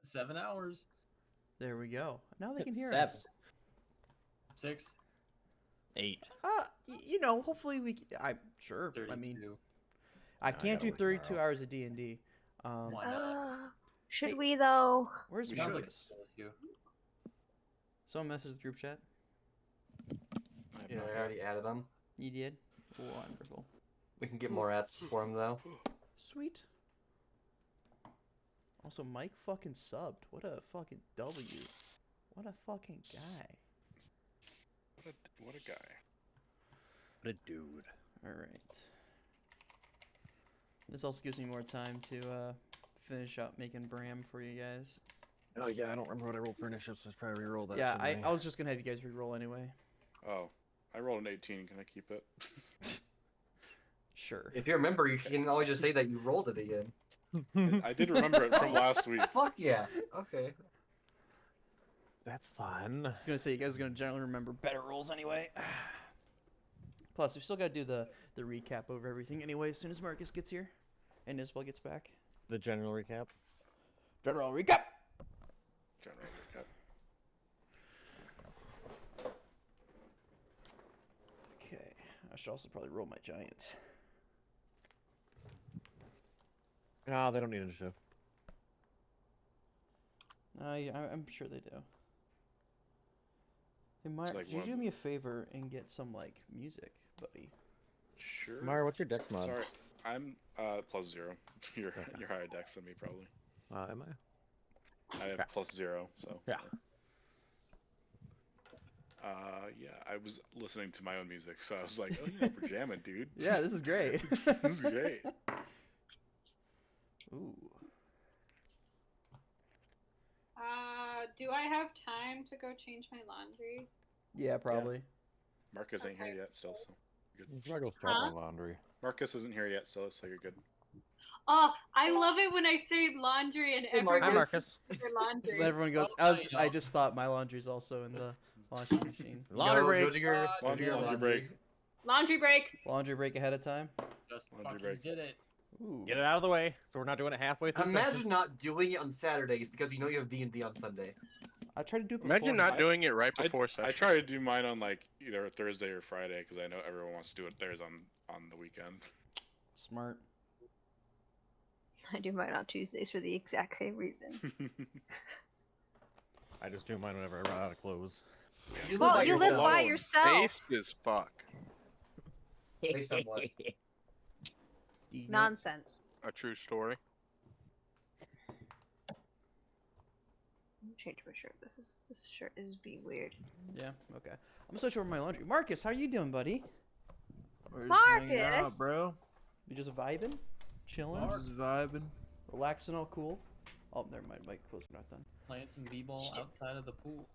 7 hours. There we go. Now they can hear 7. us. 6. 8. You know, hopefully I'm sure. 32. I mean, I No, I can't gotta do work 32 tomorrow. hours of D&D. Why not? Should Hey. we though? Where's Sounds like Marcus? you. Someone messaged the group chat. Yeah, I already added them. You did? Wonderful. We can get more ads for him though. Sweet. Also, Mike fucking subbed. What a fucking W. What a fucking guy. What a guy. What a dude. Alright. This also gives me more time to finish up making Bram for you guys. Oh yeah, I don't remember what I rolled for initiative, so let's probably re-roll that. Yeah, shouldn't I was just gonna have you guys re-roll anyway. Oh, I rolled an 18. Can I keep it? Sure. If you remember, you can always just say that you rolled it again. I did remember it from last week. Fuck yeah. Okay. That's fun. I was gonna say, you guys are gonna generally remember better rolls anyway. Plus, we still gotta do the recap over everything anyway as soon as Marcus gets here. And Isabel gets back. The general recap. General recap! General recap. Okay, I should also probably roll my giants. No, they don't need initiative. I'm sure they do. Hey, Mark, like could you one do of me a favor and get some, like, music, buddy? Sure. Mara, what's your dex mod? Sorry, I'm +0. You're higher dex than me probably. Am I? I have Yeah. +0, so. Yeah. Yeah, I was listening to my own music, so I was like, oh yeah, we're jamming, dude. Yeah, this is great. This is great. Ooh. Do I have time to go change my laundry? Yeah, probably. Marcus ain't here Okay. yet still, so you're good. I'm gonna go start Huh? my laundry. Marcus isn't here yet still, so you're good. Oh, I love it when I say laundry and everyone Hi, says Marcus. their laundry. Everyone goes, I just thought my laundry's also in the washing machine. Laundry Go to your, go to your Laundry laundry. break. Laundry break. Laundry break ahead of time? Just Laundry fucking break. did it. Ooh. Get it out of the way, so we're not doing it halfway through. Imagine not doing it on Saturdays because you know you have D&D on Sunday. I tried to do it Imagine before. not doing it right before I session. try to do mine on like either Thursday or Friday because I know everyone wants to do it theirs on the weekend. Smart. I do mine on Tuesdays for the exact same reason. I just do mine whenever I run out of clothes. You Well, by you live yourself. by yourself. Based as fuck. Based on what? Nonsense. A true story. Change my shirt. This shirt is being weird. Yeah, okay. I'm switching over my laundry. Marcus, how you doing, buddy? We're just hanging out, Marcus! bro. You just vibing? Chilling? Just vibing. Relaxing all cool? Oh, never mind. Mike, close. We're not done. Playing some b-ball outside of the pool.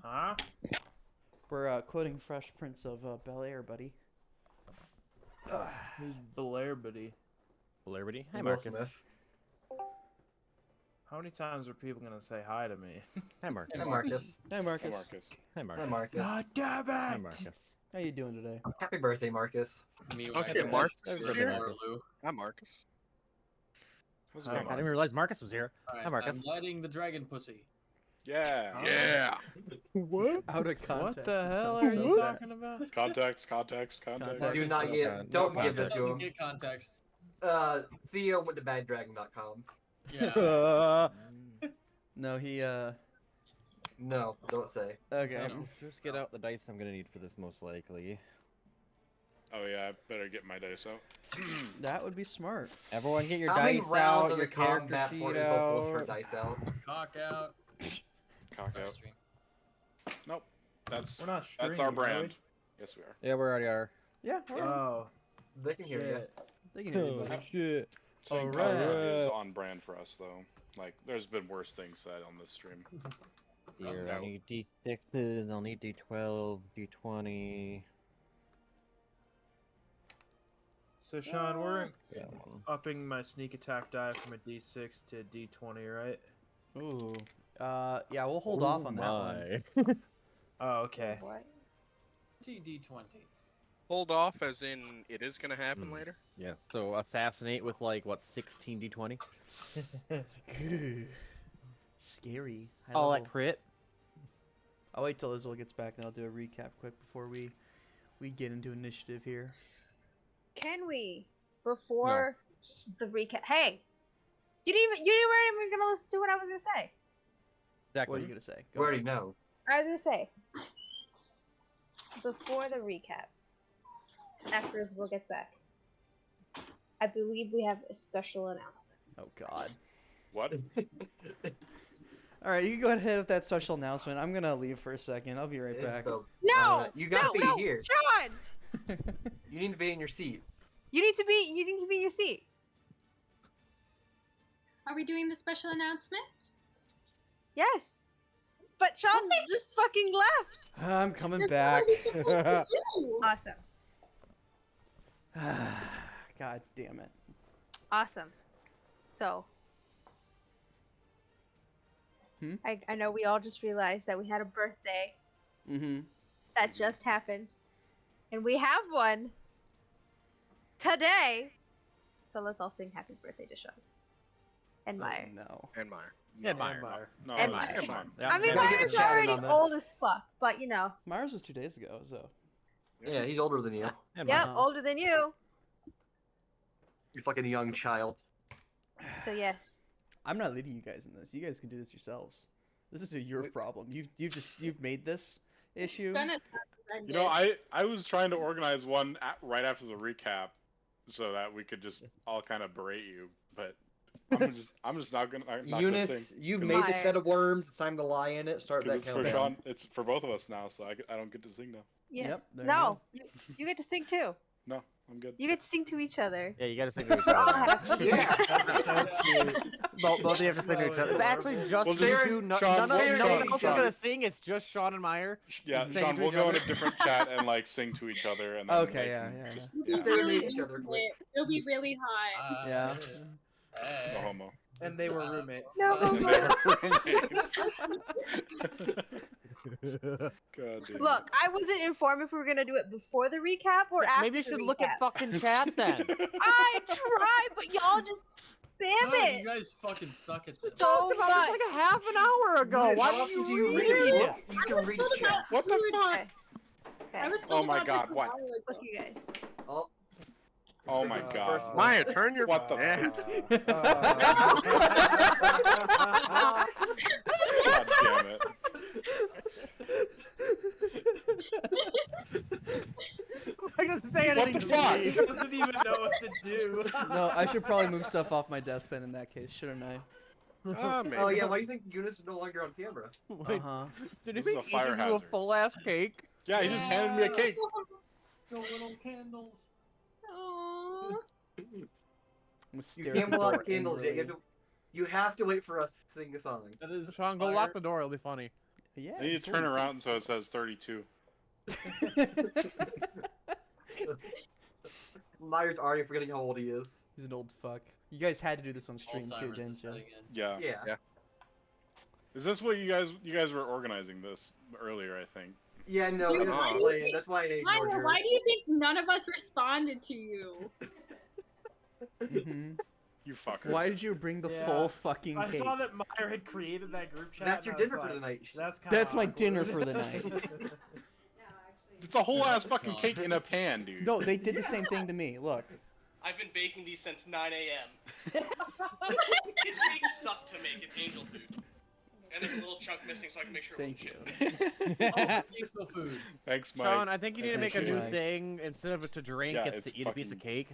Huh? We're quoting Fresh Prince of Bel-Air, buddy. Who's Blair Buddy? Hilarity. Hi, Will Marcus. Smith. How many times are people gonna say hi to me? Hi, Marcus. Hi, Marcus. Hey, Marcus. Hey, Marcus. Hi, Marcus. Hi, Marcus. God damn it! Hi, Marcus. How you doing today? Happy birthday, Marcus. Me Oh, when I shit, finished Marcus with is the here? Waterloo. Hi, Marcus. How's it Hi, going, I didn't Marcus? even realize Marcus was here. Alright, Hi, Marcus. I'm lighting the dragon pussy. Yeah. Yeah. What? Out of context. What the it hell sounds are so you bad. talking about? Context. Context. Do not no get. con- Don't no give it It to doesn't him. get context. Theo went to baddragon.com. Yeah. No, he, No, don't say. okay. No. Just get out the dice I'm gonna need for this, most likely. Oh yeah, I better get my dice out. That would be smart. Everyone, get your How many dice rounds out. of Your the character combat sheet for Isabel pulls her out. dice out? Cock out. Cock Sorry, out. stream. Nope. That's We're not streaming, that's our are we? brand. Yes, we are. Yeah, we already are. Yeah, alright. Oh, They can hear you. shit. They can hear you, buddy. shit. Saying Alright. Cock is on brand for us though. Like, there's been worse things said on this stream. Here, no. I need D6s, I'll need D12, D20. So Sean, we're Yeah. upping my sneak attack die from a D6 to a D20, right? Ooh. Yeah, we'll hold off on that one. one. Oh, okay. What? TD20. pulled off, as in it is gonna happen Hmm. later? Yeah. So assassinate with like what 16 d20. Scary. High All level. that crit. I'll wait till Isabel gets back and I'll do a recap quick before we get into initiative here. Can we, before the recap? Hey, you weren't even gonna listen to what I was gonna say. What are Exactly. you gonna say? You Go already on. know. I was gonna say, before the recap, after Isabel gets back, I believe we have a special announcement. Oh God. What? All right, you can go ahead with that special announcement. I'm gonna leave for a second. I'll be right back. Isabel's- No, you gotta no, be no, here. Sean, You need to be in your seat. you need to be in your seat. Are we doing the special announcement? Yes, but Sean just fucking left. I'm coming That's back. what are we supposed to do? Awesome, God damn it. awesome. So, I know we all just realized that we had a birthday Mm-hmm. that just happened, and we have one today. So let's all sing happy birthday to Sean and Meyer. No. And Meyer. And Meyer. No, And come Meyer. on. Yeah, I mean, and We'll Meyer. get Meyer's the chat in already on this. old as fuck, but you know, Myers was 2 days ago, so. Yeah, he's older than you. And yep, Meyer. older than you. You're fucking a young child. So yes, I'm not leading you guys in this. You guys can do this yourselves. This is your problem. You've made this issue. Gonna You know, I was trying to organize one right after the recap, so that we could just all kind of berate you, but I'm just not gonna. I'm not gonna Eunice, sing. you've 'Cause made Meyer. this bed of worms. It's time to lie in it. Start that it's for countdown. Sean. It's for both of us now, so I don't get to sing now. yes. there you No, you get to sing too. No, I'm good. You get to sing to each other. Yeah, you gotta sing to each We're all other. happy. Yeah. That's so cute. Both of you have to sing to each other. It's actually just Well, you Sarah- two. No, Sean, none Sarah- of Sean- else is Sean. gonna sing. It's just Sean and Meyer. Yeah, Sing Sean, to we'll each go in other. a different chat and like sing to each other, and then Okay, they yeah, can yeah, just, We'll Yeah. be Serenade really each other, into like- it. It'll be really high. Yeah. Hey. no homo. And they were roommates. No, And no, they no. were roommates. God damn. Look, I wasn't informed if we were gonna do it before the recap or after Maybe you the should recap. look at fucking chat then. I tried, but y'all just spam No, it you guys fucking suck at this. so Talked about much. this like a half an hour ago. Eunice, Why how don't often you do you read read a it? book? You can read chat. What the fuck? Okay. I Okay. was Oh told my about God, this a what? while ago. Look, you guys. Oh, Oh my god. First- Meyer, turn your. What the Eh. God damn it. I doesn't say What anything the to fuck? me. He doesn't even know what to do. No, I should probably move stuff off my desk then. In that case, shouldn't I? Maybe. oh yeah. Why do you think Eunice is no longer on camera? Uh huh. Did he This is make a fire each of you a hazard. full ass cake? Yeah, he just handed me a cake. The little candles. Aw. I'm You can't block candles yet. You have to wait for us to sing the song. That is. Sean, go lock the door. It'll be funny. Yeah. I need to turn around so it says 32. Meyer's already forgetting how old he is. He's an old fuck. You guys had to do this on stream too, Alzheimer's didn't is you? setting in. Yeah. Yeah. Is this what you guys were organizing this earlier? I think. Yeah, no, Dude, it was why do you playing. think- That's why I ignored Meyer, yours. why do you think none of us responded to you? Mhm. You fucker. Why did you bring the Yeah. full fucking I cake? saw that Meyer had created that group chat. That's your and I was dinner for the like, night. That's kinda That's my awkward. dinner for the night. It's a whole ass fucking cake in a pan, dude. No, they did the same thing to me. Look. I've been baking these since 9 a.m. His cakes suck to make. It's angel food. And there's a little chunk missing so I can make sure it Thank wasn't you. shit. Oh, it's equal food. Thanks, Mike. Sean, I think you need to make a Thank you, new Mike. thing. Instead of to drink, Yeah, it's to it's eat a piece of fucking- cake.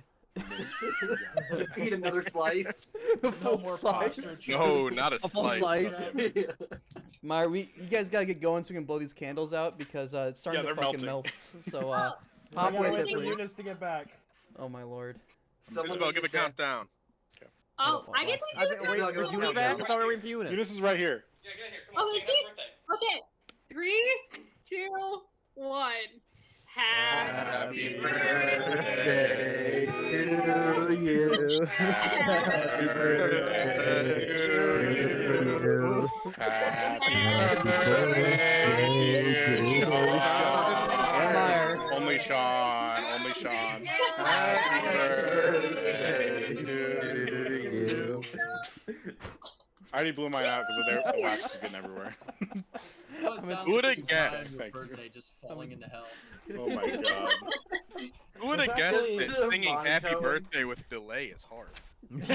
Eat another slice. The No full more size. posture. No, not a A full slice. slice. Myra, you guys gotta get going so we can blow these candles out because it's starting Yeah, to they're fucking melting. melt. So I pop gotta with wait it, for please. Eunice to get back. Oh my lord. Someone Isabel, give a needs to- countdown. Oh, I get to I do think, it. wait, Isabel, was give Eunice us a back? I countdown. thought we were waiting for Eunice. Eunice is right here. Yeah, get in here. Come on, Oh, sing is happy birthday. Okay, 3, 2, 1. Happy Happy birthday to you. Happy birthday to you. Happy birthday, dear Sean. Meyer. Only Sean. Only Sean. Happy birthday to you. I already blew mine out because the wax was getting everywhere. Well, it sounds Who like would've it's time guessed? your Thank you. birthday just falling into hell. Oh my god. Who would have It's guessed actually- that singing Mind "Happy telling. Birthday" with delay is hard? It's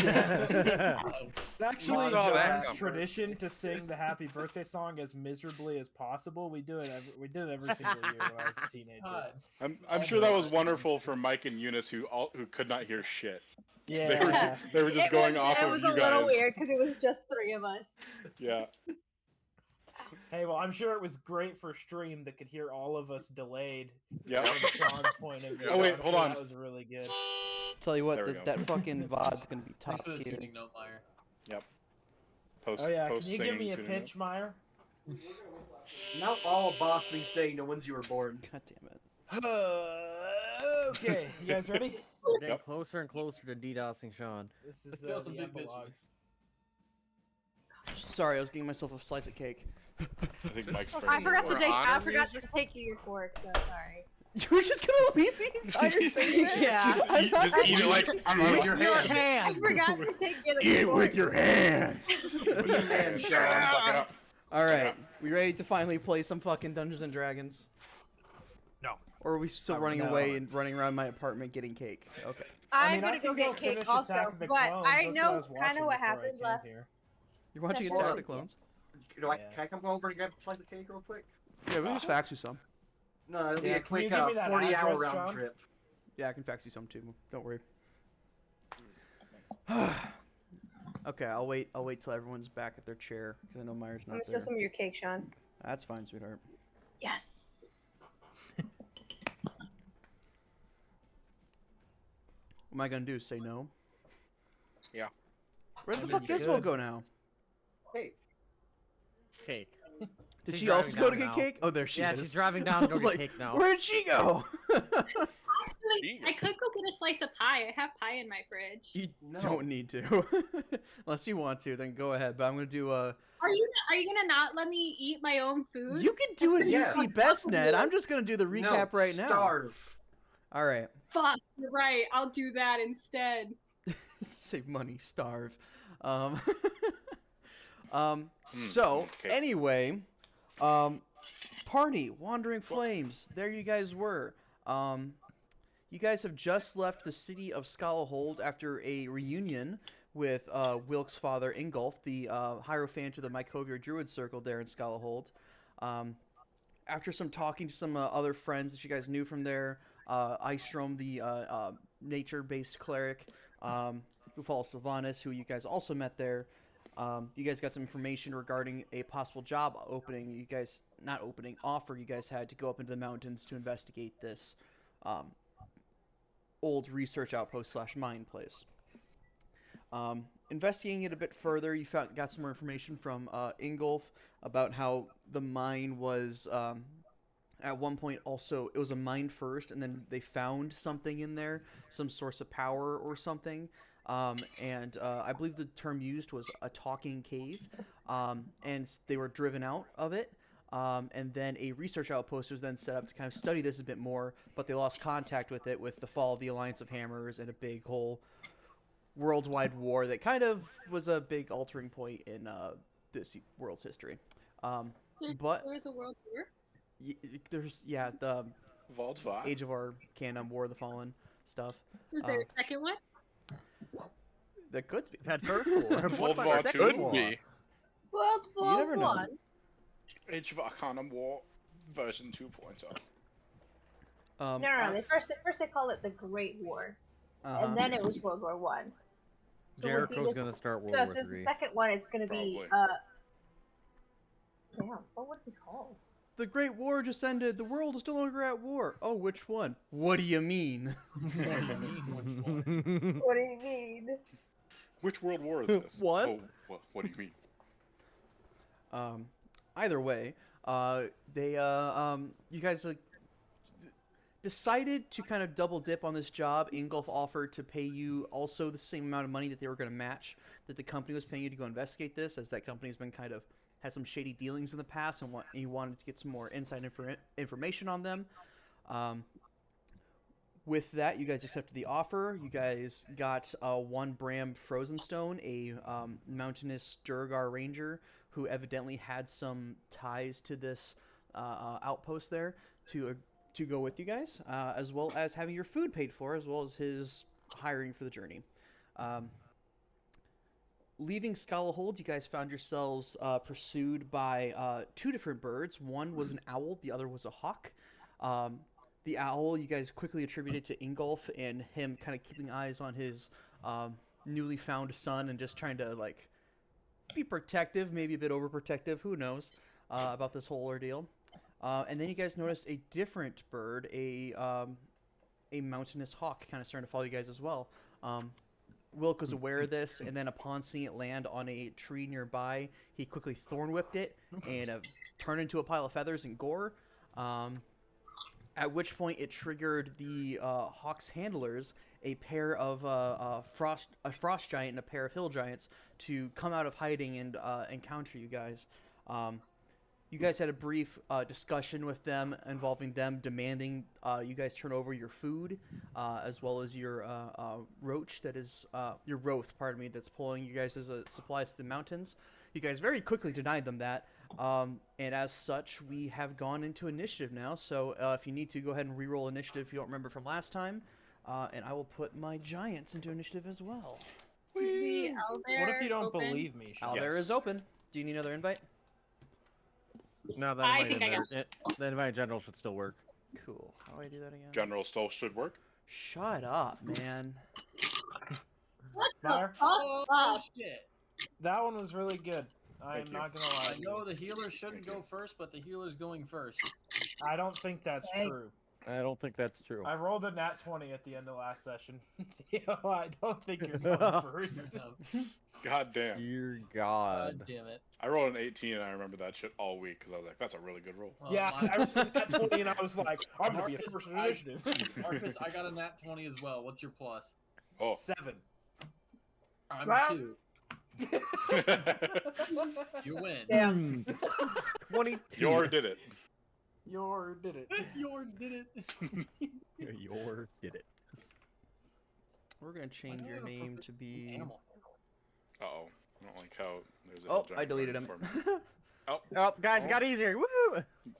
actually Where did all that John's come from? tradition to sing the happy birthday song as miserably as possible. We did it every single year when I was a teenager. God. I'm sure that was wonderful for Mike and Eunice who could not hear shit. Yeah. They were just going off it of was you a little guys. weird because it was just 3 of us. Yeah. Hey, well, I'm sure it was great for stream that could hear all of us delayed Yeah. from Sean's point of view. Oh, wait, I'm hold sure on. That was really good. Tell you what, There we go. that fucking VOD's gonna be Thanks top for the tier. tuning, no Meyer. Yep. Post. Oh yeah, Post can you give singing me a tuning pinch, Meyer? Not all boxing saying the ones you were born. God damn it. Okay, you guys ready? We're getting Yep. closer and closer to DDoSing Sean. This Let's is go the some big epilogue. Sorry, I was getting myself a slice of cake. I think Mike's I bringing forgot it to Or up. take. I honor forgot music? to take you your fork. So sorry. You were just gonna leave the entire thing there? Yeah. Just eat it like With your hands. I forgot to take you the Eat it fork. with your hands! With your hands, Sean. Suck it up. Alright, we ready to finally play some fucking Dungeons and Dragons? No. Or are we still Oh, running no. away and running around my apartment getting cake? Okay. I I'm mean, I gonna go can get finish cake also, Attack of the but Clones. I That's what know was kind watching of what before I happened came last. here. You're watching Except Attack for- of the Clones? Can I come over and grab a slice of cake real quick? Yeah, we can just fax you some. No, it'll be Yeah, a can you quick give me that 40-hour address, round Sean? trip. Yeah, I can fax you some too. Don't worry. Okay, I'll wait till everyone's back at their chair because I know Meyer's Let not me steal there. some of your cake, Sean. That's fine, sweetheart. Yes. What am I gonna do? Say no? Yeah. Where the I mean, fuck you Isabel could. go now? Hey, Cake. Did She's she also driving go to down get now. cake? Oh, there she Yeah, is. she's driving down I to go was get like, cake now. where'd she go? Actually, I could go get a slice of pie. I have pie in my fridge. You No. don't need to. Unless you want to, then go ahead. But I'm gonna do Are you gonna not let me eat my own food? You can do as you Yeah. see best, Ned. I'm just gonna do the recap no, right now. starve. All right. Fuck, you're right. I'll do that instead. Save money, starve. Um, so okay. anyway, party, Wandering Flames. There you guys were. You guys have just left the city of Skalahold after a reunion with Wilk's father, Ingolf, the Hierophant of the Mykovia Druid Circle there in Skalahold. After some talking to some other friends that you guys knew from there, Istrom, the nature-based cleric, Ufal Sylvanas, who you guys also met there, you guys got some information regarding a possible job opening. Offer you guys had to go up into the mountains to investigate this old research outpost / mine place. Investigating it a bit further, you got some more information from Ingolf about how the mine was at one point also, it was a mine first, and then they found something in there, some source of power or something. And I believe the term used was a talking cave, and they were driven out of it. And then a research outpost was then set up to kind of study this a bit more, but they lost contact with it with the fall of the Alliance of Hammers and a big whole worldwide war that kind of was a big altering point in this world's history. But There was a world war. there's the Voltva. Age of Arcanum, War of the Fallen stuff. Is there a second one? That could be. We've had first war. What World about War second II? Could war? be. World You War never know. One. Age of Arcanum War version 2.0. No. First they called it the Great War, and then it was World War One. So it would be Jericho's this- gonna start World So if War there's a III. second one, it's gonna be Probably. damn, what would it be called? The Great War just ended. The world is no longer at war. Oh, which one? What do you mean? What do you mean? Which world war is this? What? Oh, what do you mean? Either way, you guys decided to kind of double dip on this job. Ingolf offered to pay you also the same amount of money that they were going to match that the company was paying you to go investigate this, as that company's been kind of had some shady dealings in the past, and you wanted to get some more inside information on them. with that, you guys accepted the offer. You guys got 1 Bram Frozen Stone, a mountainous Durgar ranger who evidently had some ties to this outpost there to go with you guys, as well as having your food paid for, as well as his hiring for the journey. Leaving Skalahold, you guys found yourselves pursued by 2 different birds. One was an owl, the other was a hawk. The owl you guys quickly attributed to Ingolf and him kind of keeping eyes on his newly found son and just trying to like be protective, maybe a bit overprotective, who knows, about this whole ordeal. And then you guys noticed a different bird, a mountainous hawk, kind of starting to follow you guys as well. Wilk was aware of this, and then upon seeing it land on a tree nearby, he quickly thorn whipped it and turned into a pile of feathers and gore. At which point it triggered the hawk's handlers, a pair of a frost giant and a pair of hill giants, to come out of hiding and encounter you guys. You guys had a brief discussion with them involving them demanding you guys turn over your food, as well as your roach that is your Roth, pardon me, that's pulling you guys as supplies to the mountains. You guys very quickly denied them that, and as such, we have gone into initiative now. So if you need to, go ahead and re-roll initiative if you don't remember from last time, and I will put my giants into initiative as well. Is the Aldair What if you don't open? believe me, Sean? Aldair is open. Do you need another invite? No, that I invite think I in there. The invite general should still work. Cool. How do I do that again? General still should work. Shut up, man. What the Mar? fuck? Oh, shit. That one was really good. I'm Thank not gonna lie. I to know you. the healer shouldn't Thank you. go first, but the healer's going first. I don't think that's Hey. true. I don't think that's true. I rolled a nat 20 at the end of last session. I don't think you're going first. God damn. Dear God God. damn it. I rolled an 18 and I remember that shit all week because I was like, that's a really good roll. Well, Yeah, my- I rolled a nat 20 and I was like, I'm gonna be a Marcus, first in I- initiative. Marcus, I got a nat 20 as well. What's your plus? Oh. 7. I'm Wow. 2. You win. Damn. 20. Yor did it. Your did it. Yor did it. Your did it. We're gonna change Why do I your have a name proficient to be. Animal. Uh-oh. I don't like how there's a Oh, giant I deleted bird him. for me. Oh, guys, it got easier. Woo!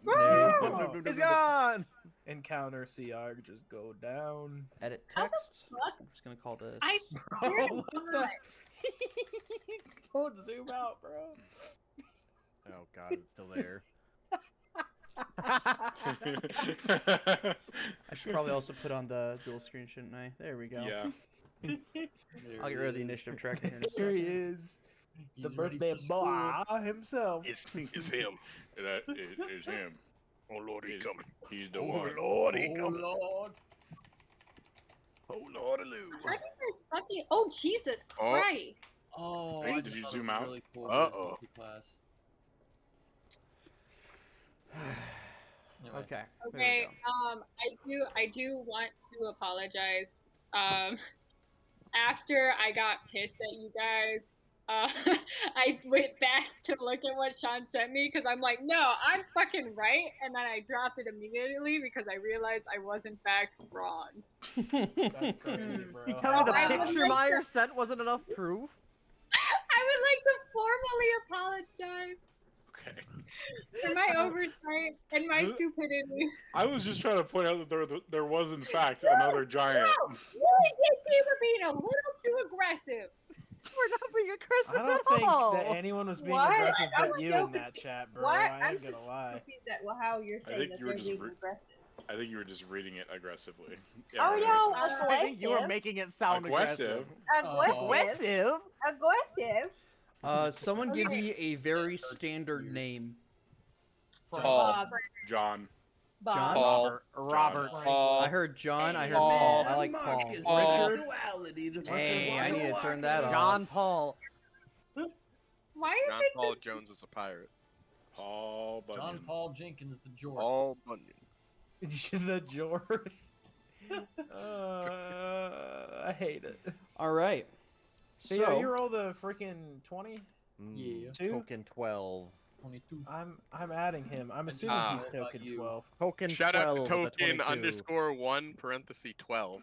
Oh. It's gone. Encounter CR just go down. Edit How the text. fuck? I'm just gonna call this. I Bro, swear to what the? God. Don't zoom out, bro. Oh God, it's still there. I should probably also put on the dual screen, shouldn't I? There we go. Yeah. I'll get rid of the initiative tracker here in a Here he second. is. The He's ready birthday for school. boy himself. It's him. That is him. Oh Lord, he He's- coming. He's the Oh one. Lord, he Oh, coming. Lord. Oh Lord-a-loo. What is this fucking? Oh Jesus Oh. Christ! Oh, Hey, I did just you thought zoom it was out? Really cool Uh-oh. class. Anyway. Okay. There we Okay, go. I do want to apologize. After I got pissed at you guys, I went back to look at what Sean sent me because I'm like, no, I'm fucking right, and then I dropped it immediately because I realized I was in fact wrong. That's crazy, bro. You tell me the I would picture like Meyer sent wasn't enough proof? I would like to formally apologize Okay. for my oversight and my Who- stupidity. I was just trying to point out that there was in fact another giant. No, you were being a little too aggressive. We're not being aggressive I don't at think all. that anyone was being What? aggressive I but was you so in that chat, bro. What? I I'm ain't so gonna lie. confused at how you're saying think that you were they're just being re- aggressive. I think you were just reading it aggressively. Oh, right, no, aggressive. I think you were aggressive. making it sound Aggressive. Aggressive. Aggressive. Someone give Okay. me a very standard name. Paul. John. John? Paul. Robert. I heard John. I heard Paul. I like Paul. Paul. Hey, I need to turn that off. John Paul. Why is John it Paul Jones was a pirate. Paul Bunyan. John Paul Jenkins, the George. Paul Bunyan. The George. I hate it. All right. So you So, roll the freaking 20? Yeah. Two? Token 12. 22. I'm adding him. I'm assuming Ah. he's What about token you? 12. Token Shout out 12 to with a token 22. _1 parenthesis 12.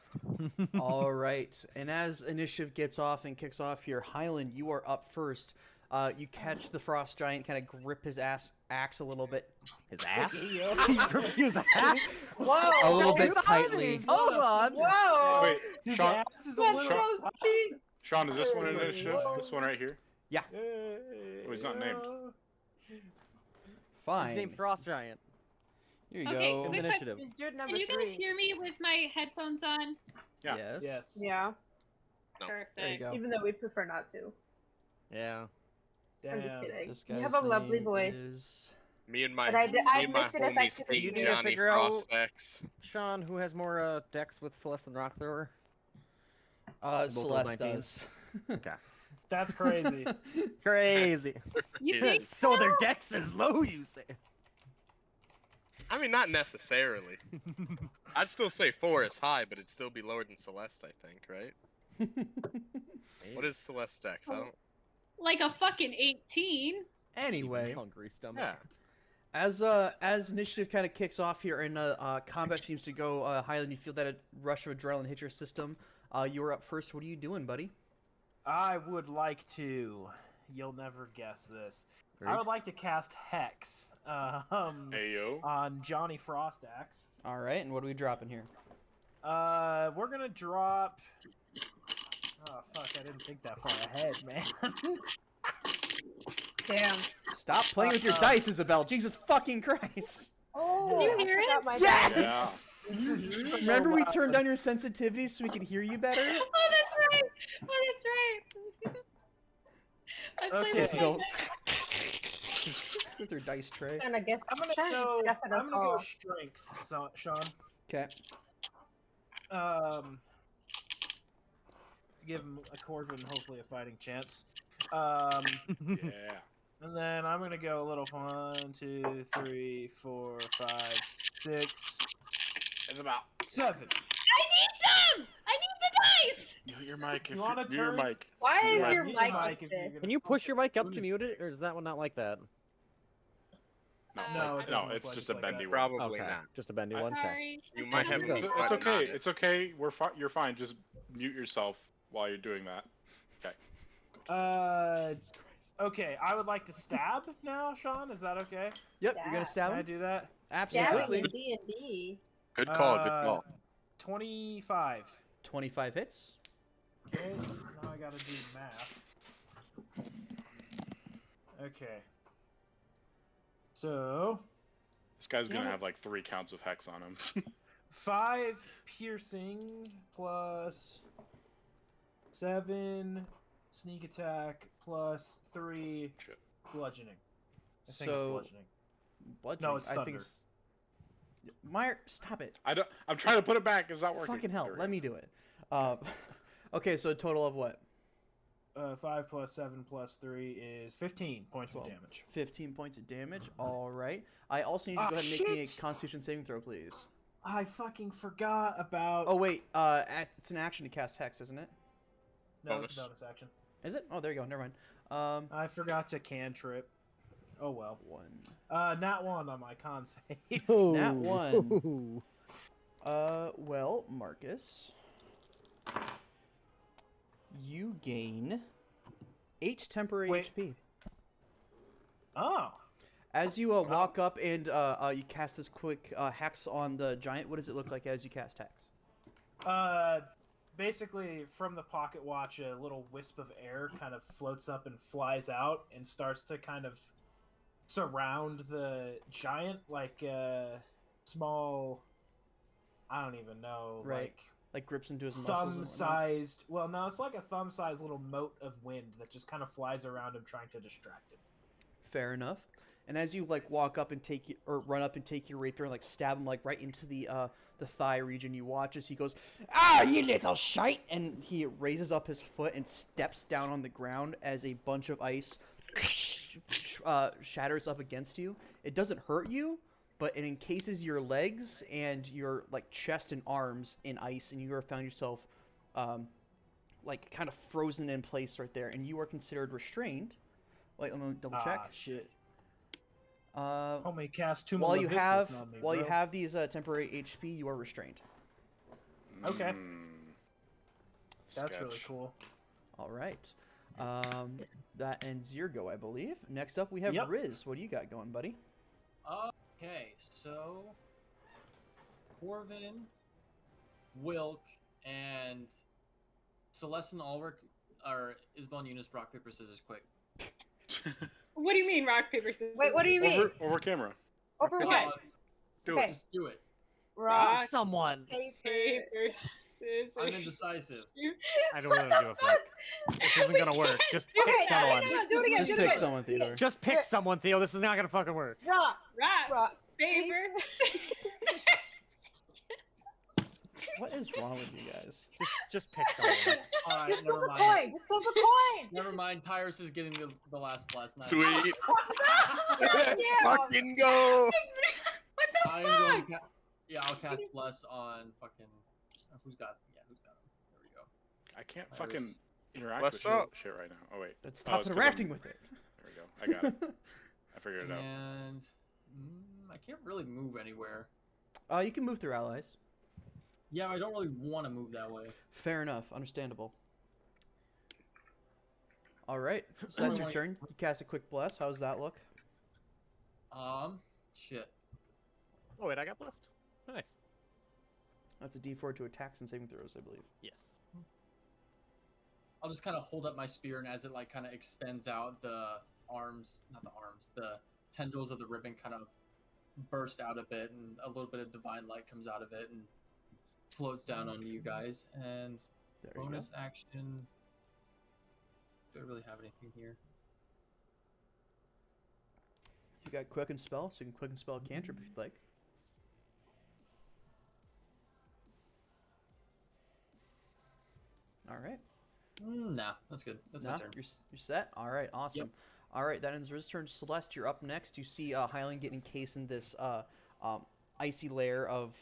All right, and as initiative gets off and kicks off here, Highland, you are up first. You catch the frost giant, kind of grip his axe a little bit, His ass? Yo. You gripped his ass? Whoa! a little bit Dude, tightly. Hold on. Whoa! Wait, His Sean, ass is a That's little. those cheats. Sean, is this one Hey, initiative? whoa. This one right here? Hey, Oh, he's not named. Fine. His name's Frost Giant. Here you Okay, go. quick Initiative. He's dude number Can you guys 3. hear me with my headphones on? Yeah. Yes. Yes. Yeah, No. Perfect. There you go. even though we prefer not to. Yeah. I'm just Damn. kidding. This You guy's have a lovely name voice. is- Me and my, But I my missed it homies effectively. beat You need to Johnny figure out- Frost X. Sean, who has more decks with Celeste and Rock Thrower? Both with Celeste 19s. does. Okay. That's crazy. Crazy. You Yes. think So their dex is low, you say? I mean, not necessarily. I'd still say 4 is high, but it'd still be lower than Celeste, I think, right? What is Celeste X? I don't. like a fucking 18? Anyway, Hungry stomach. Yeah. as initiative kind of kicks off here and combat seems to go Highland, you feel that a rush of adrenaline hit your system. You're up first. What are you doing, buddy? I would like to. You'll never guess this. I would like to cast Hex Ayo. on Johnny Frostax. All right, and what are we dropping here? We're gonna drop. Oh fuck! I didn't think that far ahead, man. Damn. Stop playing with your dice, Isabel. Jesus fucking Christ. Oh, you hear I it? forgot my Yes! dice. This is so Remember we loud. turned down your sensitivity so we could hear you better? Oh, that's right. Oh, that's right. I played Okay. with my Isabel. dice. With her dice tray. And I guess I'm gonna trying to go. stuff at us I'm gonna go all. strength, Sean. Okay. Give him a Corvin, hopefully a fighting chance. Yeah. And then I'm gonna go a little 1, 2, 3, 4, 5, 6, It's about. 7. I need them! I need the dice! Mute your mic. You wanna Mute your turn? mic. Why is Yeah, your mute mic your like mic if you're this? gonna- Can you push your mic up to mute it, or is that one not like that? No, No, it no, doesn't it's look just like a that. bendy one. Probably Okay, not. just a bendy one. Okay. Sorry. You might have a It's- mute It's button on okay. it. It's okay. You're fine. Just mute yourself while you're doing that. Okay, I would like to stab now, Sean. Is that okay? Yep, you're Yeah. gonna stab Can I him? do that? Stabbing Absolutely. in D&D. Good call. Good Uh, call. 25. 25 hits. Okay, now I gotta do math. Okay. So, This guy's Damn gonna it. have like 3 counts of hex on him. 5 piercing plus 7 sneak attack plus 3 Shit. bludgeoning. I think So- it's bludgeoning. Bludgeoning. No, it's I think thunder. it's... Meyer, stop it. I'm trying to put it back. It's not working. Fucking hell, There we let go. me do it. Okay, so a total of what? 5 plus 7 plus 3 is 15 points of 12. damage. 15 points of damage. All right. I also need you to Ah, go ahead and make me a shit! Constitution saving throw, please. I fucking forgot about. Oh wait, it's an action to cast Hex, isn't it? no, it's a bonus. bonus action. Is it? Oh, there you go. Never mind. I forgot to cantrip. Oh well. 1. Nat 1 on my con save. Nat 1. Well, Marcus, you gain 8 temporary Wait. HP. Oh. As you walk up and you cast this quick hex on the giant, what does it look like as you cast hex? Basically, from the pocket watch, a little wisp of air kind of floats up and flies out and starts to kind of surround the giant like a small. I don't even know. Right. Like grips into his muscles. and whatnot. Thumb-sized. Well, no, it's like a thumb-sized little mote of wind that just kind of flies around him, trying to distract him. Fair enough. And as you like walk up and or run up and take your rapier and like stab him like right into the thigh region, you watch as he goes, "Ah, you little shite!" And he raises up his foot and steps down on the ground as a bunch of ice shatters up against you. It doesn't hurt you, but it encases your legs and your like chest and arms in ice, and you are found yourself like kind of frozen in place right there, and you are considered restrained. Wait, let me double check. Ah, shit. Homie cast Tomb while of you Vistas have on me, while you bro. have these temporary HP, you are restrained. Okay. That's Sketch. really cool. All right. That ends your go, I believe. Next up, we have Yep. Riz. What do you got going, buddy? Okay, so Corvin, Wilk, and Celeste and Ulrich are Isabel and Eunice rock paper scissors quick. What do you mean rock paper scissors? Wait, what do you mean? Over camera. Over Come what? on, Do Okay. it. just do it. Rock, Someone. paper. Paper scissors. I'm indecisive. I don't want to do a fuck. This isn't gonna work. Just pick Okay, someone. no, do it again. Just Do it pick again. someone, Theodore. Just pick someone, Theo. This is not gonna fucking work. Rock, Rock, rock. paper. What is wrong with you guys? Just pick someone. Alright, Just flip never a mind. coin. Just flip a coin. Never mind. Tyrus is getting the last blast. Nice. Sweet. Damn. Fucking go. I'm going to yeah, I'll cast bless on fucking. Who's got? Yeah, who's got him? There we go. I can't Tyrus. fucking interact What's with up? shit right now. Oh wait. Let's Oh, stop it's 'cause interacting I'm- with it. There we go. I got it. I figured it out. And I can't really move anywhere. You can move through allies. Yeah, I don't really want to move that way. Fair enough. Understandable. All right. So that's your Like- turn. You cast a quick bless. How's that look? Shit. Oh wait, I got blessed. Nice. That's a D4 to attacks and saving throws, I believe. Yes. I'll just kind of hold up my spear, and as it like kind of extends out, the the tendrils of the ribbon kind of burst out a bit, and a little bit of divine light comes out of it and floats down onto you guys. And There you bonus action. Do I really have anything here? You got quick and spell, so you can quick and spell a cantrip if you'd like. All right. Nah, that's good. That's my Nah, turn. you're set. All right, awesome. All right, that ends Riz's turn. Celeste, you're up next. You see Hylian get encased in this icy layer of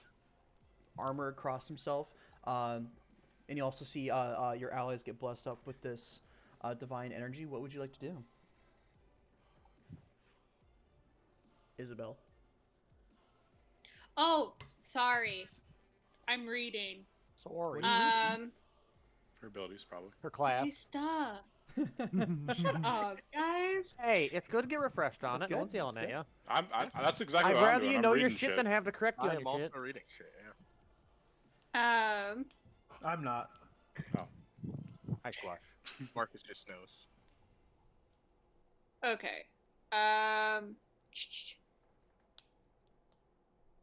armor across himself, and you also see your allies get blessed up with this divine energy. What would you like to do, Isabel? Oh, sorry. I'm reading. Sorry. Her abilities probably. Her class. Hey, stop. Shut up, guys. Hey, it's good to get refreshed on That's it. No good, one's yelling that's at good. you. That's exactly I'd what I'm rather doing. you I'm know your reading shit than have to correct you I on am your also shit. reading shit. Yeah. I'm not. I squash. Marcus just knows. Okay.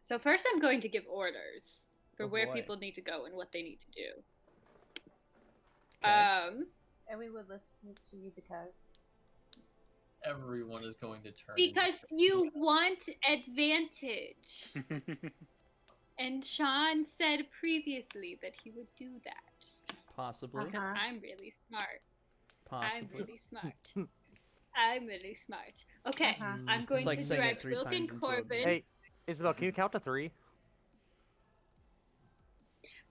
So first I'm going to give orders for Oh, where boy. people need to go and what they need to do. Okay. And we would listen to you because. Everyone is going to turn. Because you want advantage. And Sean said previously that he would do that. Possibly. Because I'm really smart. I'm Possibly. really smart. I'm really smart. Okay, I'm going like to saying it direct 3 Wilk times and into a Corbin. Hey, Isabel, can you count to 3?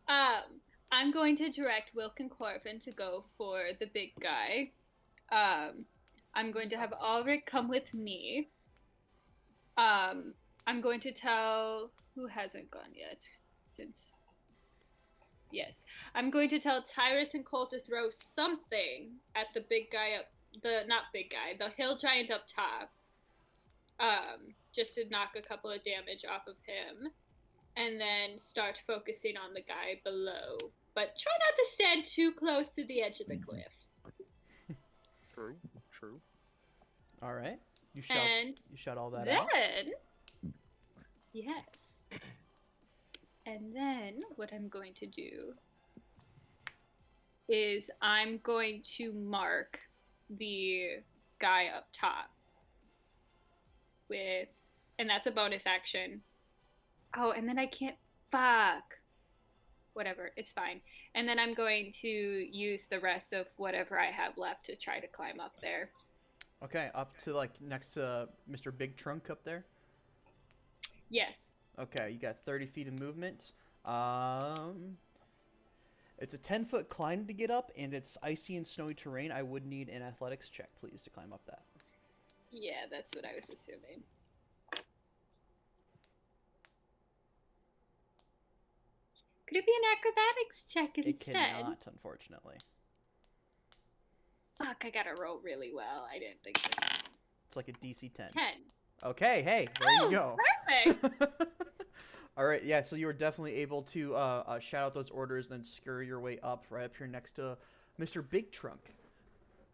I'm going to direct Wilk and Corvin to go for the big guy. I'm going to have Ulrich come with me. I'm going to tell who hasn't gone yet, since yes, I'm going to tell Tyrus and Cole to throw something at the big guy up the hill giant up top. Just to knock a couple of damage off of him, and then start focusing on the guy below. But try not to stand too close to the edge of the cliff. True. True. All right. You And shout all that out. then, yes. And then what I'm going to do is I'm going to mark the guy up top with, and that's a bonus action. Oh, and then I can't, fuck. Whatever, it's fine. And then I'm going to use the rest of whatever I have left to try to climb up there. Okay, up to like next to Mr. Big Trunk up there. Yes. Okay, you got 30 feet of movement. It's a 10-foot climb to get up, and it's icy and snowy terrain. I would need an athletics check, please, to climb up that. Yeah, that's what I was assuming. Could it be an acrobatics check It instead? cannot, unfortunately. Fuck, I gotta roll really well. I didn't think this. It's like a DC 10. 10. Okay, hey, there Oh, you go. perfect. All right, yeah. So you were definitely able to shout out those orders, then scurry your way up right up here next to Mr. Big Trunk.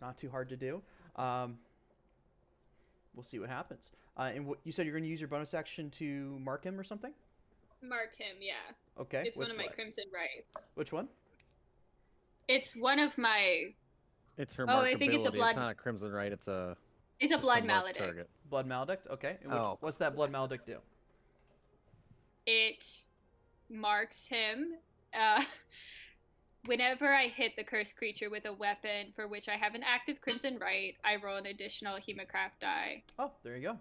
Not too hard to do. We'll see what happens. And you said you're going to use your bonus action to mark him or something? Mark him, yeah. Okay. It's with one of my what? crimson rights. Which one? It's one of my. It's her Oh, I think it's a markability. blood. It's not a crimson right. It's a. It's a just blood marked maledict. target. Blood maledict. Okay. And Oh. what's that blood maledict do? It marks him. Whenever I hit the cursed creature with a weapon for which I have an active crimson right, I roll an additional Hemocraft die. Oh, there you go.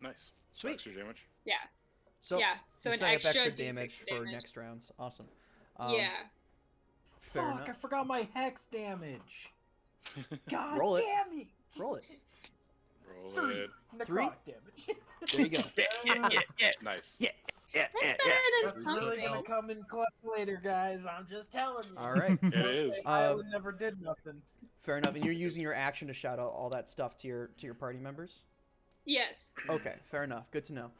Nice. So Sweet. extra damage. Yeah. So Yeah, so you an sign up extra extra D6 damage for damage. next rounds. Awesome. Yeah. Fair Fuck, enough. I forgot my hex damage. God Roll it. damn it! Roll it. Roll 3 it. Three? necrotic damage. There you go. Nice. That's better than That's really something. gonna come in clutch later, guys. I'm just telling you. All right. It is. Island never did nothing. Fair enough. And you're using your action to shout out all that stuff to your party members? Yes. Okay, fair enough. Good to know.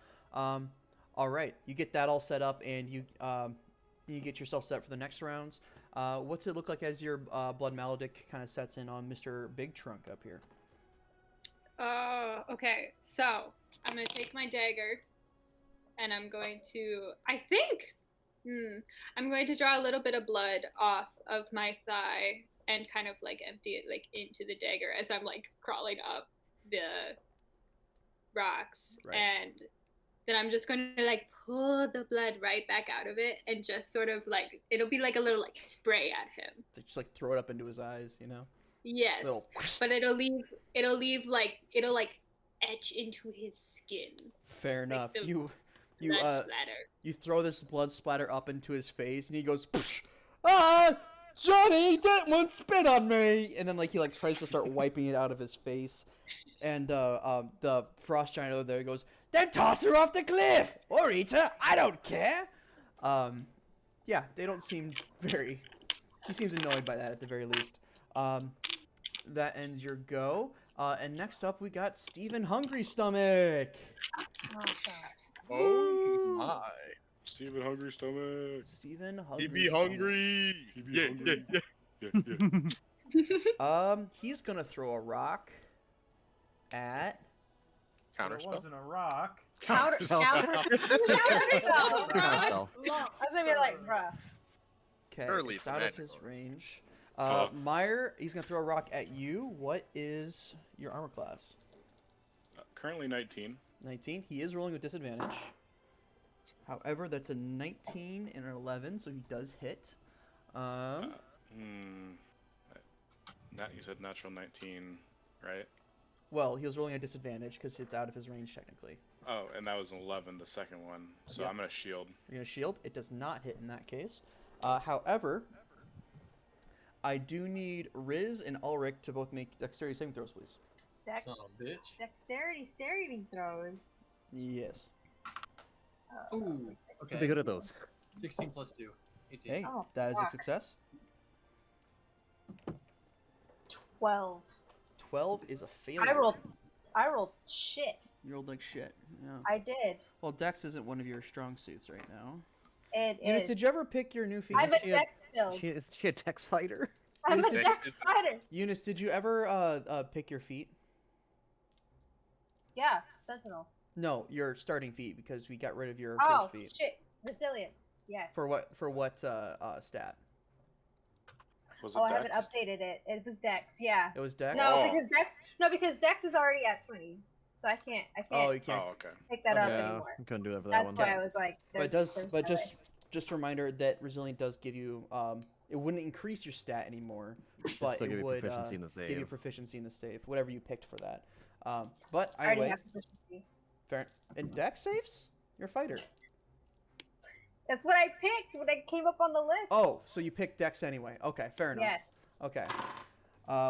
All right, you get that all set up, and you get yourself set for the next rounds. What's it look like as your blood maledict kind of sets in on Mr. Big Trunk up here? Okay. So, I'm going to take my dagger, and I'm going to, I'm going to draw a little bit of blood off of my thigh and kind of like empty it like into the dagger as I'm like crawling up the rocks. Right. And then I'm just going to like pull the blood right back out of it and just sort of like, it'll be like a little like spray at him. Just like throw it up into his eyes, you know? Yes. Little. But it'll like etch into his skin. Fair enough. the You Blood splatter. you throw this blood splatter up into his face, and he goes, "Ah, Johnny, that one spit on me!" And then like he like tries to start wiping it out of his face, and the frost giant over there goes, "Then toss her off the cliff, or eat her. I don't care." Yeah, they don't seem very. He seems annoyed by that at the very least. That ends your go. And next up we got Stephen Hungry Stomach. Oh god. Oh my. Stephen Hungry Stomach. Stephen Hungry. He be Stomach. hungry. He be Yeah, hungry. yeah, yeah. He's gonna throw a rock at. Counter It spell. wasn't a rock. Counter spell. Counterspell. I was gonna be like, bruh. Okay, Surely it's it's a out of magic his orb. range. Oh. Meyer, he's gonna throw a rock at you. What is your armor class? Currently 19. 19. He is rolling with disadvantage. However, that's a 19 and an 11, so he does hit. You said natural 19, right? Well, he was rolling a disadvantage because it's out of his range technically. Oh, and that was an 11, the second one. So Yep. I'm gonna shield. You're gonna shield. It does not hit in that case. However, I do need Riz and Ulrich to both make dexterity saving throws, please. Dex- Son of a bitch. dexterity saving throws. Yes. Ooh. Okay. Be good at those. 16 plus 2. 18. Hey, Oh, that is a fuck. success. 12. 12 is a failure. I rolled shit. You rolled like shit. Yeah. I did. Well, Dex isn't one of your strong suits right now. It Eunice, is. did you ever pick your new feat? I'm a She a- dex build. Is she a text fighter? I'm a Dex dex is- fighter. Eunice, did you ever pick your feat? Yeah, sentinel. No, your starting feat because we got rid of your Oh first feat. shit, resilient. Yes. For what? For what stat? Was it Oh, I haven't Dex? updated it. It was dex. Yeah. It was Dex. No, Oh. because dex is already at 20, so I can't Oh, you can't. Oh, okay. pick that up Yeah, anymore. I couldn't do that for that That's one. why I was like. But it there's does. But no just way. just a reminder that resilient does give you it wouldn't increase your stat anymore, but Still it give you would proficiency in the give you save. proficiency in the save, whatever you picked for that. But I already anyway, have proficiency. fair. And Dex saves? You're a fighter. That's what I picked when I came up on the list. Oh, so you picked Dex anyway. Okay, fair enough. Yes. Okay.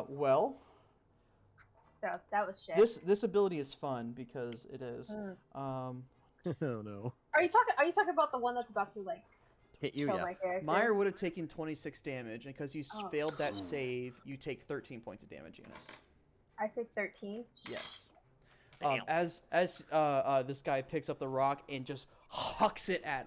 Well, So that was shit. this ability is fun because it is. Mm. Oh no. Are you talking about the one that's about to like Hit you, kill yeah. my character. Meyer would have taken 26 damage, and because you Oh. failed that save, you take 13 points of damage, Eunice. I took 13. Yes. Damn. As this guy picks up the rock and just hucks it at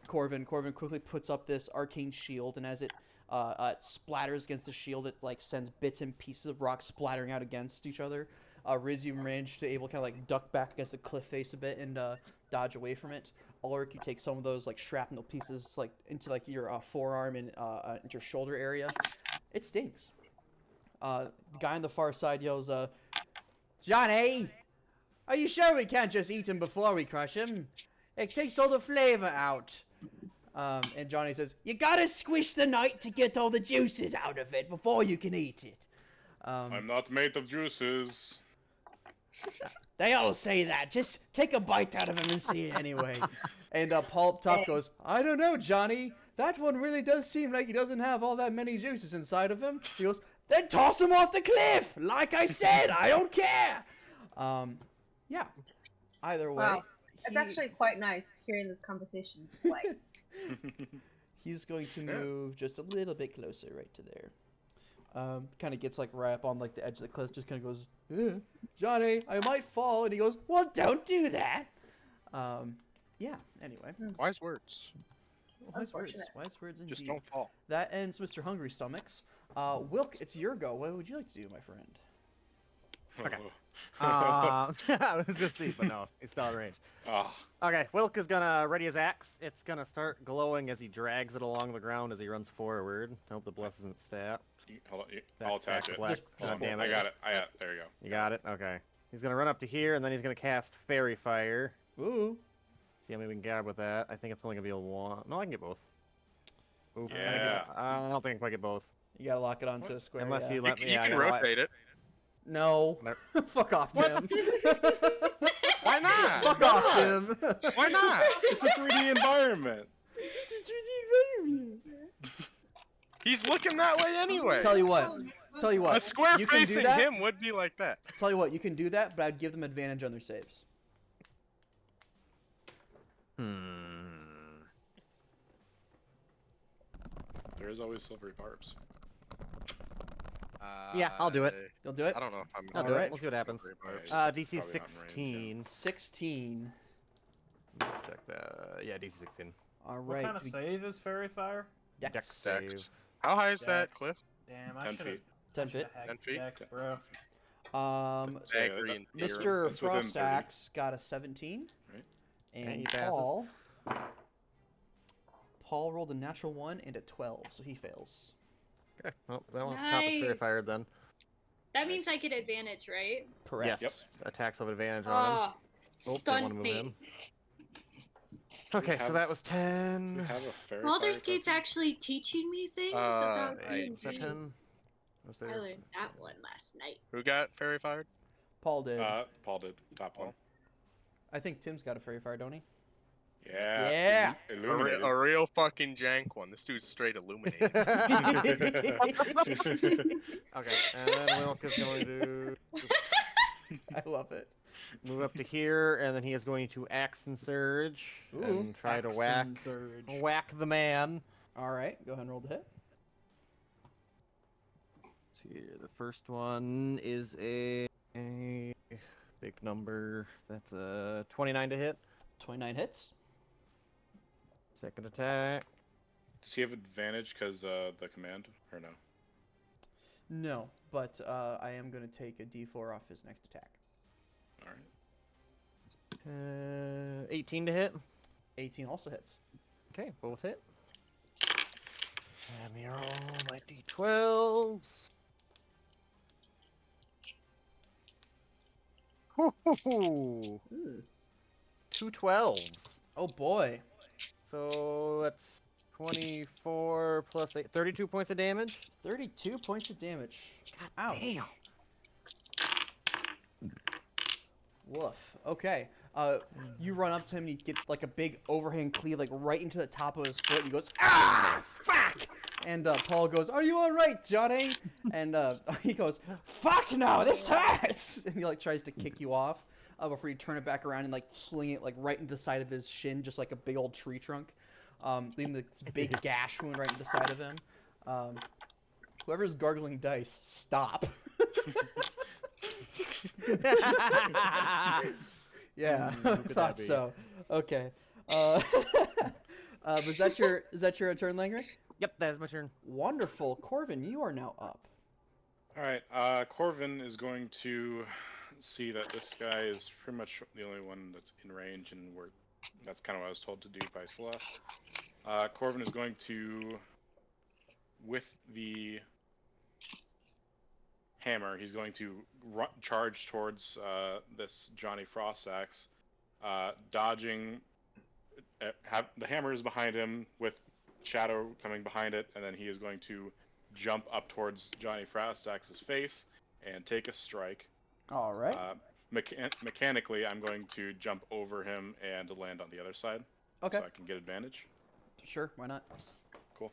Corvin. Corvin quickly puts up this arcane shield, and as it splatters against the shield, it like sends bits and pieces of rock splattering out against each other. Riz, you managed to able kind of like duck back against the cliff face a bit and dodge away from it. Ulrich, you take some of those like shrapnel pieces like into like your forearm and into your shoulder area. It stings. The guy on the far side yells, "Johnny, are you sure we can't just eat him before we crush him? It takes all the flavor out." And Johnny says, "You gotta squish the knight to get all the juices out of it before you can eat it." I'm not made of juices. They all say that. Just take a bite out of him and see it anyway. And Paul up top goes, "I don't know, Johnny. That one really does seem like he doesn't have all that many juices inside of him." He goes, "Then toss him off the cliff! Like I said, I don't care!" Yeah. Either way. Wow. It's actually quite nice hearing this conversation twice. He's going to move just a little bit closer right to there. Kind of gets like right up on like the edge of the cliff, just kind of goes, "Johnny, I might fall," and he goes, "Well, don't do that." Yeah. Anyway. Wise words. Wise words. Unfortunate. Wise words indeed. Just don't fall. That ends Mr. Hungry Stomachs. Wilk, it's your go. What would you like to do, my friend? Okay. I was gonna see, but no, it's still out of range. Okay, Wilk is gonna ready his axe. It's gonna start glowing as he drags it along the ground as he runs forward. I hope the bless isn't stabbed. Hold on, I'll attach it. Black. Hold on, Damn I got it. There you go. You got it? Okay. He's gonna run up to here, and then he's gonna cast Fairy Fire. Ooh. See how many we can grab with that. I think it's only gonna be a one. No, I can get both. Ooh, Yeah. I don't think I can quite get both. You gotta lock it onto a square. Unless yeah. you let me. You yeah, I can gotta rotate it. No. Fuck off, Tim. Why not? Fuck off, Tim. Why not? It's a 3D environment. He's looking that way anyway. Tell you what. A square you can do facing that. him would be like that. Tell you what, you can do that, but I'd give them advantage on their saves. There is always silvery barbs. Yeah, I'll do it. You'll do it? I don't know if I'm. I'll do it. We'll see what happens. DC Probably not in 16. 16. Check that. Yeah, DC 16. All What right. kind of save is Fairy Fire? Dex. Dex Save. save. How high is that, Dex. Cliff? Damn, I 10 should feet. 10 feet. 10 feet? Dex, bro. Dagger in theory. Mr. It's within 30. Frostax got a 17. Right. And he passes. Paul rolled a natural 1 and a 12, so he fails. Okay. Well, that one top is Fairy Nice. Fired then. That means I get advantage, right? Correct. Yes. Attacks of advantage on him. Oh, Oh, they wanna stunned move me. him. Okay, so have- that was Do we 10. have a fairy Baldur's fire Gate's token? actually teaching me things about I- Was that D&D. 10? Was I there? learned that one last night. Who got fairy fired? Paul did. Paul did. Top one. I think Tim's got a fairy fire, don't he? Yeah. Yeah. Illuminated. A real fucking jank one. This dude's straight illuminated. Okay, and then Wilk is going to I love it. move up to here, and then he is going to axe and surge Ooh. and try to Axe whack and surge. the man. All right, go ahead and roll the hit. So here, the first one is a big number. That's a 29 to hit. 29 hits. Second attack. Does he have advantage because the command or no? No, but I am going to take a d4 off his next attack. All right. 18 to hit. 18 also hits. Okay, both hit. Let me roll my d12s. Hoo-hoo-hoo. Ooh. 2 12s. Oh boy. So that's 24 plus 8, 32 points of damage. 32 points of damage. God Ouch. damn. Woof. Okay. You run up to him and you get like a big overhand cleave like right into the top of his foot. He goes, "Ah, fuck!" And Paul goes, "Are you all right, Johnny?" And he goes, "Fuck no, this hurts!" And he like tries to kick you off before you turn it back around and like swing it like right into the side of his shin, just like a big old tree trunk. leaving this big gash wound right in the side of him. Whoever's gargling dice, stop. Yeah, Who could that thought be? so. Okay. Is that your turn, Langrick? Yep, that's my turn. Wonderful, Corvin, you are now up. All right, Corvin is going to see that this guy is pretty much the only one that's in range, and that's kind of what I was told to do by Celeste. Corvin is going to, with the hammer, he's going to charge towards this Johnny Frostaxe, dodging. The hammer is behind him with shadow coming behind it, and then he is going to jump up towards Johnny Frostaxe's face and take a strike. All right. Mechanically, I'm going to jump over him and land on the other side. Okay. So I can get advantage. Sure, why not? Cool.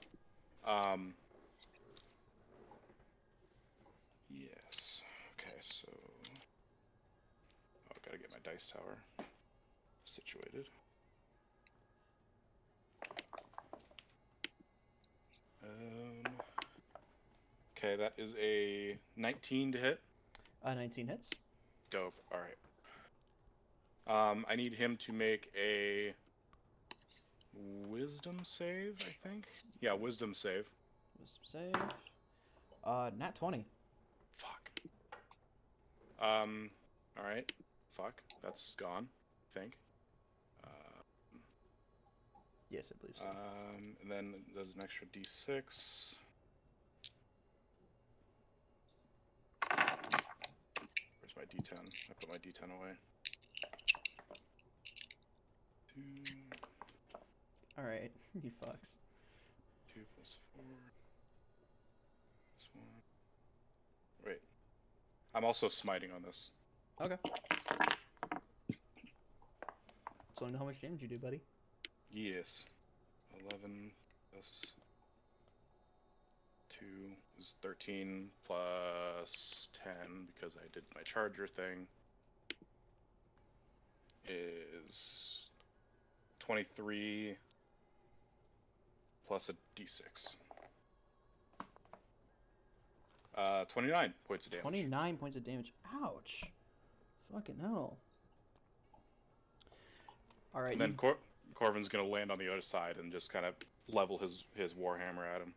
Yes. Okay, so... Oh, gotta get my dice tower situated. Okay, that is a 19 to hit. 19 hits. Dope. All right. I need him to make a wisdom save, I think. Yeah, wisdom save. Wisdom save. Nat 20. Fuck. All right. Fuck. That's gone, I think. Yes, I believe so. And then there's an extra d6. Where's my d10? I put my d10 away. 2. Alright, you fucks. 2 plus 4. Plus 1. Wait. I'm also smiting on this. Okay. So I know how much damage you do, buddy. Yes. 11 plus 2 is 13 plus 10 because I did my charger thing. Is 23 plus a d6. 29 points of damage. 29 points of damage. Ouch. Fucking hell. Alright. And then Corvin's gonna land on the other side and just kind of level his warhammer at him.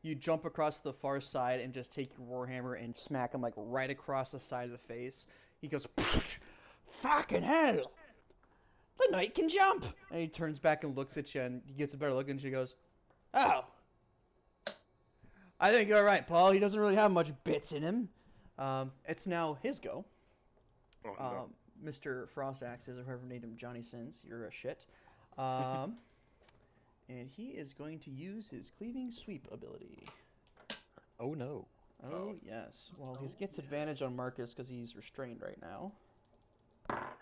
You jump across the far side and just take your warhammer and smack him like right across the side of the face. He goes, fucking hell! The knight can jump! And he turns back and looks at you and he gets a better look and she goes, oh! I think you're right, Paul. He doesn't really have much bits in him. It's now his go. Oh, no. Mr. Frostaxe is, or whoever named him Johnny Sins. You're a shit. And he is going to use his Cleaving Sweep ability. Oh no. Oh, yes. Well, he gets advantage on Marcus because he's restrained right now.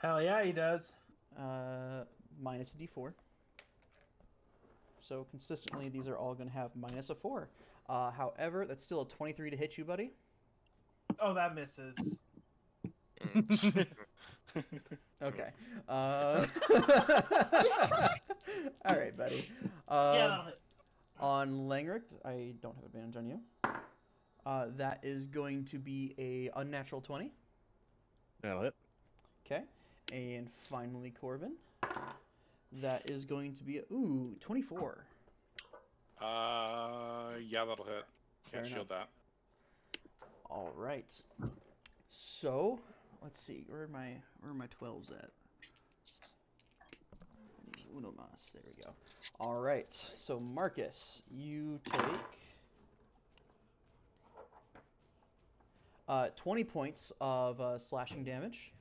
Hell yeah, he does. Minus a d4. So consistently, these are all going to have minus a 4. However, that's still a 23 to hit you, buddy. Oh, that misses. Okay. All right, buddy. Yeah, that'll hit. On Langrick, I don't have advantage on you. That is going to be a unnatural 20. That'll hit. Okay. And finally, Corvin. That is going to be a 24. Yeah, that'll hit. Fair Can't shield that. All right. So, let's see. Where are my 12s at? Uno mas. There we go. All right. So, Marcus, you take 20 points of slashing damage.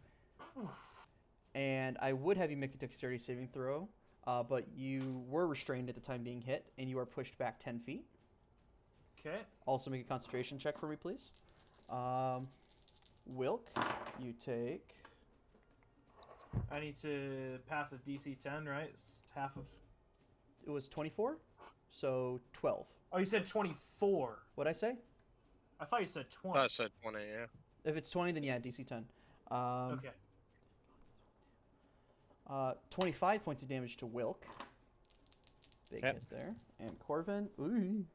And I would have you make a dexterity saving throw, but you were restrained at the time being hit, and you are pushed back 10 feet. Okay. Also make a concentration check for me, please. Wilk, you take... I need to pass a DC 10, right? It's half of... It was 24, so 12. Oh, you said 24. What'd I say? I thought you said 20. I said 20, yeah. If it's 20, then yeah, DC 10. Okay. 25 points of damage to Wilk. Big Yep. hit there. And Corvin. Ooh.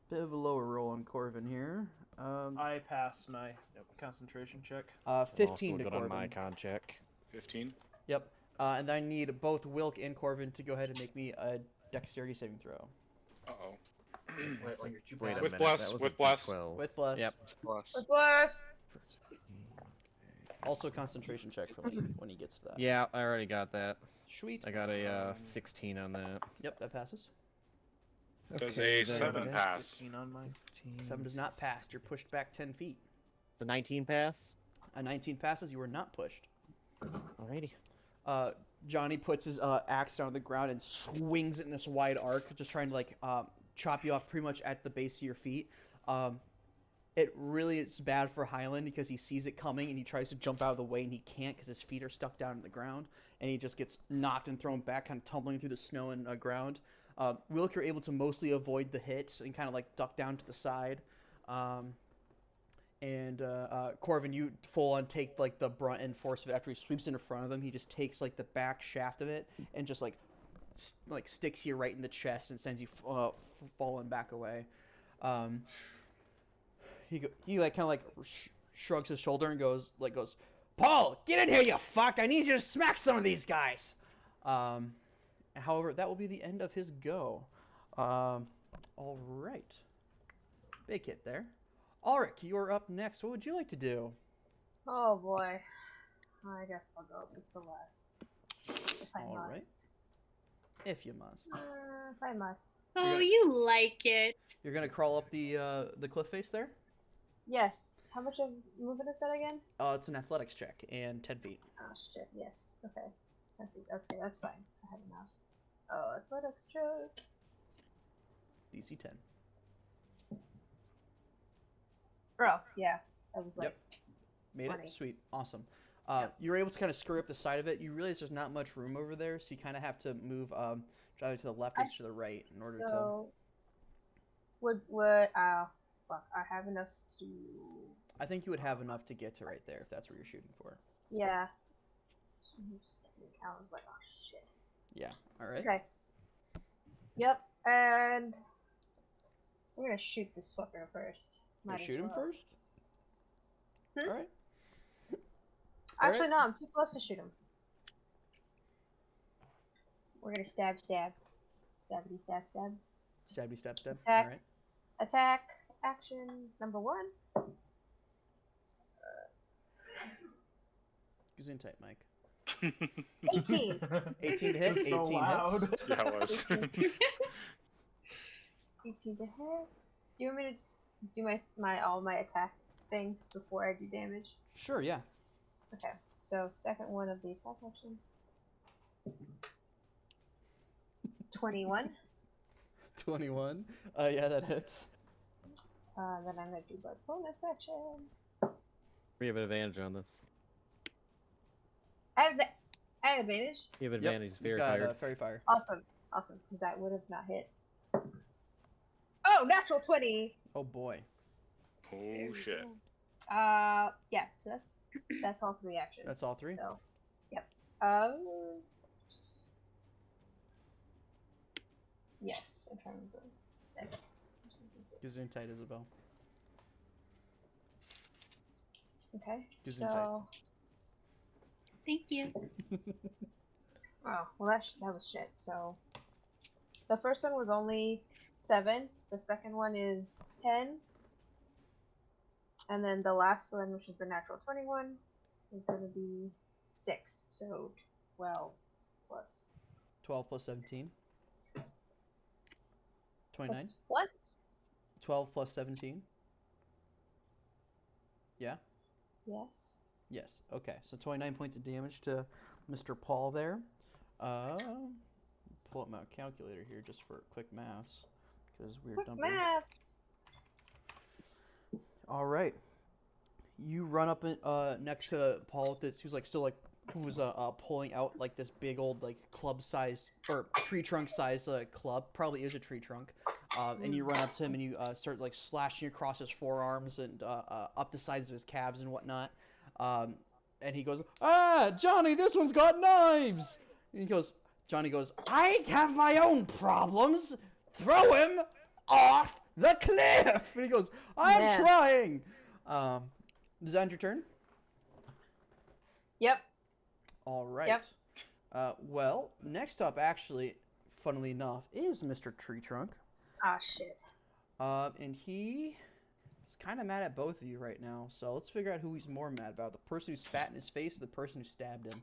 Bit of a lower roll on Corvin here. I pass my concentration check. 15 to good Corvin. on my con check. 15. Yep. And I need both Wilk and Corvin to go ahead and make me a dexterity saving throw. Uh-oh. Wait a With minute. bless, That was with a bless. D12. With bless. Yep. Plus. With bless. Also concentration check for when he gets to that. Yeah, I already got that. Sweet. I got a 16 on that. Yep, that passes. Does Okay, a then- 7 pass? 15 on mine. 7 does not pass. You're pushed back 10 feet. The 19 pass. A 19 passes. You are not pushed. Alrighty. Johnny puts his axe down on the ground and swings it in this wide arc, just trying to like chop you off pretty much at the base of your feet. It really is bad for Highland because he sees it coming and he tries to jump out of the way and he can't because his feet are stuck down in the ground and he just gets knocked and thrown back, kind of tumbling through the snow and ground. Wilk, you're able to mostly avoid the hits and kind of like duck down to the side. Corvin, you full on take like the brunt and force of it. After he sweeps in front of him, he just takes like the back shaft of it and just like sticks you right in the chest and sends you falling back away. He like kind of like shrugs his shoulder and goes, Paul, get in here, you fuck! I need you to smack some of these guys. However, that will be the end of his go. All right, big hit there. Ulrich, you're up next. What would you like to do? Oh boy. I guess I'll go with Celeste. If I All right. must. If you must. If I must. Oh, you like it. You're gonna crawl up the cliff face there. Yes. How much of movement is that again? It's an athletics check and 10 feet. Oh shit, yes. Okay. 10 feet. Okay, that's fine. I have enough. Oh, athletics check. DC 10. Bro, yeah. That was like Yep. Made 20. it? Sweet. Awesome. Yep. You're able to kind of screw up the side of it. You realize there's not much room over there, so you kind of have to move either to the left or to the right in order to... Would fuck, I have enough to... I think you would have enough to get to right there if that's what you're shooting for. Yeah. I was like, oh shit. Yeah. Alright. Okay. Yep, and... I'm gonna shoot this fucker first. You Might as shoot him well. first? Hmm? Alright. Actually, no, I'm too close to shoot him. We're gonna stab. Stabby, stab. Stabby, stab. Attack. Alright. Attack. Action number 1. Gesundheit, Mike. 18. 18 to hit. 18 so loud. hits. Yeah, it was. 18 to hit. Do you want me to do all my attack things before I do damage? Sure, yeah. Okay, so second one of the attack action. 21. 21. Yeah, that hits. Then I'm gonna do my bonus action. We have an advantage on this. I have advantage. You have Yep, advantage. he's Fairy got fired. fairy fire. Awesome, because that would have not hit. Oh, natural 20. Oh boy. Oh shit. Yeah. So that's all 3 actions. That's all 3? So, yep. Yes. I'm trying to remember. Gesundheit, Isabel. Okay. Gesundheit. So. Thank you. Oh, well, that was shit. So, the first one was only 7. The second one is 10. And then the last one, which is the natural 21, is going to be 6. So, 12 plus. 12 plus 17. 29. Plus what? 12 plus 17. Yeah? Yes. Yes. Okay. So 29 points of damage to Mr. Paul there. Pull up my calculator here just for quick maths, because we're Quick dumping. maths. All right. You run up next to Paul with this. Who's like still like who's pulling out like this big old like club sized or tree trunk sized club. Probably is a tree trunk. And you run up to him and you start like slashing across his forearms and up the sides of his calves and whatnot. And he goes, "Ah, Johnny, this one's got knives!" And he goes, Johnny goes, I have my own problems. Throw him off the cliff. And he goes, I'm Yeah. trying. Is that your turn? Yep. All right. Yep. Well, next up, actually, funnily enough, is Mr. Tree Trunk. Ah, shit. And he is kind of mad at both of you right now. So let's figure out who he's more mad about: the person who spat in his face, or the person who stabbed him.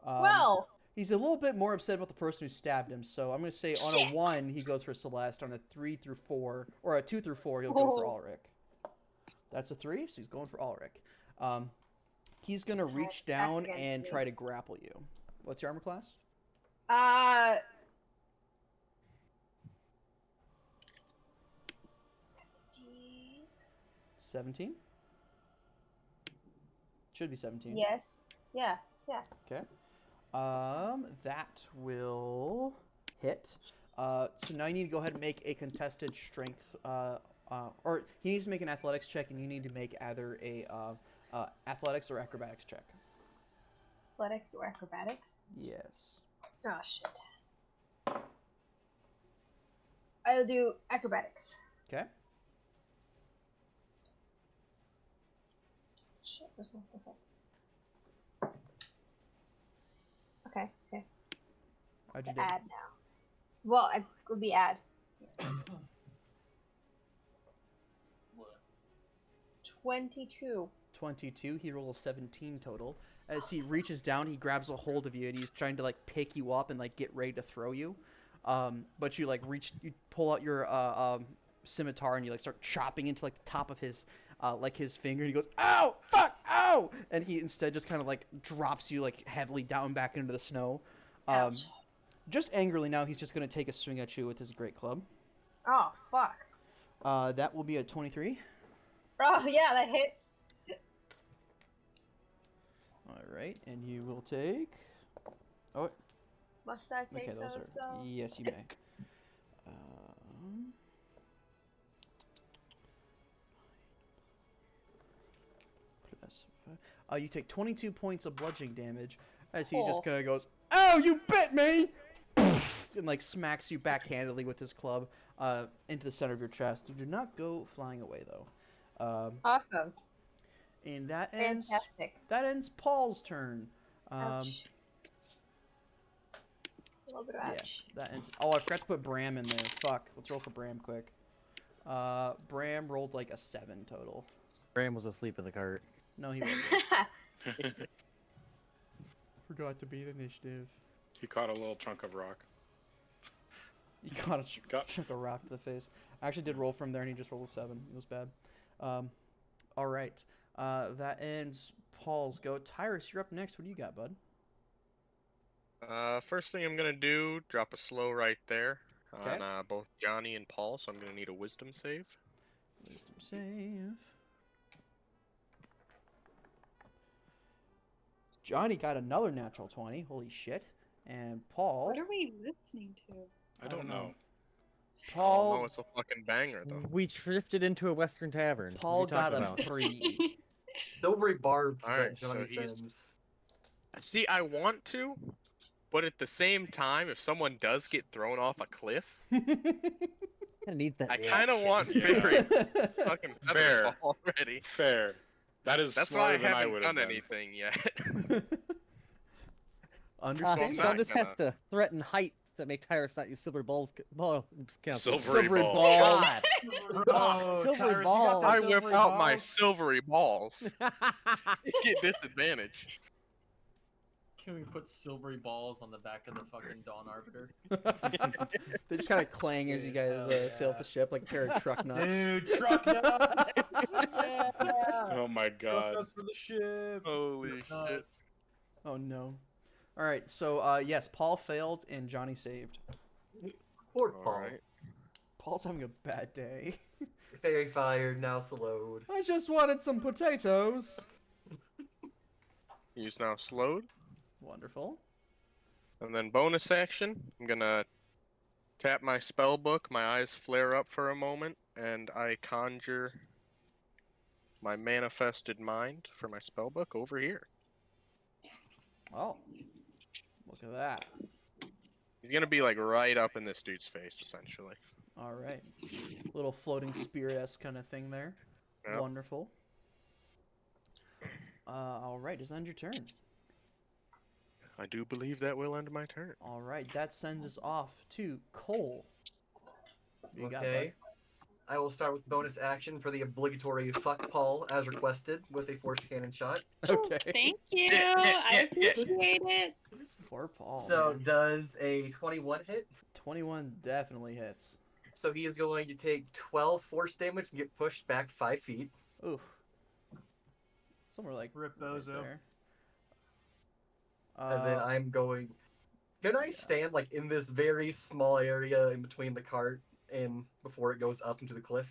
Well. He's a little bit more upset about the person who stabbed him. So I'm gonna say on a 1 he goes for Celeste. On a 3 through 4, or a 2 through 4, he'll go for Ulrich. That's a 3, so he's going for Ulrich. He's gonna reach down and try to grapple you. What's your armor class? 17? Should be 17. Yes. Yeah. Yeah. Okay. That will hit. So now you need to go ahead and make a contested strength, or he needs to make an athletics check, and you need to make either a athletics or acrobatics check. Athletics or acrobatics? Yes. Oh, shit. I'll do acrobatics. Okay. Shit, this one. Okay. Okay. How'd To you do? add now. Well, it would be add. 22. 22. He rolled a 17 total. As he reaches down, he grabs a hold of you, and he's trying to like pick you up and like get ready to throw you. But you like you pull out your scimitar, and you like start chopping into like the top of his his finger. And he goes, "Ow! Fuck! Ow!" And he instead just kind of like drops you like heavily down back into the snow. Ouch. Just angrily now, he's just gonna take a swing at you with his great club. Oh, fuck. That will be a 23. Oh, yeah, that hits. Alright, and you will take... Oh, Must I take okay, those those, are... though? Yes, you may. Plus 5. You take 22 points of bludgeoning damage as he just kind of goes, "Oh, you bit me!" and like smacks you backhandedly with his club into the center of your chest. You do not go flying away, though. Awesome. And that ends... Fantastic. That ends Paul's turn. Ouch. A little bit of ouch. Yeah, that ends... Oh, I forgot to put Bram in there. Fuck. Let's roll for Bram quick. Bram rolled like a 7 total. Bram was asleep in the cart. No, he wasn't. Forgot to beat initiative. He caught a little chunk of rock. You got a chunk of rock to the face. I actually did roll from there, and he just rolled a 7. It was bad. All right. That ends Paul's go. Tyrus, you're up next. What do you got, bud? First thing I'm gonna do, drop a slow right there Okay. on both Johnny and Paul, so I'm gonna need a wisdom save. Wisdom save. Johnny got another natural 20. Holy shit. And Paul... What are we listening to? I don't know. Paul... Oh, no, it's a fucking banger, though. We drifted into a Western tavern. Paul What are you got talking a about? 3. Silvery barbs Alright, that Johnny so he's- sends. See, I want to, but at the same time, if someone does get thrown off a cliff, I need that. I kind of reaction. want Yeah. Fairy fucking Fair. feather fall already. Fair. That is That's why I smarter than I haven't would have done done. anything yet. Understand? I'm Sean not just gonna. has to threaten heights that make Tyrus not use silver balls. Ball cancel. Silvery ball. ball. God. Oh, silvery Tyrus, you got balls. that I whip silvery out my balls? silvery balls. Get disadvantage. Can we put silvery balls on the back of the fucking Dawn Arbiter? They just kind of clang as you guys Dude, sail up the ship like a pair of truck nuts. Dude, truck nuts! Yeah! Oh my Truck god. nuts for the ship! Holy shit. Nuts. Oh no. Alright, so yes, Paul failed and Johnny saved. Poor Paul. Alright. Paul's having a bad day. Fairy fired, now slowed. I just wanted some potatoes. He's now slowed. Wonderful. And then bonus action, I'm gonna tap my spell book, my eyes flare up for a moment, and I conjure my manifested mind for my spell book over here. Oh, look at that. He's gonna be like right up in this dude's face, essentially. All right. Little floating spirit-esque kind of thing there. Yep. Wonderful. All right, does that end your turn? I do believe that will end my turn. All right, that sends us off to Cole. What do you got, Okay. I will start with bonus action for the obligatory fuck Paul as requested with a force cannon shot. bud? Okay. Thank you. I appreciate it. Poor Paul. So man. does a 21 hit? 21 definitely hits. So he is going to take 12 force damage and get pushed back 5 feet. Oof. Somewhere like Rip right Bozo. there. And then I'm going... Can I stand like in this very small area in between the cart and before it goes up into the cliff?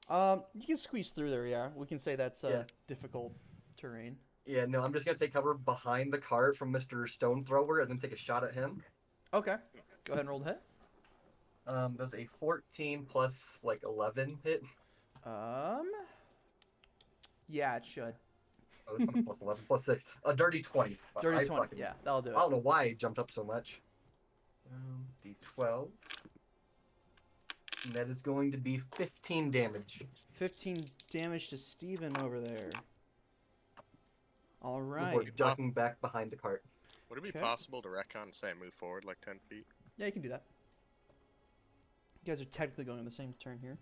You can squeeze through there, yeah. We can say that's Yeah. difficult terrain. Yeah, no, I'm just going to take cover behind the cart from Mr. Stone Thrower and then take a shot at him. Okay. Go ahead and roll the hit. Does a 14 plus like 11 hit? Yeah, it should. Oh, that's not plus 11, plus 6. A dirty 20. Dirty I 20. fucking- Yeah, that'll do I it. don't know why it jumped up so much. D12. And that is going to be 15 damage. 15 damage to Steven over there. All Before right. ducking back behind the cart. Would it be Okay. possible to retcon and say I move forward like 10 feet? Yeah, you can do that. You guys are technically going on the same turn here.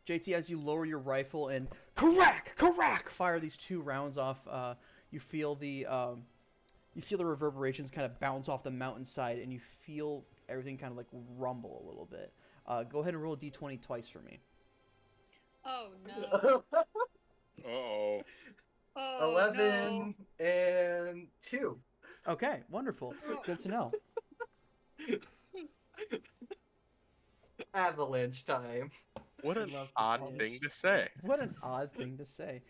JT, as you lower your rifle and crack, fire these 2 rounds off, you feel the reverberations kind of bounce off the mountainside, and you feel everything kind of like rumble a little bit. Go ahead and roll a d20 twice for me. Oh no. Uh-oh. Oh, 11 and 2. Okay, wonderful. Good to know. Avalanche time. What an love to odd see it. thing to say. What an odd thing to say.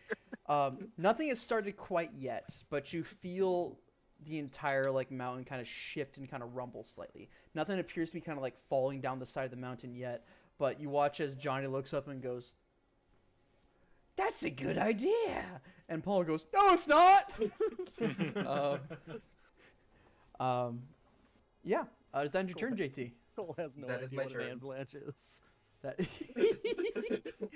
Nothing has started quite yet, but you feel the entire like mountain kind of shift and kind of rumble slightly. Nothing appears to be kind of like falling down the side of the mountain yet, but you watch as Johnny looks up and goes, "That's a good idea," and Paul goes, "No, it's not." Yeah. Is that your turn, JT? Cole has no That is idea my what turn. an avalanche is. That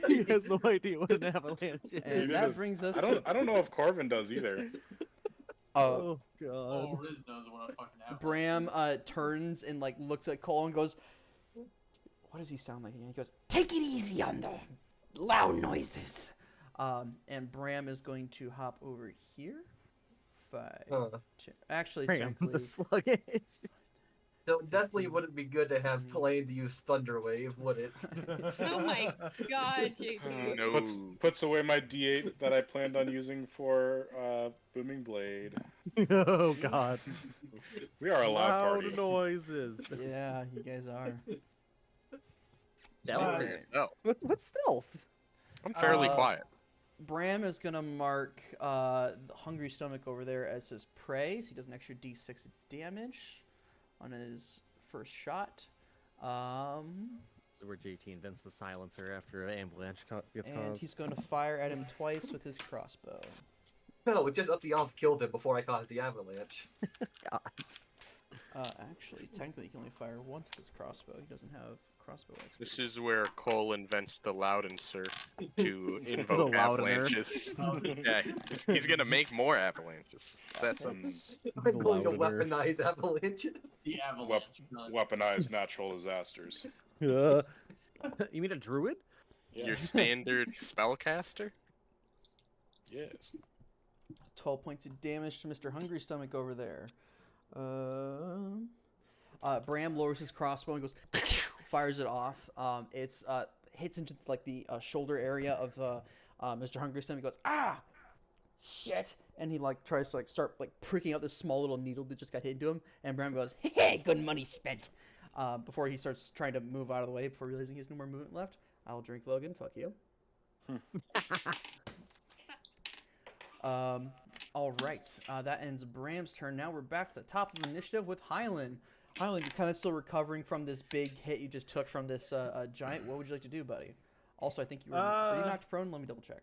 He has no idea what an avalanche is. and that brings us. I don't know if Corvin does either. Oh god. Oh, Riz knows what a fucking avalanche Bram is. turns and like looks at Cole and goes, "What does he sound like again?" He goes, "Take it easy on the loud noises." And Bram is going to hop over here. 5, Huh. 2. Actually, Bring him technically, the sluggish. So it definitely wouldn't be good to have Plane to use Thunderwave, would it? Oh my god, JT. No. Puts away my D8 that I planned on using for Booming Blade. Oh god. We are a loud Loud party. noises. yeah, you guys are. Stealth. Oh, What's stealth? I'm fairly Uh, quiet. Bram is gonna mark the Hungry Stomach over there as his prey, so he does an extra d6 damage on his first shot. So where JT invents the silencer after an avalanche gets And caused. he's going to fire at him twice with his crossbow. No, it's just up to y'all to kill them before I cause the avalanche. God. Actually, technically, he can only fire once with his crossbow. He doesn't have crossbow XP. This is where Cole invents the loudenser to invoke The loudener. avalanches. Yeah, he's gonna make more avalanches. That's That's- I'm going to Louder. weaponize avalanches. The avalanche. gun. Weaponized natural disasters. You mean a druid? your standard spellcaster. Yes. 12 points of damage to Mr. Hungry Stomach over there. Bram lowers his crossbow and goes, fires it off. It's hits into like the shoulder area of Mr. Hungry Stomach. He goes, "Ah, shit!" And he like tries to like start like pricking out this small little needle that just got hit into him. And Bram goes, "Hey, good money spent." Before he starts trying to move out of the way, before realizing he has no more movement left. I'll drink Logan. Fuck you. All right. That ends Bram's turn. Now we're back to the top of the initiative with Hyland. Hyland, you're kind of still recovering from this big hit you just took from this giant. What would you like to do, buddy? Also, I think you were you knocked prone? Let me double check.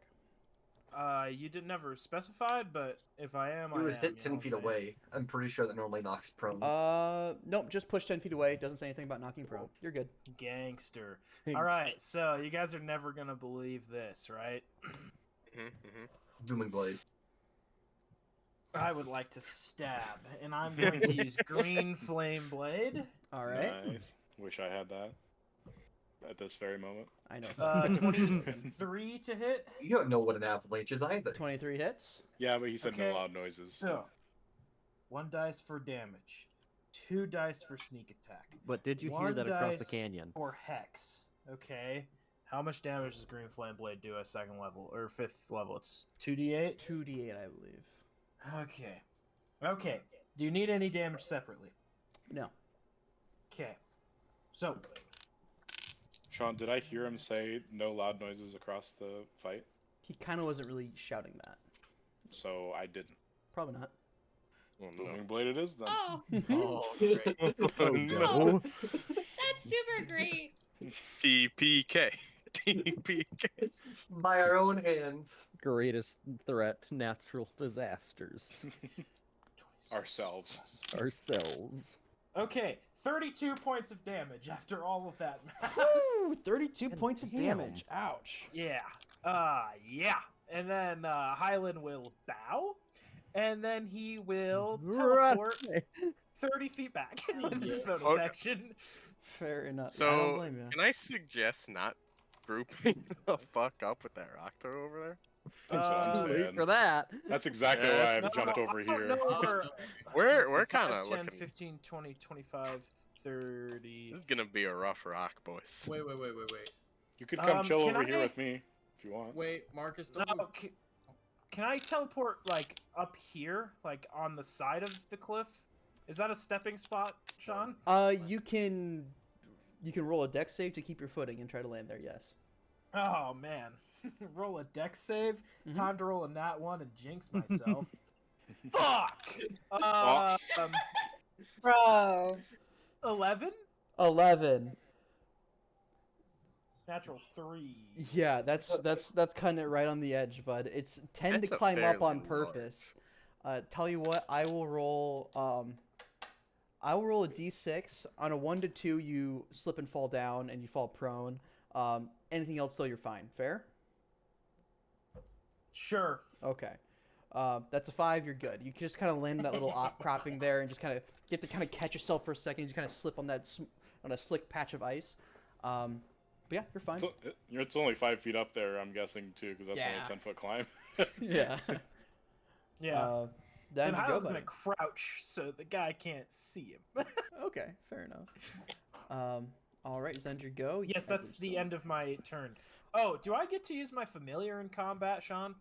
You didn't never specified, but if I am, You I were am. hit you 10 know feet what I'm saying? away. I'm pretty sure that normally knocks prone. Nope, just push 10 feet away. Doesn't say anything about knocking prone. You're good. Gangster. All right, so you guys are never gonna believe this, right? Booming blade. I would like to stab, and I'm going to use green flame blade. All right. Nice. Wish I had that at this very moment. I know. 23 to hit. You don't know what an avalanche is either. 23 hits. Yeah, but he said Okay. no loud noises. So, 1 dice for damage, 2 dice for sneak attack. But did you hear 1 that across the dice canyon? For hex. Okay. How much damage does green flame blade do at 2nd level or 5th level? It's 2d8. 2d8, I believe. Okay. Okay. Do you need any damage separately? No. Okay. So, Sean, did I hear him say no loud noises across the fight? He kind of wasn't really shouting that. So I didn't. Probably not. Well, Booming blade it is then. Oh, Oh, great. Oh, no. that's super great. TPK. TPK. By our own hands. Greatest threat, natural disasters. Ourselves. Ourselves. okay. 32 points of damage after all of that. Woo! 32 points of damn. damage. Ouch. Yeah. Yeah. And then Hyland will bow, and then he will teleport 30 feet back with his bonus Okay. action. Fair enough. I don't So, blame you. can I suggest not grouping the fuck up with that rock throw over there? That's what I'm Too late saying. for that. That's exactly Yeah. why I've jumped over here. We're 5, kind of 10, looking. 15, 20, 25, 30. This is gonna be a rough rock, boys. Wait. You could come chill can over here I- with me if you want. Wait, Marcus, No, don't. can I teleport like up here, like on the side of the cliff? Is that a stepping spot, Sean? You can roll a dex save to keep your footing and try to land there. Yes. Oh man, roll a dex save. Mhm. Time to roll a nat 1 and jinx myself. Fuck. Bro. 11. 11. Natural 3. Yeah, that's kind of right on the edge, bud. It's tend That's to a climb up fairly on large. purpose. Tell you what, I will roll a d6. On a 1 to 2, you slip and fall down and you fall prone. Anything else though, you're fine. Fair? Sure. Okay. That's a 5. You're good. You can just kind of land in that little outcropping there, and just kind of you have to kind of catch yourself for a second. You kind of slip on that on a slick patch of ice. But yeah, you're fine. It's only 5 feet up there, I'm guessing too, because that's only Yeah. a 10-foot climb. Yeah. Yeah. Then And you go, Hyland's buddy. gonna crouch so the guy can't see him. Okay, fair enough. All right, Xander, go. You Yes, have that's your the sword. end of my turn. Oh, do I get to use my familiar in combat, Sean?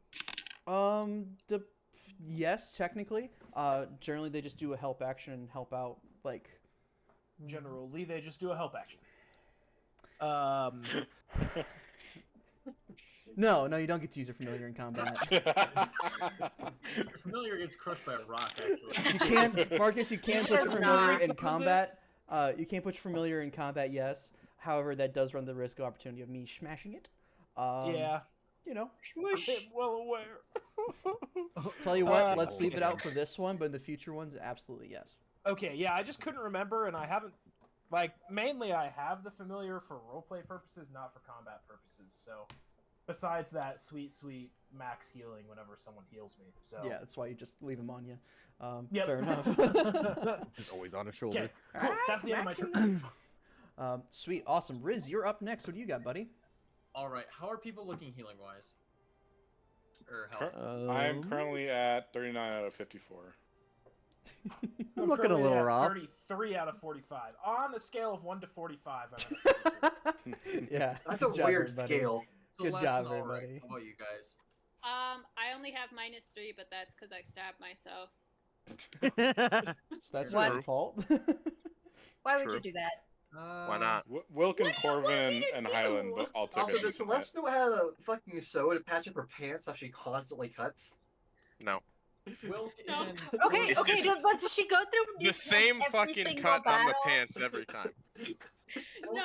Yes, technically. Generally they just do a help action and help out, like. Generally, they just do a help action. No, you don't get to use your familiar in combat. Familiar gets crushed by a rock, actually. You can, Marcus. You can He put your does familiar not. in combat. You can put your familiar in combat. Yes. However, that does run the risk of opportunity of me smashing it. Yeah. You know. I'm well aware. Tell you what, let's leave it out for this one, but in the future ones, absolutely yes. Okay, yeah, I just couldn't remember, and I haven't. Like, mainly I have the familiar for roleplay purposes, not for combat purposes. So, besides that, sweet max healing whenever someone heals me. So Yeah, that's why you just leave him on you. Yep. Fair enough. He's always on his shoulder. Okay, cool. That's the end of my turn. Sweet, awesome. Riz, you're up next. What do you got, buddy? All right, how are people looking healing wise? Or health? I'm currently at 39 out of 54. I'm looking a currently little at rough. 33 out of 45. On a scale of 1 to 45, I'm at a 42. Yeah. That's good a job, weird everybody. scale. So Good less job, than all right. everybody. How about you guys? I only have -3, but that's because I stabbed myself. So that's What? your fault. Why would True. you do that? Why not? Wilk and What do you want Corvin me to and do? Highland all took Also, it. does Celeste know how to fucking sew to patch up her pants so she constantly cuts? No. Wilk No. and Okay, It's okay, just does she go through The same every fucking single cut on the battle? pants every time. No.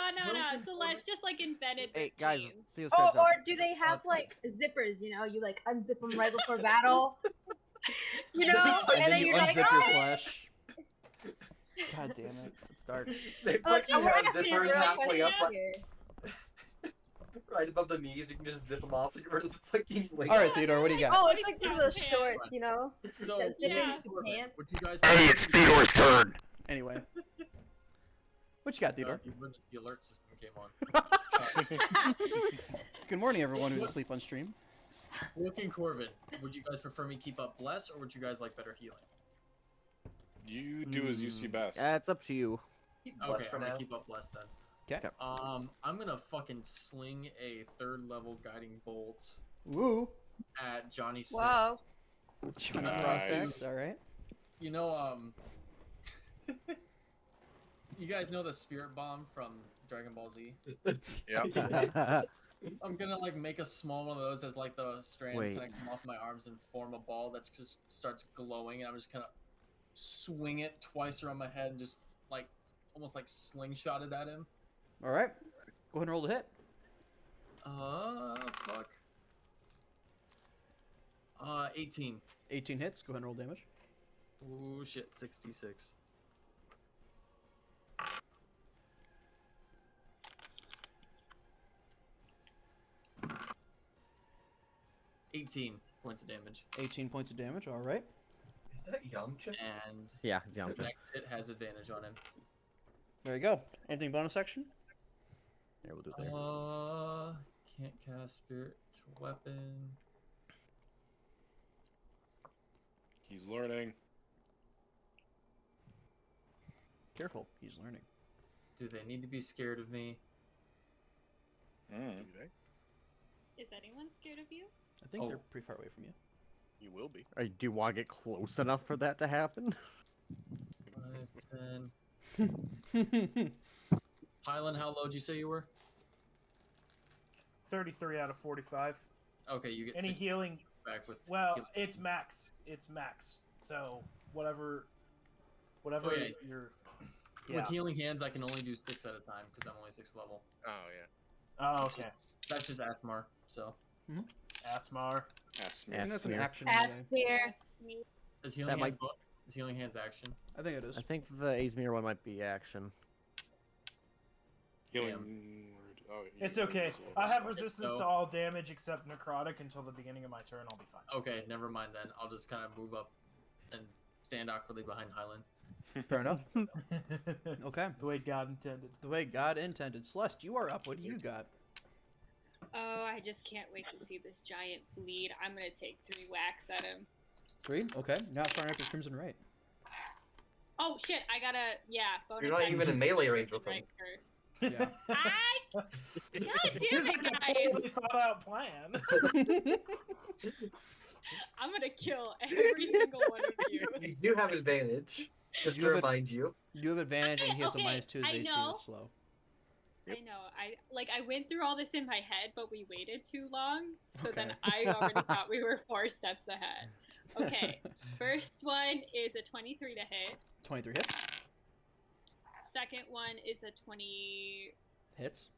Celeste just like invented the Hey guys, jeans. Theo's Oh, catching up. or do they have like zippers? You know, you like unzip them right before battle. You know, And then you you're like, unzip your "Oh!" flesh. God damn it. It's dark. They Oh, fucking I wanna have ask you a zippers real halfway question up, here. right above the knees. You can just zip them off and get rid of the fucking link. Alright, Theodore, what do you got? Oh, it's like one of those shorts, you know, So, that zip yeah. into pants. would you guys? Hey, it's Theodore's turn. Anyway. What you got, Theodore? You witnessed the alert system came on. Good morning, everyone who's asleep on stream. Wilk and Corbin, would you guys prefer me keep up Bless, or would you guys like better healing? You do as you see best. It's up to you. Okay, for I'm gonna now. keep up Bless then. Okay. I'm gonna fucking sling a 3rd level guiding bolt Woo. at Johnny Sins. Wow. Johnny Nice. Process, alright. You know, you guys know the Spirit Bomb from Dragon Ball Z? Yep. I'm gonna like make a small one of those as like the strands Wait. kind of come off my arms and form a ball that just starts glowing, and I'm just gonna swing it twice around my head and just like almost like slingshot it at him. Alright. Go ahead and roll the hit. Fuck. 18. 18 hits. Go ahead and roll damage. Ooh, shit, 66. $18 points of damage. 18 points of damage, alright. Is that Yamcha? And Yeah, it's the Yamcha. next hit has advantage on him. There you go. Anything bonus action? There, we'll do it there. Can't cast spiritual weapon. He's learning. Careful, he's learning. Do they need to be scared of me? Mm. Is anyone scared of you? I think Oh. they're pretty far away from you. You will be. Do you want to get close enough for that to happen? 5, 10. Highland, how low did you say you were? 33 out of 45. Okay, you get Any 6 healing? back with. Well, healing. it's max. It's max. So whatever Okay. you're. With healing hands, I can only do 6 at a time because I'm only 6th level. Oh yeah. Oh, okay. That's just Asmar. So Asmar. Yes, I think that's an Smear. action. anyway. Asphere. is healing That might- hands is healing hands action? I think it is. I think the Azmir one might be action. Healing Damn. word. Oh, It's yeah, okay. it's a little I have bit. resistance No. to all damage except necrotic until the beginning of my turn. I'll be fine. Okay, never mind then. I'll just kind of move up and stand awkwardly behind Highland. Fair enough. Okay. The way God intended. The way God intended. Celeste, you are up. What do you got? Oh, I just can't wait to see this giant bleed. I'm gonna take 3 whacks at him. 3? Okay. Now starting after Crimson Right. Oh shit! I gotta bonus. You're not action even in melee range with right him. first. Yeah. God damn Here's it, a guys! totally thought out plan. I'm gonna kill every single one of you. You do have advantage. Just You to have remind you. You have advantage, and he has Okay, a -2 his I AC know. is slow. I know. I went through all this in my head, but we waited too long, so then Okay. I already thought we were 4 steps ahead. Okay, first one is a 23 to hit. 23 hits. Second one is a 20. Hits.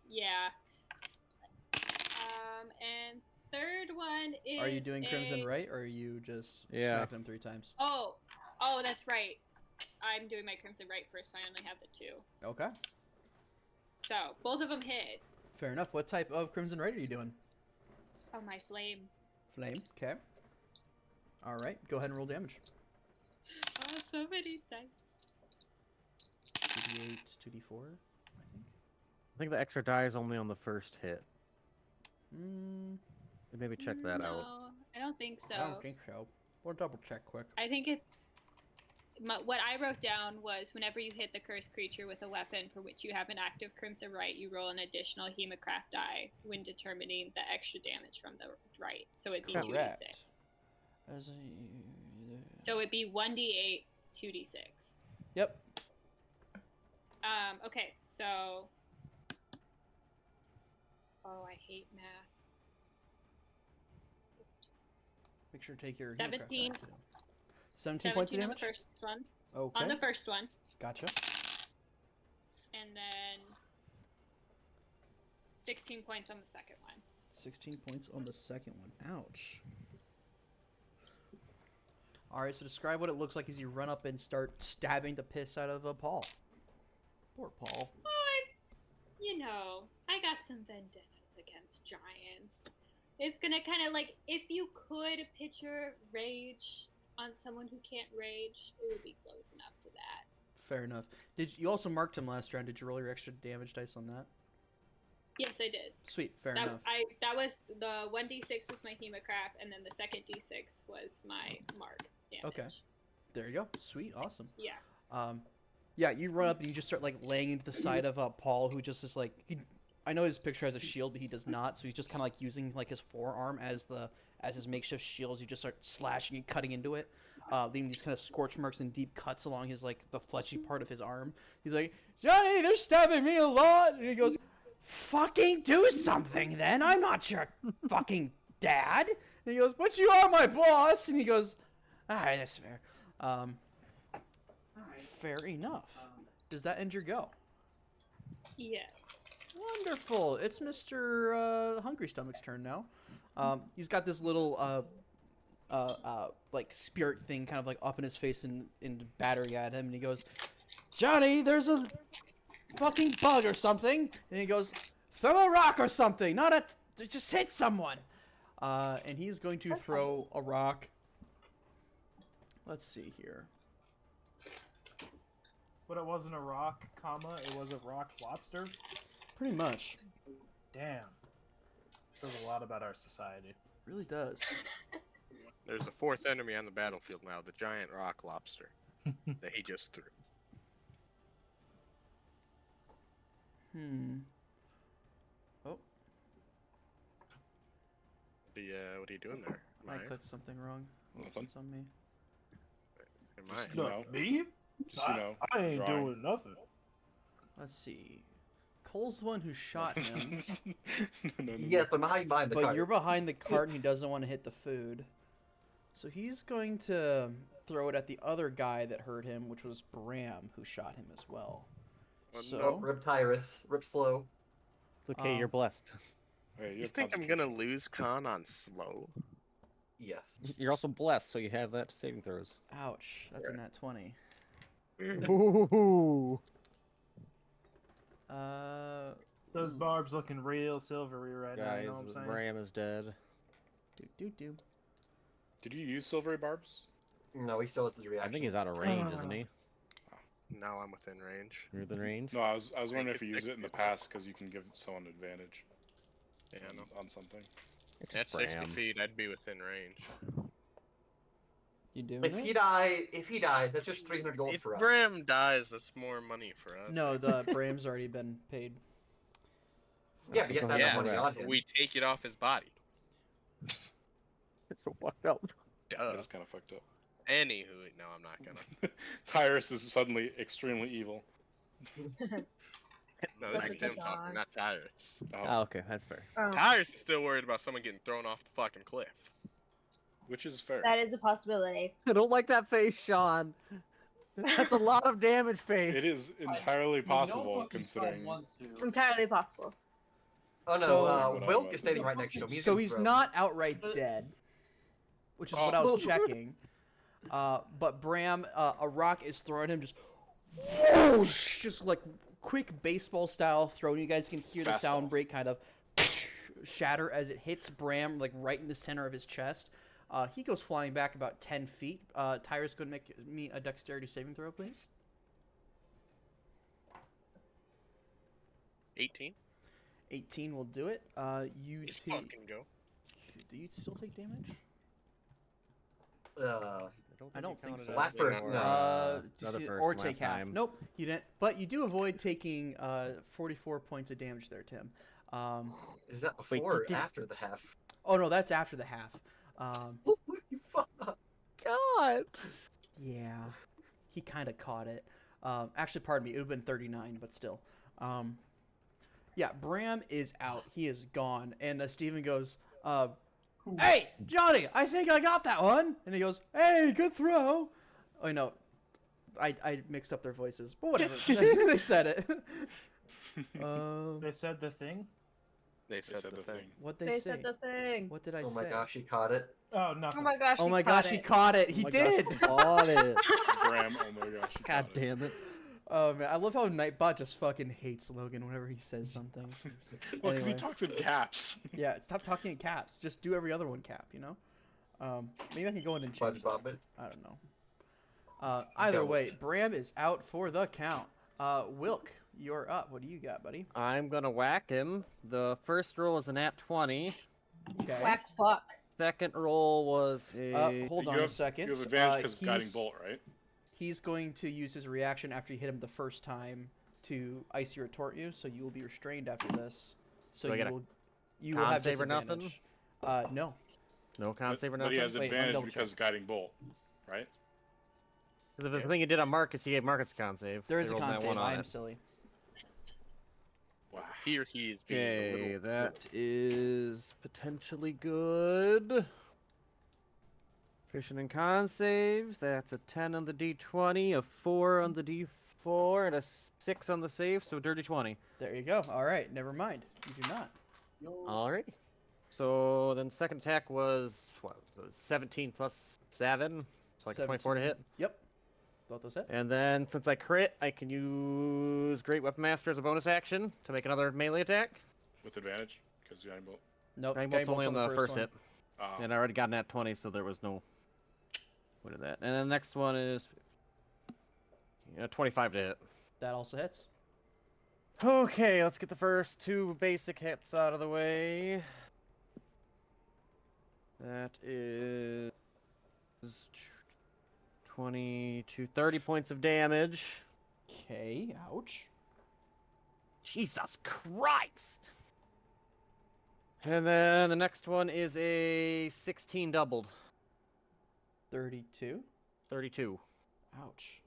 Yeah. And third one is. Are you doing Crimson a- Right, or are you just Yeah. smacking him 3 times? Oh, that's right. I'm doing my Crimson Right first, so I only have the 2. Okay. So both of them hit. Fair enough. What type of Crimson Right are you doing? Oh, my flame. Flame. Okay. Alright, go ahead and roll damage. Oh, so many dice. 2d8, 2d4, I think. I think the extra die is only on the first hit. Maybe check that out. No, I don't think so. I don't think so. We'll double check quick. I think it's what I wrote down was whenever you hit the cursed creature with a weapon for which you have an active Crimson Right, you roll an additional Hemocraft die when determining the extra damage from the right. So it'd be Correct. 2d6. As a... So it'd be 1d8, 2d6. Yep. Okay, so. Oh, I hate math. Make sure to take your... 17. 17 points of on the damage? first one. Okay. On the first one. Gotcha. And then 16 points on the second one. 16 points on the second one. Ouch. Alright, so describe what it looks like as you run up and start stabbing the piss out of Paul. Poor Paul. Oh, I got some vendettas against giants. It's gonna kind of like, if you could picture rage on someone who can't rage, it would be close enough to that. Fair enough. You also marked him last round? Did you roll your extra damage dice on that? Yes, I did. Sweet, fair enough. That was the 1d6 was my hemocraft, and then the second d6 was my mark damage. Okay. There you go. Sweet, awesome. Yeah. Yeah, you run up and you just start like laying into the side of Paul, who just is like I know his picture has a shield, but he does not, so he's just kind of like using like his forearm as his makeshift shield. You just start slashing and cutting into it, leaving these kind of scorch marks and deep cuts along his like the fleshy part of his arm. He's like, Johnny, they're stabbing me a lot, and he goes, fucking do something then. I'm not your fucking dad. And he goes, but you are my boss. And he goes, all right, that's fair. Fair enough. Does that end your go? Yes. Wonderful. It's Mr. Hungry Stomach's turn now. He's got this little like spirit thing kind of like up in his face and battering at him, and he goes, Johnny, there's a fucking bug or something. And he goes, throw a rock or something, just hit someone. And he's going to throw a rock. Let's see here. But it wasn't a rock, comma, it was a rock lobster? Pretty much. Damn. Says a lot about our society. Really does. There's a fourth enemy on the battlefield now, the giant rock lobster that he just threw. Oh. What are you doing there? I clicked something wrong. Nothing. It's on me. Am I? Look, me? Just, I ain't doing nothing. Let's see. Cole's the one who shot him. No. Yes, but behind the But cart. you're behind the cart and he doesn't want to hit the food. So he's going to throw it at the other guy that hurt him, which was Bram, who shot him as well. Oh, So, Oh, rip Tyrus. Rip slow. It's okay, you're blessed. Hey, You think I'm gonna lose con on slow? Yes. You're also blessed, so you have that to saving throws. ouch, that's a nat 20. Ooh. Those barbs looking real silvery right now, Guys, you know what I'm saying? Bram is dead. Do. Did you use silvery barbs? No, he still has his I reaction. think he's out of range, isn't he? Now I'm within range. You're within range? No, I was wondering Make if it you used it in the 60. past because you can give someone advantage. Yeah, I know. On something. It's At 60 Bram. feet, I'd be within range. You doing If he dies, that's just 300 gold If for us. Bram dies, that's more money for us. No, the Bram's already been paid. Yeah, but he has to have that Yeah, money on him. we take it off his body. It's so fucked up. Duh. That is kind of fucked up. Anywho, no, I'm not gonna. Tyrus is suddenly extremely evil. No, this is Look at Tim the talking, dog. not Tyrus. Oh, okay, that's fair. Oh, Tyrus is still worried about someone getting thrown off the fucking cliff. Which is fair. that is a possibility. I don't like that face, Sean. That's a lot of damage face. It is entirely possible considering. Entirely possible. Oh no, So- Wilk is standing right next to him. So gonna he's throw. not outright dead, which is what I was checking. But Bram, a rock is thrown at him, just whoosh, just like quick baseball style throw. You guys can hear the sound Fastball. break kind of shatter as it hits Bram like right in the center of his chest. He goes flying back about 10 feet. Tyrus, go and make me a dexterity saving throw, please. 18. 18 will do it. You He's take. fucking go. Do you still take damage? I don't think think so. Last person, no. Do you Another see- person or take last half. time. Nope, you didn't. But you do avoid taking 44 points of damage there, Tim. Is that Wait, before or did- after the half? Oh no, that's after the half. You fuck up. God. Yeah, he kind of caught it. Actually, pardon me, it would have been 39, but still. Yeah, Bram is out. He is gone. And Steven goes, hey, Johnny, I think I got that one. And he goes, hey, good throw. Oh, no. I mixed up their voices. But whatever. They said it. They said the thing? They said said the the thing. thing. What they They say? said the thing. What did I Oh say? my gosh, he caught it. Oh, nothing. Oh my gosh. Oh he my caught gosh, he it. caught it. Oh He my gosh, did. he caught it. Graham, oh my gosh. you God caught it. damn it. Oh man, I love how Nightbot just fucking hates Logan whenever he says something. Well, because he Anyway. talks in caps. Yeah, stop talking in caps. Just do every other one cap, you know? Maybe I can go in and change that. SpongeBob it. I don't know. Either way, Don't. Bram is out for the count. Wilk, you're up. What do you got, buddy? I'm gonna whack him. The first roll was a nat 20. Okay. Whack fuck. Second roll was a. Hold You on a have- second. You have advantage because of Guiding he's- Bolt, right? He's going to use his reaction after you hit him the first time to icy retort you, so you will be restrained after this. So Do I you get a will have con save or disadvantage. nothing? No. No con save or But nothing? he has Wait, let me advantage double because of Guiding Bolt, right? The thing you did on Marcus, he gave Marcus a con save. There is They a rolled con that save. one on I am it. silly. Wow. He or he is being a Okay, little that is potentially good. Fishing and con saves. That's a 10 on the d20, a 4 on the d4, and a 6 on the save, so dirty 20. There you go. All right. Never mind. You do not. Alrighty. So then second attack was, what, it was 17 plus 7, so like 24 to hit. Yep. Both those hit. And then since I crit, I can use Great Weapon Master as a bonus action to make another melee attack. With advantage because Guiding Bolt. Nope. Guiding Guiding Bolt's only on bolt's the first one. hit. Oh. And I already got nat 20, so there was no point of that. And then the next one is 25 to hit. That also hits. Okay, let's get the first two basic hits out of the way. That is 20 to 30 points of damage. Okay. Ouch. Jesus Christ! And then the next one is a 16 doubled. 32. 32. Ouch.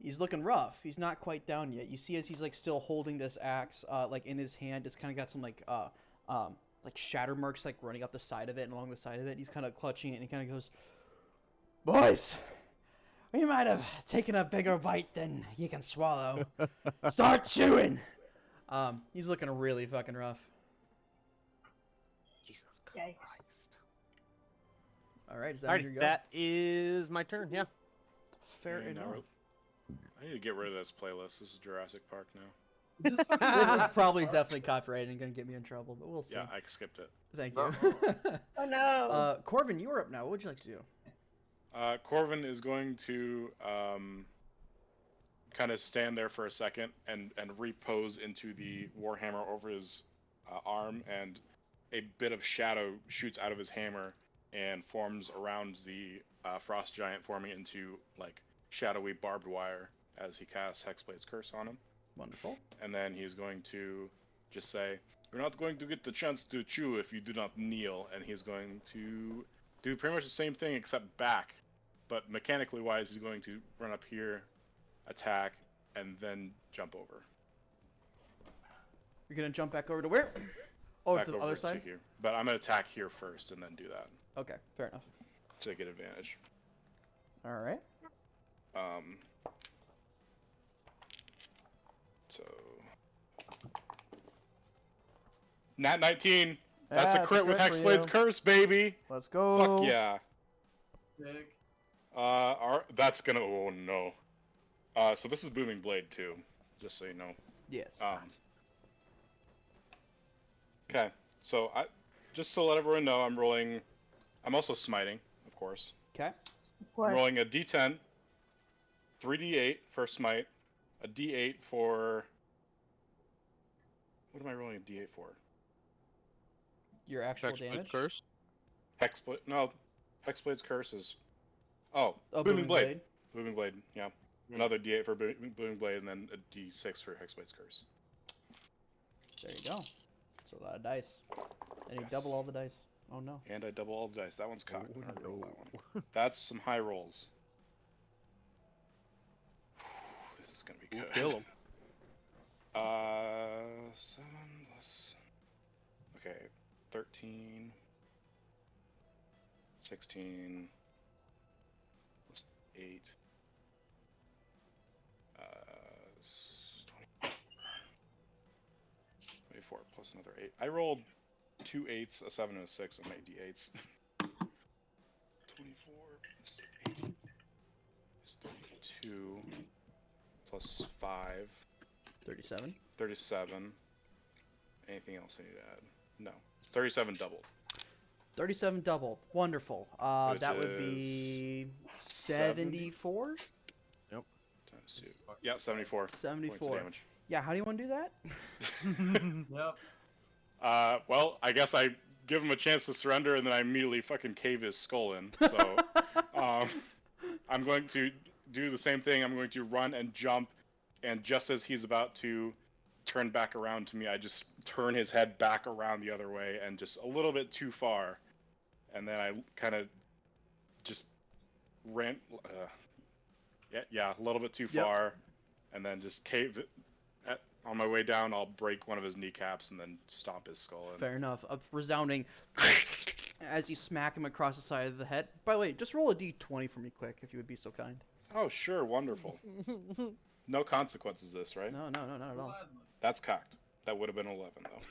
He's looking rough. He's not quite down yet. You see as he's like still holding this axe like in his hand, it's kind of got some like shatter marks like running up the side of it and along the side of it. He's kind of clutching it and he kind of goes, "Boys, we might have taken a bigger bite than you can swallow. Start chewing." He's looking really fucking rough. Jesus Yikes. Christ. All right, is that your Alright, go? that is my turn, yeah. Fair And enough. I need to get rid of this playlist. This is Jurassic Park now. This is fucking This Jurassic is probably Park. definitely copyrighted and gonna get me in trouble, but we'll see. Yeah, I skipped it. Thank you. Oh no. Corvin, you're up now. What would you like to do? Corvin is going to kind of stand there for a second and repose into the warhammer over his arm, and a bit of shadow shoots out of his hammer and forms around the frost giant, forming into like shadowy barbed wire as he casts Hexblade's Curse on him. Wonderful. And then he's going to just say, "You're not going to get the chance to chew if you do not kneel," and he's going to do pretty much the same thing except back. But mechanically wise, he's going to run up here, attack, and then jump over. You're gonna jump back over to where? Oh, Back to the over other side? here. But I'm going to attack here first and then do that Okay, fair enough. to get advantage. Alright. So... Nat 19! That's a crit with Hexblade's Curse, baby! Let's go. Fuck yeah. Big. That's gonna... Oh, no. So this is Booming Blade, too. Just so you know. Yes. Okay, so just to let everyone know, I'm rolling... I'm also smiting, of course. Okay. Of course. I'm rolling a d10, 3d8 for smite, a d8 for... What am I rolling a d8 for? Your actual Hexblade damage? Curse. Hexblade... No, Hexblade's Curse is... Oh, Oh, Booming Blade. Booming Blade, yeah. Another d8 for Booming Blade, and then a d6 for Hexblade's Curse. There you go. So a lot of dice. And you Yes. double all the dice. Oh no. And I double all the dice. That one's cocked. Oh, I rolled no. that one. That's some high rolls. This is gonna be Ooh, good. kill him. 7 plus... Okay, 13... 16... Plus 8... 20... 24. plus another 8. I rolled 2 8s, a 7, and a 6 on my d8s. 24 plus 8 is 32 plus 5. 37. 37. Anything else I need to add? No. 37 doubled. 37 doubled. Wonderful. Which That would is be 70? 74? Times 2. Yeah, 74. 74. Points of damage. Yeah, how do you want to do that? Yep. Well, I guess I give him a chance to surrender, and then I immediately fucking cave his skull in. So, I'm going to do the same thing. I'm going to run and jump, and just as he's about to turn back around to me, I just turn his head back around the other way, and just a little bit too far, and then I kind of just ran, a little bit too far, and then just cave it. On my way down, I'll break one of his kneecaps and then stomp his skull in. Fair enough. A resounding as you smack him across the side of the head. By the way, just roll a d20 for me quick, if you would be so kind. Oh, sure, wonderful. No consequences this, right? No, not at all. That's cocked. That would have been 11, though.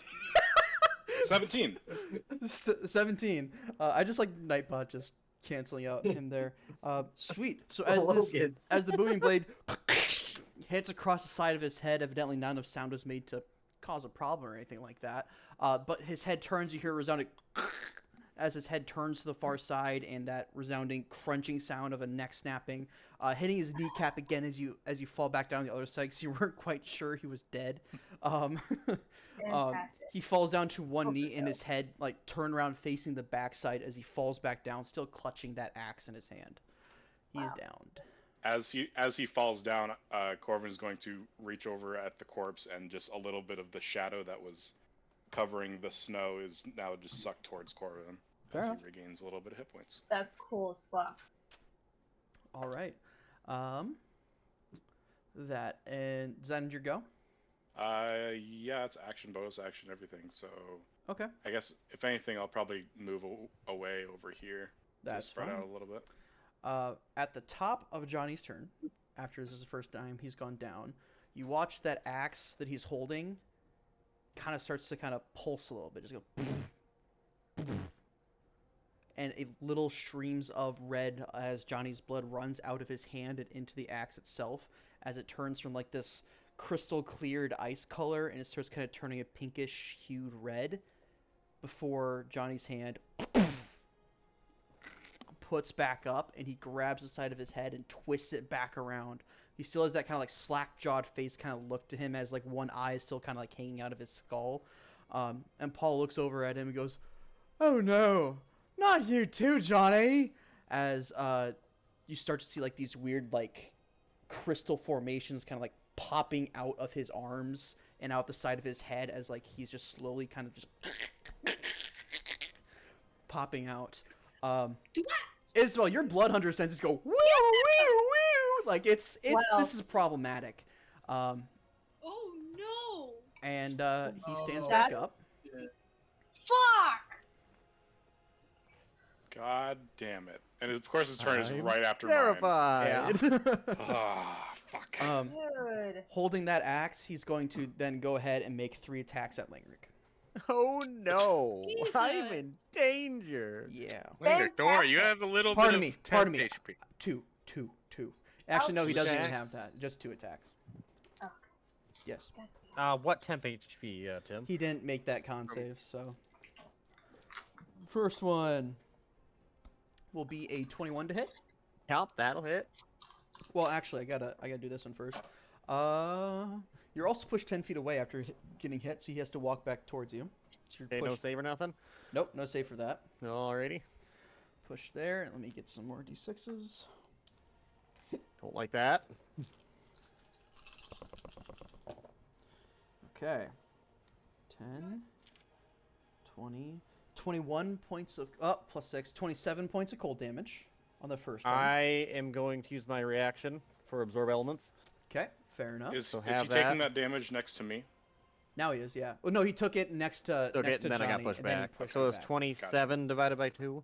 17! 17. I just like Nightbot just canceling out him there. Sweet. So as the booming blade hits across the side of his head, evidently not enough sound was made to cause a problem or anything like that. But his head turns, you hear a resounding as his head turns to the far side, and that resounding crunching sound of a neck snapping, hitting his kneecap again as you fall back down the other side, because you weren't quite sure he was dead. He falls down to one knee, and his head turn around facing the backside as he falls back down, still clutching that axe in his hand. He is downed. As he falls down, Corvin is going to reach over at the corpse, and just a little bit of the shadow that was covering the snow is now just sucked towards Corvin as he regains a little bit of hit points. That's cool as fuck. All right. That and does that end your go? Yeah, it's action, bonus action, everything. So okay. I guess if anything, I'll probably move away over here. That's spread fine. out a little bit. At the top of Johnny's turn, after this is the first time he's gone down, you watch that axe that he's holding kind of starts to kind of pulse a little bit. Just go, and a little streams of red as Johnny's blood runs out of his hand and into the axe itself, as it turns from this crystal cleared ice color, and it starts kind of turning a pinkish hued red before Johnny's hand puts back up, and he grabs the side of his head and twists it back around. He still has that kind of slack-jawed face kind of look to him, as one eye is still kind of hanging out of his skull. And Paul looks over at him and goes, "Oh no, not you too, Johnny!" As you start to see these weird crystal formations kind of popping out of his arms and out the side of his head, as he's just slowly kind of just popping out. Isabel, your blood hunter senses go woo woo woo. It's this is problematic. Oh no. And he stands back up. Fuck. God damn it! And of course, his turn is right after terrified. mine. Ah, fuck. Dude. Holding that axe, he's going to then go ahead and make 3 attacks at Langrick. Oh no! Jesus. I'm in danger. Yeah. Langrick, don't worry, you have a little bit of Pardon me. HP. Two. Actually, no, he doesn't even Attacks? have that. Just 2 attacks. Oh. Yes. What temp HP, Tim? He didn't make that con save, so. First one will be a 21 to hit. Yep, that'll hit. Well, actually, I gotta do this one first. You're also pushed 10 feet away after getting hit, so he has to walk back towards you. So Okay, no save or nothing? Nope, no save for that. Alrighty. Push there. Let me get some more d6s. Don't like that. Okay. 10, 20, 21 points of plus 6, 27 points of cold damage on the first one. I am going to use my reaction for absorb elements. Okay, fair enough. Is he have taking that damage next to me? Now he is, yeah. Oh no, he took it next to Took next it, to and then Johnny, I got pushed and then he back. pushed So him it's back. 27 divided by 2.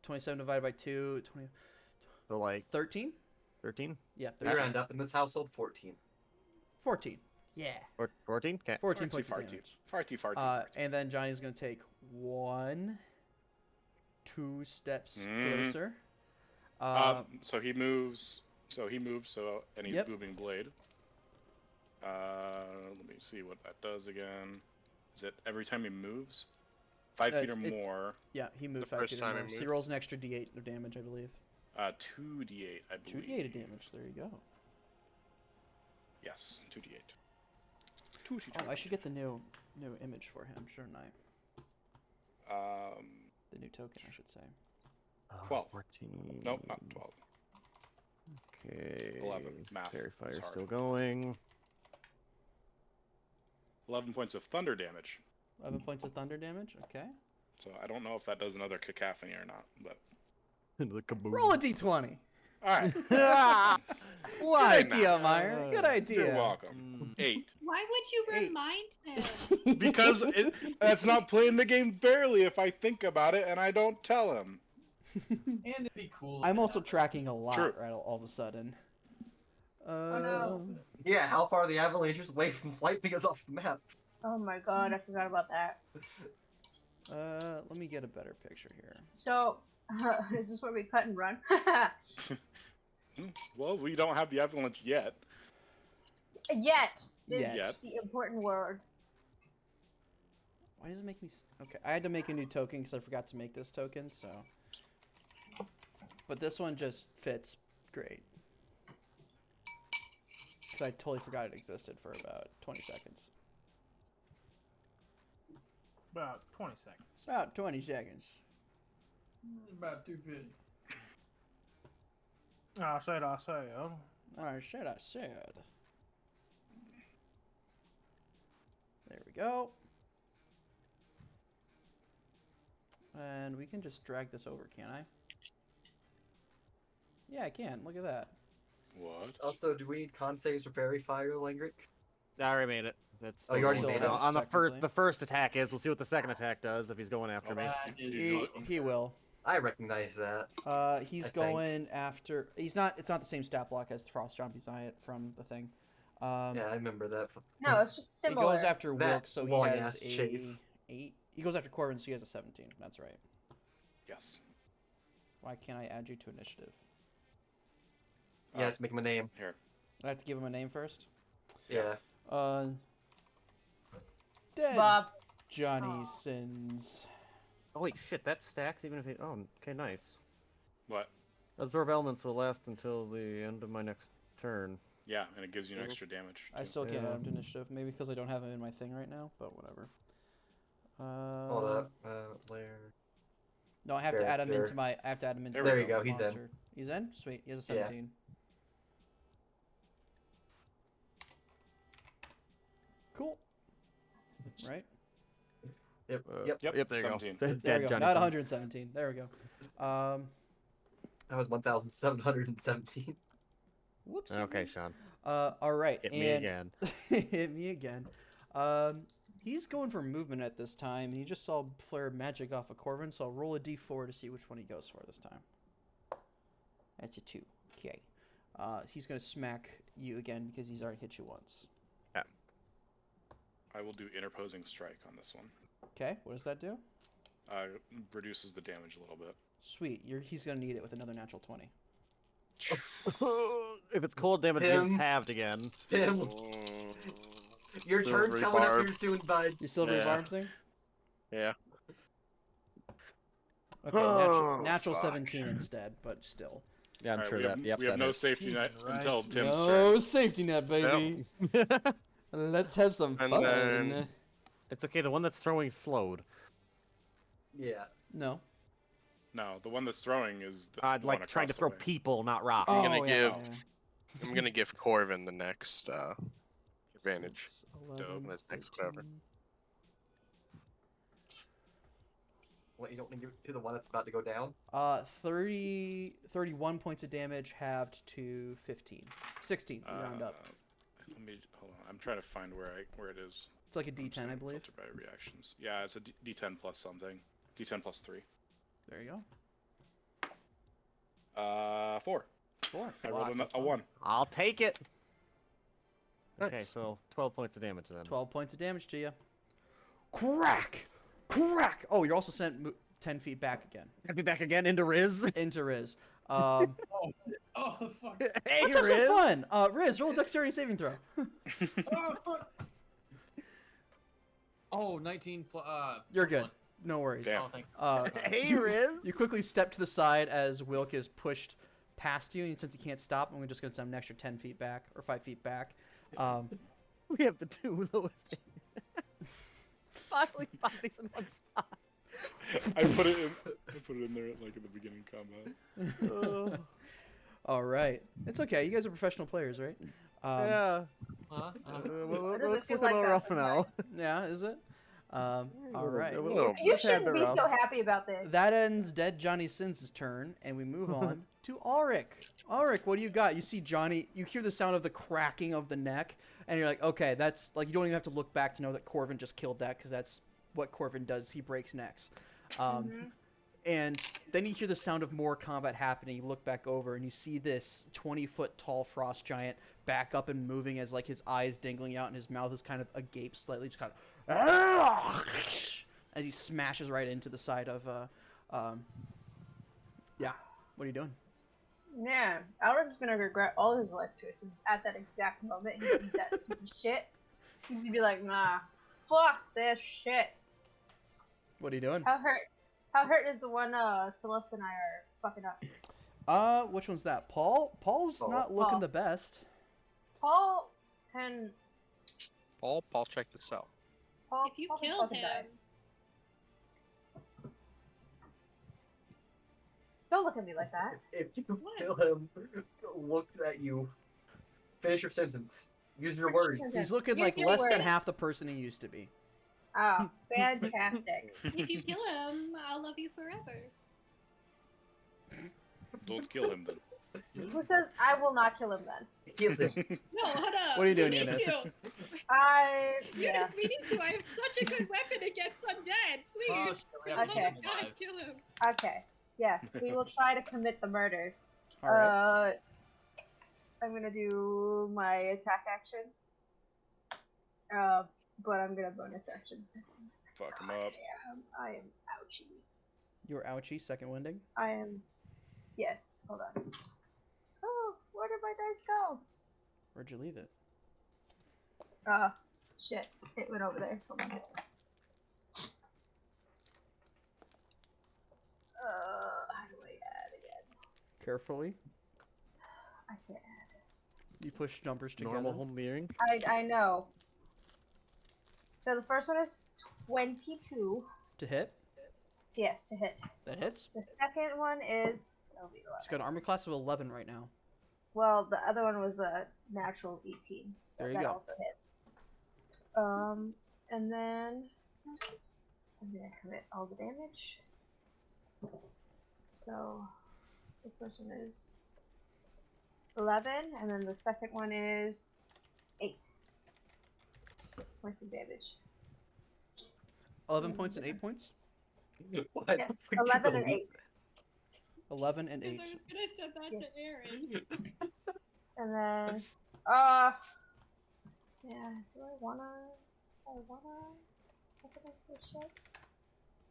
27 divided by 2, 20. So 13? 13? Yeah, We 13. end up in this household 14. 14. Yeah. 14? Okay. 14 points of damage. Farty. And then Johnny's gonna take 1, 2 steps closer. So he moves. And he's Yep. moving blade. Let me see what that does again. Is it every time he moves? 5 feet or more. Yeah, he moved The 5 first feet or time he more. So he moved. rolls an extra d8 of damage, I believe. 2d8, I believe. 2d8 of damage. There you go. Yes, 2d8. Oh, I should get the new image for him, shouldn't I? The new token, I should say. 12. 14. Nope, not 12. Okay. 11. Math. Fairy is Fire hard. still going. 11 points of thunder damage. 11 points of thunder damage. Okay. So I don't know if that does another cacophony or not, but. The kaboom. Roll a d20. Alright. Why Good idea, Meyer. Good idea. You're welcome. 8. Why would you 8. remind him? Because that's not playing the game fairly if I think about it and I don't tell him. And it'd be cool. I'm also tracking a lot True. right all of a sudden. no. Yeah, how far are the Avengers away from wiping us off the map? Oh my god, I forgot about that. Let me get a better picture here. So, is this where we cut and run? Well, we don't have the avalanche yet. Yet is Yet. the important word. Why does it make me... Okay, I had to make a new token because I forgot to make this token, so... But this one just fits great. Because I totally forgot it existed for about 20 seconds. About 20 seconds. About 20 seconds. About 250. I said. I said. There we go. And we can just drag this over, can't I? Yeah, I can. Look at that. What? Also, do we need con saves for Fairy Fire, Langrick? I already made it. That's Oh, you already Still made it? damage, on the technically. first attack is. We'll see what the second attack does if he's going after me. That is He will. I recognize that. He's I think. going after. He's not. It's not the same stat block as the Frost Zombie Giant from the thing. Yeah, I remember that. No, it's just He similar. goes after That Wilk, so he long has ass a chase. 8. He goes after Corbin, so he has a 17. That's right. Yes. Why can't I add you to initiative? Yeah, to make him a name. Here. I have to give him a name first. Yeah. Dead Bob. Johnny Aw. Sins. Oh wait, shit, that stacks even if he... Oh, okay, nice. What? Absorb elements will last until the end of my next turn. Yeah, and it gives you an extra damage. I too. still can't Yeah. add him to initiative. Maybe because I don't have him in my thing right now, but whatever. Hold up. Lair. No, I have to add him Character. into my. I have to add him into. There we go, he's in. monster. He's in. Sweet. He has a 17. Cool. Right. Yep. Yep, Yep, there you 17. go. There Dead we go. Johnny Not Sins. 117. There we go. That was 1,717. Whoops. Okay, Sean. All right. Hit me and again. hit me again. He's going for movement at this time. He just saw flare magic off of Corvin, so I'll roll a d4 to see which one he goes for this time. That's a 2. Okay. He's gonna smack you again because he's already hit you once. I will do interposing strike on this one. Okay. What does that do? Reduces the damage a little bit. Sweet. He's gonna need it with another natural 20. If it's cold damage, Him. it's halved again. Tim, your turn's Silvery coming up barb. here soon, bud. You silvery Yeah. barbs thing? Yeah. Okay. Oh, natural fuck. 17 instead, but still. Yeah, I'm Alright, sure we that. have, Yep, we have that no hits. safety net until Christ. Tim's No turn. safety net, baby. Let's have some And fun. then- It's okay. The one that's throwing slowed. Yeah. No. No, the one that's throwing is the I'd one like trying to across the throw way. people, not rocks. I'm gonna Oh, yeah, give- yeah. I'm gonna give Corvin the next advantage. 11, on this next whatever. 13. What, you don't need to do the one that's about to go down? 31 points of damage halved to 15. 16, we round up. Let me hold on. I'm trying to find where it is. It's like a I'm D10, I saying believe. filter by reactions. Yeah, it's a D10 plus something. D10 plus 3. There you go. 4. 4. I rolled Lots of a fun. 1. I'll take it. Okay, Nice. so 12 points of damage then. 12 points of damage to you. Crack! Crack! Oh, you're also sent 10 feet back again. I'll be back again into Riz. Into Riz. Oh, fuck. Hey, That's also Riz. fun! Riz, roll a dexterity saving throw. Oh, fuck. Oh, 19 plus. You're good. one. No worries. Damn. Oh, thank Hey, Riz. You quickly step to the side as Wilk is pushed past you, and since he can't stop, I'm just going to send him an extra 10 feet back, or 5 feet back. We have the two lowest. Finally, bodies in one spot. I put it in there like at the beginning combat. All right. It's okay. You guys are professional players, right? Yeah. Huh? Why does it Looks feel a like little that rough now. Yeah, is it? All right. You shouldn't be so happy about this. That ends Dead Johnny Sins' turn, and we move on to Ulrich. Ulrich, what do you got? You see Johnny, you hear the sound of the cracking of the neck, and you're like, okay, that's, like, you don't even have to look back to know that Corvin just killed that, because that's what Corvin does, he breaks necks. And then you hear the sound of more combat happening, you look back over, and you see this 20-foot tall frost giant back up and moving as, like, his eyes dangling out, and his mouth is kind of agape slightly, just kind of as he smashes right into the side of yeah, what are you doing? Man, Alred's gonna regret all his life choices at that exact moment. He sees that stupid shit. He's gonna be like, nah, fuck this shit. What are you doing? How hurt is the one Celeste and I are fucking up? Which one's that? Paul's not looking Paul. the best. Paul can. Paul, check this out. Paul, If you Paul can killed fucking him, die. Don't look at me like that. If you kill him, look at you. Finish your sentence. Use your words. He's looking Use like your less than words. half the person he used to be. Oh, fantastic. if you kill him, I'll love you forever. Don't kill him then. Who says I will not kill him then? Kill him. No, hold up. What are you doing, need Eunice? to. Yeah. Eunice, we need to. I have such a good weapon against undead. Oh, Please. shit, we For have the to love of kill him God, alive. kill him. Okay. Yes, we will try to commit the murder. All right. I'm gonna do my attack actions. But I'm gonna bonus actions. Fuck him up. I am ouchie. You're ouchie, second winding. I am. Yes. Hold on. Oh, where did my dice go? Where'd you leave it? Shit. It went over there. Hold on. How do I add again? Carefully. I can't add. You push jumpers together. Normal home viewing. I know. So the first one is 22. To hit. Yes, to hit. That hits. The second one is. Oh, wait, She's got an armor class of 11 right now. well, the other one was a natural 18, so There you that go. also hits. And then I'm gonna commit all the damage. So the first one is 11, and then the second one is 8 points of damage. 11 points and 8 points? What? Yes, 11 and 8. 11 and 8. Because I was gonna send that Yes. to Aaron. And then, yeah, do I wanna second this shit?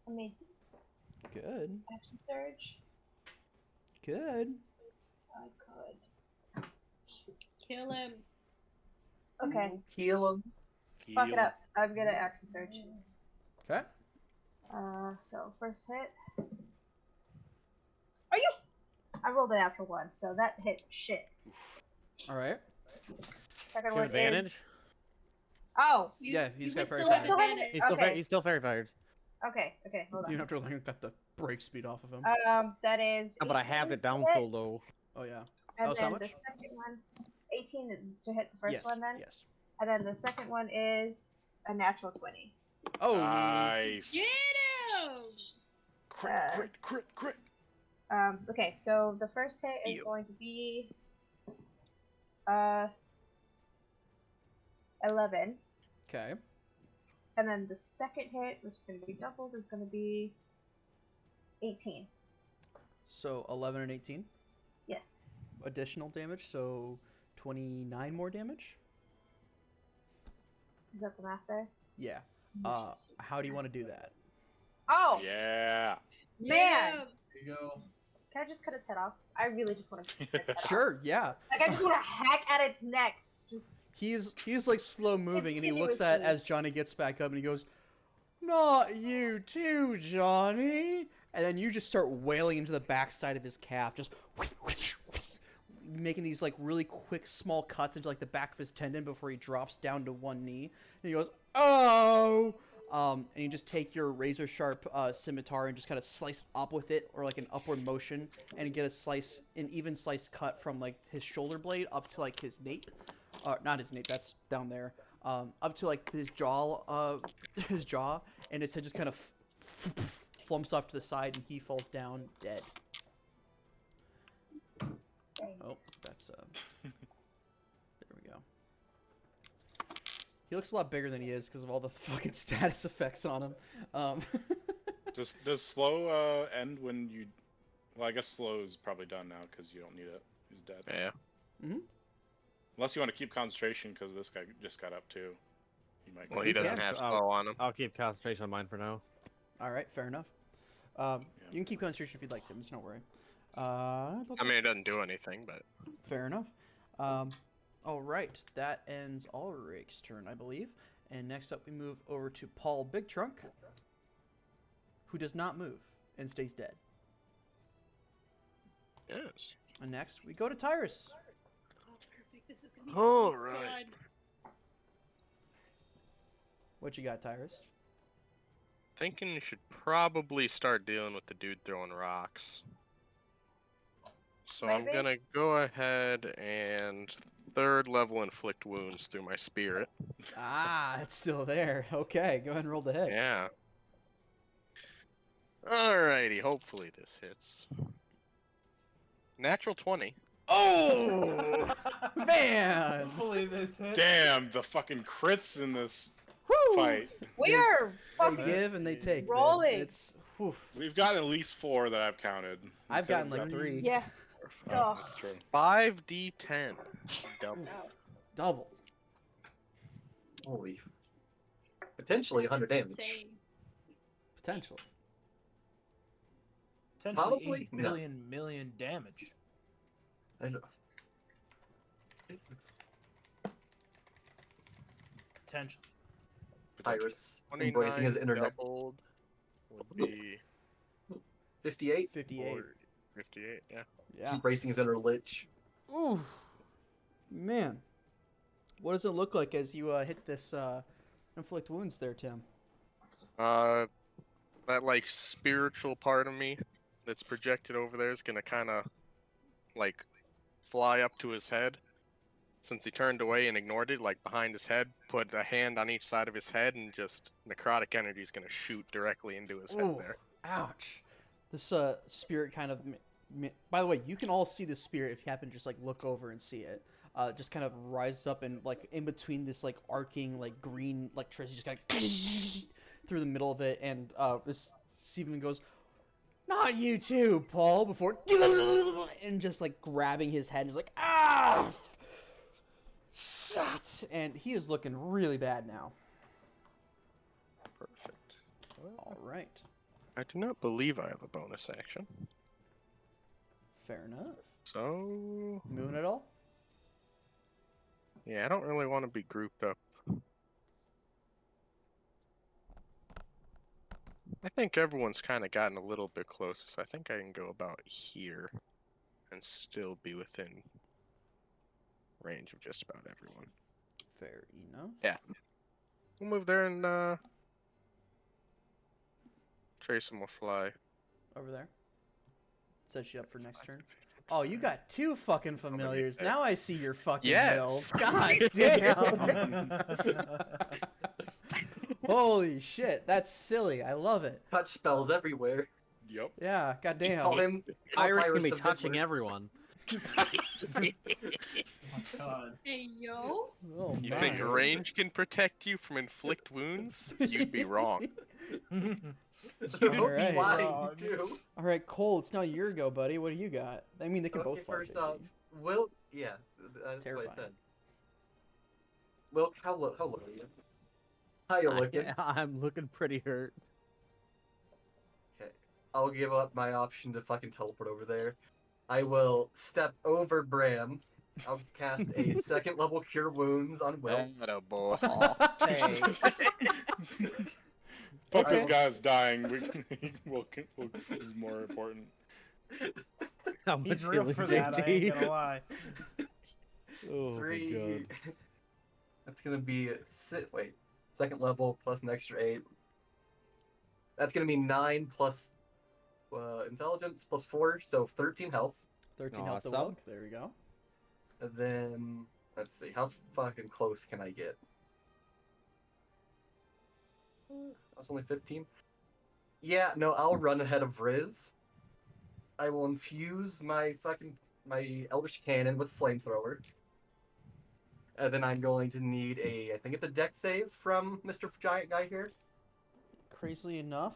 I mean, Good. action surge. Good. I could. Kill him. Okay, Kill him. fuck it up. I'm gonna action surge. Okay. So first hit. Are you? I rolled a natural 1, so that hit shit. All right. Second Do you one have advantage? is. Oh. Yeah, he's got would very still have fast. Still have advantage. He's still, Okay. he's still fairy fired. Okay. Hold on. You don't have to like cut the break speed off of him. That is. Oh, but I have 18 it down to hit, so low. Oh yeah. And Oh, so how then the much? second one, 18 to hit the first Yes. one then. Yes. And then the second one is a natural 20. Oh. Nice. Get him! Crit. Okay, so the first hit is Ew. going to be 11. Okay. And then the second hit, which is going to be doubled, is going to be 18. So 11 and 18. Yes. Additional damage, so 29 more damage. Is that the math there? Yeah. How do you want to do that? Oh Yeah. man! There you go. Can I just cut its head off? I really just want to cut its head off. Sure, yeah. Like I just want to hack at its neck. Just He's like slow moving, and he looks at Continuously. as Johnny gets back up, and he goes, "Not you too, Johnny." And then you just start wailing into the backside of his calf, just making these like really quick small cuts into like the back of his tendon before he drops down to one knee. And he goes, "Oh!" And you just take your razor sharp scimitar and just kind of slice up with it, or like an upward motion, and get an even sliced cut from like his shoulder blade up to like his nape. Not his nape, that's down there. Up to like his jaw, and its head just kind of flumps off to the side, and he falls down dead. Oh, that's there we go. He looks a lot bigger than he is because of all the fucking status effects on him. Does slow end when you? Well, I guess slow is probably done now because you don't need it. He's dead. Yeah. Mm-hmm. Unless you want to keep concentration because this guy just got up too. He might. Well, he doesn't have slow on him. I'll keep concentration on mine for now. All right, fair enough. You can keep concentration if you'd like to. Just don't worry. I mean, it doesn't do anything, but Fair enough. All right, that ends Ulrich's turn, I believe. And next up, we move over to Paul Big Trunk, who does not move and stays dead. yes. And next, we go to Tyrus. Oh, perfect. This is gonna be All so right. fun. What you got, Tyrus? Thinking you should probably start dealing with the dude throwing rocks. So I'm Maybe. gonna go ahead and 3rd level inflict wounds through my spirit. Ah, it's still there. Okay, go ahead and roll the hit. Yeah. Alrighty, hopefully this hits. Natural 20. Oh, man! Hopefully this hits. Damn, the fucking crits in this Woo! fight. We're They fucking give and they take. man. rolling. It's, whew. We've gotten at least 4 that I've counted. I've gotten like 3. yeah. Oh, Oh. that's true. 5d10. Double. Double. Holy. Potentially 100 damage. Insane. Potentially. Potentially Probably 8 no. million damage. I know. Potential. Iris 29 embracing his internet. doubled would be 58. 58. 58, yeah. Yeah. Embracing his inner lich. Ooh. Man. What does it look like as you hit this inflict wounds there, Tim? That like spiritual part of me that's projected over there is gonna kind of like fly up to his head. Since he turned away and ignored it, like behind his head, put a hand on each side of his head, and just necrotic energy is gonna shoot directly into his head Ooh. there. Ouch. This spirit kind of. By the way, you can all see the spirit if you happen to just like look over and see it. Just kind of rises up and like in between this like arcing like green electricity, just kind of through the middle of it, and this Stephen goes, "Not you too, Paul!" Before and just like grabbing his head, and just like ah, shit, and he is looking really bad now. Perfect. All right, I do not believe I have a bonus action. fair enough. So Moving at all? yeah, I don't really want to be grouped up. I think everyone's kind of gotten a little bit closer, so I think I can go about here and still be within range of just about everyone. Fair enough. Yeah. We'll move there and Trayson will fly. Over there. Set you up for next turn. Oh, you got 2 fucking familiars. that. Now I see your fucking Yes. build. God damn. Holy shit, that's silly. I love it. Touch spells everywhere. Yep. Yeah, god damn. Call him. call Iris can Tyrus be the touching Fiddler. everyone. God. Hey, yo. Oh, You my. think range can protect you from inflict wounds? You'd be wrong. You'd Alright. be lying Wrong. too. All right, Cole, it's now your go, buddy. What do you got? I mean, they can both Okay, fly. first 50. off, Will. Yeah, that's what I Terrifying. said. Will, how low are you? How you looking? I'm looking pretty hurt. Okay. I'll give up my option to fucking teleport over there. I will step over Bram. I'll cast a second level Cure Wounds on Will. Boy. But Okay. this guy's dying. We'll is more important. How He's much real healing, for that, I ain't JT? gonna lie. Oh my god. That's gonna be second level plus an extra 8. That's gonna be 9 plus intelligence plus 4, so 13 health. 13 health to Awesome. Wilk. There we go. And then let's see, how fucking close can I get? That's only 15. Yeah, no, I'll run ahead of Riz. I will infuse my Eldritch Cannon with Flamethrower. And then I'm going to need I think it's a deck save from Mr. Giant Guy here. Crazily enough,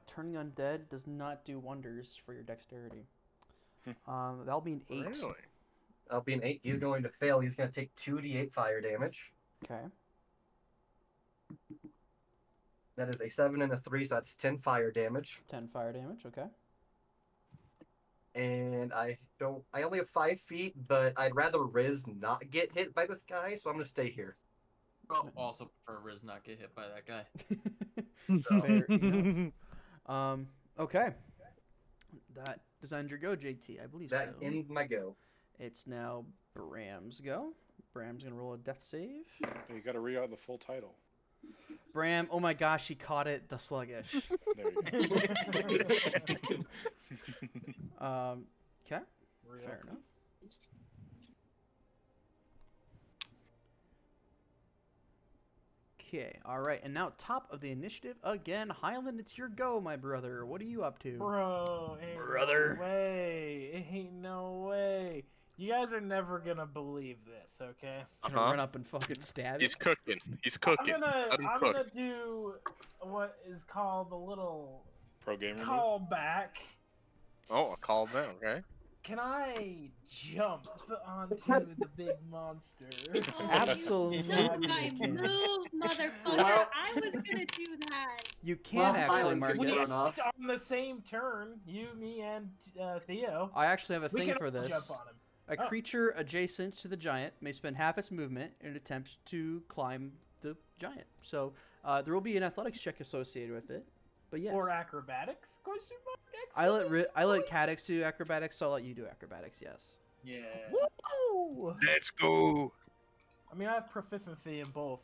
turning undead does not do wonders for your dexterity. That'll be an 8. Really? That'll be an 8. He's going to fail. He's going to take 2d8 fire damage. Okay. That is a 7 and a 3, so that's 10 fire damage. 10 fire damage. Okay. And I only have 5 feet, but I'd rather Riz not get hit by this guy, so I'm going to stay here. I'll also prefer Riz not get hit by that guy. Fair enough. Okay. That does end your go, JT. I believe That so. ends my go. It's now Bram's go. Bram's gonna roll a death save. You got to read out the full title. Bram, oh my gosh, he caught it. The sluggish. There you go. Okay. Fair enough. Okay, alright, and now top of the initiative again. Highland, it's your go, my brother. What are you up to? Bro, ain't Brother. no way. Ain't no way. You guys are never gonna believe this, okay? Gonna run up and fucking stab He's it? cooking. He's cooking. I'm Let him gonna cook. do what is called a little Pro gamer. move? callback. Oh, a call down, okay? Can I jump onto the big monster? Absolutely. Took my you can. move, motherfucker. Well- I was gonna do that. You can Well, actually, Highland's gonna Marcus. get run off. On the same turn, you, me, and Theo. I actually have a We thing can for all this. jump on him. A Oh. creature adjacent to the giant may spend half its movement in an attempt to climb the giant. So there will be an athletics check associated with it. But yes. Or acrobatics? Question mark? I let Cadix do acrobatics, so I'll let you do acrobatics. Yes. Yeah. Woo! Let's go. I mean, I have proficiency in both.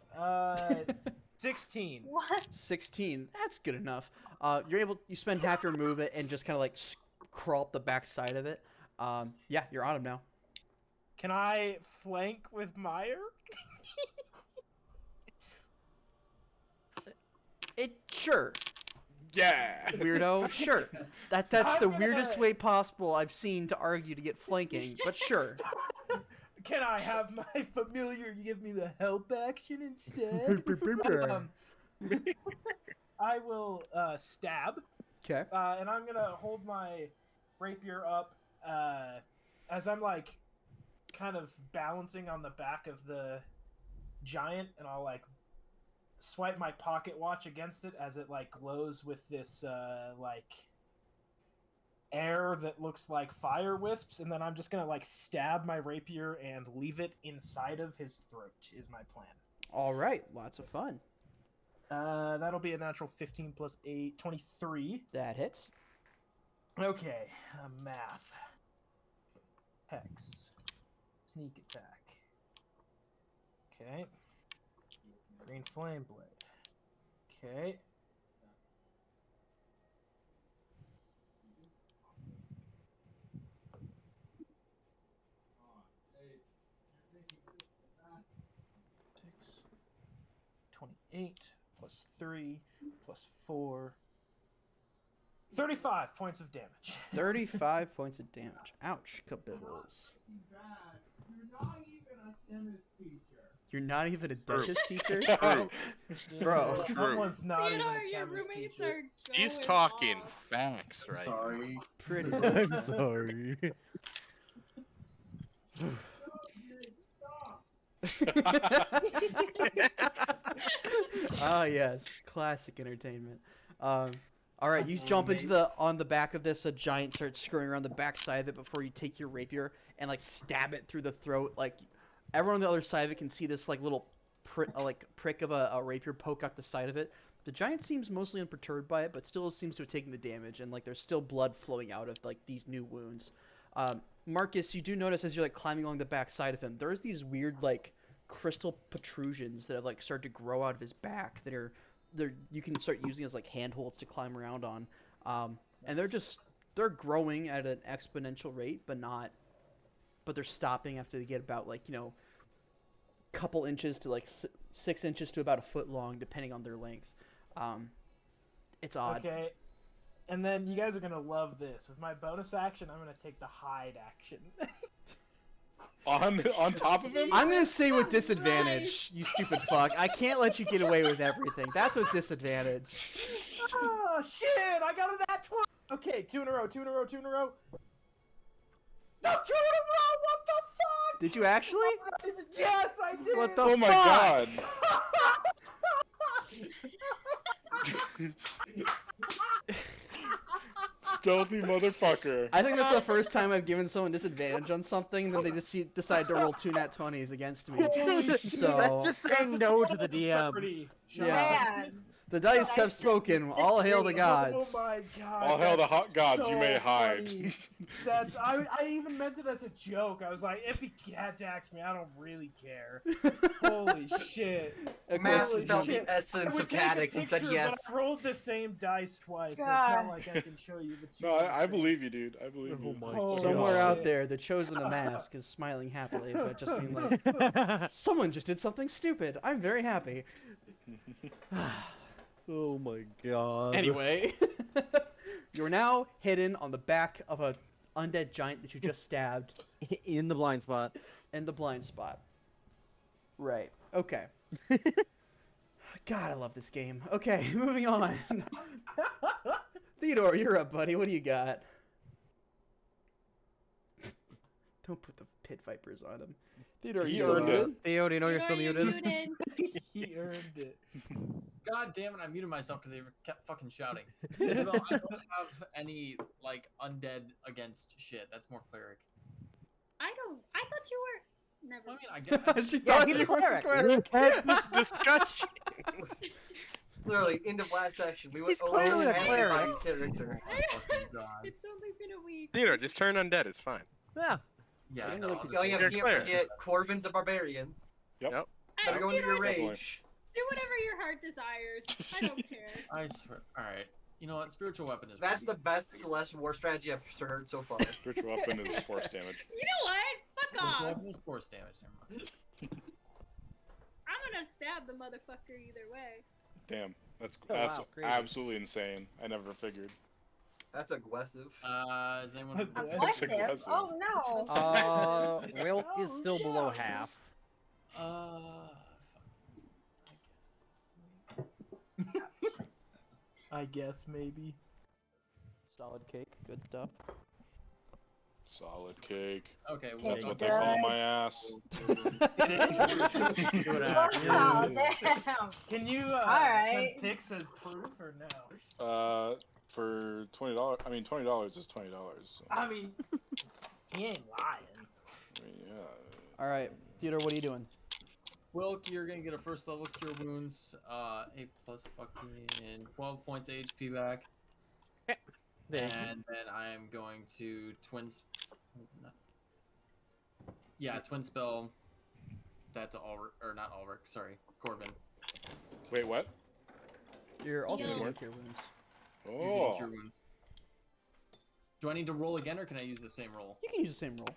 16. What? 16. That's good enough. You spend half your movement and just kind of like crawl up the back side of it. Yeah, you're on him now. Can I flank with Meyer? Sure. Yeah. Weirdo. Sure. That's I'm the gonna- weirdest way possible I've seen to argue to get flanking, but sure. Can I have my familiar give me the help action instead? I will stab. Okay. And I'm gonna hold my rapier up as I'm like kind of balancing on the back of the giant, and I'll like swipe my pocket watch against it as it like glows with this like air that looks like fire wisps, and then I'm just gonna like stab my rapier and leave it inside of his throat is my plan. All right. Lots of fun. That'll be a natural 15 plus 8, 23. That hits. Okay, math. Hex. Sneak attack. Okay. Green flame blade. Okay. Six. 28 plus 3 plus 4. 35 points of damage. 35 points of damage. Ouch, kabibbles. You're not even a dentist teacher? True. Bro. Someone's not even Theodore, a your chemist roommates teacher. are He's going talking off. facts right Sorry. Pretty I'm sorry. Ah yes, classic entertainment. All right, you jump into on the back of this. A giant starts scurrying around the back side of it before you take your rapier and like stab it through the throat. Like everyone on the other side of it can see this like little prick of a rapier poke out the side of it. The giant seems mostly unperturbed by it, but still seems to have taken the damage, and like there's still blood flowing out of like these new wounds. Marcus, you do notice as you're like climbing along the back side of him, there's these weird like crystal protrusions that have like started to grow out of his back that are you can start using as like handholds to climb around on. And they're growing at an exponential rate, but they're stopping after they get about like, you know, couple inches to like 6 inches to about a foot long, depending on their length. It's odd. Okay. And then you guys are gonna love this. With my bonus action, I'm gonna take the hide action. On top of him? I'm gonna say with disadvantage, you stupid fuck. I can't let you get away with everything. That's with disadvantage. Oh shit! I got an at 20. Okay, 2 in a row. No, 2 in a row. What the fuck? Did you actually? Yes, I did. What the Oh fuck? my god. Stealthy motherfucker. I think that's the first time I've given someone disadvantage on something, then they just decide to roll 2 nat 20s against me. So That's just saying no to the DM. yeah, Man. the dice have spoken. All hail the gods. Oh my god. All hail the that's hot gods, so you may hide. funny. I even meant it as a joke. I was like, if he attacks me, I don't really care. Holy shit. Matt Holy felt shit. the essence I would of take a Cadix and said picture, yes. But I rolled the same dice twice, so it's God. not like I can show you the two. No, I believe you, dude. I believe you. Oh, Somewhere shit. out there, the chosen of mask is smiling happily, but just being like, someone just did something stupid. I'm very happy. Oh my god. Anyway, you're now hidden on the back of a undead giant that you just stabbed In the blind spot. in the blind spot. Right. Okay. God, I love this game. Okay, moving on. Theodore, you're up, buddy. What do you got? Don't put the pit vipers on him. Theodore, He you still earned it. muted? Theo, do you know you're still muted? He earned it. God damn it! I muted myself because they kept fucking shouting. Isabel, I don't have any like undead against shit. That's more cleric. I thought you were. Never. I mean, I get. She Yeah, thought he's she a was cleric. cleric. This discussion. Literally, end of last section. We went He's clearly over a cleric. everybody's character. Oh, It's only been a week. Theodore, just turn undead. It's fine. Yeah. Yeah, I I didn't know know. they could Oh yeah, You're we can't cleric. forget Corvin's a barbarian. Yep. Yep. Better go You into know your what? rage. Do whatever your heart desires. I don't care. I swear. All right. You know what? Spiritual weapon is. That's the weak. best Celestial War strategy I've heard so far. Spiritual weapon is force damage. You know what? Fuck Spiritual off. weapon is force damage. Never mind. I'm gonna stab the motherfucker either way. Damn. That's Oh, wow, crazy. absolutely insane. I never figured. That's aggressive. Is anyone? That's Aggressive? aggressive. Oh no. Wilk is Oh, still below yeah. half. I guess maybe. Solid cake, good stuff. Solid cake. Okay. Cake That's is what they call good. my ass. See what happens. Wow, damn. Can you Alright. send pics as proof or no? For $20. I mean, $20 is $20. So, I mean, he ain't lying. I mean, yeah. All right, Theodore, what are you doing? Wilk, you're gonna get a first level cure wounds, 8 plus fucking 12 points of HP back, There. and then I am going to twin spell that to Ulrich, or not Ulrich, sorry, Corvin. Wait, what? You're also Yeah. doing cure wounds. You're getting Oh. cure wounds. Do I need to roll again, or can I use the same roll? You can use the same roll.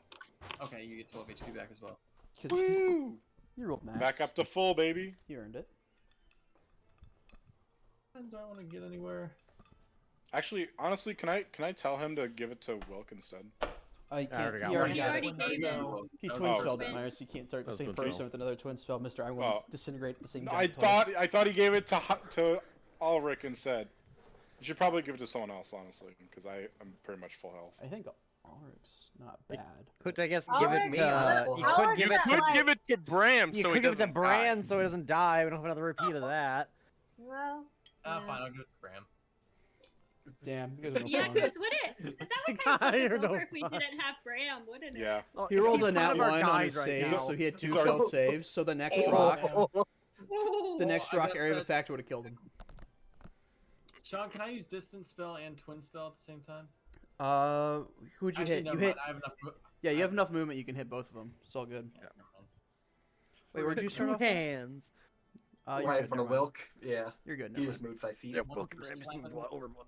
Okay, you get 12 HP back as well. Because Woo! you rolled max. Back up to full, baby. You earned it. And do I want to get anywhere? Actually, honestly, can I tell him to give it to Wilk instead? I can't. already got He one. already You got already it. gave him. He That was twin the spelled first it, one. Myers. You can't start the That was same twin person spell. with another twin spell, Mister. I will Oh. disintegrate the same. No, guy I twice. thought he gave it to Ulrich instead. You should probably give it to someone else, honestly, because I'm pretty much full health. I think Ulrich's not bad. Could I guess All give right, it man. to? You All could right, give You it could to. give it to Bram You so he could give it to doesn't Bran die. so he doesn't die. We don't have another repeat of that. Well, Fine, I'll give it to Bram. Damn, you guys are no Yeah, fun. because would it? That would kind of fuck You're us no over if we fun. didn't have Bram, wouldn't it? Yeah. Well, He rolled he's a nat one of our 1 on guys his right save, now. so he had 2 He's our- failed saves. So the next Oh, rock, Ooh. the next I rock guess area of that's- effect would have killed him. Sean, can I use distance spell and twin spell at the same time? Who'd you Actually, hit? never You hit. mind, I have enough. Yeah, you have enough movement. You can hit both of them. It's all good. Never mind. Wait, where'd you start Two off? hands. You're right in good, front of never mind. Wilk. Yeah. You're good. He Never just mind. moved 5 feet. Yep, One Wilk for and Bram just slapping. moved one over one.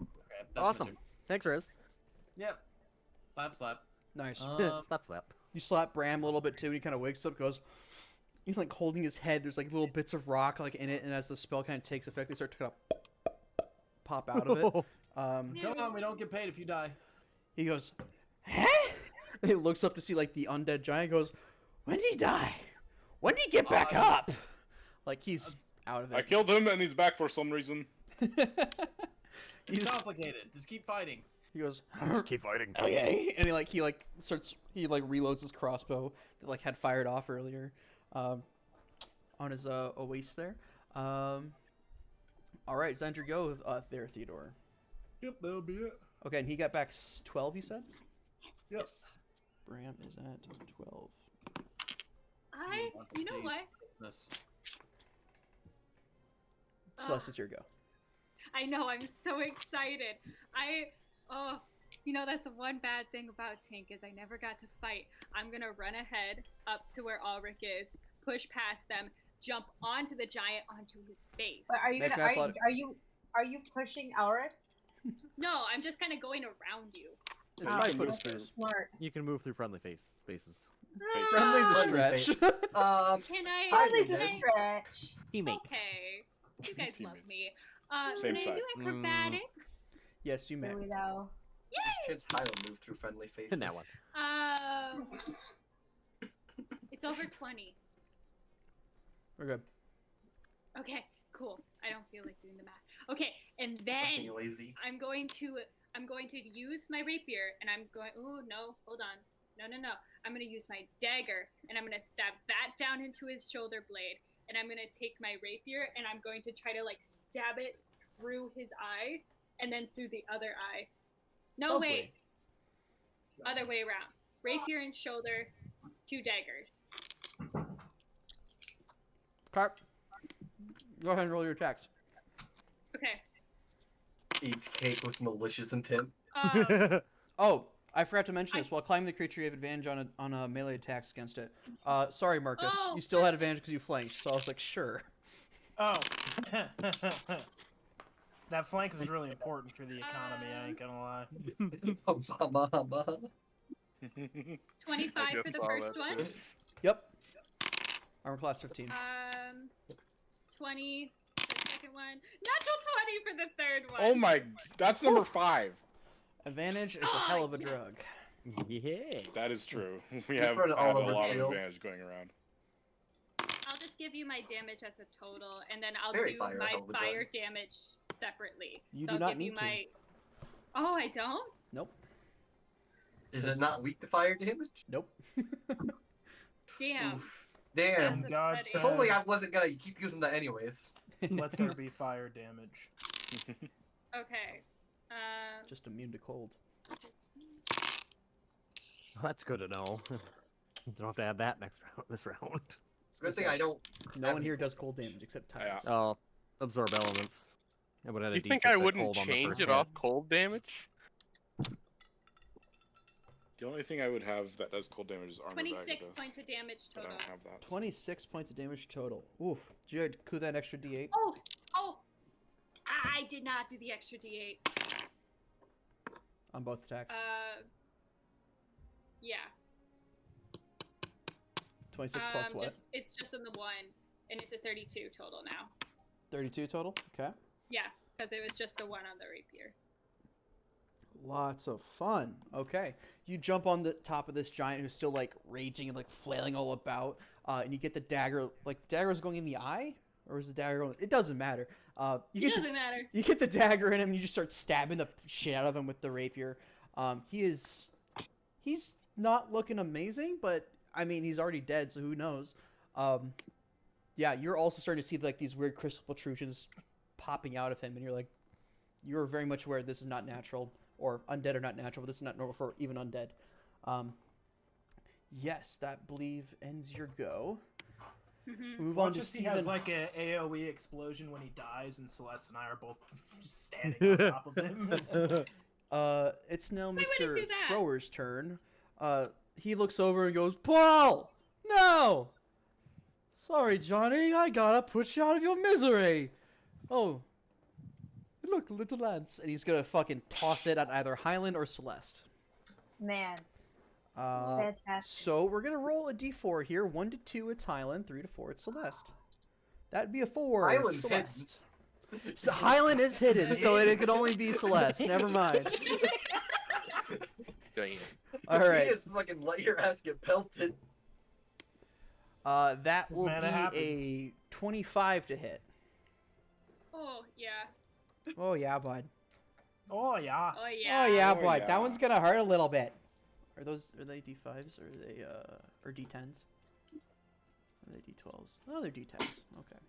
Okay, that's my Awesome. turn. Thanks, Riz. Yep. Slap, slap. Nice. Slap, slap. You slap Bram a little bit too, and he kind of wakes up, goes. He's like holding his head. There's like little bits of rock like in it, and as the spell kind of takes effect, they start to kind of pop out of it. Come on, we don't get paid if you die. He goes, huh? And he looks up to see like the undead giant. Goes, when did he die? When did he get back I'm s- up? Like he's out of I it. killed him and he's back for some reason. It's He's- complicated. Just keep fighting. he goes, Just keep fighting. okay, and he reloads his crossbow that like had fired off earlier, on his waist there. All right, Xandra, go there, Theodore. Yep, that'll be it. Okay, and he got back 12. You said. Yes. Bram is at 12. You know what? This. Celeste, it's your go. I know, I'm so excited. That's the one bad thing about Tink is I never got to fight. I'm gonna run ahead up to where Ulrich is, push past them, jump onto the giant onto his face. but are you Make gonna an athletic- are you pushing Elric? No, I'm just kind of going around you. It's Oh, nice, can but move it's through. Smart. You can move through friendly spaces. Face. friendly's a Friendly stretch. Can I? Friendly's Friendly's a Hey. stretch. Teammate. Okay, you guys love Teammates. me. Same Can I side. do acrobatics? Yes, you may. Do we though? There's chance Hyla moved through friendly faces. In that one. It's over 20. We're good. Okay, cool. I don't feel like doing the math. Okay, and Fucking then lazy. I'm going to use my rapier, and I'm going. Oh no, hold on. No. I'm gonna use my dagger, and I'm gonna stab that down into his shoulder blade, and I'm gonna take my rapier, and I'm going to try to like stab it through his eye, and then through the other eye. No, Lovely. wait. Other way around. Rapier and shoulder, 2 daggers. Carp. Go ahead and roll your attacks. Okay. Eats cake with malicious intent. Oh, I forgot to mention this. While climbing the creature, you have advantage on melee attacks against it. Sorry, Marcus. Oh, You still had advantage because you flanked, so I was like, sure. Oh. That flank was really important for the economy, I ain't gonna lie. 25 for just the saw first that, one. too. Yep. Armor class 15. 20 for the second one. Natural 20 for the third one. Oh my, that's number 5. Advantage is a hell of a drug. Yeah. That is true. We Just have run it all a over the lot of field. advantage going around. I'll just give you my damage as a total, and then I'll Fairy do fire, my hell of a fire drug. damage separately. You so do I'll not give you need to. my. Oh, I don't. Nope. Is it not weak to fire damage? Nope. Damn. Oof. Damn. That's God upsetting. said, If only I wasn't gonna keep using that anyways. let there be fire damage. Okay. Just immune to cold. That's good to know. You don't have to add that this round. Good thing I don't. No one here does cold damage except Titus. Yeah. Oh, absorb elements. I would add a You think D6 I at wouldn't cold on the change first it hit. off cold damage? The only thing I would have that does cold damage is armor 26 bag. points of damage But I total. don't have that. 26 points of damage total. Oof. Did you include that extra D8? Oh! I did not do the extra D8. On both attacks? Yeah. 26 plus what? It's just in the one, and it's a 32 total now. 32 total? Okay. Yeah, because it was just the one on the rapier. Lots of fun. Okay. You jump on the top of this giant who's still like raging and like flailing all about, and you get the dagger. Like the dagger is going in the eye, or is the dagger going? It doesn't matter. It doesn't matter. You get the dagger in him, and you just start stabbing the shit out of him with the rapier. He's not looking amazing, but I mean, he's already dead, so who knows? Yeah, you're also starting to see like these weird crystal protrusions popping out of him, and you're very much aware this is not natural, or undead are not natural, but this is not normal for even undead. Yes, that believe ends your go. Move on Watch to us see Steven. has like a AOE explosion when he dies, and Celeste and I are both just standing on top of him. It's now Why would it Mr. do that? Thrower's turn. He looks over and goes, Paul! No! Sorry, Johnny, I gotta put you out of your misery! Oh. Look, little lads. And he's gonna fucking toss it at either Highland or Celeste. Man. Fantastic. So we're gonna roll a d4 here. 1 to 2, it's Highland. 3 to 4, it's Celeste. That'd be a 4. Highland's Celeste. So Highland is hidden, so it could only be Celeste. Never mind. All right. You just fucking let your ass get pelted. That will Man, it be happens. a 25 to hit. Oh yeah. Oh yeah, bud. Oh yeah. Oh yeah. Oh yeah, Oh, bud. yeah. That one's gonna hurt a little bit. Are they d5s or are they or d10s? Are they d12s? Oh, they're d10s. Okay.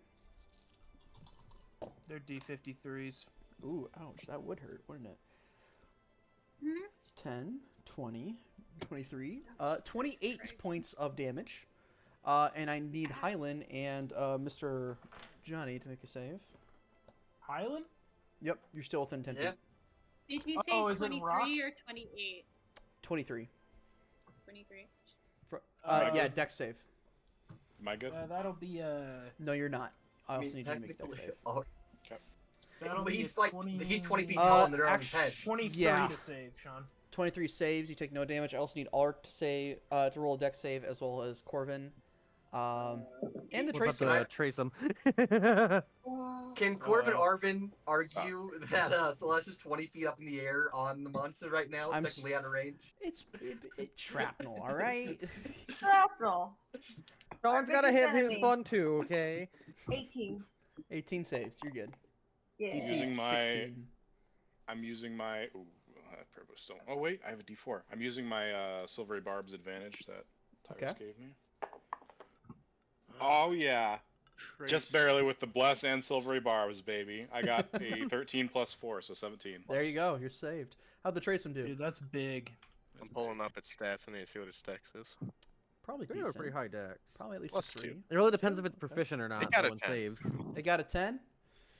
They're D53s. Ooh, ouch. That would hurt, wouldn't it? Mhm. 10, 20, 23, 28 points of damage. And I need Highland and Mr. Johnny to make a save. Highland? Yep, you're still within 10 Yeah. feet. Did you say Oh, is it 23 or 28? 23. 23. Yeah, dex save. Am I good? That'll be No, you're not. I I also mean, need you to make a dex technically, save. that'll but be he's a like 20... he's 20 feet tall and they're on his actu- head. 23 Yeah. to save, Sean. 23 saves, you take no damage. I also need Ark to save, to roll a dex save, as well as Corvin. And the We're about Tracer. to trace him. Can Corbin Arvin argue that Celeste is 20 feet up in the air on the monster right now, I'm technically out of range? It's shrapnel, alright? Shrapnel. Sean's gotta have his fun too, okay? 18. 18 saves, you're good. Yeah. DC Using my- 16. I'm using my. Ooh, I have purpose still. Oh wait, I have a D4. I'm using my Silvery Barb's advantage that Tyrus Okay. gave me. Oh yeah, just barely with the bless and Silvery Barbs, baby. I got a 13 plus 4, so 17. There you go, you're saved. How'd the Trace him do? Dude, that's big. I'm pulling up its stats. I need to see what its dex is. Probably They have a decent. pretty high dex. Probably at least Plus a 3. 2. It really depends if it's proficient or not. got So a one 10. saves. They got a 10?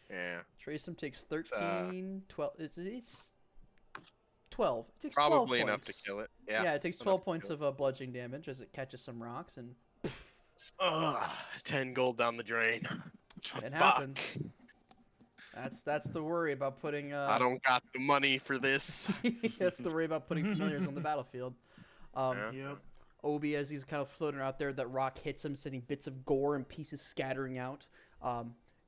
Yeah. Trace him takes 13, 12. It's 12. It takes Probably 12 enough to points. kill it. Yeah, Yeah. it takes enough 12 to points kill of bludgeoning damage as it catches some rocks, and Ugh, 10 gold down the drain. it Fuck. happens. That's the worry about putting. I don't got the money for this. That's the worry about putting familiars on the battlefield. Yeah. Yep. Obi, as he's kind of floating out there, that rock hits him, sending bits of gore and pieces scattering out.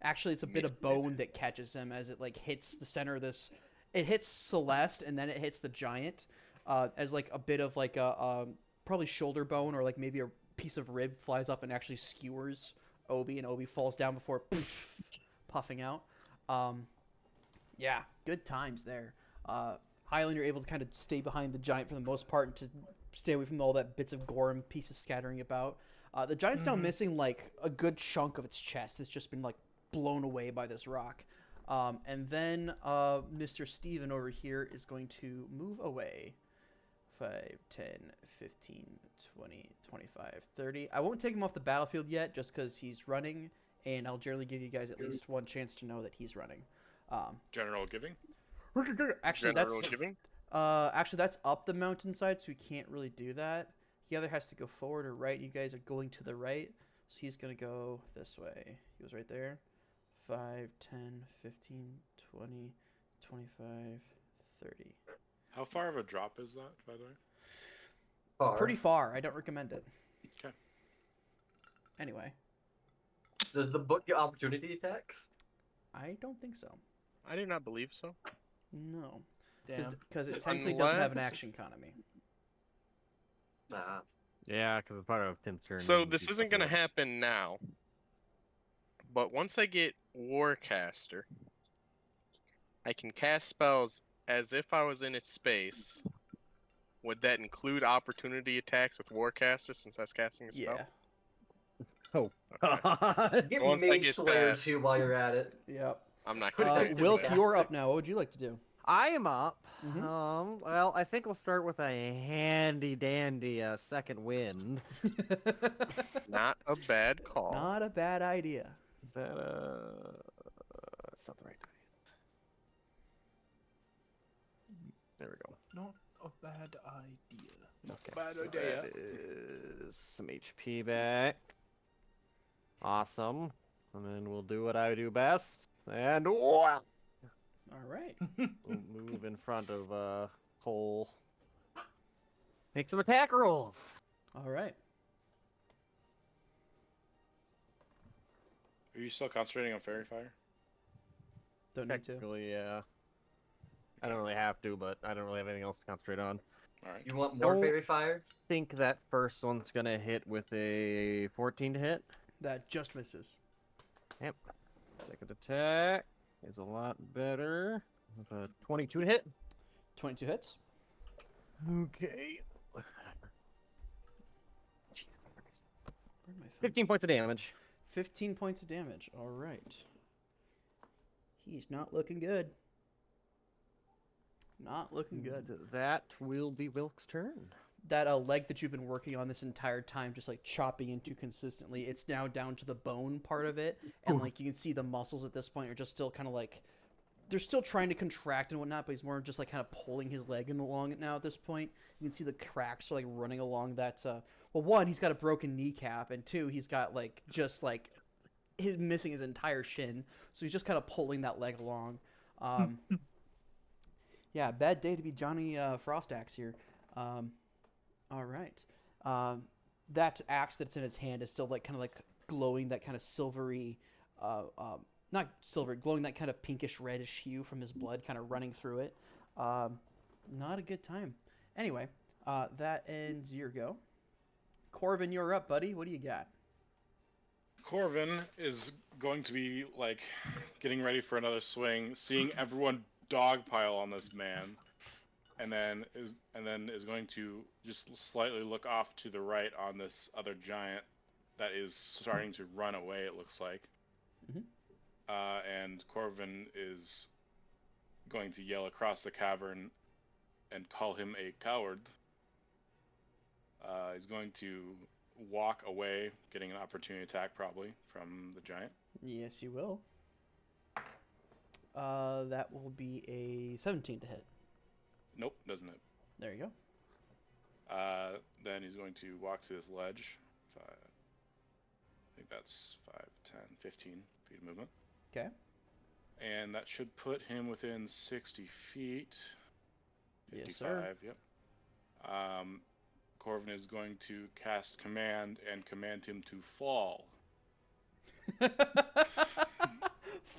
Actually, it's a bit of bone that catches him as it like hits the center of this. It hits Celeste and then it hits the giant, as like a bit of like a probably shoulder bone or like maybe a piece of rib flies up and actually skewers Obi, and Obi falls down before puffing out. Yeah, good times there. Highland, you're able to kind of stay behind the giant for the most part and to stay away from all that bits of gore and pieces scattering about. The giant's now missing like a good chunk of its chest. It's just been like blown away by this rock. And then Mr. Steven over here is going to move away. 5, 10, 15, 20, 25, 30. I won't take him off the battlefield yet just because he's running, and I'll generally give you guys at least one chance to know that he's running. General giving. Actually, General that's giving? actually that's up the mountainside, so he can't really do that. He either has to go forward or right. You guys are going to the right, so he's gonna go this way. He was right there. 5, 10, 15, 20, 25, 30. How far of a drop is that, by the way? Far. Pretty far. I don't recommend it. Okay. Anyway, Does the book get opportunity attacks? I don't think so. I do not believe so. No, Damn. because it technically doesn't have an Unless- action economy. Nah. Yeah, because it's part of Tim's turn. So and this do isn't going to something happen now. but once I get Warcaster, I can cast spells as if I was in its space. Would that include opportunity attacks with Warcaster since that's casting a spell? Yeah. Oh. Get Once I Mage get Slayer that- too while you're at it. Yep. I'm not gonna do Wilk, that. you're up now. What would you like to do? I am up. Mhm. Well, I think we'll start with a handy dandy second wind. Not a bad call. Not a bad idea. Is that that's not the right dice. There we go. Not a bad idea. Okay. Bad so idea. that is some HP back. Awesome. And then we'll do what I do best. And All right. we'll move in front of Cole. Make some attack rolls. All right. Are you still concentrating on Fairy Fire? Don't need to. Technically, yeah. I don't really have to, but I don't really have anything else to concentrate on. All right. You want more Don't- Fairy Fire? Think that first one's gonna hit with a 14 to hit. That just misses. Yep. Second attack is a lot better. With a 22 to hit. 22 hits. Okay. Where'd my phone- 15 points of damage. 15 points of damage. All right. He's not looking good. Not looking good. That will be Wilk's turn. That leg that you've been working on this entire time, just like chopping into consistently, it's now down to the bone part of it, and like you can see the muscles at this point are just still kind of like they're still trying to contract and whatnot, but he's more just like kind of pulling his leg along it now at this point. You can see the cracks are like running along that. Well, one, he's got a broken kneecap, and two, he's got like just like his missing his entire shin, so he's just kind of pulling that leg along. Yeah, bad day to be Johnny Frostaxe here. All right. That axe that's in his hand is still like kind of like glowing that kind of silvery, not silver, glowing that kind of pinkish reddish hue from his blood kind of running through it. Not a good time. Anyway, that ends your go. Corvin, you're up, buddy. What do you got? Corvin is going to be like getting ready for another swing, seeing everyone dogpile on this man, and then is going to just slightly look off to the right on this other giant that is starting to run away. It looks like, and Corvin is going to yell across the cavern and call him a coward. He's going to walk away, getting an opportunity attack probably from the giant. Yes, you will. That will be a 17 to hit. Nope, doesn't it? There you go. Then he's going to walk to this ledge. I think that's 5, 10, 15 feet of movement. Okay. And that should put him within 60 feet. 55, Yes, sir. Yep. Corvin is going to cast command and command him to fall.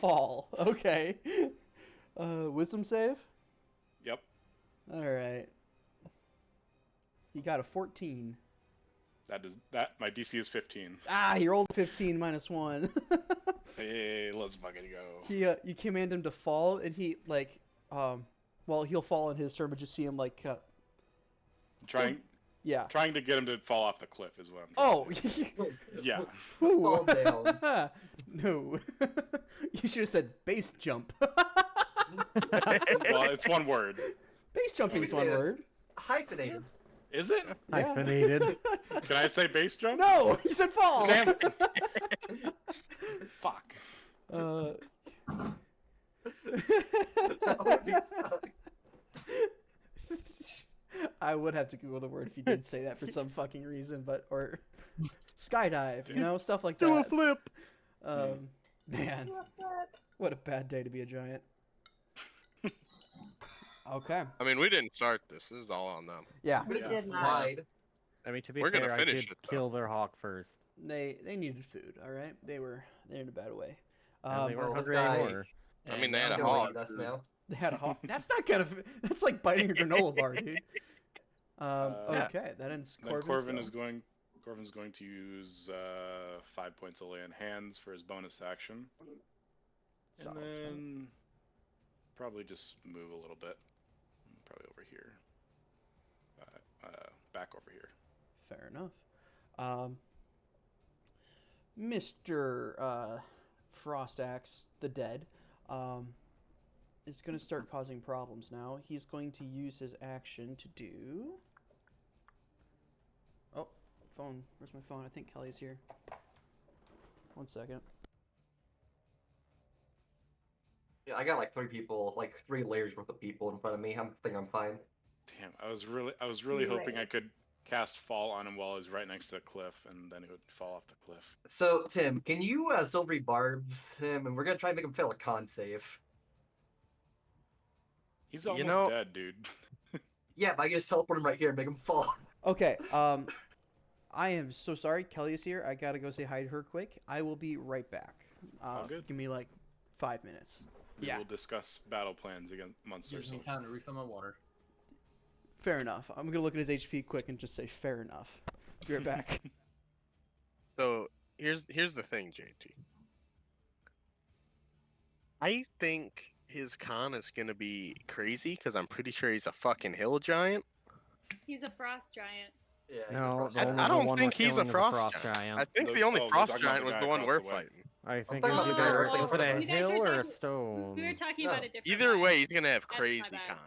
Fall. Okay. Wisdom save? Yep. Alright. You got a 14. That my DC is 15. Ah, you rolled 15 minus 1. Hey, let's fucking go. He, you command him to fall, and he, like, well, he'll fall in his turn, but just see him, like, Trying to get him to fall off the cliff is what I'm trying to do. Yeah. Fall down. No. You should have said base jump. Well, it's one word. Base jumping is one word. Hyphenated. Is it? Yeah. Hyphenated. Can I say base jump? No, he said fall. Damn it. Fuck. That would be fucked. I would have to Google the word if you did say that for some fucking reason, or skydive, you know, stuff like that. Do a flip. Man, what a bad day to be a giant. Okay. I mean, we didn't start this. This is all on them. Yeah. We did not. Slide. I mean, to be We're gonna fair, finish I did it, though. kill their hawk first. They needed food. All right. They're in a bad way. And they weren't well, hungry this guy- anymore. I mean, they had a Don't hawk. lead us now. They had a hawk. That's not kind of. That's like biting a granola bar, dude. Okay, that ends Then Corvin's Corvin go. is going Corvin's going to use 5 points of lay on hands for his bonus action. And then probably just move a little bit. Probably over here. Back over here. Fair enough. Mr. Frostaxe the Dead is going to start causing problems now. He's going to use his action to do... Oh, phone. Where's my phone? I think Kelly's here. 1 second. Yeah, I got like 3 people, like 3 layers worth of people in front of me. I think I'm fine. Damn, I was really hoping I could cast Fall on him while he's right next to a cliff, and then he would fall off the cliff. So, Tim, can you Silvery Barbs him, and we're gonna try and make him fail a con save. He's almost dead, dude. Yeah, but I can just teleport him right here and make him fall. Okay, I am so sorry. Kelly is here. I gotta go say hi to her quick. I will be right back. All good. Give me like 5 minutes. We will discuss battle plans against monsters. Gives me time to refill my water. Fair enough. I'm gonna look at his HP quick and just say fair enough. Be right back. So here's the thing, JT. I think his con is gonna be crazy because I'm pretty sure he's a fucking hill giant. He's a frost giant. Yeah. No, I don't think he's a frost giant. I think the only frost giant was the one we're fighting. I think talking it's about the guy either right was it there. a You guys hill were or a talking- stone. We were talking No. about a different Either guy. way, he's gonna have That's my crazy bad. con.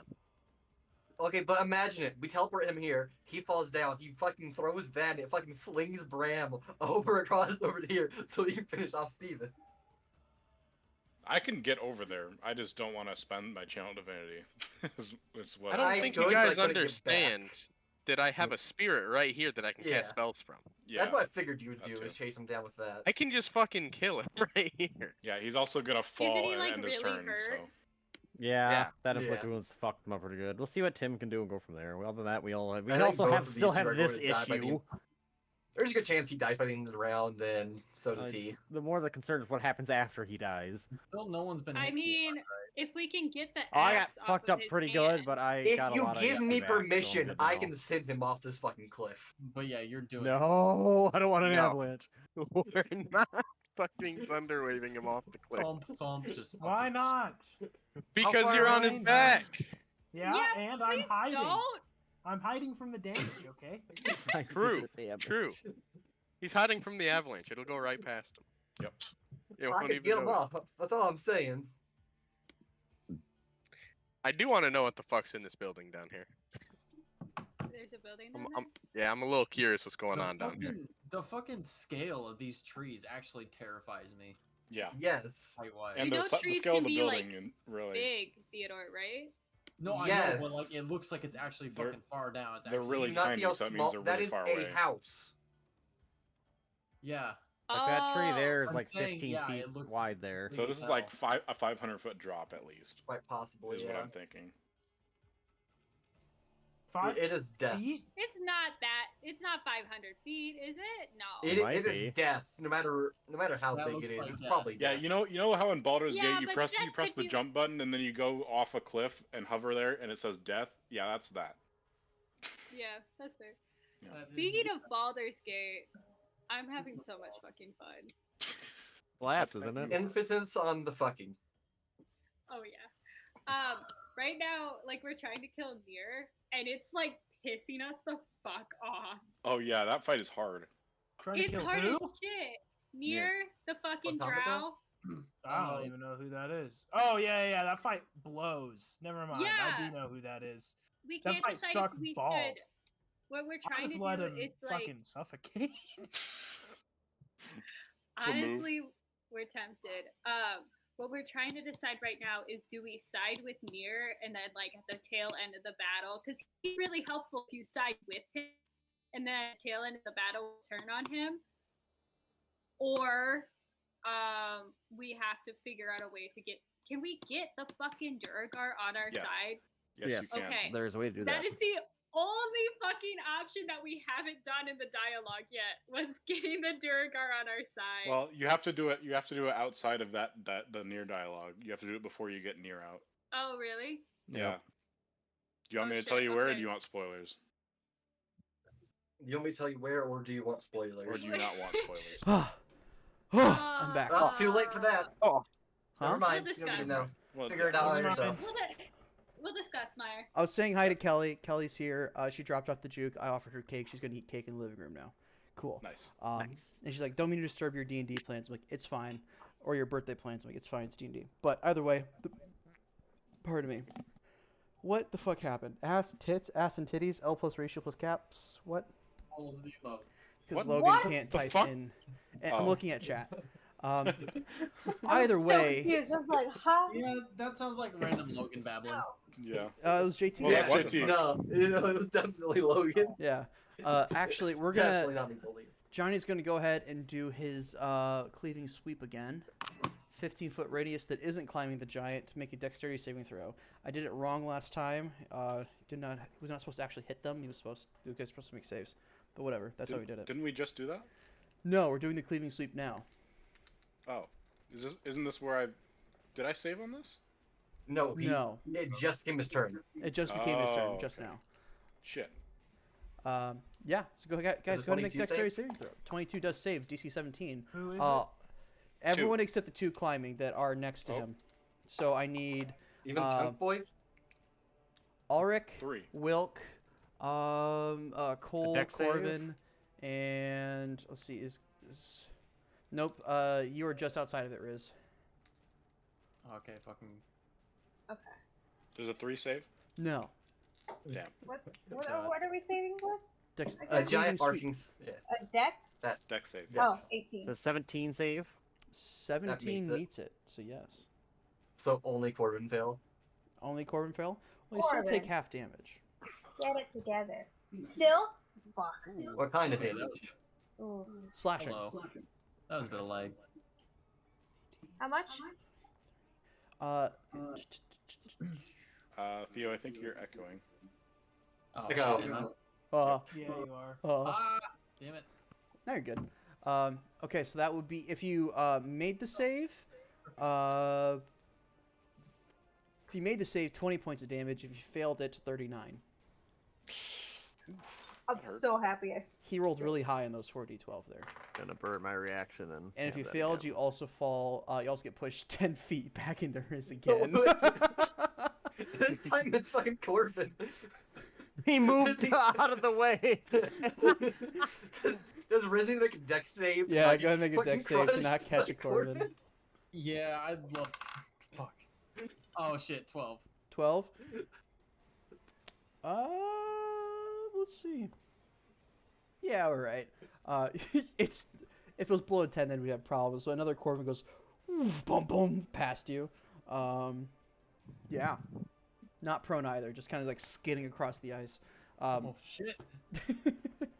Okay, but imagine it. We teleport him here. He falls down. He fucking throws that. And it fucking flings Bram over to here so he can finish off Steven. I can get over there. I just don't want to spend my channel divinity. It's what I don't I think could, you but I guys couldn't get understand that I have a spirit right here that I can Yeah. cast spells from. Yeah, That's what I figured you would that do, too. is chase him down with that. I can just fucking kill him right here. yeah. He's also gonna fall he, and like, end his really turn. hurt? So Yeah, that Yeah. inflict wounds fucked him up pretty good. We'll see what Tim can do and go from there. Well, other than that, we I think also both have of still these two have are going this to die by the issue. There's a good chance he dies by the end of the round, and so does he. The more the concern is what happens after he dies. Still, no one's been. I hit too mean, hard, if we can get the Oh, I got axe off fucked of up his pretty hand- good, but I If got a you lot of give me XP back, so I'm permission, good I now. can send him off this fucking cliff. but yeah, you're doing. No, I don't want an No. avalanche. We're not fucking thunder waving him off the cliff. Thump, thump, just Why fucking not? Because far you're on his behind back. Yeah, Yeah, and I'm please hiding. Don't. I'm hiding from the damage, okay? True, true. He's hiding from the avalanche. It'll go right past him. Yep. You I won't can even get him notice. off. That's all I'm saying. I do want to know what the fuck's in this building down here. There's a building I'm, down I'm, yeah, I'm a little curious what's going The on down here. fucking- The fucking scale of these trees actually terrifies me. yeah. Yes. Height-wise. And You the, know the trees scale of can the be, like, building, and really, Big, Theodore, right? No, I know, but like Yes. it looks like it's actually They're- fucking far down. It's they're actually, really Do you not tiny, see how so that means small they're that really is far a away. house. Yeah. Like that tree there is I'm like saying, 15 yeah, feet it looks wide there. So this is like a 500-foot drop at least. Quite possibly, Is yeah. what I'm thinking. 5 It is death. feet? It's not that. It's not 500 feet, is it? No. Might It is be. death. No matter how That big looks it is, like it's death. probably Yeah, death. you know how in Baldur's Yeah, Gate you but press that the could be- jump button and then you go off a cliff and hover there and it says death. Yeah, that's that. Yeah, that's fair. Yeah. That is Speaking death. of Baldur's Gate, I'm having so much fucking fun. Glass, isn't it? Emphasis on the fucking. Oh yeah. Right now, like we're trying to kill Nier, and it's like pissing us the fuck off. Oh yeah, that fight is hard. Trying to It's kill hard who? as shit. Nier, the fucking Automata? drow. I don't even know who that is. Oh yeah, that fight blows. Never mind. I Yeah. do know who that is. We That can't fight decide sucks if we balls. should. What we're I trying just to let do him is fucking like suffocate. a move. honestly, we're tempted. What we're trying to decide right now is do we side with Nier and then like at the tail end of the battle, because he's really helpful if you side with him, and then at the tail end of the battle will turn on him, or we have to figure out a way to get. Can we get the fucking Duragar on our Yes. side? Yes, you can. Okay. There's a way to do that. That is the only fucking option that we haven't done in the dialogue yet, was getting the Duragar on our side. Well, you have to do it. You have to do it outside of the Nier dialogue. You have to do it before you get Nier out. Oh, really? Yeah. Do you want Oh, me to tell shit, you where, or okay. do you want spoilers? You want me to tell you where, or do you want spoilers? Or do you not want spoilers? I'm back. Oh, too late for that. Oh, Huh? never mind. We'll You don't need to discuss. know. Well, Figure it out Never mind. yourself. We'll discuss, Meyer. I was saying hi to Kelly. Kelly's here. She dropped off the juke. I offered her cake. She's gonna eat cake in the living room now. Cool. Nice. Nice. And she's like, "Don't mean to disturb your D&D plans." I'm like, "It's fine," or your birthday plans. I'm like, "It's fine. It's D&D." But either way, pardon me. What the fuck happened? Ass, tits, ass and titties, L plus ratio plus caps. What? All of the above. Because What? Logan What? can't The type fuck? in. And I'm Oh. looking at chat. I was Either so way, confused. I was like, huh? Yeah, that sounds like random Logan babbling. No. Yeah. it was JT. Well, Yeah, that was you. no, it was definitely Logan. Yeah. Actually, we're Definitely gonna. not me bully. Johnny's gonna go ahead and do his cleaving sweep again. 15-foot radius that isn't climbing the giant to make a dexterity saving throw. I did it wrong last time. He was not supposed to actually hit them. He was supposed to make saves. But whatever. That's how we did it. Didn't we just do that? No, we're doing the cleaving sweep now. Oh. Isn't this where did I save on this? No, No. It just came his turn. It just became his turn Oh, just okay. now. Shit. Yeah. So go guys, Does go ahead and make 22 dexterity save? saving throw. 22 does save. DC 17. Who is Everyone except the two climbing that are next to Oh. him. So I need Even Um, Skunk Boy? Ulrich, 3. Wilk, Cole, dex save? Corbin, and let's see, is nope. You are just outside of it, Riz. Okay, fucking. Okay. There's a 3 save? No. Damn. What God. are we saving with? Dex, A A cleaving giant sweep. arcing. Yeah. A dex? That- Dex save. Yeah. Oh, Yes. 18. Does 17 save? 17 meets it. So yes. So only Corbin fail. Only Corbin fail. Well, you still take Corbin. half damage. Get it together. Still? Fuck. What kind of damage? Ooh. Slashing. Hello. That was a bit of lag. How much? Theo, I think you're echoing. Oh, Pick shit, out. am I? Yeah, you are. Ah, damn it. No, you're good. Okay, so that would be if you made the save. If you made the save, 20 points of damage. If you failed it, 39. I'm That hurt. so happy. He rolled really high on those 4d12 there. Gonna burn my reaction and. And if have you that failed, again. you also fall. You also get pushed 10 feet back into Riz again. This time it's fucking Corbin. He moved Does he- out of the way. Does Rizzy make a dex save? to Yeah, not go ahead and get make a dex fucking save to crushed not catch by a Corbin. Yeah, I'd love to. Fuck. Oh shit, 12. 12. Let's see. Yeah, all right. It's if it was below 10, then we'd have problems. So another Corbin goes, oof, boom, boom, past you. Yeah. Not prone either, just kind of like skidding across the ice. Oh shit.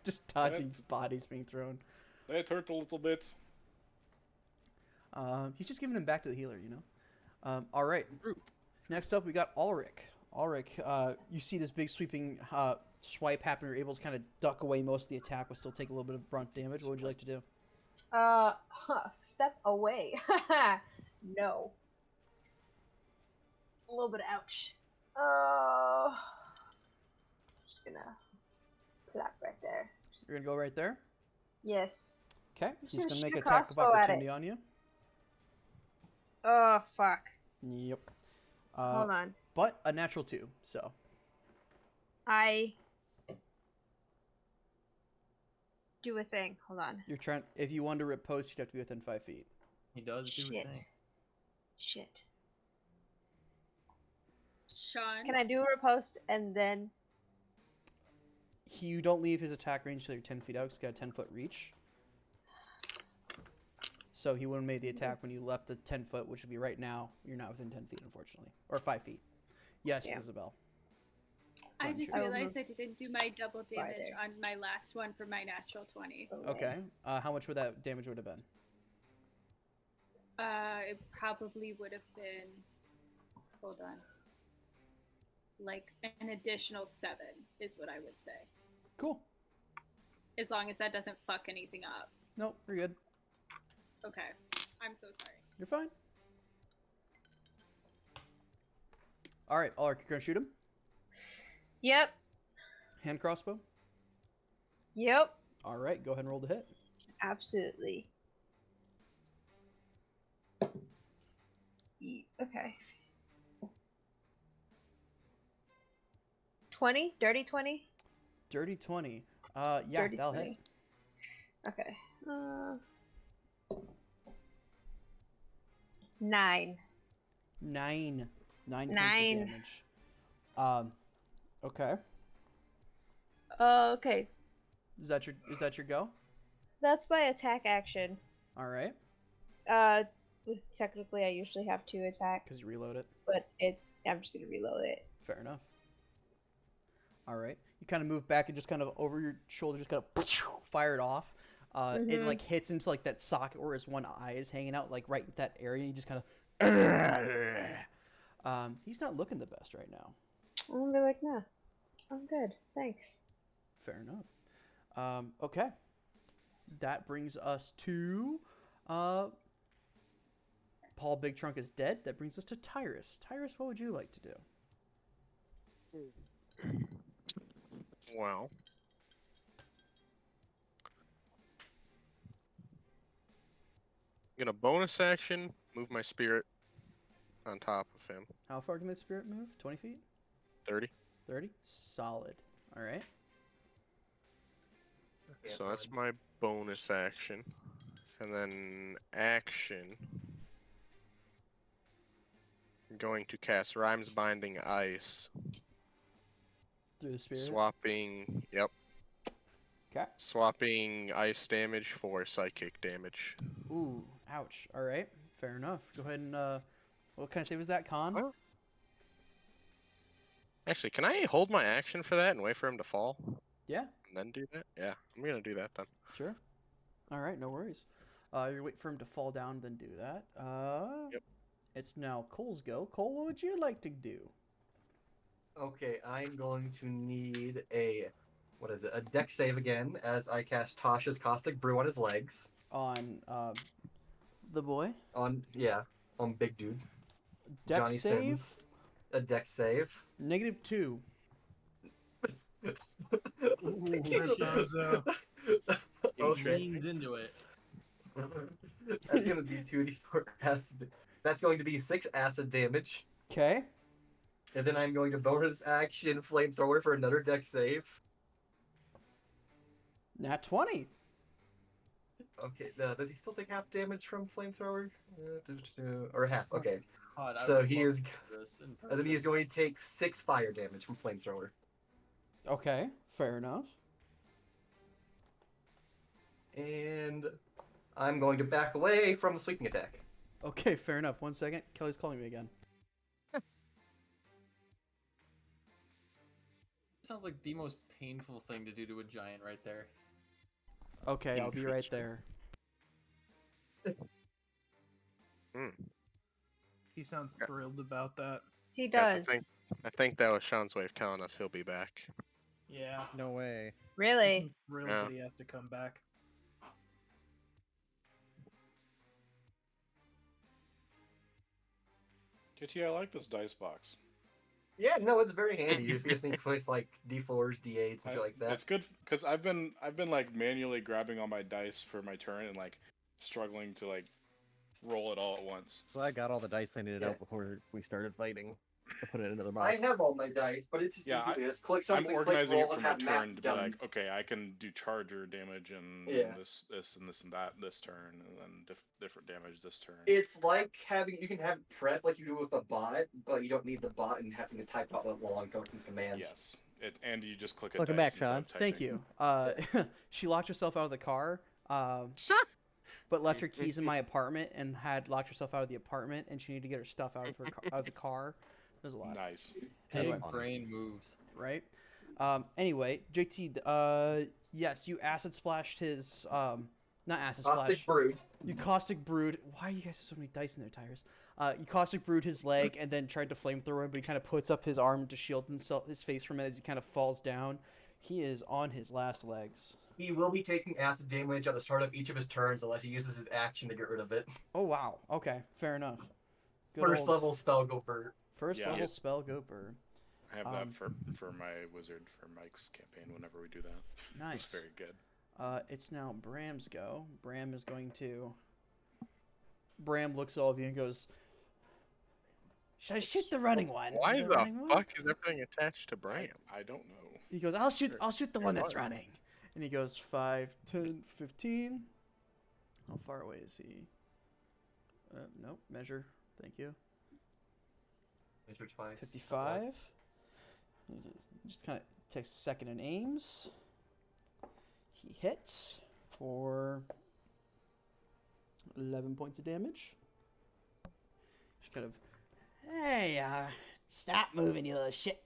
Just dodging That's- bodies being thrown. That hurt a little bit. He's just giving him back to the healer, you know. All right. Next up, we got Ulrich. Ulrich, you see this big sweeping swipe happen. You're able to kind of duck away most of the attack, but still take a little bit of brunt damage. What would you like to do? Step away. No. A little bit of ouch. Just gonna plop right there. You're gonna go right there. Yes. Okay. Just He's gonna gonna make shoot a attack of crossbow at it. opportunity on you. Oh fuck. Yep. Hold on. But a natural 2, so. I do a thing. Hold on. You're trying. If you wanted to rip post, you'd have to be within 5 feet. He does do a Shit. thing. Shit. Sean. Can I do a riposte and then? You don't leave his attack range until you're 10 feet out. He's got a 10-foot reach. So he wouldn't have made the attack when you left the 10 foot, which would be right now. You're not within 10 feet, unfortunately, or 5 feet. Yes, Yeah. Isabel. I Run, just sure. realized I didn't do my double damage Farther. on my last one for my natural 20. Okay. How much would that damage would have been? It probably would have been. Hold on. Like an additional 7 is what I would say. Cool. As long as that doesn't fuck anything up. Nope, you're good. Okay. I'm so sorry. You're fine. All right, Ulrich, you're gonna shoot him. Yep. Hand crossbow. Yep. All right, go ahead and roll the hit. Absolutely. Okay. 20? Dirty 20? Dirty 20. Yeah, Dirty that'll 20. hit. Okay. 9. 9 points of 9. damage. Okay. Okay. Is that your go? That's my attack action. All right. Technically I usually have 2 attacks. Because you reload it. But I'm just gonna reload it. Fair enough. All right. You kind of move back and just kind of over your shoulder, just kind of fire it off. It like hits into like that socket where his one eye is hanging out, like right in that area. And you just kind of. He's not looking the best right now. I'm gonna be like, nah, I'm good, thanks. Fair enough. Okay. That brings us to Paul Big Trunk is dead. That brings us to Tyrus. Tyrus, what would you like to do? Well, I'm gonna bonus action, move my spirit on top of him. How far can the spirit move? 20 feet? 30. 30? Solid. All right. So that's my bonus action. And then action. I'm going to cast Rhymes Binding Ice. Through the spirit? Swapping, yep. Okay. Swapping ice damage for psychic damage. Ooh, ouch. All right. Fair enough. Go ahead and, what kind of save is that, Con? Well, actually, can I hold my action for that and wait for him to fall? Yeah. And then do that? Yeah, I'm gonna do that then. Sure. All right, no worries. You're waiting for him to fall down, then do that. Yep. It's now Cole's go. Cole, what would you like to do? Okay, I'm going to need a dex save again as I cast Tasha's Caustic Brew on his legs. On the boy? On Big Dude. Dex Johnny save? Sins. A dex save. -2. Okay. Leans into it. That's gonna be 2d4 acid. That's going to be 6 acid damage. Okay. And then I'm going to bonus action flamethrower for another dex save. Nat 20. Okay, does he still take half damage from flamethrower? Or half? Okay. God, I So would he love is, to do this in and then he's person. going to take 6 fire damage from flamethrower. Okay, fair enough. And I'm going to back away from the sweeping attack. Okay, fair enough. 1 second. Kelly's calling me again. Sounds like the most painful thing to do to a giant right there. Okay, I'll be right there. He sounds thrilled about that. He Yes, does. I think that was Sean's way of telling us he'll be back. Yeah. No way. Really? He's thrilled Yeah. that he has to come back. JT, I like this dice box. Yeah, no, it's very handy if you just need to put like D4s, D8s, and shit like that. It's good because I've been like manually grabbing all my dice for my turn and like struggling to like roll it all at once. So I got all the dice I needed Yeah. out before we started fighting. I put it into the I box. have all my dice, but it's just Yeah, easy to just click I'm something, click organizing roll, it for and my have math turn to be done. like, okay, I can do charger damage and Yeah. this and this and that this turn, and then different damage this turn. It's like you can have prep like you do with a bot, but you don't need the bot and having to type out that long fucking command. Yes, and you just click a Welcome dice back, instead Sean. of Thank typing. you. She locked herself out of the car, but left her keys in my apartment and had locked herself out of the apartment, and she needed to get her stuff out of out of the car. There's a lot. Nice. Big Anyway. brain moves. Right? Anyway, JT, yes, you acid splashed his, not acid Caustic splash. Brood. You caustic brewed. Why you guys have so many dice in there, Tyrus? You caustic brewed his leg and then tried to flamethrower him, but he kind of puts up his arm to shield his face from it as he kind of falls down. He is on his last legs. He will be taking acid damage at the start of each of his turns unless he uses his action to get rid of it. Oh wow. Okay, fair enough. Good First old level spell go for First Yeah. level spell go bird. I have that for my wizard for Mike's campaign whenever we do that. Nice. It's very good. It's now Bram's go. Bram is going to. Bram looks at all of you and goes, "Should I shoot the running one?" Why The the running one?" fuck is everything attached to Bram? I don't know. He goes, I'll shoot the one that's Sure. running. And he goes 5, 10, 15. How far away is he? Nope, measure. Thank you. Measure twice. 55. Just kind of takes a second and aims. He hits for 11 points of damage. Just kind of, hey, stop moving, you little shit.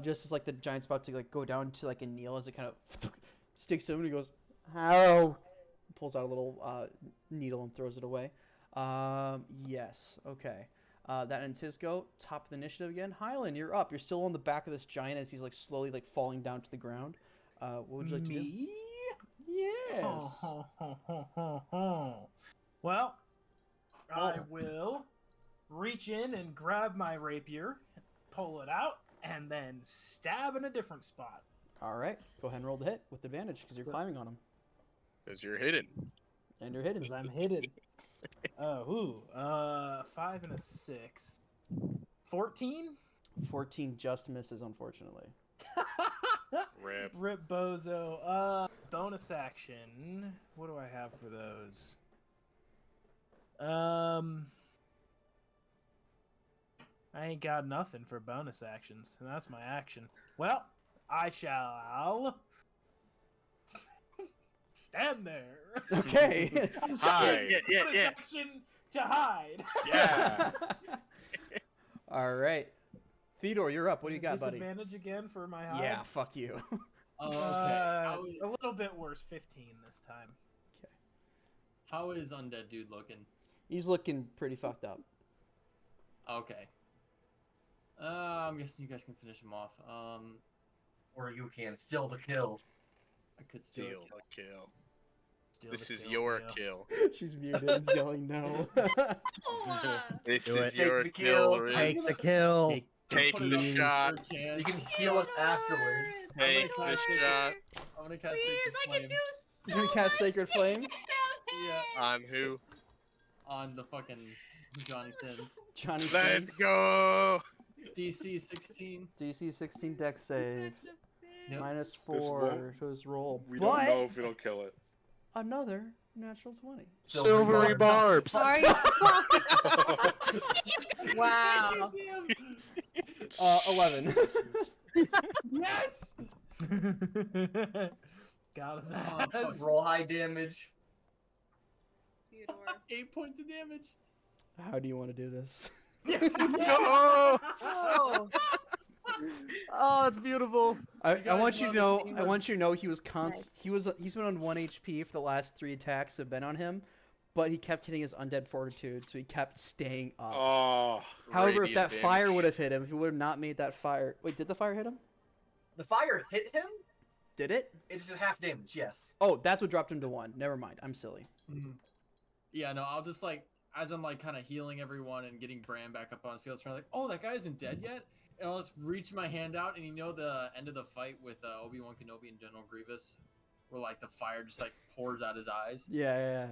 Just as like the giant's about to like go down to like a kneel, as it kind of sticks him, and he goes, "How?" Pulls out a little needle and throws it away. Yes, okay. That ends his go. Top of the initiative again. Hyland, you're up. You're still on the back of this giant as he's like slowly like falling down to the ground. What would you like to do? Me? Yes. Well, I will reach in and grab my rapier, pull it out, and then stab in a different spot. All right. Go ahead and roll the hit with advantage because you're climbing on him. Because you're hidden. And you're hidden. Because I'm hidden. 5 and a 6. 14? 14 just misses, unfortunately. Rip. Rip bozo. Bonus action. What do I have for those? I ain't got nothing for bonus actions, and that's my action. Well, I shall stand there. Okay. Hide. Bonus action to hide. Yeah. All right. Fedor, you're up. What do you got, buddy? Disadvantage again for my hide? Yeah, fuck you. Okay. A little bit worse. 15 this time. How is Undead Dude looking? He's looking pretty fucked up. Okay. I'm guessing you guys can finish him off. Or you can steal the kill. I could steal Steal a kill. the kill. Steal This the is kill your for you. kill. She's muted and yelling no. This Do is it. your Take the kill, kill. Riz. Take the kill. Take Put it the up shot. for a chance. You can heal us afterwards. Take I'm gonna the cast Sacred- shot. I'm gonna cast Please, Sacred I Flame can do so You're gonna cast much. Sacred Flame? Yeah. On who? On the fucking Johnny Sins. Johnny Let's Sins. go! DC 16. DC 16 dex save. Yep. Minus This 4 won't- to his roll. We but don't know if it'll kill it. another natural 20. Silvery barbs. Are you Wow. 11. Yes! Got his Oh, ass. Roll high damage. Theodore. 8 points of damage. How do you want to do this? No! Oh, Oh, it's beautiful. I guys want you love to to know. see I what- want you to know he was Nice. He's been on 1 HP for the last 3 attacks that have been on him, but he kept hitting his undead fortitude, so he kept staying up. Oh. However, if radiant that fire damage. would have hit him, if he would have not made that fire. Wait, did the fire hit him? The fire hit him. Did it? It just did half damage. Yes. Oh, that's what dropped him to 1. Never mind. I'm silly. Mhm. Yeah, no, I'll just like, as I'm like kind of healing everyone and getting Bram back up on his field, trying like, oh, that guy isn't dead yet. And I'll just reach my hand out, and you know the end of the fight with Obi-Wan Kenobi and General Grievous, where like the fire just like pours out his eyes. Yeah.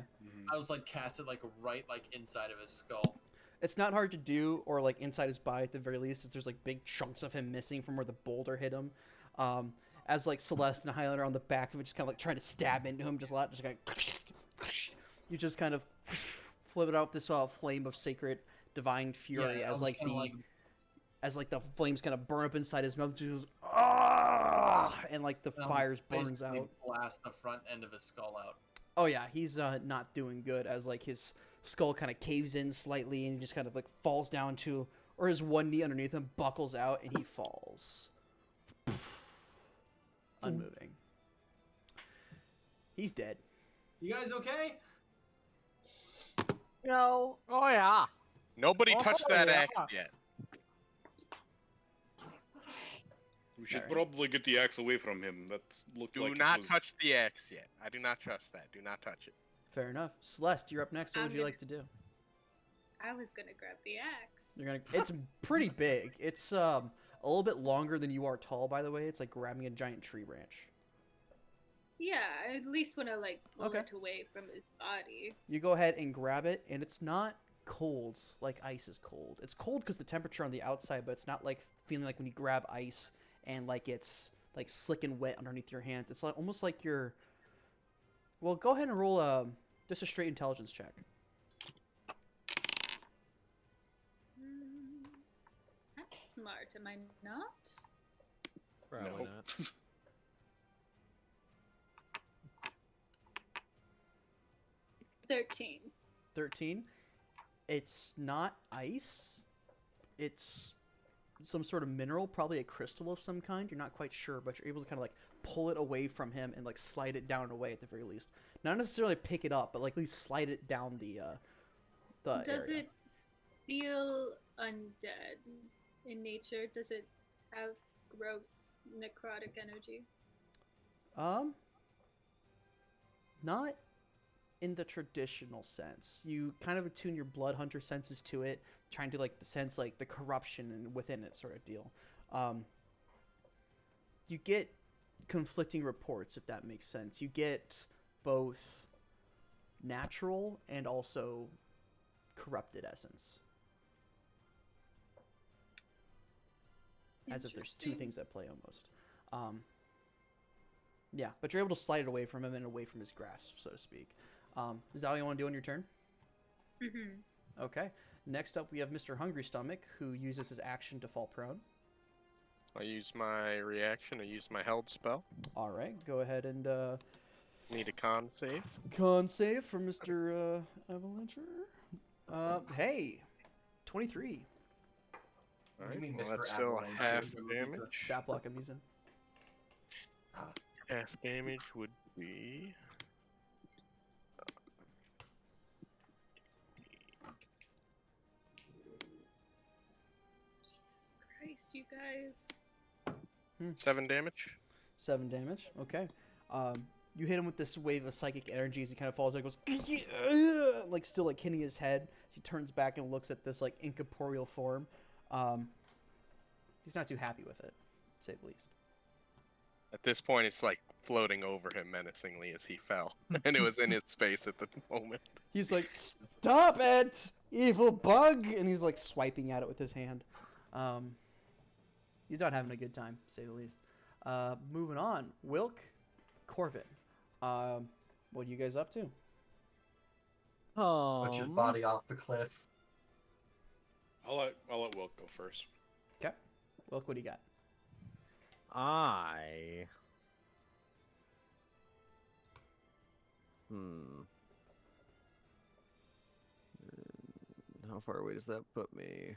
I was like cast it like right like inside of his skull. It's not hard to do, or like inside his body at the very least, is there's like big chunks of him missing from where the boulder hit him. As like Celeste and Highlander on the back of it, just kind of like trying to stab into him, just a lot, just like you just kind of flip it out with this flame of sacred divine fury I as was like kinda the as like the flames kind of burn up inside his mouth, just goes, ah, and like the and I'll fires burns basically out. blast the front end of his skull out. Oh yeah, he's not doing good as like his skull kind of caves in slightly and he just kind of like falls down to, or his one knee underneath him buckles out and he falls. Unmoving. He's dead. You guys okay? no. Oh yeah. Nobody Oh, touched that yeah. axe yet. We should Alright. probably get the axe away from him. That looked Do like it not was- touch the axe yet. I do not trust that. Do not touch it. Fair enough. Celeste, you're up next. What I'm would you gonna- like to do? I was gonna grab the axe. You're gonna. It's pretty big. It's a a little bit longer than you are tall, by the way. It's like grabbing a giant tree branch. Yeah, I at least want to like pull Okay. it away from his body. You go ahead and grab it, and it's not cold like ice is cold. It's cold because the temperature on the outside, but it's not like feeling like when you grab ice and like it's like slick and wet underneath your hands. It's like almost like you're. Well, go ahead and roll just a straight intelligence check. I'm smart, am I not? Probably Nope. not. 13. 13. It's not ice. It's some sort of mineral, probably a crystal of some kind. You're not quite sure, but you're able to kind of like pull it away from him and like slide it down and away at the very least. Not necessarily pick it up, but like at least slide it down the Does area. it feel undead in nature? Does it have gross necrotic energy? Not in the traditional sense. You kind of attune your blood hunter senses to it, trying to like sense like the corruption and within it sort of deal. You get conflicting reports, if that makes sense. You get both natural and also corrupted essence. As if there's two Interesting. things at play almost. Yeah, but you're able to slide it away from him and away from his grasp, so to speak. Is that all you want to do on your turn? Mm-hmm. Okay. Next up, we have Mr. Hungry Stomach, who uses his action to fall prone. I use my reaction. I use my held spell. All right, go ahead and Need a con save. con save for Mr. Avalancher. Hey, 23. All You right. mean Well, Mr. that's still Avalanche, half you're damage. Stat block I'm using. Half damage would be. Christ, you guys. 7 damage. 7 damage. Okay. You hit him with this wave of psychic energy as he kind of falls. And goes like still like hitting his head as he turns back and looks at this like incorporeal form. He's not too happy with it, to say the least. At this point, it's like floating over him menacingly as he fell, and it was in his space at the moment. He's like, "Stop it, evil bug!" And he's like swiping at it with his hand. He's not having a good time, to say the least. Moving on, Wilk, Corvin. What are you guys up to? Put his body off the cliff. I'll let Wilk go first. Okay, Wilk, what do you got? How far away does that put me?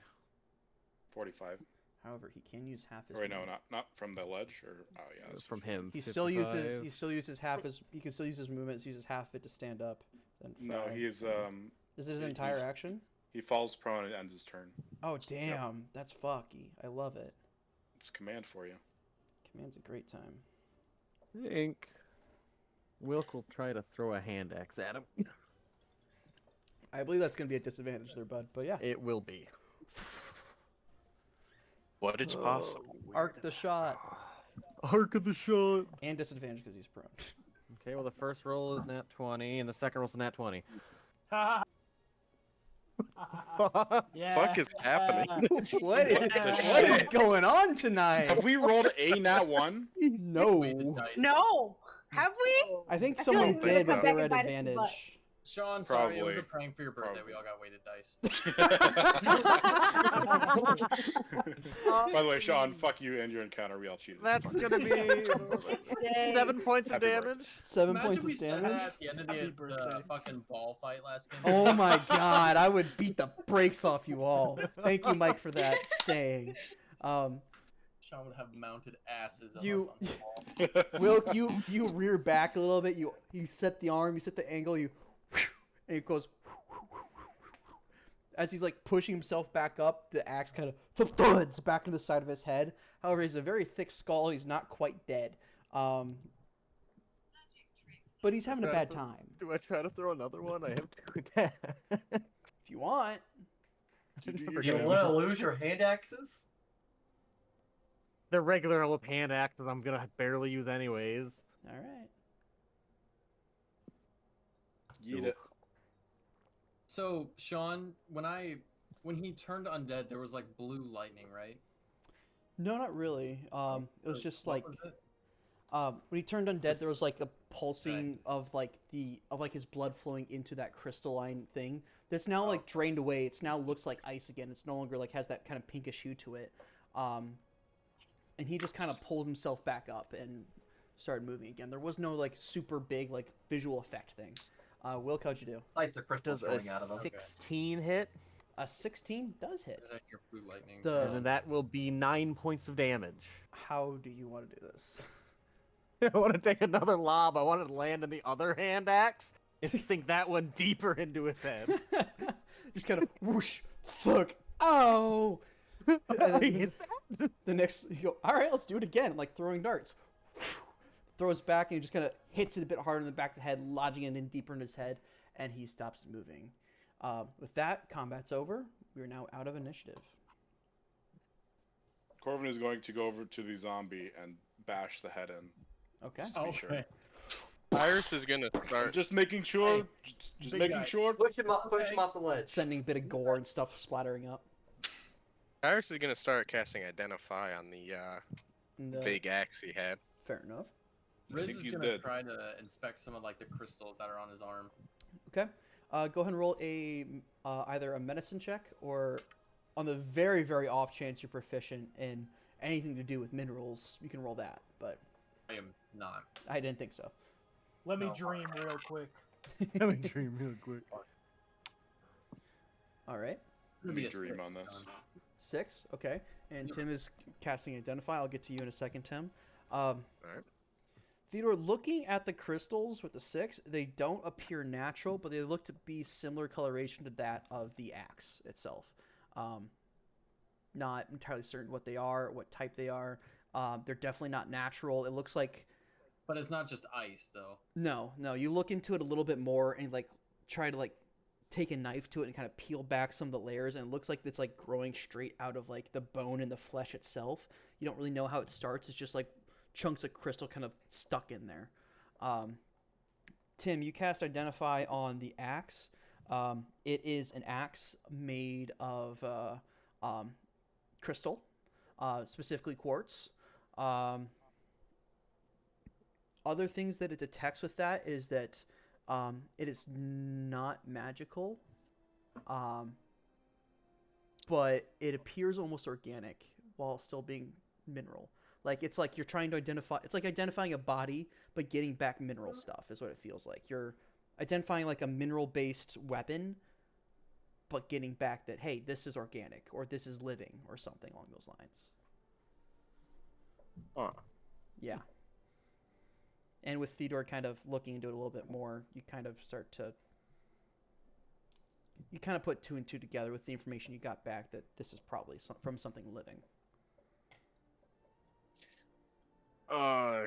45. However, he can use half his. Or wait, no, movement. not from the ledge. Or oh yeah, that's From him. He still uses 55. half his. He can still use his movements. He uses half of it to stand up. Then No, fly. he's This is his he- entire he's- action. he falls prone and ends his turn. Oh damn, that's fucky. I love it. It's command for you. Command's a great time. I think Wilk will try to throw a hand axe at him. I believe that's gonna be a disadvantage there, bud. But yeah. It will be. What is possible? Arc the shot. Arc of the shot. And disadvantage because he's prone. Okay, well the first roll is nat 20, and the second roll is nat 20. Yeah. Fuck is happening? what is going on tonight? Have we rolled a nat 1? No. No! Have we? I think I feel someone like did, but back they and were at bite us in the advantage. butt. Sean, sorry, we Probably. were praying for your birthday. We all got weighted dice. By the way, Sean, fuck you and your encounter. We all cheated. That's gonna be Yay. 7 points of Happy birthday. damage. 7 Imagine points we of said damage. that at the end of Happy the birthday. fucking ball fight last game. Oh my god, I would beat the brakes off you all. Thank you, Mike, for that saying. Sean would have mounted asses on You- us on the ball. Wilk, you rear back a little bit. You set the arm, you set the angle, and it goes. As he's like pushing himself back up, the axe kind of thuds back into the side of his head. However, he's a very thick skull. He's not quite dead. But he's having a bad time. Do I try to throw another one? I have 2 attacks. If you want. You want to lose your hand axes? the regular old hand axe that I'm gonna barely use anyways. All right. Yeet it. So Sean, when he turned undead, there was like blue lightning, right? No, not really. It was just What like was it? when he turned undead, there was like the Okay. pulsing of like his blood flowing into that crystalline thing. That's now like drained away. It's now looks like ice again. It's no longer like has that kind of pinkish hue to it. And he just kind of pulled himself back up and started moving again. There was no like super big like visual effect thing. Wilk, how'd you do? Like the crystals Does a going out of them. 16 hit? A 16 does hit. Did I hear blue lightning? And then that will be 9 points of damage. How do you want to do this? I want to take another lob. I want to land in the other hand axe and sink that one deeper into his head. Just kind of whoosh, fuck, oh! And then hit that? The next, you go, all right, let's do it again. Like throwing darts. Throws back and he just kind of hits it a bit harder in the back of the head, lodging it in deeper in his head, and he stops moving. With that, combat's over. We are now out of initiative. Corvin is going to go over to the zombie and bash the head in. Okay. Just to be sure. Iris is gonna start. Just making sure. Hey, just big making guy. sure. Push him off the ledge. Sending a bit of gore and stuff splattering up. Iris is gonna start casting Identify on the And, big axe he had. Fair enough. Riz think is he's gonna dead. try to inspect some of like the crystals that are on his arm. Okay. Go ahead and roll a either a medicine check or, on the very, very off chance you're proficient in anything to do with minerals, you can roll that. But I am not. I didn't think so. Let me No. dream real quick. Let me dream real quick. All right. Let Be me a dream six, on this. 6. Okay. And Yep. Tim is casting Identify. I'll get to you in a second, Tim. Alright. Theodore, looking at the crystals with the 6, they don't appear natural, but they look to be similar coloration to that of the axe itself. Not entirely certain what they are, what type they are. They're definitely not natural. It looks like But it's not just ice, though. no. You look into it a little bit more and like try to like take a knife to it and kind of peel back some of the layers, and it looks like it's like growing straight out of like the bone and the flesh itself. You don't really know how it starts. It's just like chunks of crystal kind of stuck in there. Tim, you cast Identify on the axe. It is an axe made of crystal, specifically quartz. Other things that it detects with that is that it is not magical, but it appears almost organic while still being mineral. Like it's like you're trying to identify. It's like identifying a body, but getting back mineral stuff is what it feels like. You're identifying like a mineral-based weapon, but getting back that hey, this is organic or this is living or something along those lines. Huh. Yeah. And with Theodore kind of looking into it a little bit more, you kind of put 2 and 2 together with the information you got back that this is probably from something living.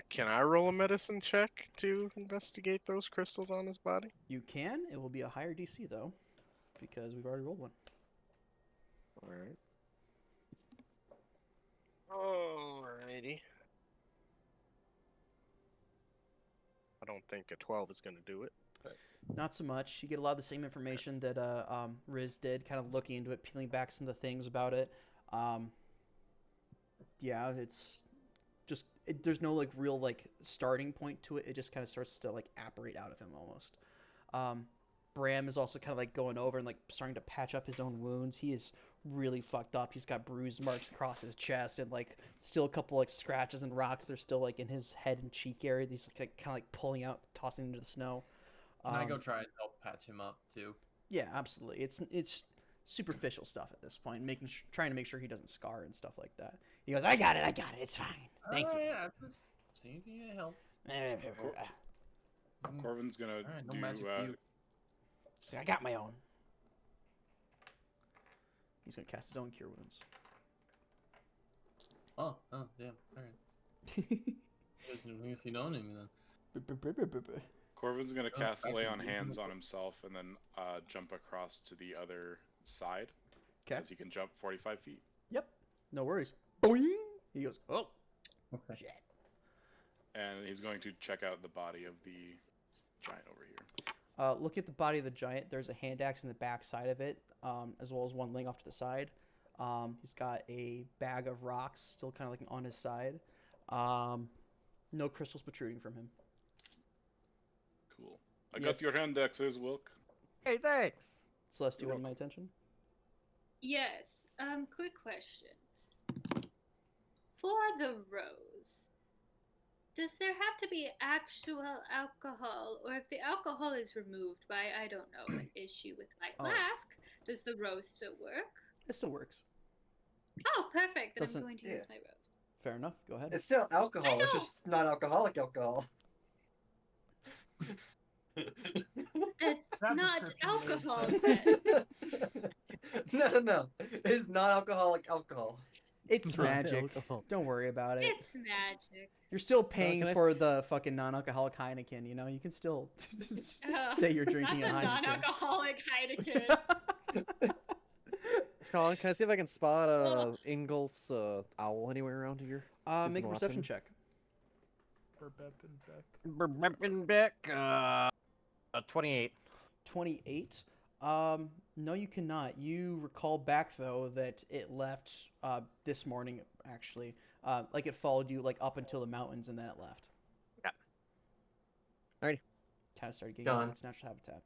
Can I roll a medicine check to investigate those crystals on his body? You can. It will be a higher DC though, because we've already rolled one. Alright. Alrighty. I don't think a 12 is going to do it. But... Not so much. You get a lot of the same information that Riz did, kind of looking into it, peeling back some of the things about it. Yeah, it's just there's no like real like starting point to it. It just kind of starts to like apparate out of him almost. Bram is also kind of like going over and like starting to patch up his own wounds. He is really fucked up. He's got bruise marks across his chest and like still a couple like scratches and rocks. They're still like in his head and cheek area. He's like, kind of like pulling out, tossing into the snow. Can I go try and help patch him up too? Yeah, absolutely. It's superficial stuff at this point, trying to make sure he doesn't scar and stuff like that. He goes, I got it, it's fine. Thank you. Yeah, I'm just seeing if you can help. Corvin's gonna Alright, no do. magic mute. See, I got my own. He's gonna cast his own cure wounds. Oh, damn. Alright. Guess you know him then. Corvin's gonna cast back Lay to on the Hands beginning. on himself and then jump across to the other side. Okay. Because he can jump 45 feet. Yep. No worries. Boing! He goes, oh, Okay. shit. And he's going to check out the body of the giant over here. Look at the body of the giant. There's a hand axe in the back side of it, as well as one laying off to the side. He's got a bag of rocks still kind of like on his side. No crystals protruding from him. Cool. I got your hand axes, Wilk. Hey, thanks. Celeste, do you want my attention? Yes. Quick question. For the rose, does there have to be actual alcohol, or if the alcohol is removed by, I don't know, an issue with my flask, does the rose still work? It still works. Oh, perfect. Then Doesn't- I'm going to use my rose. Fair enough. Go ahead. It's still alcohol. It's just not alcoholic alcohol. It's That not description made alcohol sense. then. No. It's not alcoholic alcohol. It's Not magic. alcohol. Don't worry about it. It's magic. You're still paying can I- for the fucking non-alcoholic Heineken, you know? You can still say you're drinking a not Heineken. non-alcoholic Heineken. Colin, can I see if I can spot Ingolf's owl anywhere around here? Make a been perception watching? check. Berbepenbeck, 28. 28. No, you cannot. You recall back though that it left this morning actually. Like it followed you like up until the mountains and then it left. Yeah. Alrighty. Kind of started getting John. out of its natural habitat.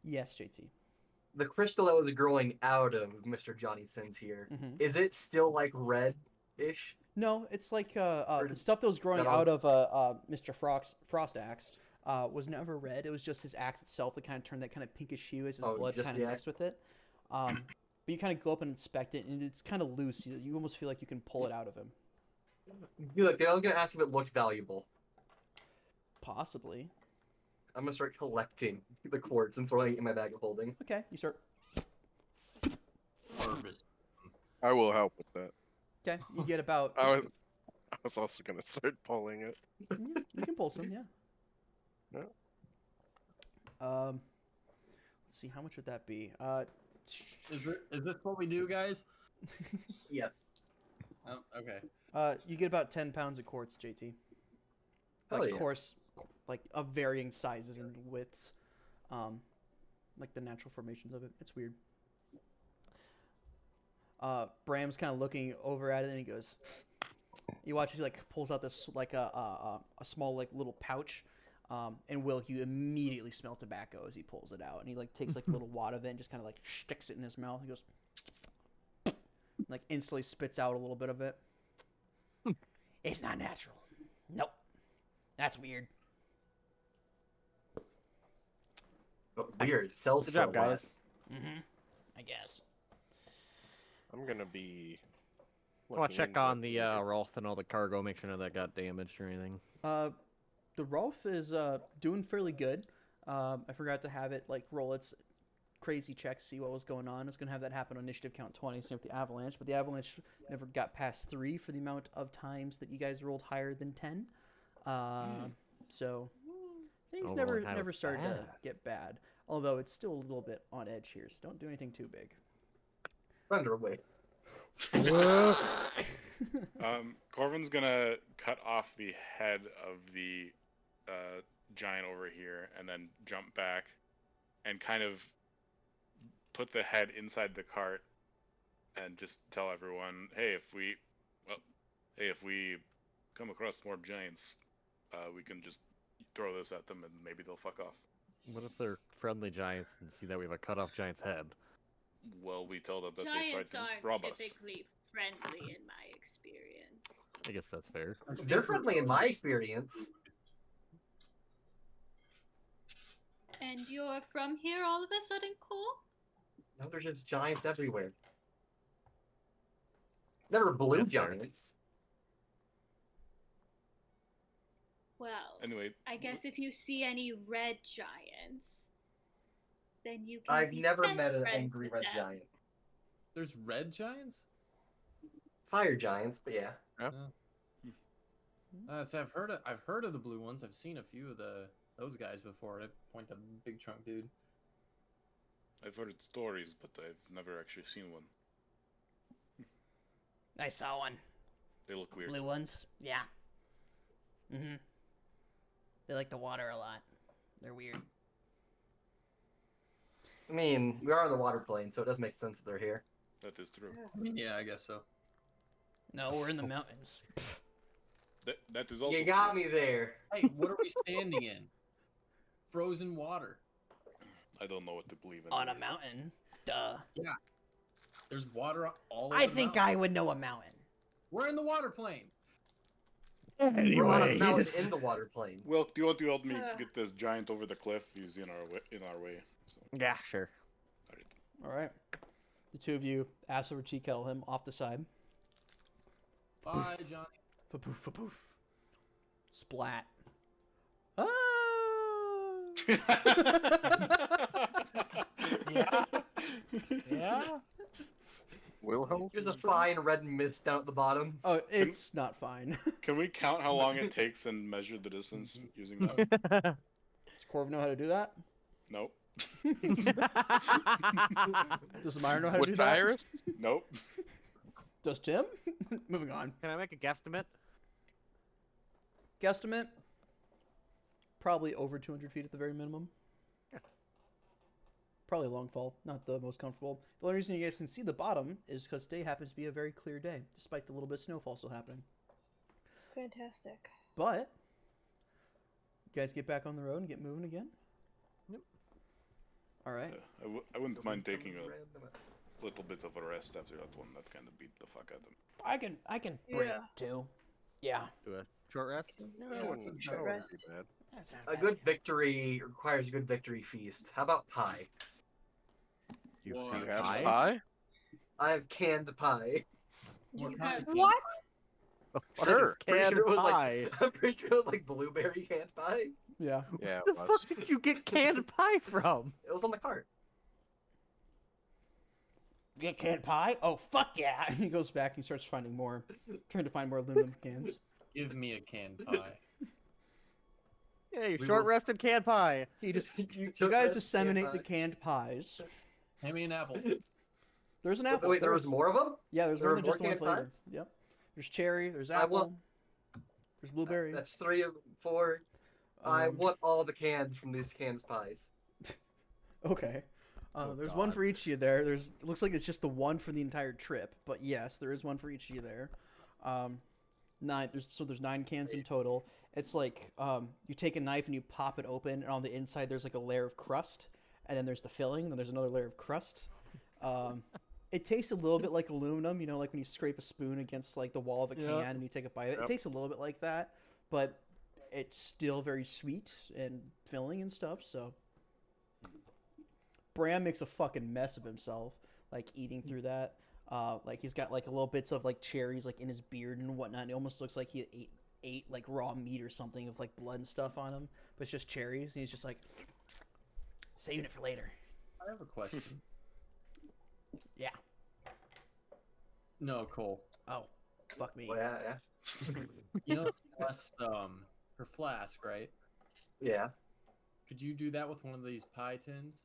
Yes, JT. The crystal that was growing out of Mr. Johnny Sins here, Mhm. is it still like red-ish? No, it's like Or the stuff that was growing that all- out of Mr. Frost axe was never red. It was just his axe itself that kind of turned that kind of pinkish hue as his Oh, blood just kind the of axe? mixed with it. But you kind of go up and inspect it, and it's kind of loose. You almost feel like you can pull it out of him. Look, I was gonna ask if it looked valuable. Possibly. I'm gonna start collecting the quartz and throwing it in my bag of holding. Okay, you start. I will help with that. Okay, you get about. I was also gonna start pulling it. Yeah, you can pull some, yeah. Yeah. Let's see, how much would that be? Is this what we do, guys? Yes. Okay. You get about 10 pounds of quartz, JT. Hell Like yeah. coarse, like of varying sizes and widths, like the natural formations of it. It's weird. Bram's kind of looking over at it and he goes. You watch as he like pulls out this like a small like little pouch, and Will, you immediately smell tobacco as he pulls it out, and he like takes like a little wad of it and just kind of like sticks it in his mouth. He goes, like instantly spits out a little bit of it. It's not natural. Nope. That's weird. But weird. It sells Good for a job, lot. guys. Mm-hmm. I guess. I'm gonna be. I want to looking check into on it the later. Rolf and all the cargo, make sure none of that got damaged or anything. The Rolf is doing fairly good. I forgot to have it like roll its crazy check, see what was going on. It's gonna have that happen on initiative count 20, same with the Avalanche, but the Avalanche never got past 3 for the amount of times that you guys rolled higher than 10. So things Oh, never Lord, that never was started to bad. get bad. Although it's still a little bit on edge here, so don't do anything too big. Thunder away. Corvin's gonna cut off the head of the giant over here, and then jump back, and kind of put the head inside the cart, and just tell everyone, hey, if we come across more giants, we can just throw this at them, and maybe they'll fuck off. What if they're friendly giants and see that we have a cut off giant's head? Well, we tell them that they tried Giants to aren't rob us. typically friendly in my experience. I guess that's fair. They're friendly in my experience. And you're from here all of a sudden, Cole? No, there's just giants everywhere. Never blue That's fair. giants. Well, Anyway, I guess if you see any red giants, then you can I've be never best met an friends angry with red them. giant. There's red giants? Fire giants, but yeah. So I've heard of the blue ones. I've seen a few of those guys before. I point to big trunk dude. I've heard stories, but I've never actually seen one. I saw one. They look weird. Blue ones? Yeah. Mm-hmm. They like the water a lot. They're weird. I mean, we are on the water plane, so it does make sense that they're here. That is true. I mean, yeah, I guess so. No, we're in the mountains. That is also You got true. me there. Hey, what are we standing in? Frozen water. I don't know what to believe in. On a mountain. Duh. Yeah. There's water all over I the think mountain. I would know a mountain. We're in the water plane. We're on a mountain Anyways. in the water plane. Well, do you want to help me get this giant over the cliff? He's in our way. So. Yeah, sure. All right. The two of you ass over tea kettle him off the side. Bye, Johnny. Fa-poof, fa-poof. Splat. Ah! Yeah. Yeah. Wilhelm? There's a fine red mist down at the bottom. Oh, it's not fine. Can we count how long it takes and measure the distance using that? Does Corv know how to do that? Nope. Does Meyer know how to Would do that? Tyrus? Nope. Does Tim? Moving on. Can I make a guesstimate? Guesstimate? Probably over 200 feet at the very minimum. Yeah. Probably a long fall, not the most comfortable. The only reason you guys can see the bottom is because today happens to be a very clear day, despite the little bit of snowfall still happening. Fantastic. But, you guys get back on the road and get moving again? Yep. Alright. I wouldn't mind taking a little bit of a rest after that one. That kind of beat the fuck out of me. I can break Yeah. too. Yeah. Do a short rest? Yeah, let's take a short rest. That's not A bad. good victory requires a good victory feast. How about pie? You What? You have pie? pie? I have canned pie. What kind of What? Sure. Pretty Canned sure it was pie. like I'm pretty sure it was like blueberry canned pie. Yeah. Yeah, The it was. fuck did you get canned pie from? It was on the cart. Get canned pie? Oh, fuck yeah! And he goes back and starts finding more. Trying to find more aluminum cans. Give me a canned pie. Yeah, you We short will- rested canned pie. You just you Short guys rest, disseminate canned the pie. canned pies. Hand me an apple. There's an Wait, apple. wait, there was more of them? Yeah, there's there more were than just the more one canned flavor. pies? Yep. There's cherry. There's I apple. want- There's blueberry. That's 3 of 4. I Um, want all the cans from these canned pies. Okay. Oh, There's one God. for each of you there. It looks like it's just the one for the entire trip, but yes, there is one for each of you there. 9. There's 9 cans in total. It's like you take a knife and you pop it open, and on the inside there's like a layer of crust, and then there's the filling, and then there's another layer of crust. It tastes a little bit like aluminum, you know, like when you scrape a spoon against like the wall of a can Yep. and you take a bite of it. It Yep. tastes a little bit like that, but it's still very sweet and filling and stuff. So Bram makes a fucking mess of himself, like eating through that. Like he's got like a little bits of like cherries like in his beard and whatnot. And it almost looks like he ate like raw meat or something of like blood and stuff on him, but it's just cherries. And he's just like saving it for later. I have a question. Yeah. No, Cole. Oh, fuck me. Well, yeah. You know Celeste, her flask, right? Yeah. Could you do that with one of these pie tins?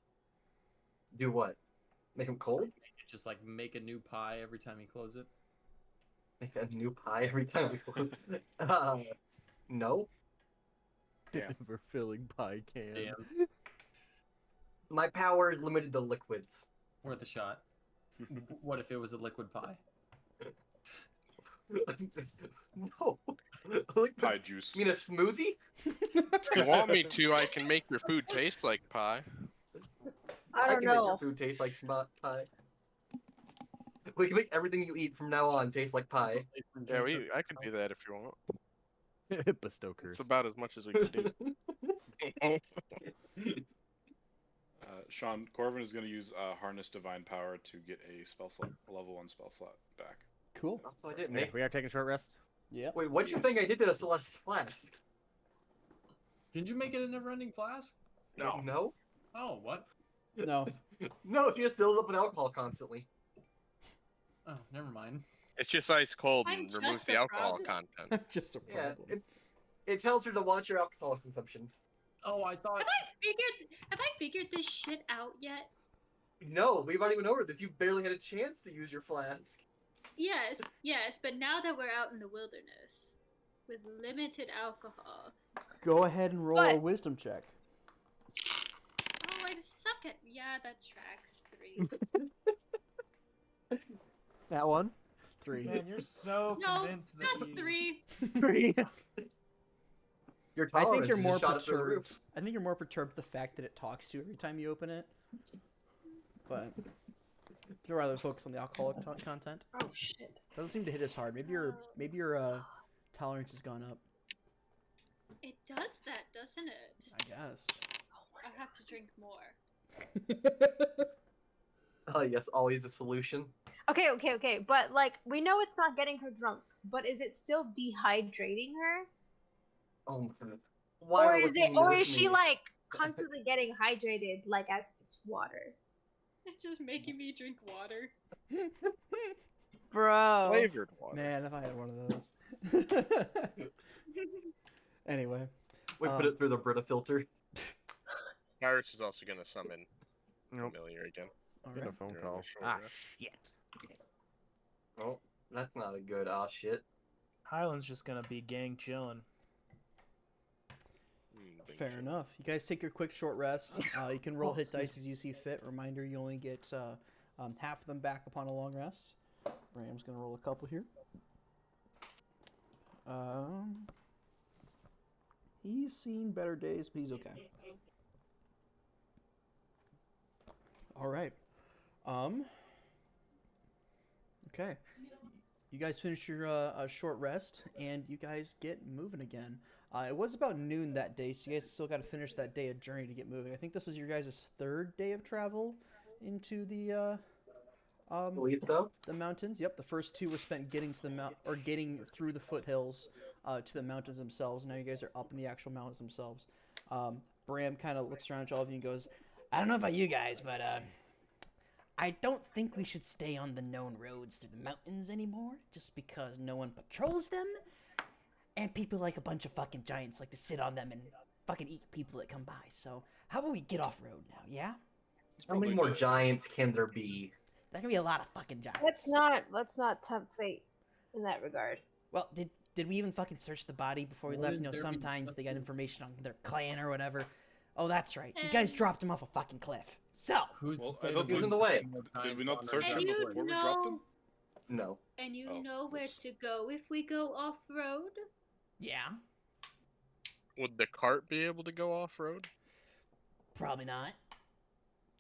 Do what? Make them cold? Just like make a new pie every time you close it? Make a new pie every time we close. No. Yeah. Never filling pie can. Damn. My power is limited to liquids. Worth a shot. What if it was a liquid pie? No. Liquid... Pie juice. You mean a smoothie? If you want me to, I can make your food taste like pie. I don't can make your know. food taste like smart pie. We can make everything you eat from now on taste like pie. Yeah, I could do that if you want. Bestow curse. It's about as much as we can do. Sean, Corvin is going to use Harness Divine Power to get a spell slot, a level 1 spell slot back. Cool. That's what I did, Yeah, mate. we are taking a short rest. Yeah. Wait, what do you think I did to the Celeste flask? Did you make it a never-ending flask? No. Oh, what? No. No, she just fills up with alcohol constantly. Oh, never mind. It's just ice cold I'm and just removes a the alcohol problem. content. Just a Yeah, problem. it tells her to watch your alcohol consumption. Oh, I thought. Have I figured this shit out yet? No, we've already went over this. You barely had a chance to use your flask. Yes, but now that we're out in the wilderness with limited alcohol. Go ahead and roll a wisdom check. Oh, I suck at. Yeah, that tracks. 3. That one? 3. Man, you're so No, convinced that just you... 3. 3. Your I tolerance think you're is more just shot up through the perturbed. roof. I think you're more perturbed the fact that it talks to you every time you open it. But you'd rather focus on the alcoholic content. Oh shit. Doesn't seem to hit as hard. Maybe your tolerance has gone up. It does that, doesn't it? I guess. I have to drink more. Oh yes, always a solution. Okay. But like, we know it's not getting her drunk, but is it still dehydrating her? Oh my god. Why Or are is looking or at is she me? like constantly getting hydrated like as if it's water? It's just making me drink water. Bro. Flavored water. Man, if I had one of those. Anyway. We put it through the Brita filter. Iris is also gonna summon Familiar again. Get a Alright. phone During call. the short Ah, rest. shit. Oh, that's not a good shit. Highland's just gonna be gang chilling. Fair enough. You guys take your quick short rest. You can roll hit dice as you see fit. Reminder, you only get half of them back upon a long rest. Bram's gonna roll a couple here. He's seen better days, but he's okay. All right. Okay. You guys finish your short rest, and you guys get moving again. It was about noon that day, so you guys still got to finish that day of journey to get moving. I think this was your guys' third day of travel into the Believe so. the mountains. Yep, the first 2 were spent getting to the getting through the foothills to the mountains themselves. Now you guys are up in the actual mountains themselves. Bram kind of looks around at all of you and goes, "I don't know about you guys, but I don't think we should stay on the known roads through the mountains anymore, just because no one patrols them, and people like a bunch of fucking giants like to sit on them and fucking eat people that come by. So how about we get off road now, yeah? How many more giants can there be? That can be a lot of fucking giants. Let's not tempt fate in that regard. Well, did we even fucking search the body before we left? You know, Wouldn't there be sometimes they got fucking- information on their clan or whatever. Oh, that's right. You guys dropped him off a fucking cliff. So, Who's Well, afraid I thought of He was in the being way. more Did giants we not on search our them And you before we dropped them? No. And you Oh, know where oops. to go if we go off road? yeah, Would the cart be able to go off road? probably not.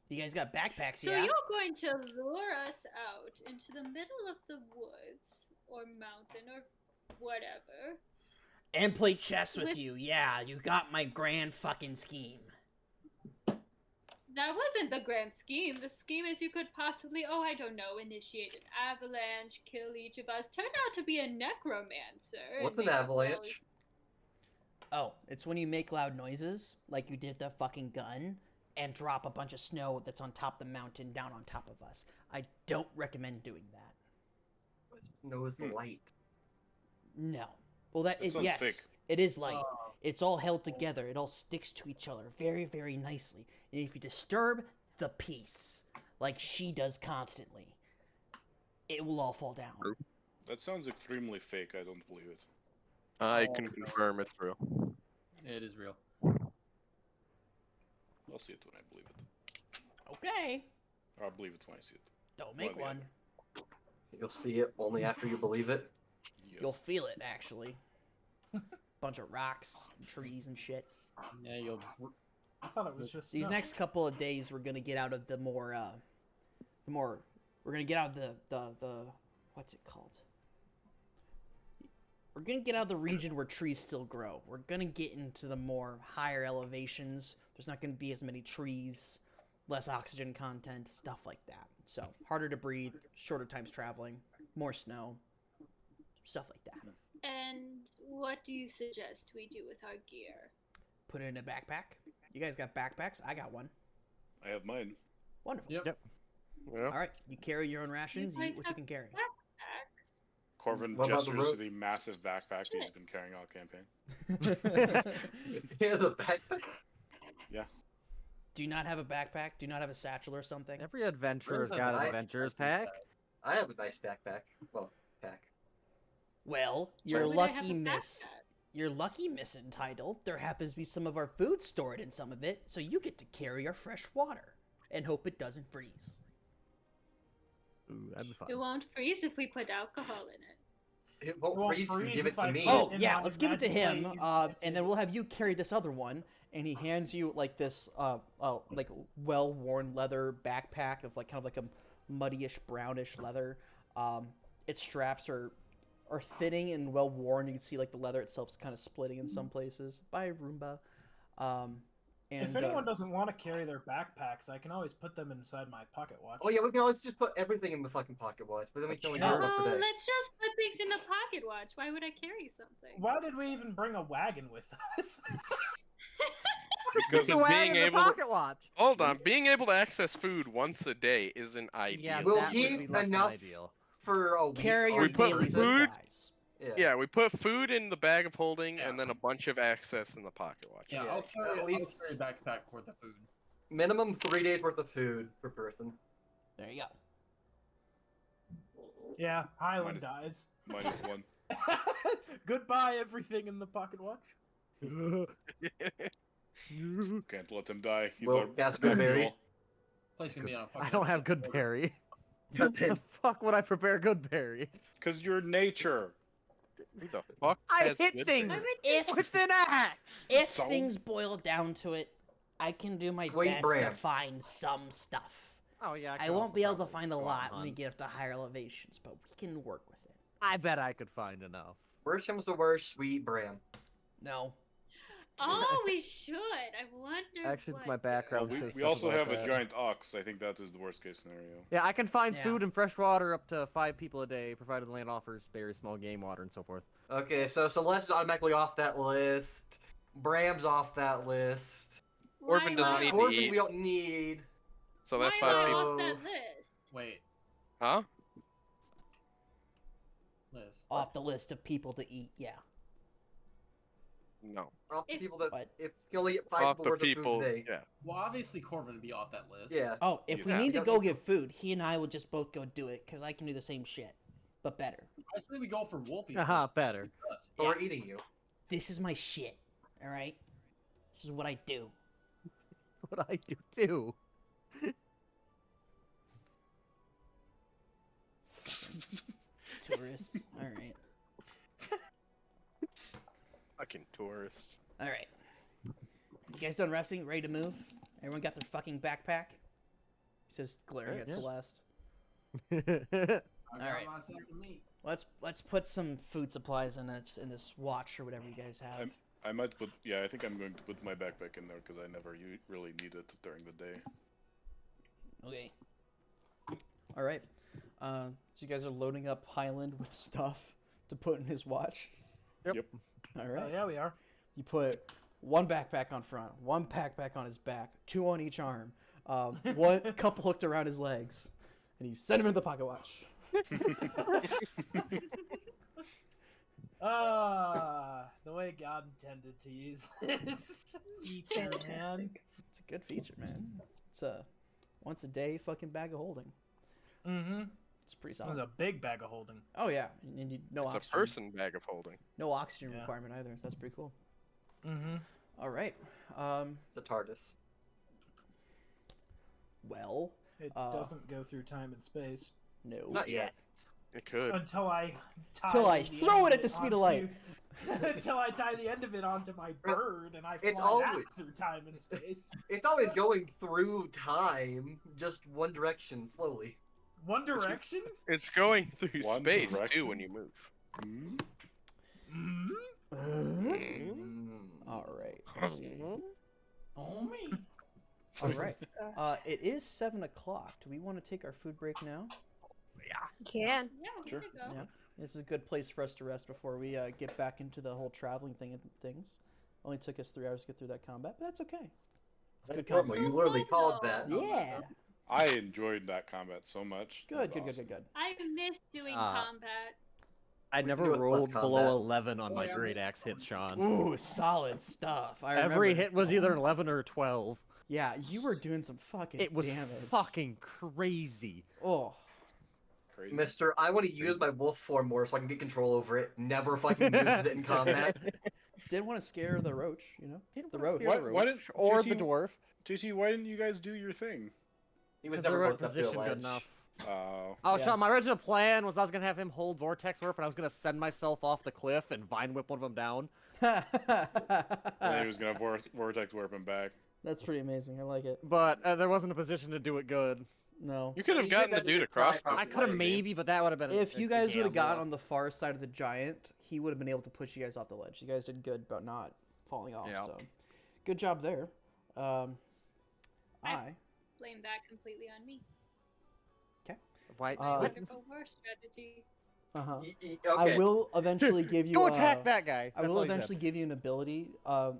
You guys got backpacks, So yeah? you're going to lure us out into the middle of the woods or mountain or whatever. And play chess with With- you. Yeah, you got my grand fucking scheme. That wasn't the grand scheme. The scheme is you could possibly, oh, I don't know, initiate an avalanche, kill each of us. Turned out to be a necromancer. and What's an make us all- avalanche? Oh, it's when you make loud noises, like you did the fucking gun, and drop a bunch of snow that's on top of the mountain down on top of us. I don't recommend doing that. Snow is Hmm. light. No. Well, that That is sounds yes. fake. It is light. Oh. It's all held together. It all sticks to each other very, very nicely. And if you disturb the peace, like she does constantly, it will all fall down. True. That sounds extremely fake. I don't believe it. I Oh, can no. confirm it's real. It is real. I'll see it when I believe it. Okay. Or I'll believe it when I see it. Don't make Well, yeah. one. You'll see it only after you believe it. Yes. You'll feel it, actually. Bunch of rocks, and trees, and shit. Yeah, you'll. I thought it was just These snow. next couple of days, we're gonna get out of the more, we're gonna get out of the, what's it called? We're gonna get out of the region where trees still grow. We're gonna get into the more higher elevations. There's not gonna be as many trees, less oxygen content, stuff like that. So, harder to breathe, shorter times traveling, more snow, stuff like that. And what do you suggest we do with our gear? Put it in a backpack. You guys got backpacks? I got one. I have mine. Wonderful. Yep. Yep. Yeah. All right, you carry your own rations. You guys eat what you have can carry. Backpack. Corvin What about the gestures to rope? the massive backpack he's been carrying all campaign. Yeah, the backpack. Do you not have a backpack? Do you not have a satchel or something? Every adventurer's Where's got the an backpack? adventurer's pack. I have a nice backpack. Well, pack. Well, Why you're would I have lucky, a Miss. backpack? You're lucky, Miss Entitled. There happens to be some of our food stored in some of it, so you get to carry our fresh water and hope it doesn't freeze. Ooh, that'd be fun. It won't freeze if we put alcohol in it. It won't Won't freeze if you freeze give it if I to me. put Oh, in yeah, my let's give it to magic him, way and then we'll have you carry this other one, and he hands you, like, this, like, well-worn leather backpack of, like, kind of like a muddyish, brownish leather. Its straps are thinning and well-worn. You can see, like, the leather itself is kind of splitting in some places. By Roomba. And, If anyone doesn't want to carry their backpacks, I can always put them inside my pocket watch. Oh yeah, we can always just put everything in the fucking pocket watch, but then we can only No. carry enough Oh, per day. let's just put things in the pocket watch. Why would I carry something? Why did we even bring a wagon with us? Because Stick the of wagon being in the able to, pocket watch. hold on, being able to access food once a day isn't ideal. Yeah, We'll that would keep be less than enough ideal. For a week. carry or your We put daily food- supplies. Yeah. Yeah, we put food in the bag of holding Yeah. and then a bunch of access in the pocket watch. Yeah, Yeah, I'll carry at I'll least- carry a backpack worth of food. Minimum 3 days worth of food per person. There you go. Yeah, Highland Minus- dies. -1. Goodbye, everything in the pocket watch. Can't let him die. He's Well, our that's good, Mary. mule. Placing me on a I fucking don't have episode. good berry. God the damn. fuck would I prepare good berry? Cause you're nature. Who the fuck I has hit good things berries? If with an axe. if So? things boil down to it, I can do my Wait, best Bram. to find some stuff. Oh yeah, I could won't also be able to probably find a go out lot and when we hunt. get up to higher elevations, but we can work with it. I bet I could find enough. Worst comes to worst, we eat Bram. No. Oh, we should. I wonder. Actually, what... my background We says we stuff also about have that. a giant ox. I think that is the worst case scenario. Yeah, I can find Yeah. food and fresh water up to 5 people a day, provided the land offers berries, small game, water, and so forth. Okay, so Celeste's automatically off that list. Bram's off that list. Orphan doesn't not? need to Corbin eat. we don't need. So that's Why am 5 I people. off that So- list? Wait, Huh? Liz. Off the list of people to eat, yeah. No. We're off the If- people that What? if you only get 5 Off people the worth people. of food a day. Yeah. Well, obviously Corvin would be off that list. Yeah. Oh, if we Yeah. need to We go don't- get food, he and I will just both go do it, because I can do the same shit. But better. I say we go for Wolfie. Haha, better. first. But we're eating you. This is my shit, alright? This is what I do. What I do too. Tourists. Alright. Fucking tourist. Alright. You guys done resting? Ready to move? Everyone got their fucking backpack? He says, glaring at Yeah. Celeste. I got Alright. my sack of meat. Let's put some food supplies in this watch or whatever you guys have. I might put. Yeah, I think I'm going to put my backpack in there because I never really need it during the day. Okay. Alright. So you guys are loading up Highland with stuff to put in his watch? Yep. Alright. Oh, yeah, we are. You put one backpack on front, one backpack on his back, 2 on each arm, one couple hooked around his legs, and you send him in the pocket watch. The way God intended to use this feature, man. It's a good feature, man. It's a once a day fucking bag of holding. Mm-hmm. It's pretty That was solid. a big bag of holding. Oh yeah, and you, no It's a oxygen. person bag of holding. No oxygen Yeah. requirement either. So that's pretty cool. Mm-hmm. All right. It's a TARDIS. It Uh, doesn't go through time and space no. Not yet. It could. until I tie Till I the throw end it at of the speed of light. until I tie the end of it onto my bird and I fly It's that always- through time and space. It's always going through time, just one direction, slowly. One direction? It's going through One space too direction? when you move. Hmm? Mm-hmm. All right. let's see. Oh me. All right. It is 7 o'clock. Do we want to take our food break now? Can. Yeah, we Sure. could go. Yeah. This is a good place for us to rest before we get back into the whole traveling thing and things. Only took us 3 hours to get through that combat, but that's okay. It's good Promo, combat. you So literally fun, called though. that. Yeah. I enjoyed that combat so much. That Good, was good, good, good, awesome. good. I miss doing Ah. combat. I can never do it less rolled below combat. 11 on Oh, my yeah, great this- axe hits, Sean. Ooh, solid stuff. I Every remember. hit was either an 11 or a 12. Yeah, you were doing some fucking It was damage. fucking crazy. Oh, crazy. Mister, I want to use my wolf form more so I can get control over it. Never fucking uses it in combat. Didn't want to scare the roach, you know? Didn't The wanna roach. scare the Why roach didn't or JT the dwarf. JT, why didn't you guys do your thing? He was Because they never weren't close enough to a positioned good ledge. enough. Oh. Oh, Yeah. Sean, my original plan was I was gonna have him hold Vortex Warp, and I was gonna send myself off the cliff and Vine Whip one of them down. And then he was gonna vortex warp him back. That's pretty amazing. I like it. But there wasn't a position to do it good. No. You could have You gotten the did that dude to across. try I the could have ledge. maybe, but that would have been. If a you guys would have gamble. got on the far side of the giant, he would have been able to push you guys off the ledge. You guys did good about not falling off. Yeah. So, good job there. I- I Blame that completely on me. Why? My Uh, wonderful war strategy. Okay. I will eventually give you. Go attack that guy. I That's will all he said. eventually give you an ability,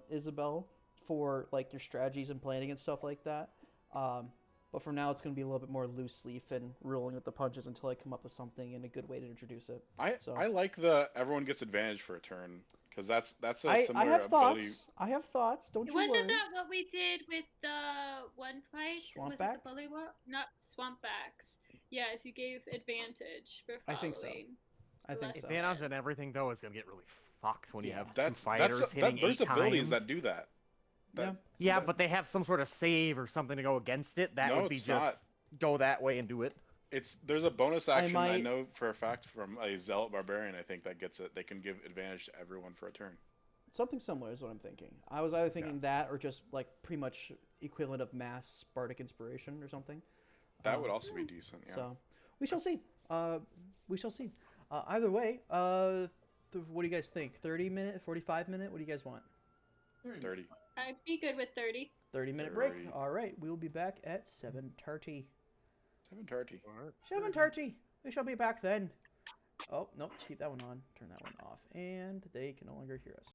Isabel, for like your strategies and planning and stuff like that. But for now, it's going to be a little bit more loose leaf and rolling with the punches until I come up with something and a good way to introduce it. So- I like the everyone gets advantage for a turn because that's a I similar have ability. thoughts. I have thoughts. Don't you Wasn't worry. that what we did with the one fight? Was it Swampback? the bully war? Not swampbacks. Yes, you gave advantage for following. I think so. I think so. Advantage and everything though is gonna get really fucked when you have two That's fighters hitting there's 8 abilities times. that do that. Yeah, but they have some sort of save or something to go against it. That No, would be it's just go that way and do it. There's a bonus action I might- know for a fact from a zealot barbarian. I think that gets it. They can give advantage to everyone for a turn. Something similar is what I'm thinking. I was either thinking that or just like pretty much equivalent of mass Spartic inspiration or something. That would also be decent. Yeah. So we shall see. We shall see. Either way, what do you guys think? 30-minute, 45-minute? What do you guys want? 30. I'd be good with 30. 30-minute break. 30. All right, we will be back at 7:30. 7:30. 7:30. We shall be back then. Oh, nope. Keep that one on. Turn that one off. And they can no longer hear us.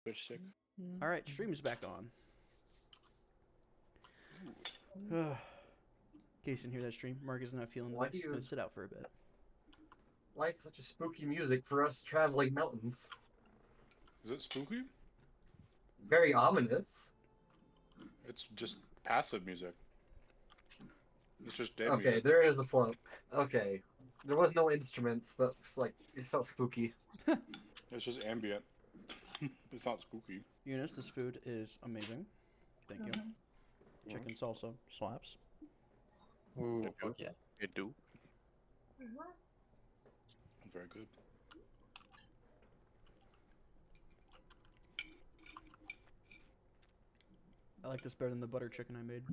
Twitch stick. All right, stream's back on. In case you didn't hear that stream, Mark is not feeling Why that. He's do gonna you- sit out for a bit. Why such a spooky music for us traveling mountains? Is it spooky? Very ominous. It's just passive music. It's just dead Okay, music. there is a float. Okay. There was no instruments, but it's like it felt spooky. It's just ambient. It's not spooky. Eunice, this food is amazing. Thank you. Chicken salsa slaps. Ooh, Yep, fuck yeah. It do. Very good. I like this better than the butter chicken I made.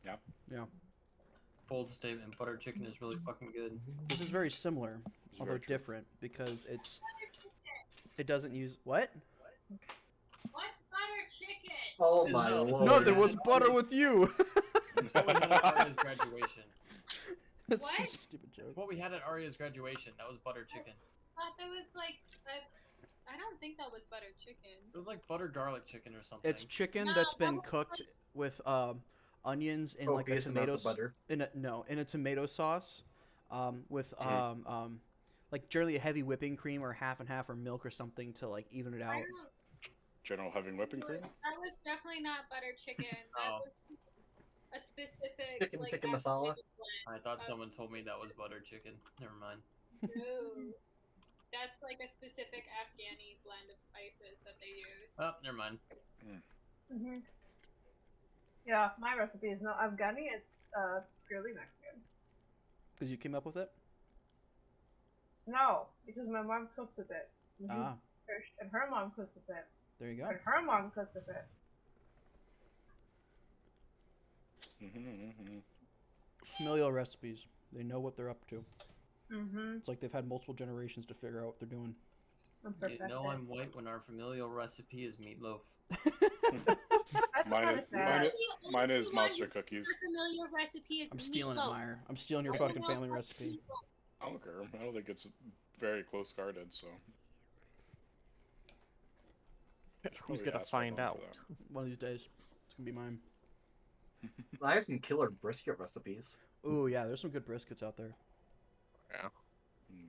Yeah. Yeah. Bold statement. Butter chicken is really fucking good. This is very similar, It's although very true. different, because it doesn't use what? What's butter chicken? Oh It's my not- it's lord. No, there was butter with you. It's what we had at Arya's graduation. That's What? such a stupid It's joke. what we had at Arya's graduation. That was butter chicken. I thought that was like I don't think that was butter chicken. It was like butter garlic chicken or something. It's chicken No, that's that been was cooked with onions in Oh, like a base and tomato lots of butter. in a tomato sauce, with like generally a heavy whipping cream or half and half or milk or something to like even it I out. don't, General having whipping cream? that was definitely not butter chicken. That Oh. was a specific Chicken like tikka Afghani masala? I thought someone told me that was butter chicken. Never mind. blend. Ooh. That's like a specific Afghani blend of spices that they use. Oh, never mind. Yeah, my recipe is not Afghani, it's purely Mexican. Because you came up with it. No, because my mom cooked with it. And Ah, and her mom cooked with it. there you go. And her mom cooked with it. Familial recipes. They know what they're up to. Mm-hmm. It's like they've had multiple generations to figure out what they're doing. You know I'm white when our familial recipe is meatloaf. That's Mine kind of is- sad. Mine is One monster cookies. familiar recipe is I'm stealing it, meatloaf. Meyer. I'm stealing your Everyone fucking else family has recipe. meatloaf. I don't care. I don't think it's very close guarded, so. Who's Probably gonna ask my find mom out? for that. One of these days, it's gonna be mine. I have some killer brisket recipes. Ooh, yeah, there's some good briskets out there. Mm.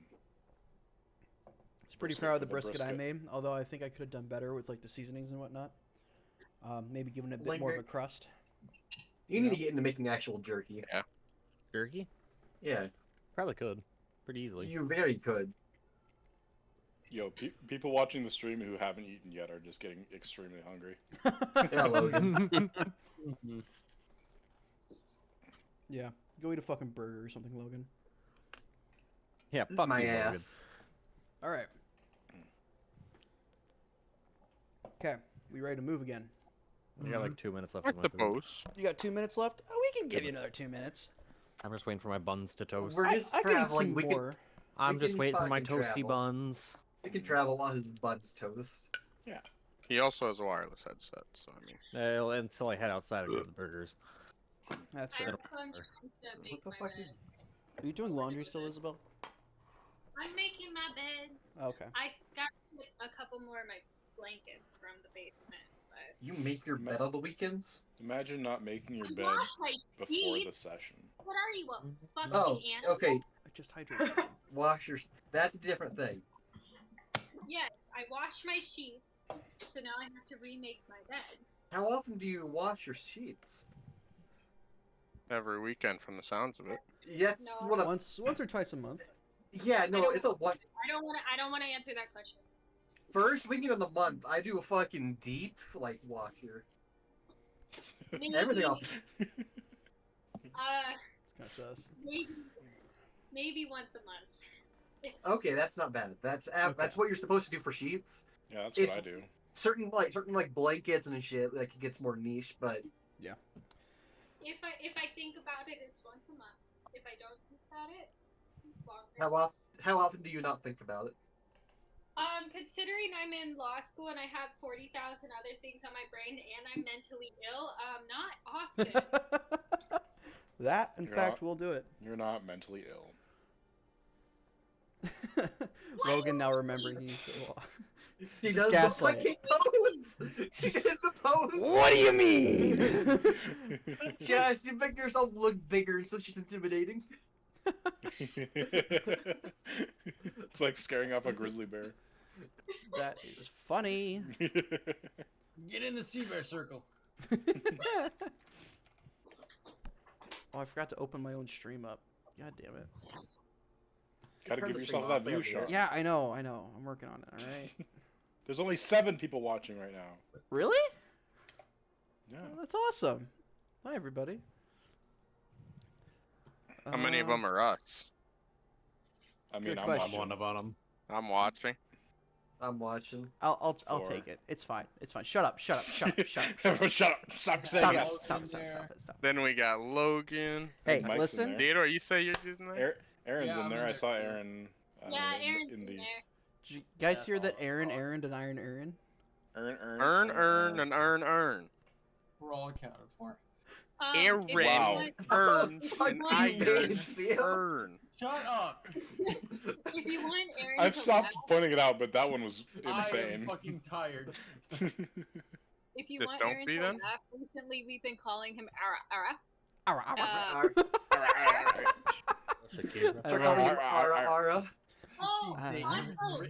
It's pretty Brisket proud of the for the brisket I brisket. made, although I think I could have done better with like the seasonings and whatnot. Maybe giving it a bit more of a Linger- crust. You need to get into making actual jerky. Jerky? Yeah, Probably could. Pretty easily. you very could. Yo, people watching the stream who haven't eaten yet are just getting extremely hungry. Yeah, Logan. Mm-hmm. Yeah, go eat a fucking burger or something, Logan. Yeah, fuck My you, Logan. ass. All right. Okay, we ready to move again? We got like 2 minutes left. I on my food. suppose. You got 2 minutes left? Oh, we can give you another 2 minutes. I'm just waiting for my buns to toast. We're just I can eat traveling. some We can, more. I'm we just can waiting for my fucking toasty travel. buns. we can travel while his buns toast. He also has a wireless headset, so I mean. Until I head outside and get the burgers. That's I fair. have some trying to make What the my fuck bed. is? Are you doing laundry still, Isabel? I'm making my bed. Okay. I got a couple more of my blankets from the basement, but You make your bed on the weekends? Imagine not making your I bed wash my before the sheets. session. What are you, a fucking Oh, animal? okay. I just hydrated. Wash your. That's a different thing. Yes, I wash my sheets, so now I have to remake my bed. How often do you wash your sheets? Every weekend, from the sounds of it. Yes. No. What a, Once or twice a month. yeah. No. don't- It's a what? I don't want to answer that question. First weekend of the month, I do a fucking deep like washer. Maybe, Everything else. Uh, It's kind of sus. maybe once a month. Okay, that's not bad. That's that's what you're supposed to do for sheets. Yeah, that's It's- what I do. Certain blankets and shit, like it gets more niche, but If I think about it, it's once a month. If I don't think about it, it's longer. how often do you not think about it? Considering I'm in law school and I have 40,000 other things on my brain and I'm mentally ill, not often. That, in You're fact, not- will do it. You're not mentally ill. Logan now remembering he used to She Just does gaslight. the fucking pose. She did the pose. What do you mean? She has to make herself look bigger, so she's intimidating. It's like scaring off a grizzly bear. That is funny. Get in the sea bear circle. Oh, I forgot to open my own stream up. God damn it. Gotta Turn give the yourself stream that off, view Andrew. shot. Yeah, I know. I'm working on it, alright? There's only 7 people watching right now. Really? Yeah. Oh, that's awesome. Hi, everybody. How many of them are us? I mean, Good I'm question. I'm one of them. I'm watching. I'm watching. I'll Four. take it. It's fine. It's fine. Shut up. Shut up. Shut up. Shut up. Everyone shut up. Stop saying Stop it. yes. Stop it. Stop it. Stop it. Stop it. Then we got Logan. Hey, Mike's in listen. there. Theodore, you say you're using that? Aaron's Yeah, in I'm there. in I there saw too. Aaron. Yeah, Aaron's in in the there. Did you guys That's hear that all. Aaron earned an iron earn? Earn, and earn. We're all accounted for. Aaron If you Wow. want- earns, if you and want- I earn. Shut up! If you want Aaron I've to stopped laugh, pointing it out, but that one was I am insane. fucking tired. if you Just want don't Aaron be to then? laugh, recently we've been calling him Ara Arr, arr, Ara. arr. Shakira. I So love calling it. him Ara Ara. Oh, Dang. also,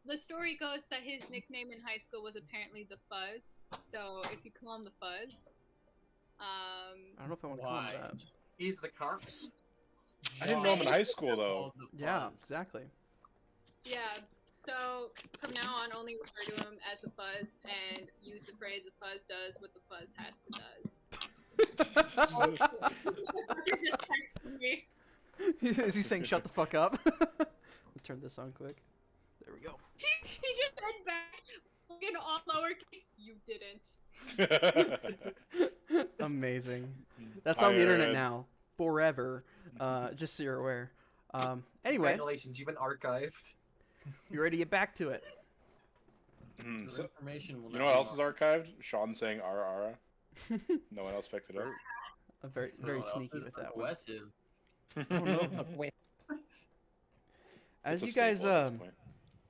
the story goes that his nickname in high school was apparently the Fuzz. So if you call him the Fuzz, I don't know if I want to call him Why? that. He's the cops. I didn't know him in high school though. Called the Yeah, Fuzz. exactly. yeah. So from now on, only refer to him as the Fuzz and use the phrase "the Fuzz does what the Fuzz has to does." You just texted me. Is he saying shut the fuck up? I'll turn this on quick. There we go. He just said back in all lowercase. You didn't. Amazing. That's on the internet Aaron. now. Forever. Just so you're aware. Anyway, Congratulations, you've been archived. you ready to get back to it? Hmm, Your so- information will you not know what be else is lost. archived? Sean saying ara ara. No one else picked it up. I'm very, very What else sneaky is with that one. aggressive? As It's a you guys, staple at this point.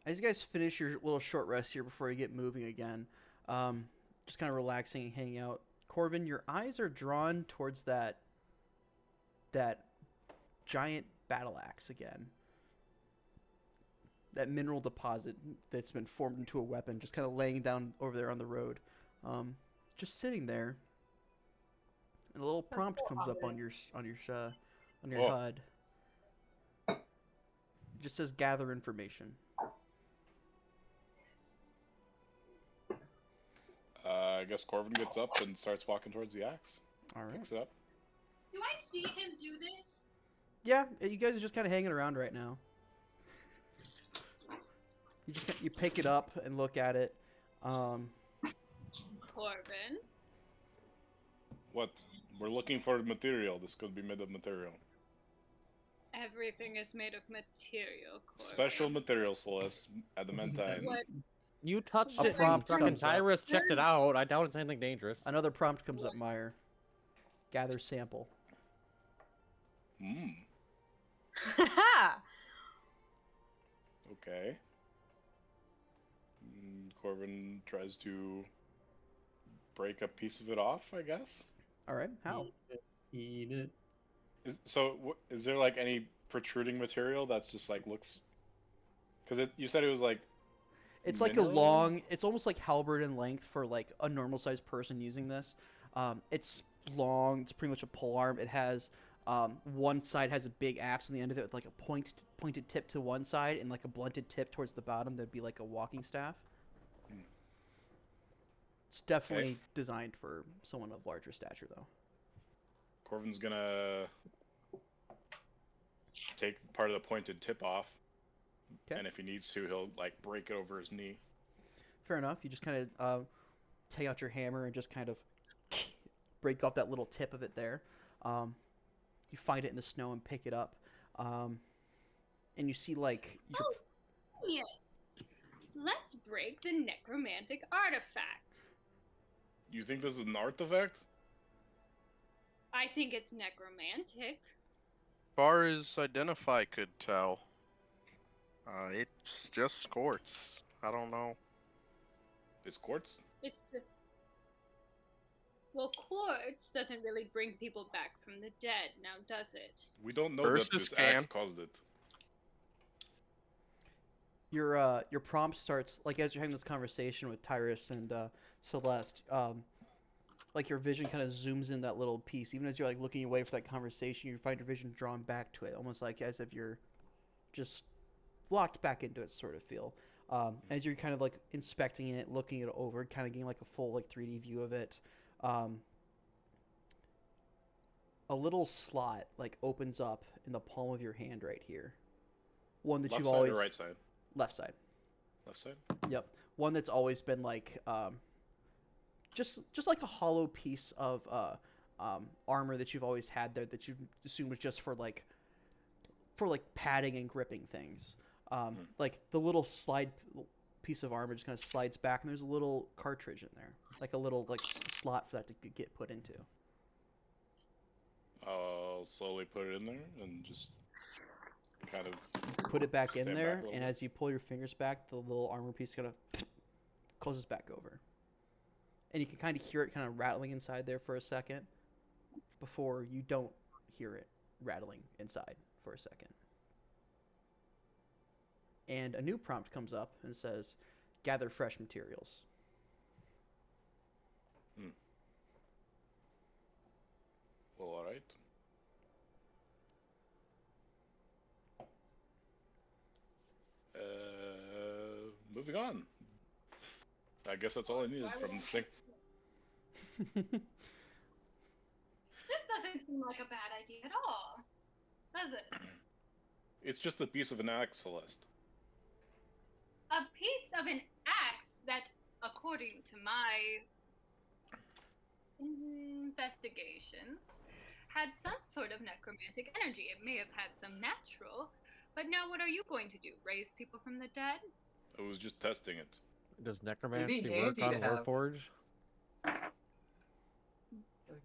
as you guys finish your little short rest here before you get moving again, just kind of relaxing and hanging out. Corbin, your eyes are drawn towards that giant battle axe again. That mineral deposit that's been formed into a weapon, just kind of laying down over there on the road, just sitting there. And a little That's prompt so comes up on your Whoa. HUD. It just says gather information. I guess Corvin gets up and starts walking towards the axe. All right. Picks it up. Do I see him do this? Yeah, you guys are just kind of hanging around right now. You pick it up and look at it. Corbin. What? We're looking for material. This could be made of material. Everything is made of material, Corbin. Special material, Celeste. Adamantine. What? You touched A it. prompt Fucking comes up. Tyrus checked it out. I doubt it's anything dangerous. Another prompt comes up, Meyer. Gather sample. Hmm. Okay. Corvin tries to break a piece of it off, I guess. All right. How? Eat it. Is there like any protruding material that's just like looks? Because you said it was like. It's like a mineral? long. It's almost like halberd in length for like a normal sized person using this. It's long. It's pretty much a pole arm. It has one side has a big axe on the end of it with like a pointed tip to one side and like a blunted tip towards the bottom. That'd be like a walking staff. Hmm. It's definitely designed for someone of larger stature, though. Corvin's gonna take part of the pointed tip off, Okay. and if he needs to, he'll like break it over his knee. Fair enough. You just kind of take out your hammer and just kind of break off that little tip of it there. You find it in the snow and pick it up, and you see like you could- Oh, yes. Let's break the necromantic artifact. You think this is an artifact? I think it's necromantic. Far as Identify could tell, it's just quartz. I don't know. It's quartz. It's the well, quartz doesn't really bring people back from the dead, now does it? We don't know Ursus that this can. axe caused it. Your prompt starts like as you're having this conversation with Tyrus and Celeste. Like your vision kind of zooms in that little piece. Even as you're like looking away for that conversation, you find your vision drawn back to it, almost like as if you're just locked back into it, sort of feel. As you're kind of like inspecting it, looking it over, kind of getting like a full like 3D view of it. A little slot like opens up in the palm of your hand right here. One that Left you've side always or right side? left side. Left side. Yep. One that's always been like just like a hollow piece of armor that you've always had there that you assume was just for like padding and gripping things. Like the little slide piece of armor just kind of slides back, and there's a little cartridge in there, like a little like slot for that to get put into. I'll slowly put it in there and just kind of Put it back in stand there, back a little and bit. as you pull your fingers back, the little armor piece kind of closes back over. And you can kind of hear it kind of rattling inside there for a second before you don't hear it rattling inside for a second. And a new prompt comes up and says, gather fresh materials. Well, all right. Moving on. I guess that's all I needed from this thing. This doesn't seem like a bad idea at all, does it? It's just a piece of an axe, Celeste. A piece of an axe that, according to my investigations, had some sort of necromantic energy. It may have had some natural, but now what are you going to do? Raise people from the dead? I was just testing it. Does necromancy It'd be work handy on to have- Warforged?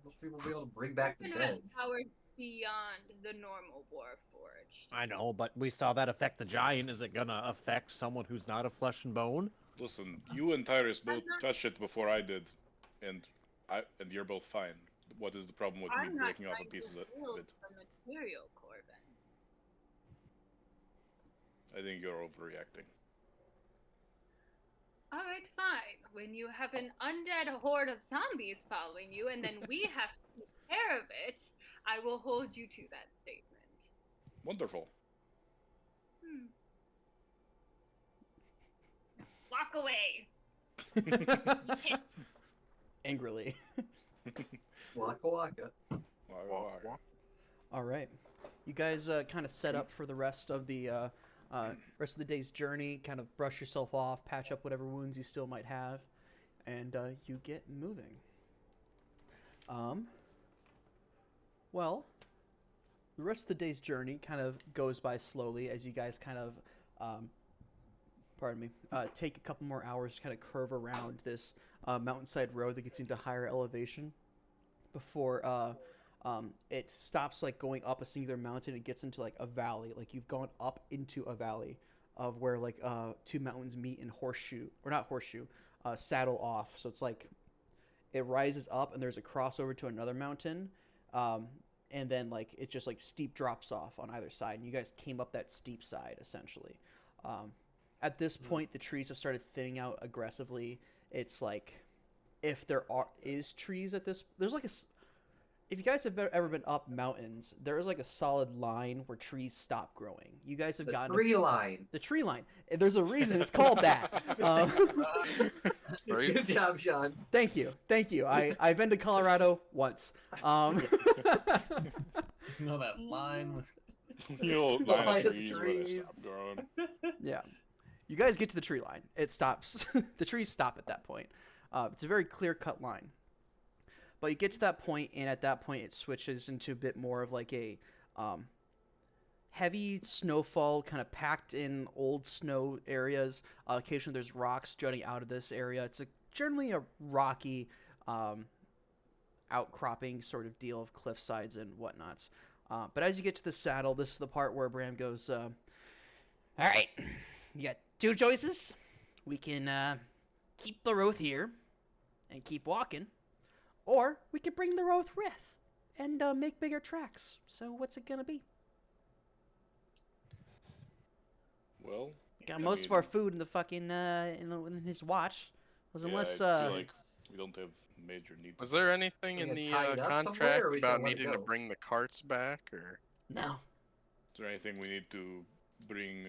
Most people will be able to bring back the It has dead. powers beyond the normal Warforged. I know, but we saw that affect the giant. Is it gonna affect someone who's not of flesh and bone? Listen, you and Tyrus both touched it before I did, and you're both fine. What is the problem with I'm me not breaking off a trying piece to of steal it? the material, Corvin. I think you're overreacting. Alright, fine. When you have an undead horde of zombies following you, and then we have to take care of it, I will hold you to that statement. Wonderful. Walk away! Angrily. Waka waka. All right, you guys kind of set up for the rest of the day's journey. Kind of brush yourself off, patch up whatever wounds you still might have, and you get moving. Well, the rest of the day's journey kind of goes by slowly as you guys kind of, take a couple more hours to kind of curve around this mountainside road that gets into higher elevation before it stops like going up a singular mountain and gets into like a valley. Like you've gone up into a valley of where like two mountains meet in saddle off. So it's like it rises up and there's a crossover to another mountain, and then like it just like steep drops off on either side. And you guys came up that steep side essentially. At this point, the trees have started thinning out aggressively. It's like if is trees at this, there's like if you guys have ever been up mountains, there is like a solid line where trees stop growing. You guys have gotten tree line. The tree line. There's a reason it's called that. Good job, Sean. Thank you. I've been to Colorado once. You know that line with The old Line line of of trees where they trees. stop growing. Yeah. You guys get to the tree line. It stops. The trees stop at that point. It's a very clear-cut line. But you get to that point, and at that point it switches into a bit more of like a heavy snowfall, kind of packed in old snow areas. Occasionally there's rocks jutting out of this area. It's generally a rocky outcropping sort of deal of cliff sides and whatnots. But as you get to the saddle, this is the part where Bram goes, all right, you got two choices. we can keep the Roth here and keep walking, or we could bring the Roth with and make bigger tracks. So what's it gonna be? Well, Got I most of our mean, food in the fucking in his watch. Was yeah, unless I feel like we don't have major needs. Was there anything Are we in gonna the tie it up somewhere, contract or are we just about gonna let it needing to go? bring the carts back, or? no. Is there anything we need to bring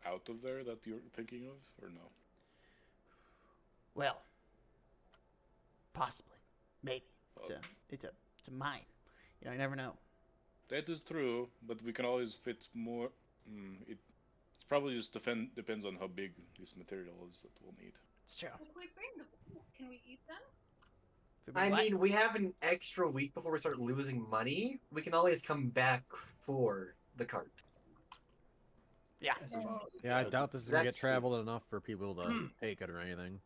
out of there that you're thinking of, or no? Well, possibly, maybe. Uh, It's a mine. You know, you never know. That is true, but we can always fit more. It's probably just depends on how big this material is that we'll need. It's true. If we bring the bulls, can we eat them? If we I bring mean, we have an extra week before we start losing money. We can always come back for the cart. yeah. Yeah, I doubt this is gonna That's get true. traveled enough for people to take it or anything.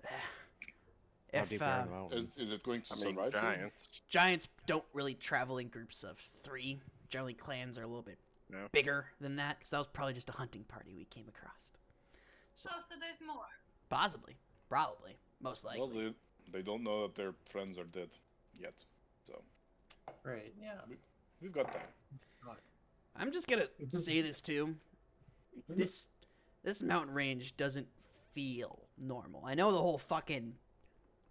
How If deep are in the mountains? Is it going to I mean, survive? here? giants. giants don't really travel in groups of 3. Generally, clans are a little bit No. bigger than that. So that was probably just a hunting party we came across. So Oh, so there's more. possibly, probably, most likely. Well, they don't know that their friends are dead yet, so Right. Yeah. we've got time. I'm just gonna say this too. This mountain range doesn't feel normal. I know the whole fucking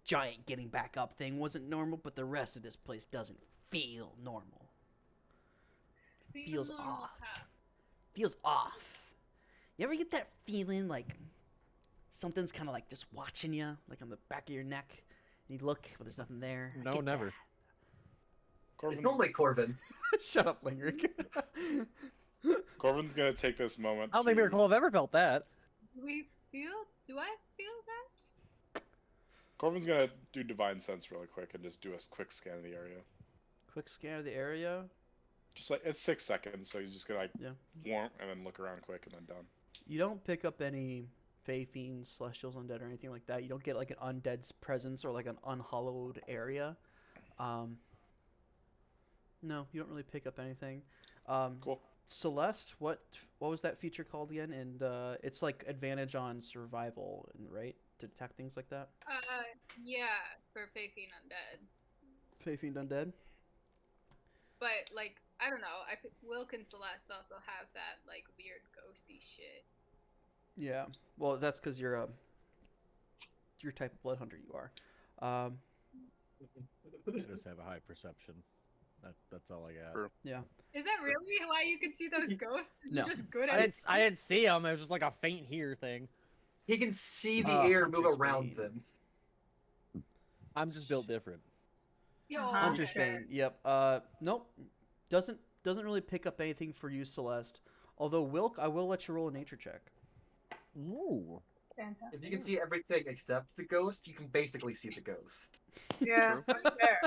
giant getting back up thing wasn't normal, but the rest of this place doesn't feel normal. Feels normal off. how? Feels off. You ever get that feeling like something's kind of like just watching you, like on the back of your neck, and you look, but there's nothing there? I No, get never. It's Corvin's, normally Corvin. that. Shut up, Lingrick. Corvin's gonna take this moment. I don't think to- Miracle have ever felt that. Do I feel that? Corvin's gonna do divine sense really quick and just do a quick scan of the area. Quick scan of the area. Just like it's 6 seconds, so he's just gonna like Yeah. warm and then look around quick and then done. You don't pick up any Fey Fiends, Celestials, Undead, or anything like that. You don't get like an Undead's presence or like an unhallowed area. No, you don't really pick up anything. Cool. Celeste, what was that feature called again? And it's like advantage on survival, right? To detect things like that. Yeah, for Faking Undead. Fey Fiend Undead. But, like, I don't know. Wilk and Celeste also have that, like, weird ghosty shit. Yeah. Well, that's because you're your type of blood hunter. You are. I just have a high perception. That's all I got. True. Yeah. Is that really why you can see those ghosts? No. You're just good I at didn't. I didn't see them. It was just like a faint here thing. He can see the air move Hunter's around Bane. them. I'm just built different. Yo, Hunter's sure. Bane. Yep. Nope. Doesn't really pick up anything for you, Celeste. Although Wilk, I will let you roll a nature check. Ooh. Fantastic. If you can see everything except the ghost, you can basically see the ghost. Yeah, that's fair.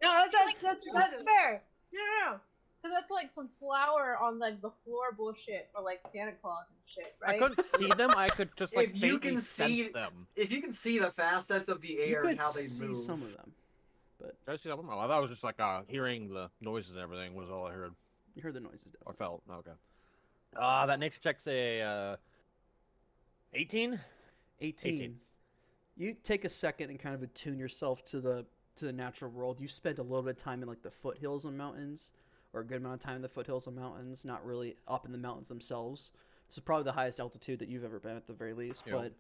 No, that's fair. No. Because that's like some flour on like the floor bullshit for like Santa Claus and shit, right? I couldn't see them. I could just like If you faintly can see- sense them. If you can see the facets of the You air could and how they see move, some of them, but Did I see them? Oh, I thought it was just like hearing the noises and everything was all I heard you heard the noises. or Definitely. felt. Okay. That nature check's a 18. 18. You take a second and kind of attune yourself to the natural world. You spent a little bit of time in like the foothills and mountains, or a good amount of time in the foothills and mountains, not really up in the mountains themselves. This is probably the highest altitude that you've ever been at the very least, Yep. but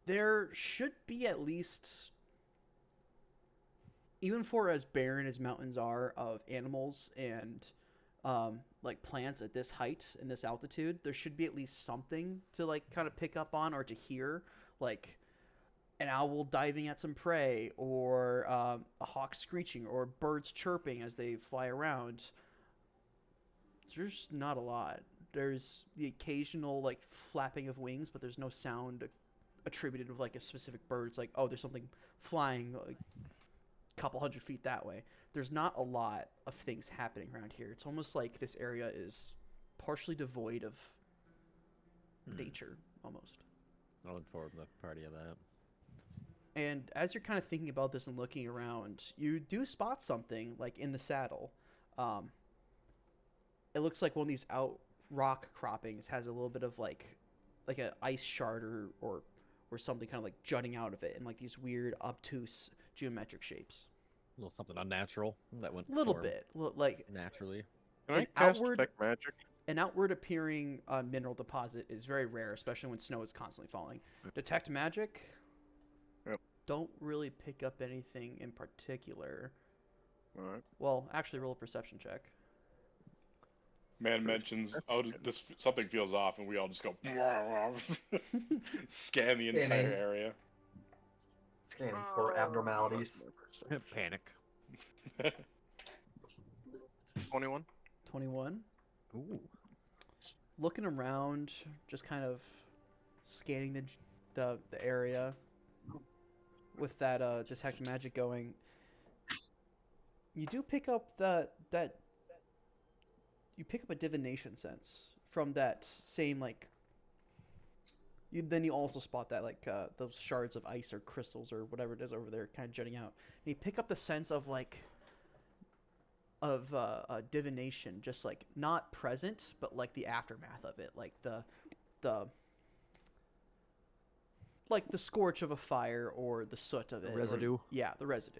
there should be at least, even for as barren as mountains are of animals and like plants at this height and this altitude, there should be at least something to like kind of pick up on or to hear, like an owl diving at some prey, or a hawk screeching, or birds chirping as they fly around. There's not a lot. There's the occasional like flapping of wings, but there's no sound attributed with like a specific bird. It's like, oh, there's something flying like a couple hundred feet that way. There's not a lot of things happening around here. It's almost like this area is partially devoid of nature, almost. I'll inform the party of that. And as you're kind of thinking about this and looking around, you do spot something like in the saddle. It looks like one of these rock croppings has a little bit of like an ice shard or something kind of like jutting out of it in like these weird obtuse geometric shapes. A little something unnatural that went A little form bit, like naturally. Can I an cast outward detect magic? an outward appearing mineral deposit is very rare, especially when snow is constantly falling. Detect magic. Yep. Don't really pick up anything in particular. All right. Well, actually, roll a perception check. Man mentions, oh, this something feels off, and we all just go scan the entire Scanning. area. Scanning for abnormalities. Panic. 21. 21. Ooh. Looking around, just kind of scanning the area with that detect magic going. You do pick up you pick up a divination sense from that same like. Then you also spot that like those shards of ice or crystals or whatever it is over there, kind of jutting out. And you pick up the sense of like divination, just like not present, but like the aftermath of it, like the like the scorch of a fire or the soot of it. Residue. Yeah, the residue.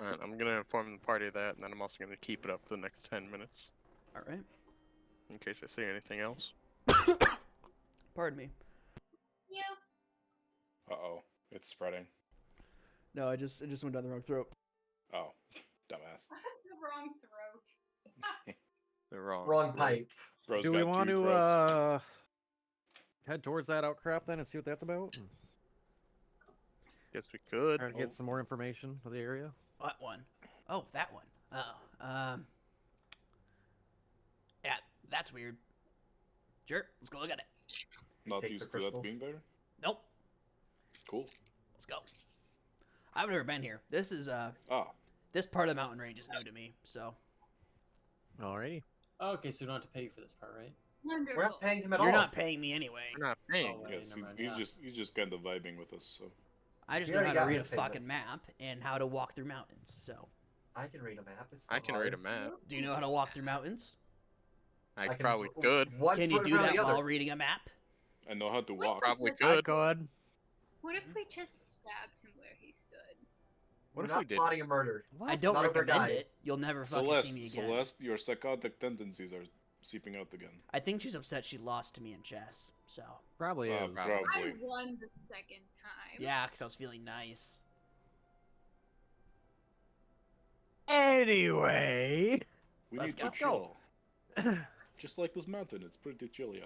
Alright, I'm gonna inform the party of that, and then I'm also gonna keep it up for the next 10 minutes. All right. In case I see anything else. Pardon me. You. Uh-oh, it's spreading. No, it just went down the wrong throat. Oh, dumbass. The wrong throat. They're wrong. Wrong pipe. Bro's Do we got want two to throats. head towards that outcrop then and see what that's about? Guess we could. Try to get some more information of the area. What one? Oh, that one. Oh, yeah, that's weird. Sure, let's go look at it. Not Take the used to that crystals. being there? Nope, Cool. let's go. I've never been here. This is Ah, this part of the mountain range is new to me, so Alrighty. Okay, so we don't have to pay you for this part, right? Wonderful. We're not paying him at you're all. not paying me anyway. We're not paying. Oh, yes, never mind, he's just kind of vibing with us, so. I just You know how already to got read me a the payment. fucking map and how to walk through mountains. So, I can read a map. It's I not can hard. read a map. do you know how to walk through mountains? I can- probably could. One Can you foot in do front of that the while other. reading a map? I know how to walk. Probably Just- I could. could. What if we just stabbed him where he stood? What We're if not we did? plotting a murder. I don't Not if they're recommend dying. it. You'll never fucking see me again. Celeste, your psychotic tendencies are seeping out again. I think she's upset she lost to me in chess. So, Probably is. probably. I Probably. won the second time. yeah, because I was feeling nice. Anyway. We Let's need go. to chill. Just like this mountain, it's pretty chilly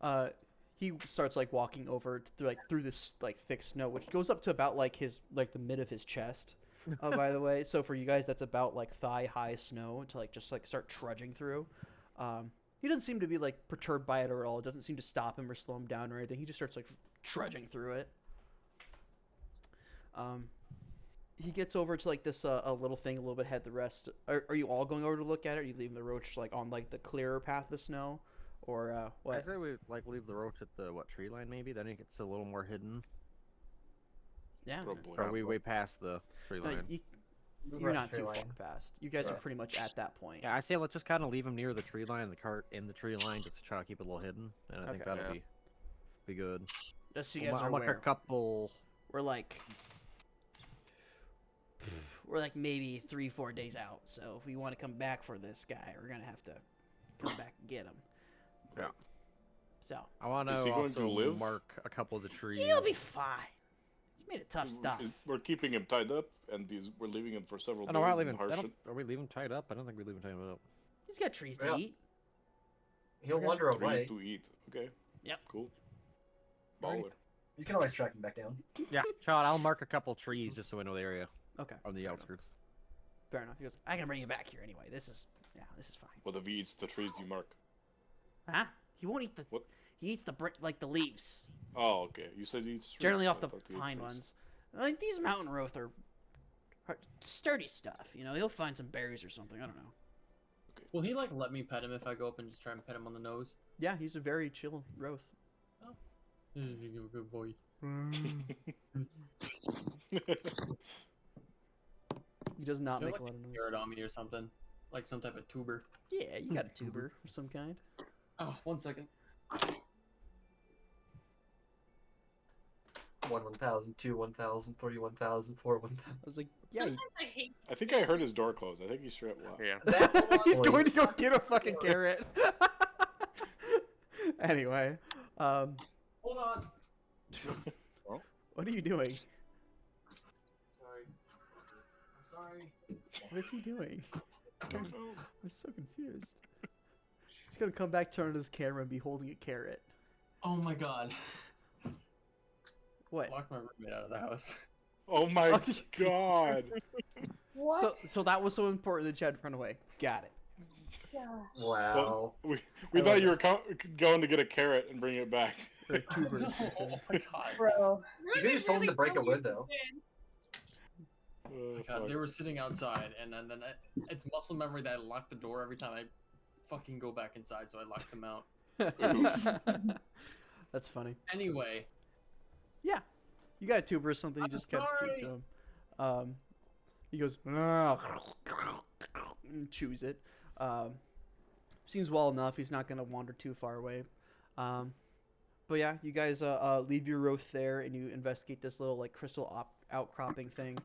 out. He starts like walking over through this like thick snow, which goes up to about like the mid of his chest. By the way, so for you guys, that's about like thigh high snow to like just like start trudging through. He doesn't seem to be like perturbed by it at all. It doesn't seem to stop him or slow him down or anything. He just starts like trudging through it. He gets over to like this a little thing a little bit ahead of the rest. Are you all going over to look at it? Or are you leaving the roach like on like the clearer path of the snow, or I what? say we like leave the roach at the tree line maybe. Then it gets a little more hidden. Yeah. Probably. Or are we way past the tree No, line? you're not too Right. far past. You guys are Right. pretty much at that point. Yeah, I say let's just kind of leave him near the tree line and the cart in the tree line just to try to keep it a little hidden, and I think Okay. that'll Yeah. be good. Just so you guys are I'm like a aware, couple. we're like maybe 3-4 days out. So if we want to come back for this guy, we're gonna have to come back and get him. Yeah. So I want Is to he going to also live? mark a couple of the trees. he'll be fine. He's made of tough stuff. We're keeping him tied up, and we're leaving him for several Oh, days no, we're not in leaving. harsh. Are we leaving tied up? I don't think we're leaving tied up. He's got trees to Yeah. eat. He'll Okay. wander Trees away. to eat. Okay. Yep. Cool. Alright. Baller. You can always track him back down. Yeah, Chad, I'll mark a couple trees just so we know the area Okay. on the fair enough. outskirts. Fair enough. He goes, I can bring you back here anyway. This is fine. What if he eats the trees you mark? Huh? He won't eat the. What? He eats the like the leaves. Oh, okay. You said he eats trees. Generally so off I the thought he ate pine trees. ones. Like these mountain growth are sturdy stuff. You know, he'll find some berries or something. I don't know. Will he like let me pet him if I go up and just try and pet him on the nose? Yeah, he's a very chill growth. He's a good boy. He does not He'll, make like, a lot of noise. Stare it on me or something. Like some type of tuber. Yeah, you got a tuber of some kind. Oh, 1 second. 1,000, 2, 1,000, 3, 1,000, 4, 1,000. I was like, yeah. Sometimes I hate. I think I heard his door close. I think he's straight left. Yeah. That's He's going to points. go get a fucking carrot. Anyway, Hold on. what are you doing? Sorry. I'm sorry. What is he doing? I'm so confused. He's gonna come back, turn on his camera, and be holding a carrot. Oh my god. What? Lock my roommate out of the house. Oh my Okay. god! What? So that was so important that you had to run away. Got it. Wow. We I thought love you were going to get a carrot and bring it back. Or a tuber. No, oh my god. Bro. You could just told him to break a window. Oh, Oh my god, fuck. they were sitting outside, and then it's muscle memory that I lock the door every time I fucking go back inside, so I lock them out. That's funny. Anyway, Yeah, you got a tuber or something. You I'm just gotta feed to him. He goes and chews it. Seems well enough. He's not gonna wander too far away. But yeah, you guys leave your Roth there and you investigate this little like crystal outcropping thing.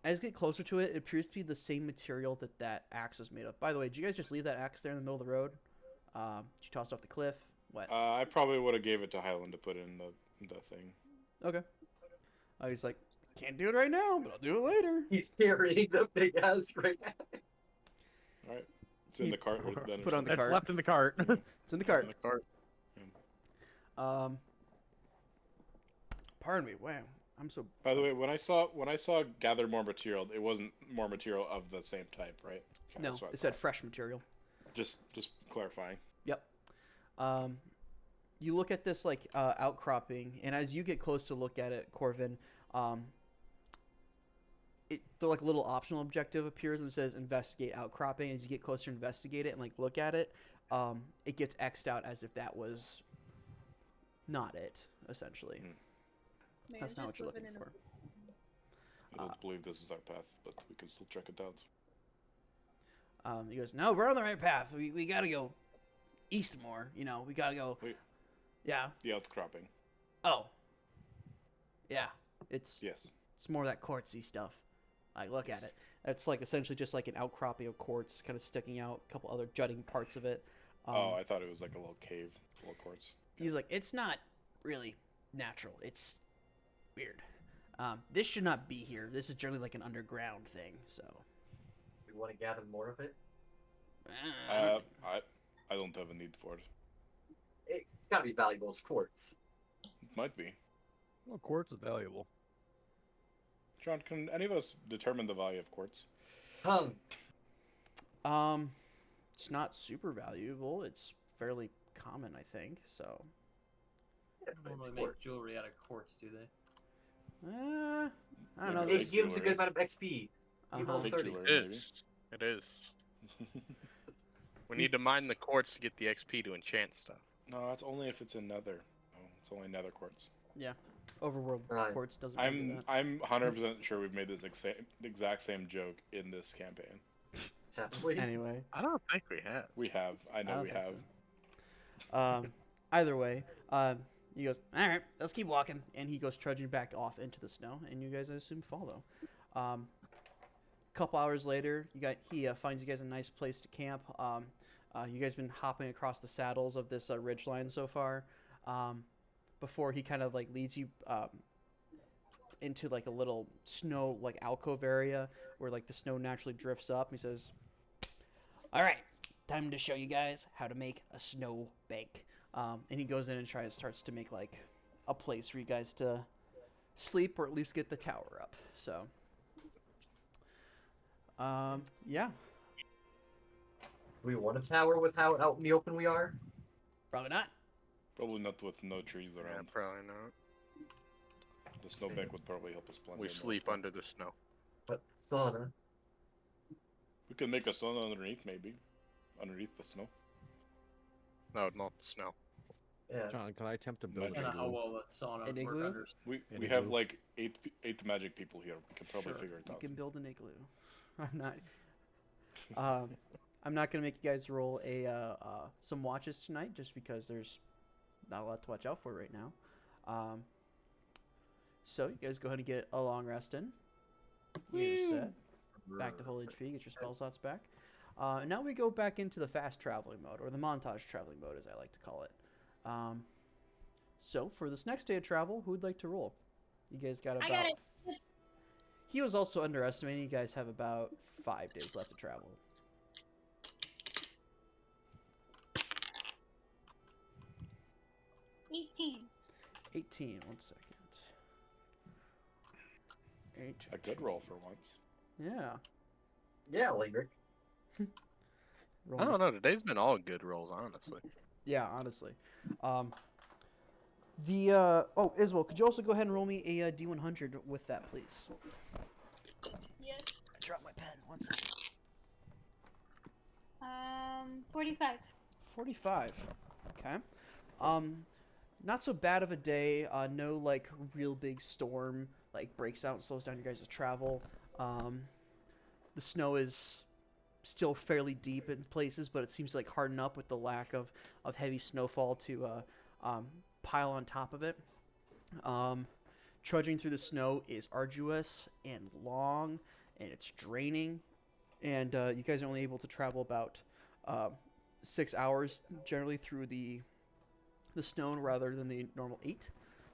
As you get closer to it, it appears to be the same material that axe was made of. By the way, did you guys just leave that axe there in the middle of the road? Did you toss it off the cliff? What? I probably would have gave it to Highland to put in the thing. Okay. He's like, can't do it right now, but I'll do it later. He's carrying the big ass right now. All right, it's in the cart. Then Put on the It's cart. left in the cart. It's in the cart. In the cart. Pardon me. Wow, I'm so. By the way, when I saw gather more material, it wasn't more material of the same type, right? Okay, No, that's what I it said thought. fresh material. Just clarifying. Yep. You look at this like outcropping, and as you get close to look at it, Corvin, the like little optional objective appears and says investigate outcropping. As you get closer to investigate it and like look at it, it gets X'd out as if that was not it, essentially. Man, That's not what just you're living looking in a- for. I don't believe this is our path, but we can still check it out. He goes, no, we're on the right path. We gotta go east more. You know, we gotta go. Wait. Yeah. The outcropping. Oh. Yeah. It's Yes. It's more of that quartzy stuff. Like, look at it. It's like essentially just like an outcropping of quartz, kind of sticking out, a couple other jutting parts of it. Oh, I thought it was like a little cave full of quartz. He's like, it's not really natural. It's weird. This should not be here. This is generally like an underground thing. So. We want to gather more of it. I don't have a need for it. It's gotta be valuable as quartz. It might be. Well, quartz is valuable. John, can any of us determine the value of quartz? It's not super valuable. It's fairly common, I think. So. Yeah, they don't but normally it's make quartz. jewelry out of quartz, do they? I don't know. Maybe It gives a good amount of XP. Even Uh-huh. on 30. Particular, It maybe. is. It is. We need to mine the quartz to get the XP to enchant stuff. No, that's only if it's in nether. No, it's only nether quartz. Overworld Right. quartz doesn't really do that. I'm 100% sure we've made this exact same joke in this campaign. Have we? Anyway. I don't think we have. We have. I know don't we think have. so. Either way, he goes, all right, let's keep walking, and he goes trudging back off into the snow, and you guys, I assume, follow. Couple hours later, he finds you guys a nice place to camp. You guys been hopping across the saddles of this ridgeline so far, before he kind of like leads you into like a little snow like alcove area where like the snow naturally drifts up. He says, all right, time to show you guys how to make a snow bank. And he goes in and starts to make like a place for you guys to sleep or at least get the tower up. So, yeah, Do we want a tower with how out in the open we are? probably not. Probably not with no trees Yeah, around. probably not. The snowbank would probably help us plenty. We more. sleep under the snow. But sauna. We could make a sauna underneath, maybe. Underneath the snow. No, not the snow. Yeah. John, can I attempt to build Magic. I don't an know how igloo? well that sauna An would work igloo? under. We have like eight magic people here. We can probably Sure, figure it you out. can build an igloo. I'm not. I'm not gonna make you guys roll some watches tonight, just because there's not a lot to watch out for right now. So you guys go ahead and get a long rest in. You're set. Back to full HP. Get your spell slots back. Now we go back into the fast traveling mode, or the montage traveling mode, as I like to call it. So for this next day of travel, who would like to roll? You guys got about. I got it. He was also underestimating. You guys have about 5 days left to travel. 18. 18. 1 second. 8. A good roll for once. Yeah. Yeah, Lyric. Roll I don't know. Today's been all good rolls, honestly. Yeah, honestly. Oh, Isabel, could you also go ahead and roll me a D100 with that, please? Yes. I dropped my pen. 1 second. 45. 45. Okay. Not so bad of a day. No, like, real big storm, like, breaks out and slows down your guys' travel. The snow is still fairly deep in places, but it seems to, like, harden up with the lack of heavy snowfall to pile on top of it. Trudging through the snow is arduous and long, and it's draining, and you guys are only able to travel about 6 hours generally through the snow rather than the normal 8.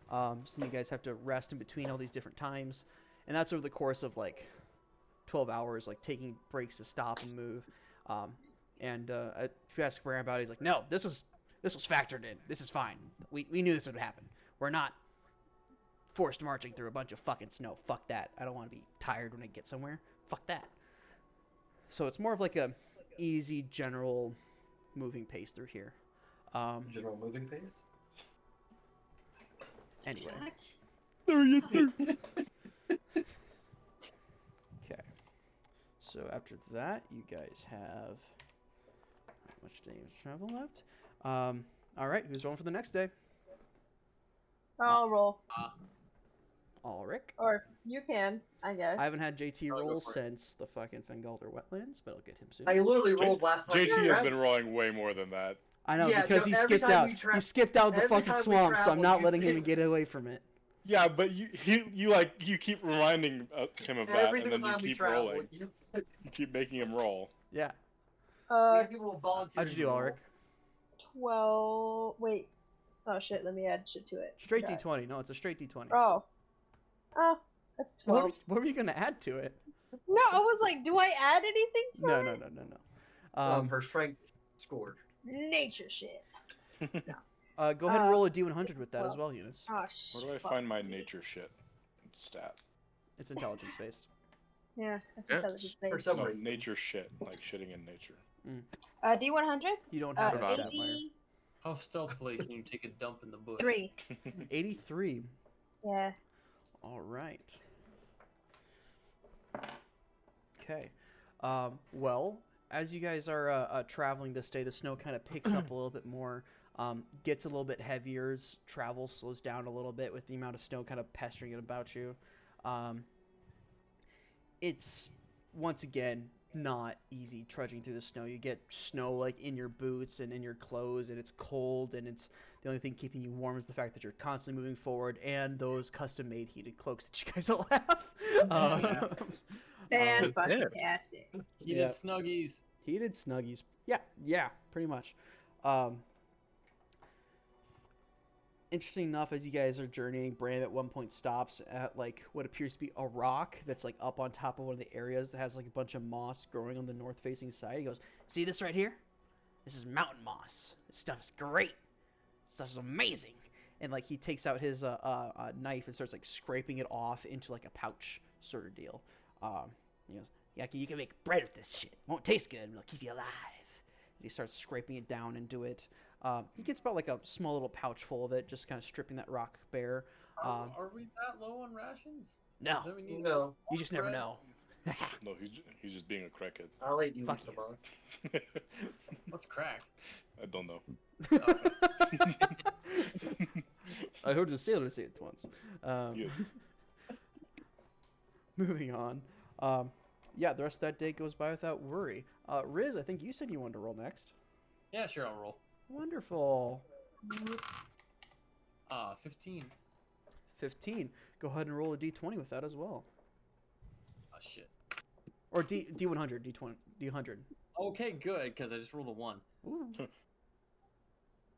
So then you guys have to rest in between all these different times, and that's over the course of like 12 hours, like taking breaks to stop and move. If you ask Bram about it, he's like, no, this was factored in. This is fine. We knew this would happen. We're not forced marching through a bunch of fucking snow. Fuck that. I don't want to be tired when I get somewhere. Fuck that. So it's more of like a easy general moving pace through here. General moving pace? Anyway. Okay. So after that, you guys have how much days of travel left? Alright, who's rolling for the next day? I'll roll. Ulrich. Or you can, I guess. I haven't had JT I'll go roll for it. since the fucking Fengalder wetlands, but I'll get him soon. I literally rolled last night. JT has been rolling way more than that. I know, Yeah, because no, he every skipped time out. we tra- He skipped out the every fucking time we swamp, so I'm travel, not you letting see- him get away from it. Yeah, but you keep reminding him of that, Every and single then you time we keep travel, rolling. you You keep making him roll. Yeah. people will volunteer. How'd you do, to roll. Ulrich? 12. Wait. Oh shit, let me add shit to it. Straight Forgot. D20. No, it's a straight D20. Oh. Oh, that's 12. What were you going to add to it? No, I was like, do I add anything to No, it? no, no, no, no. Her strength score. Nature shit. Go ahead and roll a D100 with that as 12. well, Eunice. Oh, Where do I fuck. find my nature shit stat? It's intelligence based. Yeah, that's Yeah. intelligence For based. some No, reason. nature shit, like shitting in nature. D100? You don't have that Survival. stat, Meyer. 83. How stealthily can you take a dump in the bush? 83. Yeah. All right. Okay. Well, as you guys are traveling this day, the snow kind of picks up a little bit more, gets a little bit heavier, travel slows down a little bit with the amount of snow kind of pestering it about you. It's, once again, not easy trudging through the snow. You get snow like in your boots and in your clothes, and it's cold, and it's the only thing keeping you warm is the fact that you're constantly moving forward, and those custom-made heated cloaks that you guys all have. Fan-fucking-tastic. Heated Yeah. snuggies. Heated snuggies. Yeah, pretty much. Interesting enough, as you guys are journeying, Bram at one point stops at like what appears to be a rock that's like up on top of one of the areas that has like a bunch of moss growing on the north-facing side. He goes, "See this right here? This is mountain moss. This stuff is great. This stuff is amazing." And like he takes out his knife and starts like scraping it off into like a pouch sort of deal. He goes, "Yeah, you can make bread with this shit. Won't taste good, but it'll keep you alive." And he starts scraping it down into it. He gets about like a small little pouch full of it, just kind of stripping that rock bare. Are we that low on rations? No, Then we need No, you just never bread? know. No, he's just being a crackhead. I'll let you Fuck eat the you. box. What's crack? I don't know. I heard the sailor say it once. Yes. Moving on. Yeah, the rest of that day goes by without worry. Riz, I think you said you wanted to roll next. Yeah, sure, I'll roll. Wonderful. 15. 15. Go ahead and roll a d20 with that as well. Oh, shit. Or d100, d20, d100. Okay, good, because I just rolled a 1. Ooh.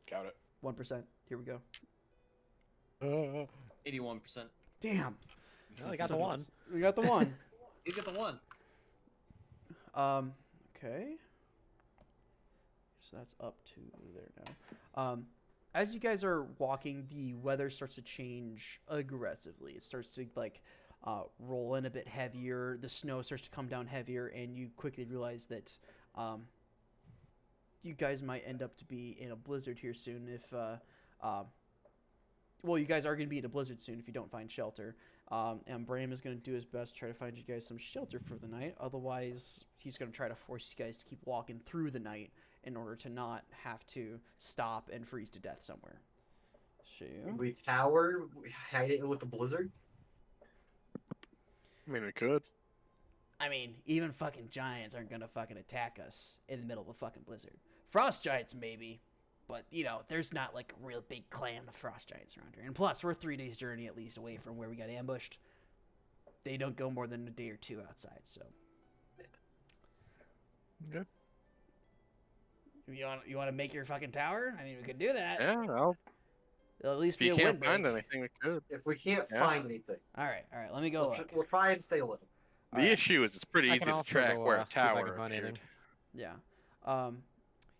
Got it. 1%. Here we go. 81%. Damn. Well, you got the one. We got the one. You get the 1. Okay. So that's up to there now. As you guys are walking, the weather starts to change aggressively. It starts to roll in a bit heavier. The snow starts to come down heavier, and you quickly realize that you guys might end up to be in a blizzard here soon. Well, you guys are going to be in a blizzard soon if you don't find shelter. And Bram is going to do his best to try to find you guys some shelter for the night. Otherwise, he's going to try to force you guys to keep walking through the night in order to not have to stop and freeze to death somewhere. So, We tower, hide it with the blizzard. I mean, we could. I mean, even fucking giants aren't going to fucking attack us in the middle of a fucking blizzard. Frost giants, maybe. But, there's not, like, a real big clan of frost giants around here. And plus, we're 3 days' journey at least away from where we got ambushed. They don't go more than a day or two outside, so. Okay. You want to make your fucking tower? I mean, we could do that. Yeah, It'll at least if be you a can't windbreak. find anything, we could. If we can't Yeah. find anything. All right, let me go look. We'll try and stay living. The Alright. issue is it's pretty I easy can to also track go, where a see if I tower can find appeared. anything. Yeah.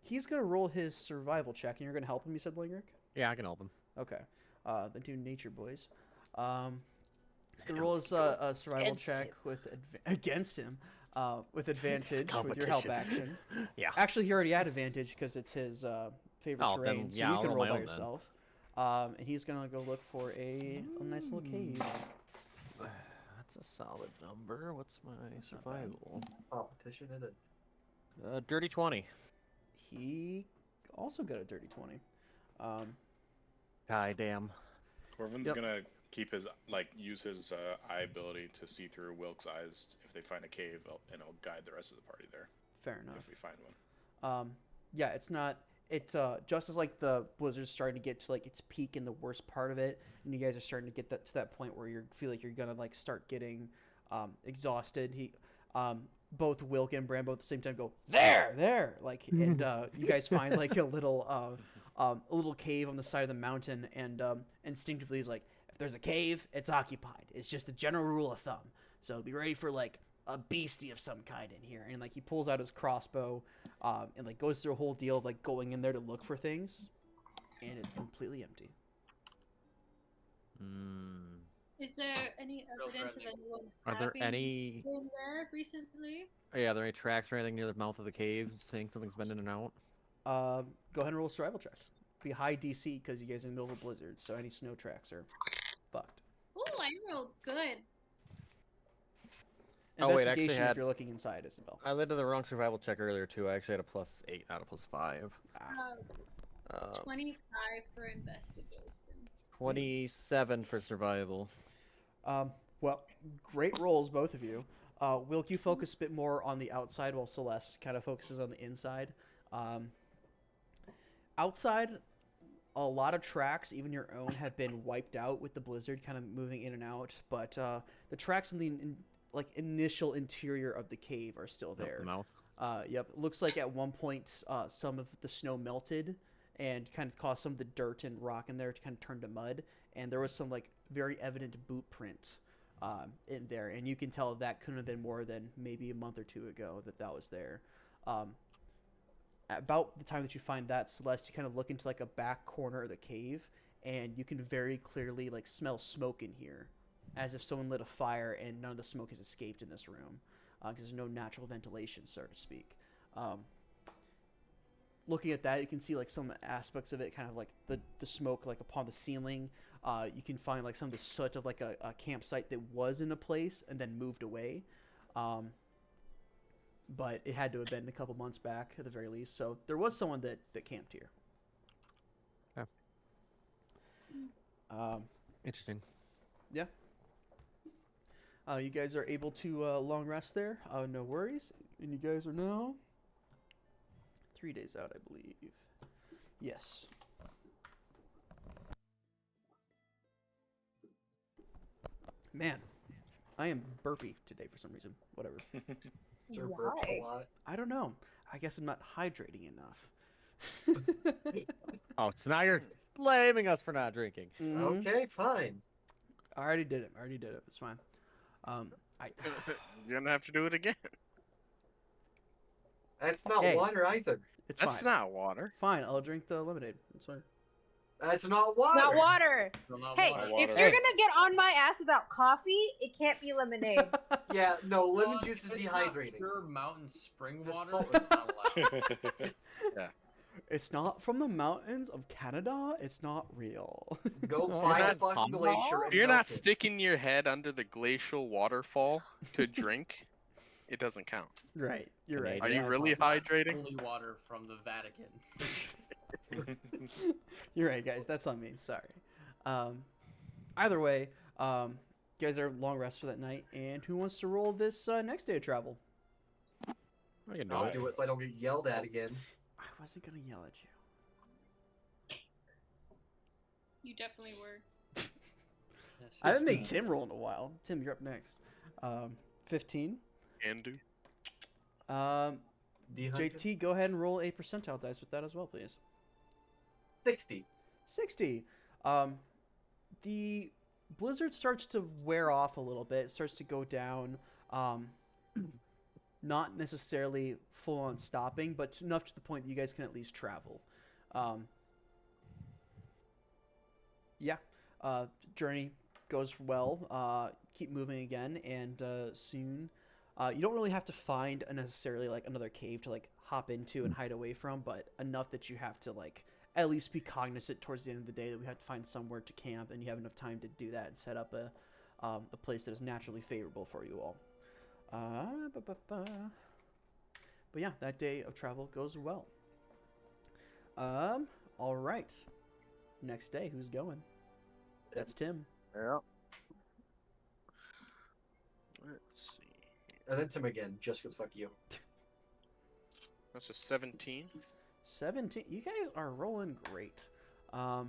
He's going to roll his survival check, and you're going to help him, you said, Lingrick? Yeah, I can help him. Okay. The two nature boys. He's gonna roll his survival check with against him, with advantage with your help action. Yeah. Actually, he already had advantage because it's his favorite Oh, terrain, then, so yeah, you I'll can roll roll my by own then. yourself. And he's gonna go look for a nice little cave. That's a solid number. What's my survival? Competition it is. Dirty 20. He also got a dirty 20. God damn. Corvin's Yep. gonna keep his use his eye ability to see through Wilk's eyes if they find a cave, and it'll guide the rest of the party there Fair enough. if we find one. Yeah, it's not. It's just as like the blizzard's starting to get to like its peak in the worst part of it, and you guys are starting to get to that point where you feel like you're gonna like start getting exhausted. Both Wilk and Brambo at the same time go there, like, and you guys find like a little cave on the side of the mountain, and instinctively is like, if there's a cave, it's occupied. It's just a general rule of thumb. So be ready for like a beastie of some kind in here. And like he pulls out his crossbow, and like goes through a whole deal of like going in there to look for things, and it's completely empty. Is there any Real evidence of friendly. anyone Are there having any? been there recently? Yeah, are there any tracks or anything near the mouth of the cave saying something's been in and out? Go ahead and roll a survival check. Be high DC because you guys are in the middle of a blizzard, so any snow tracks are fucked. Ooh, I rolled good. Oh, wait, I actually Investigation had- if you're looking inside, Isabel. I did the wrong survival check earlier too. I actually had a +8, not a +5. Uh, 25 for investigation. 27 for survival. Well, great rolls, both of you. Wilk, you focus a bit more on the outside, while Celeste kind of focuses on the inside. Outside, a lot of tracks, even your own, have been wiped out with the blizzard kind of moving in and out. But the tracks in the initial interior of the cave are still there. The mouth. Yep. It looks like at one point some of the snow melted and kind of caused some of the dirt and rock in there to kind of turn to mud. And there was some like very evident boot print in there, and you can tell that couldn't have been more than maybe a month or two ago that was there. About the time that you find that, Celeste, you kind of look into like a back corner of the cave, and you can very clearly like smell smoke in here, as if someone lit a fire and none of the smoke has escaped in this room, because there's no natural ventilation, so to speak. Looking at that, you can see like some aspects of it, kind of like the smoke like upon the ceiling. You can find like some of the soot of like a campsite that was in a place and then moved away. But it had to have been a couple months back at the very least. So there was someone that camped here. Yeah. Interesting. Yeah. You guys are able to long rest there. No worries. And you guys are now 3 days out, I believe. Yes. Man, I am burpy today for some reason. Whatever. Sure burps a Why? lot. I don't know. I guess I'm not hydrating enough. Oh, so now you're blaming us for not drinking. Mhm. Okay, fine. I already did it. It's fine. You're gonna have to do it again. That's not Hey. water either. It's That's fine. not water. Fine, I'll drink the lemonade. It's fine. That's not water. Not water. Still not Hey, water. if Water. you're Hey. gonna get on my ass about coffee, it can't be lemonade. Yeah, no, lemon Well, juice is if it's not dehydrating. Pure mountain spring The water. salt- It's not allowed. It's not from the mountains of Canada. It's not real. Go Well, find a that's fucking common. glacier If and you're not melt it. sticking your head under the glacial waterfall to drink, it doesn't count. Right. You're right. Are you Yeah, really Not hydrating? Holy water from the Vatican. You're right, guys. That's on me. Sorry. Either way, you guys are long rest for that night. And who wants to roll this next day of travel? I can do I'll it. do it so I don't get yelled at again. I wasn't gonna yell at you. You definitely were. Yeah, I haven't made 15. Tim roll in a while. Tim, you're up next. 15. Can do. JT, go ahead and roll a percentile dice with that as well, please. 60. 60. The blizzard starts to wear off a little bit. It starts to go down. Not necessarily full on stopping, but enough to the point that you guys can at least travel. Yeah. Journey goes well. Keep moving again, and soon. You don't really have to find necessarily like another cave to like hop into and hide away from, but enough that you have to like at least be cognizant towards the end of the day that we have to find somewhere to camp, and you have enough time to do that and set up a place that is naturally favorable for you all. But yeah, that day of travel goes well. All right. Next day, who's going? That's Tim. Yeah. Let's see. And then Tim again, just because fuck you. That's a 17. 17. You guys are rolling great. Go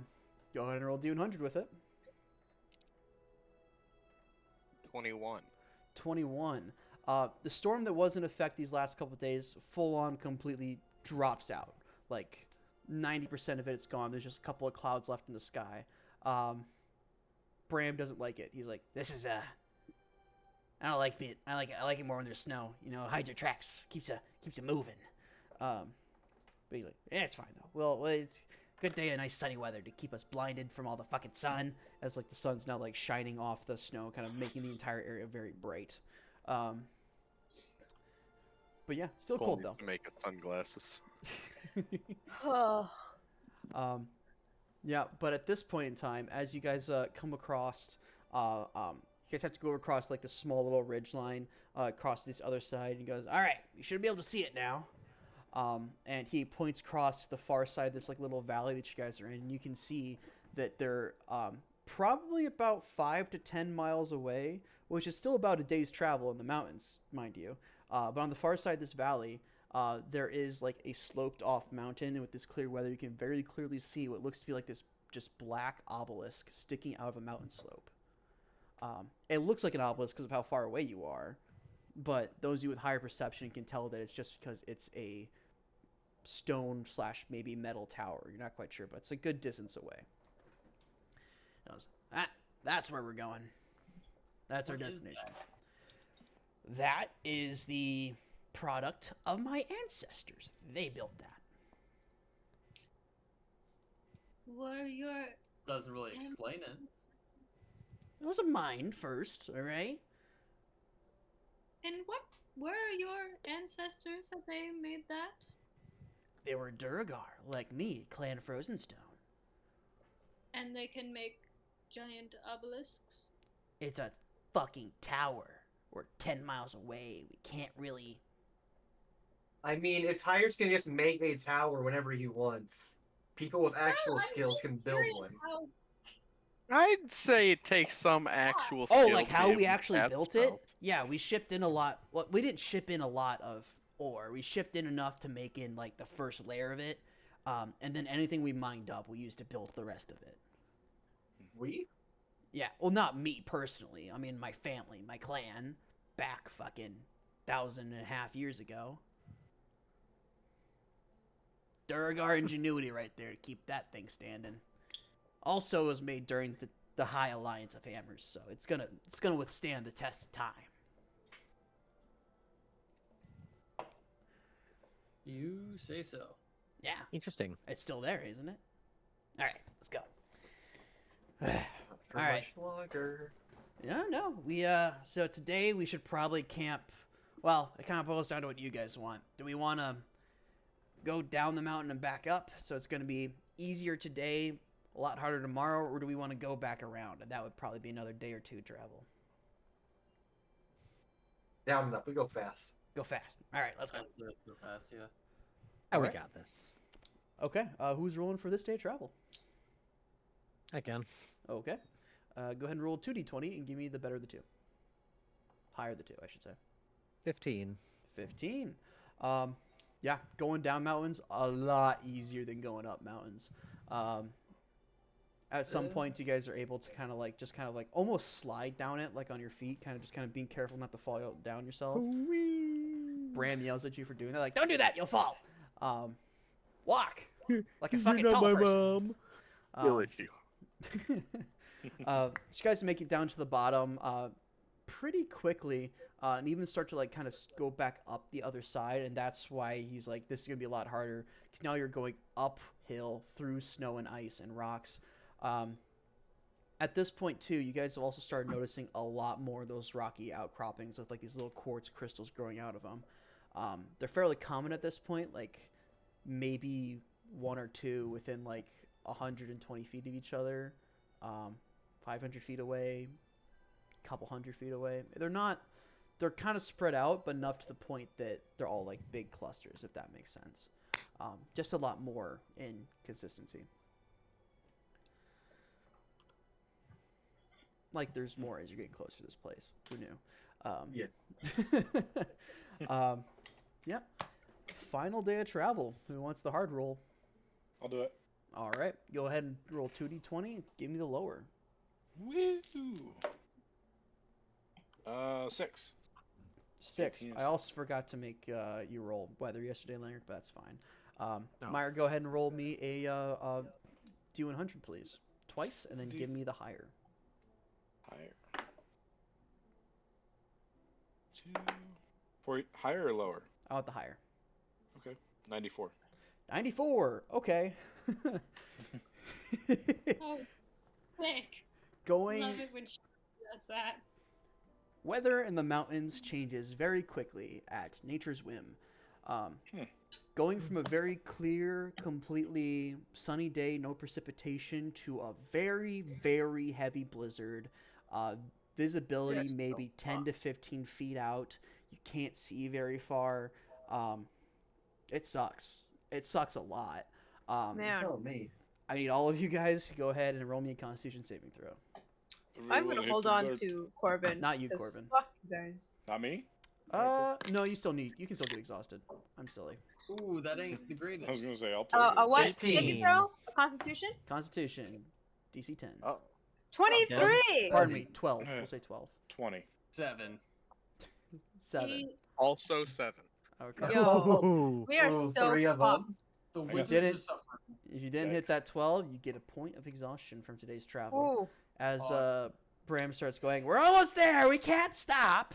ahead and roll D100 with it. 21. 21. The storm that was in effect these last couple of days, full on completely drops out. Like 90% of it's gone. There's just a couple of clouds left in the sky. Bram doesn't like it. He's like, "This is I don't like it. I like it more when there's snow. You know, hides your tracks, keeps you moving." But he's like, "Yeah, it's fine though. Well, it's a good day of nice sunny weather to keep us blinded from all the fucking sun." As like the sun's now like shining off the snow, kind of making the entire area very bright. But yeah, still cold though. To make it sunglasses. Oh. Yeah, but at this point in time, as you guys come across, you guys have to go across like the small little ridge line across this other side. And he goes, "All right, you should be able to see it now." And he points across to the far side, this like little valley that you guys are in, and you can see that they're probably about 5 to 10 miles away, which is still about a day's travel in the mountains, mind you. But on the far side of this valley, there is like a sloped off mountain, and with this clear weather, you can very clearly see what looks to be like this just black obelisk sticking out of a mountain slope. It looks like an obelisk because of how far away you are, but those of you with higher perception can tell that it's just because it's a stone / maybe metal tower. You're not quite sure, but it's a good distance away. That's where we're going. That's our What is destination. That is the product of my ancestors. They built that. Were your Doesn't really explain it. It was a mine first, all right? and what were your ancestors that they made that? They were Durgar, like me, Clan Frozenstone. And they can make giant obelisks? It's a fucking tower. We're 10 miles away. We can't really... I mean, if Tires can just make a tower whenever he wants, people with actual I'm skills just can build curious one. I'd say it takes some actual Oh, skill like to how be we able to actually cast built it? spells. Yeah, we shipped in a lot. Well, we didn't ship in a lot of ore. We shipped in enough to make in like the first layer of it, and then anything we mined up, we used to build the rest of it. We? Yeah, well, not me personally. I mean, my family, my clan, back fucking 1,500 years ago. Durgar ingenuity right there to keep that thing standing. Also, it was made during the High Alliance of Hammers, so it's gonna withstand the test of time. You say so. Yeah, Interesting. it's still there, isn't it? All right, let's go. For All right. much longer. Yeah, no, we so today we should probably camp. Well, it kind of boils down to what you guys want. Do we want to go down the mountain and back up, so it's going to be easier today, a lot harder tomorrow, or do we want to go back around, and that would probably be another day or two travel? Down and up. We go fast. Go fast. All right, let's go. Let's go fast, yeah. Oh, we Alright. got this. Okay, who's rolling for this day of travel? I can. Okay, go ahead and roll 2d20 and give me the better of the two. Higher of the two, I should say. 15. 15. Yeah, going down mountains a lot easier than going up mountains. At some points, you guys are able to kind of like almost slide down it, like on your feet, kind of being careful not to fall down yourself. Bram yells at you for doing that, like, "Don't do that, you'll fall." Walk like a fucking tall person. Village you. You guys make it down to the bottom pretty quickly, and even start to like kind of go back up the other side, and that's why he's like, this is gonna be a lot harder because now you're going uphill through snow and ice and rocks. At this point too, you guys have also started noticing a lot more of those rocky outcroppings with like these little quartz crystals growing out of them. They're fairly common at this point, like maybe one or two within like 120 feet of each other, 500 feet away, a couple hundred feet away. They're kind of spread out, but enough to the point that they're all like big clusters, if that makes sense. Just a lot more in consistency. Like there's more as you're getting closer to this place. Who knew? Yeah. Yeah. Final day of travel. Who wants the hard roll? I'll do it. All right. Go ahead and roll 2d20. Give me the lower. Woohoo! 6. 6. 18 is- I also forgot to make you roll weather yesterday, Leonard, but that's fine. No. Meyer, go ahead and roll me a D100, please. Twice, and then give me the higher. Higher. 2. Higher or lower? I want the higher. Okay. 94. 94. Okay. Oh, quick. Going. Love it when she does that. Weather in the mountains changes very quickly at nature's whim. Going from a very clear, completely sunny day, no precipitation, to a very, very heavy blizzard. Visibility maybe 10 to 15 feet out. You can't see very far. It sucks. It sucks a lot. Man, Tell me. I need all of you guys to go ahead and roll me a Constitution saving throw. I'm Everyone gonna hit hold the on dirt. to Corbin. Not you, 'cause Corbin. Fuck you guys. Not me? No, you can still get exhausted. I'm silly. Ooh, that ain't the I was greatest. gonna say I'll take A it. what? 18. Saving throw? A Constitution? Constitution, DC 10. Oh. 23. Pardon me, 12. We'll say 12. 20. 7. 7. Also 7. Okay. Yo, we are Ooh, so 3 of them. fucked. The got wizards did are it. suffering. If you didn't hit Yikes. that 12, you get a point of exhaustion from today's travel. Ooh. As Oh. Bram starts going, we're almost there. We can't stop.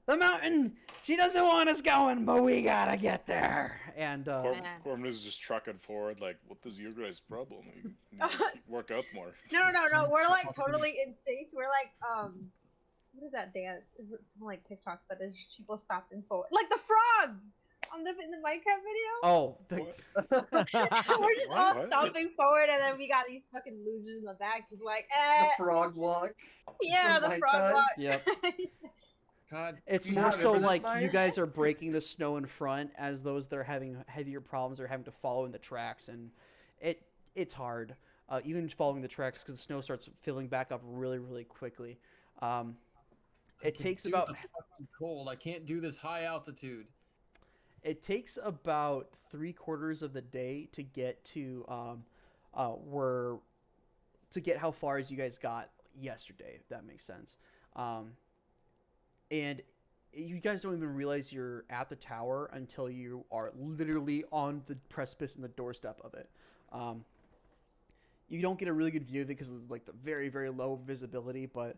The mountain. She doesn't want us going, but we gotta get there. And Man. Corbin is just trucking forward like, what is your guys' problem? You need to work out more. No. We're like totally in sync. We're like, what is that dance? It's something like TikTok, but there's just people stopping forward. Like the frogs on in the Minecraft video. oh, We're just all What? stomping forward, and then we got these fucking losers in the back, just like, The frog walk. yeah, from the my frog time. walk. Yep. God, It's You more remember so this, like Meyer? you guys are breaking the snow in front, as those that are having heavier problems are having to follow in the tracks, and it's hard. even following the tracks because the snow starts filling back up really, really quickly. It takes about the fucking cold. I can't do this high altitude. It takes about 3/4 of the day to get to where to get how far as you guys got yesterday, if that makes sense. And you guys don't even realize you're at the tower until you are literally on the precipice and the doorstep of it. You don't get a really good view of it because it's like the very, very low visibility, but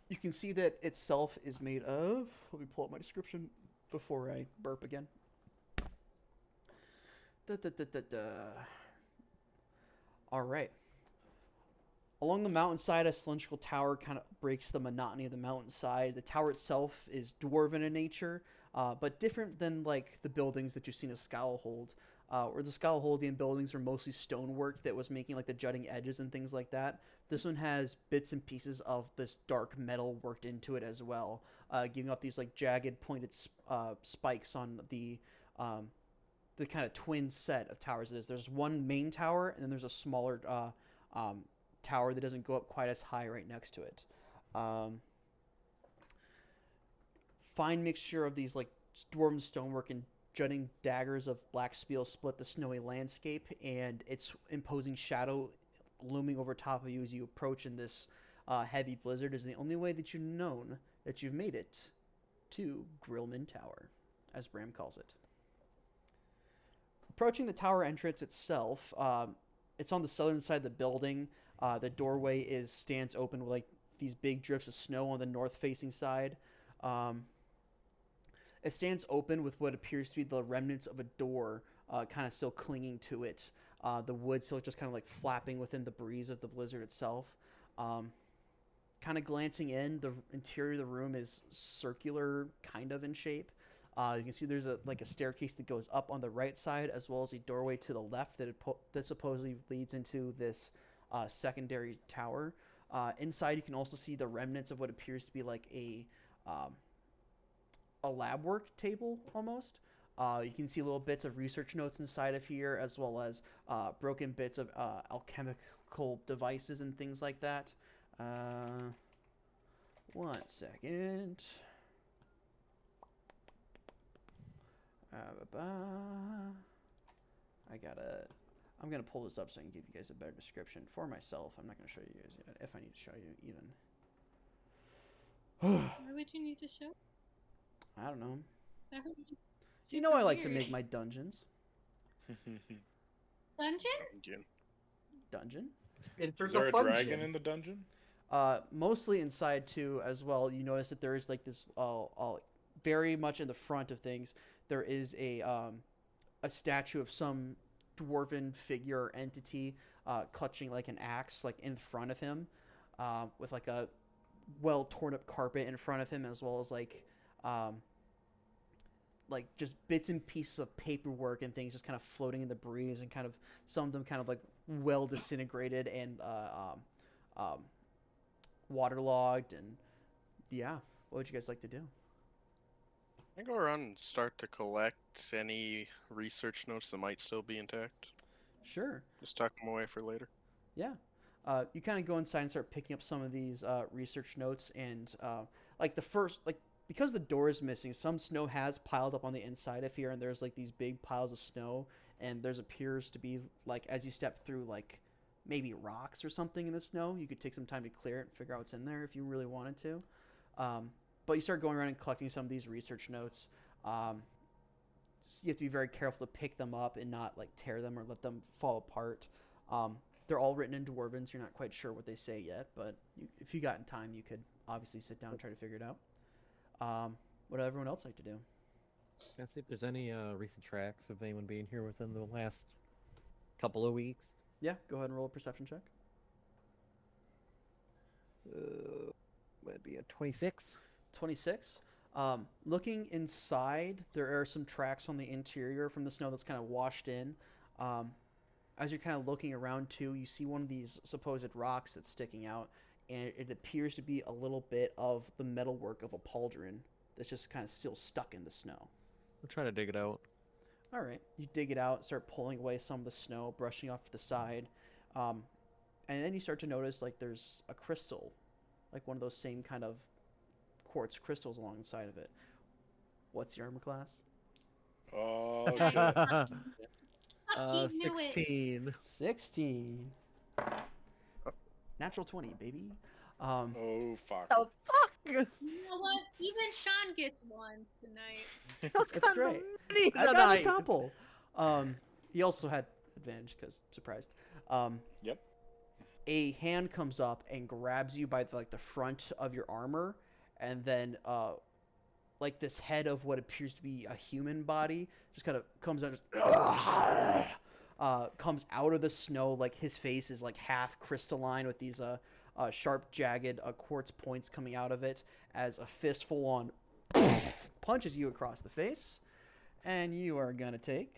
you can see that itself is made of. Let me pull up my description before I burp again. All right. Along the mountainside, a cylindrical tower kind of breaks the monotony of the mountainside. The tower itself is dwarven in nature, but different than like the buildings that you've seen as Skallhold. Where the Skallholdian buildings are mostly stonework that was making like the jutting edges and things like that. This one has bits and pieces of this dark metal worked into it as well, giving off these like jagged, pointed spikes on the kind of twin set of towers it is. There's one main tower, and then there's a smaller tower that doesn't go up quite as high right next to it. Fine mixture of these like dwarven stonework and jutting daggers of black spiel split the snowy landscape, and its imposing shadow looming over top of you as you approach in this heavy blizzard is the only way that you've known that you've made it to Grillman Tower, as Bram calls it. Approaching the tower entrance itself, it's on the southern side of the building. The doorway stands open with like these big drifts of snow on the north-facing side. It stands open with what appears to be the remnants of a door, kind of still clinging to it. The wood still just kind of like flapping within the breeze of the blizzard itself. Kind of glancing in, the interior of the room is circular, kind of in shape. You can see there's a staircase that goes up on the right side, as well as a doorway to the left that supposedly leads into this secondary tower. Inside, you can also see the remnants of what appears to be like a lab work table almost. You can see little bits of research notes inside of here, as well as broken bits of alchemical devices and things like that. 1 second. I'm gonna pull this up so I can give you guys a better description for myself. I'm not gonna show you guys yet, if I need to show you even. Why would you need to show? I don't know. That would be You know I like to weird. make my dungeons. Dungeon? Dungeon? Is there a dragon in the dungeon? Mostly inside too, as well. You notice that there is like this, very much in the front of things. There is a statue of some dwarven figure or entity, clutching like an axe, like in front of him, with like a well torn up carpet in front of him, as well as like just bits and pieces of paperwork and things just kind of floating in the breeze, and kind of some of them kind of like well disintegrated and waterlogged. And yeah, what would you guys like to do? I go around and start to collect any research notes that might still be intact. Sure. Just tuck them away for later. Yeah. You kind of go inside and start picking up some of these research notes, and like the first, like because the door is missing, some snow has piled up on the inside of here, and there's like these big piles of snow, and there's appears to be like as you step through like maybe rocks or something in the snow. You could take some time to clear it and figure out what's in there if you really wanted to. But you start going around and collecting some of these research notes. You have to be very careful to pick them up and not like tear them or let them fall apart. They're all written in Dwarven, so you're not quite sure what they say yet, but if you got in time, you could obviously sit down and try to figure it out. What would everyone else like to do? Can I see if there's any recent tracks of anyone being here within the last couple of weeks? Yeah, go ahead and roll a perception check. Might be a 26. 26. Looking inside, there are some tracks on the interior from the snow that's kind of washed in. As you're kind of looking around too, you see one of these supposed rocks that's sticking out, and it appears to be a little bit of the metalwork of a pauldron that's just kind of still stuck in the snow. We'll try to dig it out. All right. You dig it out, start pulling away some of the snow, brushing off to the side, and then you start to notice like there's a crystal, like one of those same kind of quartz crystals along the side of it. What's your armor class? Oh shit. Fucking knew it. 16. 16. Natural 20, baby. Oh fuck. Oh fuck! You know what? Even Sean gets one tonight. That's It's kind great. of mean I got a tonight. couple. He also had advantage because surprised. Yep. A hand comes up and grabs you by the front of your armor, and then like this head of what appears to be a human body just kind of comes out, comes out of the snow. Like his face is like half crystalline with these sharp, jagged quartz points coming out of it, as a fist full on punches you across the face, and you are gonna take.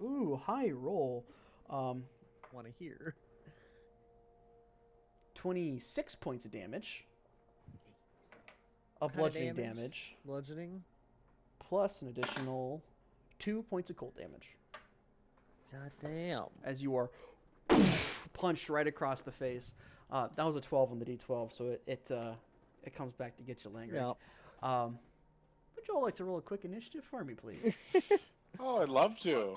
Ooh, high roll. Want to hear? 26 points of damage. Of What kind of bludgeoning damage, Bludgeoning. plus an additional 2 points of cold damage. God damn. As you are punched right across the face. That was a 12 on the d12, so it comes back to get you lingering. Yep. Would you all like to roll a quick initiative for me, please? Oh, I'd love to.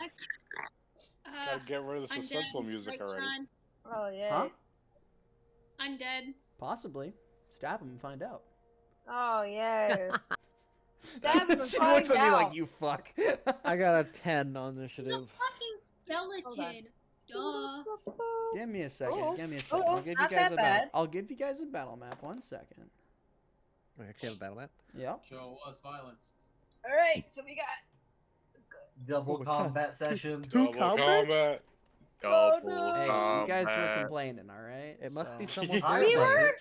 Uh, Gotta get rid of the undead, suspenseful music right, already. Sean? Oh yeah. Huh? Undead. Possibly. Stab him and find out. Oh yeah. Stab him and She find looks at me out. like, you fuck. I got a 10 on He's a initiative. fucking skeleton. Duh. Give me a second. Oh, Give me a second. oh, I'll give you not guys that a bad. battle. I'll give you guys a battle map. 1 second. I actually have a battle map. Yep. Show us violence. All right, so we got. Double Oh my God. combat session. Two Double combats? combat. Oh, Double no. Hey, you guys were combat. complaining, all right? It must be So- someone's I We birthday.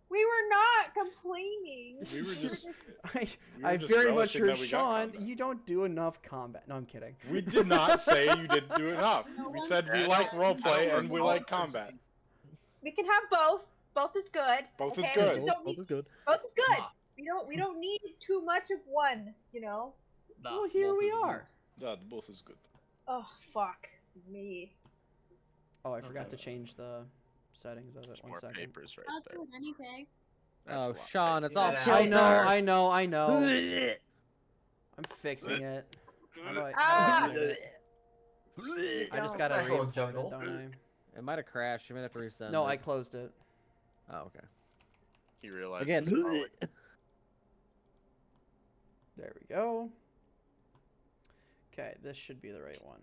we were not complaining. We were just we were I just very much relishing heard that we got Sean. combat. You don't do enough combat. No, I'm kidding. We did not say you didn't do enough. We said we Yeah, like no, roleplay I and we don't like combat. We can have both. Both is good. Both is okay? good. We just don't Both need, is good. both is good. Nah. We don't need too much of one. You know. Nah, Well, here both we is good. are. Yeah, both is good. Oh fuck me. Oh, I forgot Okay. to change the settings of it. There's 1 more second. papers right I'll there. do anything. That's a Oh, lot of Sean, it's papers. all Yeah. I kilter. know. I know. I'm fixing it. How do I do it? I just gotta Nice little re-import jungle. it, don't It might have crashed. You might have to resend I? No, it. I closed it. Oh, okay. He realized Again. his folly. There we go. Okay, this should be the right one.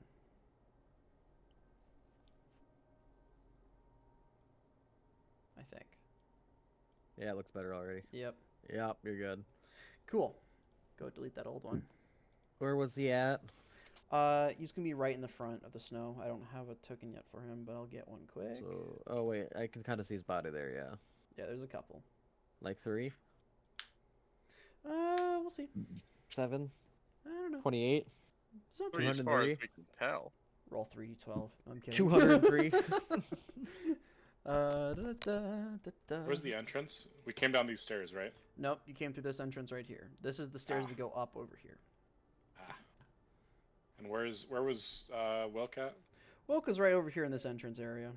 I think. Yeah, it looks better already. Yep. Yep, you're good. Cool. Go delete that old one. Where was he at? He's gonna be right in the front of the snow. I don't have a token yet for him, but I'll get one quick. So, oh wait, I can kind of see his body there. Yeah, Yeah, there's a couple. like 3, We'll see. 7, I don't know. 28, Something. As far as 203. we can tell. Roll 3d12. I'm kidding. 203. Where's the entrance? We came down these stairs, right? Nope, you came through this entrance right here. This is the stairs Ah. that go up over here. Ah. And where was Wilk at? Wilka's right over here in this entrance area.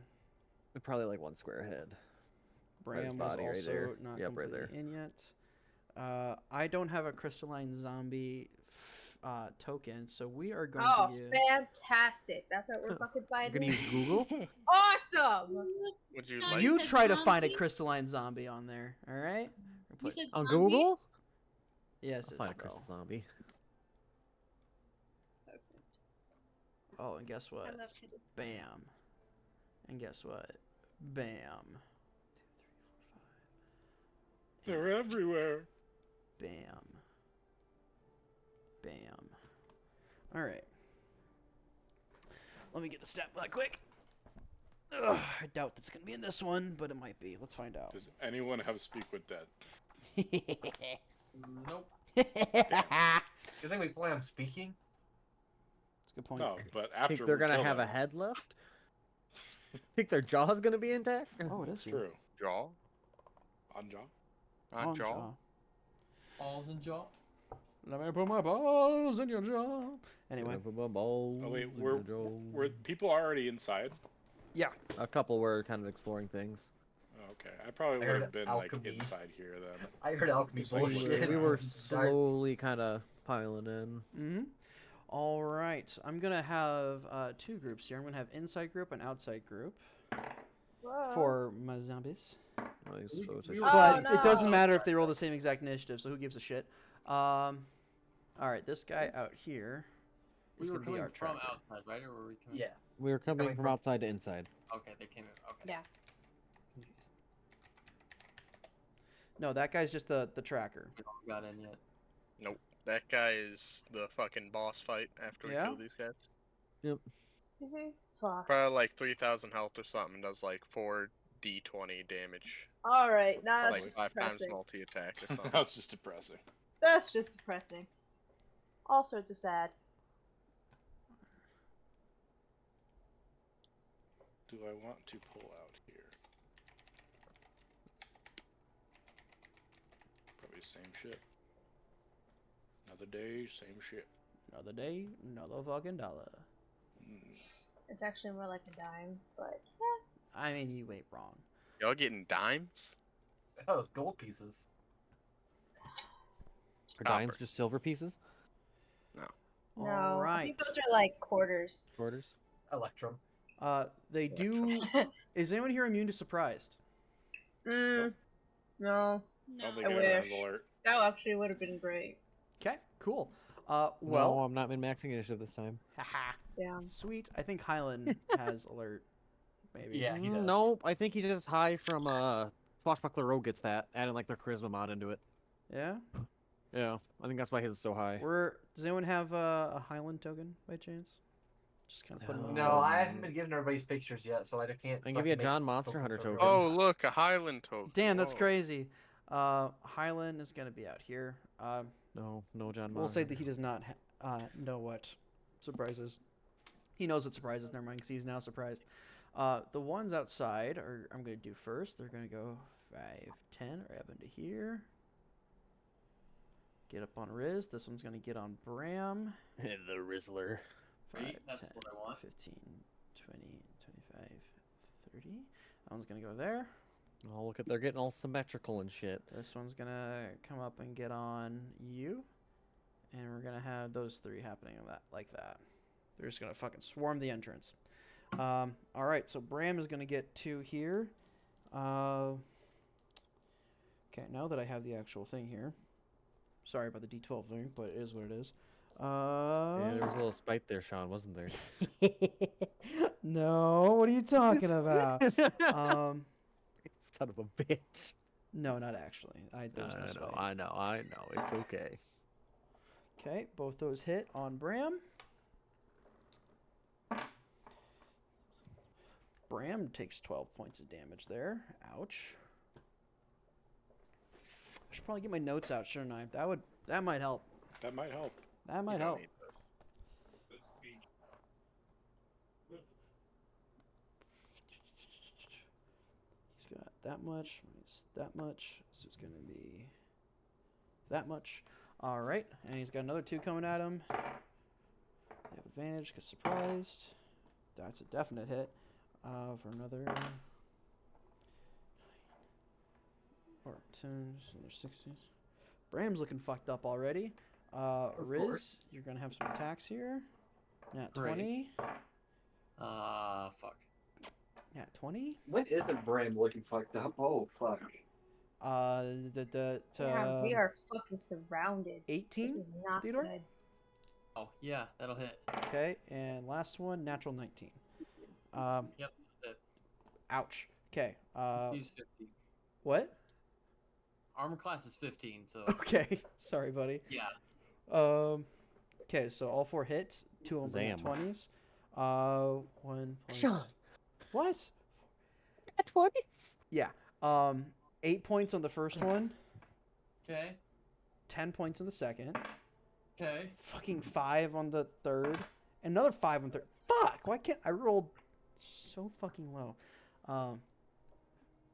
Probably like 1 square ahead. Right, his Bram was body right also there. not Yep, right completely in yet. I don't have a crystalline zombie token, so we are going Oh, to use... fantastic! That's what we're fucking I'm gonna fighting. use Google. Awesome. Would you No, like? You said try to find a zombie? crystalline zombie on there, alright? You said On zombie? Google? Yes, I'll find a Isabel. crystal zombie. Perfect. Oh, and guess what? I love to do- Bam. And guess what? Bam. 2, 3, 4, 5. They're everywhere. Bam. Bam. Alright. Let me get the stat block quick. Ugh, I doubt that's gonna be in this one, but it might be. Let's find out. Does anyone have Speak with Dead? Nope. That's You think we plan on speaking? a good point. No, but after Think they're we gonna kill have a them, head left? Think their jaw's gonna be intact? Oh, it is It's here. true. Jaw? On jaw. On jaw? jaw. Balls and jaw. Let me put my balls in your jaw. Anyway. Put my balls Oh wait, in were your jaw. people already inside? Yeah. A couple were kind of exploring things. Oh, okay, I probably I would heard have been alchemy. like inside here then. I heard alchemy It's like bullshit. We were Dark- slowly kind of piling in. Mm-hmm. All right. I'm gonna have two groups here. I'm gonna have inside group and outside group Whoa. for my zombies. we were But Oh, it doesn't no. matter if they roll the same exact initiative, so who gives a shit? All right, this guy out here is We were gonna be coming our from tracker. outside, right? Or were we coming? Yeah. We were coming Coming from from- outside to inside. Okay, they came in. Okay. Yeah. Confused. No, that guy's just the tracker. We don't got in yet. Nope. That guy is the fucking boss fight after we Yeah? kill these guys. Is he? Fuck. Probably like 3,000 health or something. Does like 4d20 damage. All right, now that's Like just 5 times depressing. multi attack or something. That's just depressing. That's just depressing. All sorts of sad. Do I want to pull out here? Probably same shit. Another day, same shit. Another day, another fucking dollar. It's actually more like a dime, but I mean, you ain't wrong. Y'all getting dimes? Oh, those gold pieces. Are dimes Copper. just silver pieces? no. All I right. think those are like quarters. Quarters? Electrum. They do. Is anyone here immune to surprised? No. I don't think I anyone has wish. alert. That actually would have been great. Okay, cool. No, Well, I'm not min-maxing initiative this time. haha, Yeah. sweet. I think Highland has alert. Maybe. Yeah, he does. Nope, I think he just high from Swashbuckler Rogue gets that, adding like their charisma mod into it. Yeah. Yeah, I think that's why his is so high. Does anyone have a Highland token by chance? Just kind of put him on. No, I haven't been given everybody's pictures yet, so I can't. I can give you a fucking make John Monster tokens Hunter for token. everybody. Oh, look, a Highland token. Damn, that's Whoa. crazy. Highland is gonna be out here. No John We'll Monster. say that he does not know what surprises. He knows what surprises. Never mind, because he's now surprised. The ones outside I'm gonna do first. They're gonna go 5, 10, right up into here. Get up on Riz. This one's gonna get on Bram. the Rizzler. 5, Great, that's 10, what I want. 15, 20, 25, 30. That one's gonna go there. Oh, look at they're getting all symmetrical and shit. This one's gonna come up and get on you. And we're gonna have those three happening like that. They're just gonna fucking swarm the entrance. Alright, so Bram is gonna get 2 here. Okay, now that I have the actual thing here. Sorry about the D12 thing, but it is what it is. Yeah, there was a little spite there, Sean, wasn't there? No, what are you talking about? Son of a bitch. No, not actually. There's no spite. I know. It's okay. Okay, both those hit on Bram. Bram takes 12 points of damage there. Ouch. I should probably get my notes out, shouldn't I? That might help. That might help. That might You don't help. need those. He's got that much, minus that much, so it's gonna be that much. Alright, and he's got another 2 coming at him. They have advantage because surprised. That's a definite hit. For another 10, so there's 60. Bram's looking fucked up already. Riz, course. you're gonna have some attacks here. Nat Great. 20. Fuck. Nat 20. When isn't Bram looking fucked up? Oh, fuck. Yeah, we are fucking surrounded. 18. This is not Theodore? good. Oh, yeah, that'll hit. Okay, and last one, natural 19. Yep, that. Ouch. Okay. He's 15. What? Armor class is 15, so. Okay. Sorry, buddy. Yeah. Okay, so all 4 hits. 2 of them Zam. are 20s. 1 plus. Sean. What? At 20s? Yeah. 8 points on the first one. Okay. 10 points on the second. Okay. Fucking 5 on the third. Another 5 on third. Fuck! Why can't I rolled so fucking low?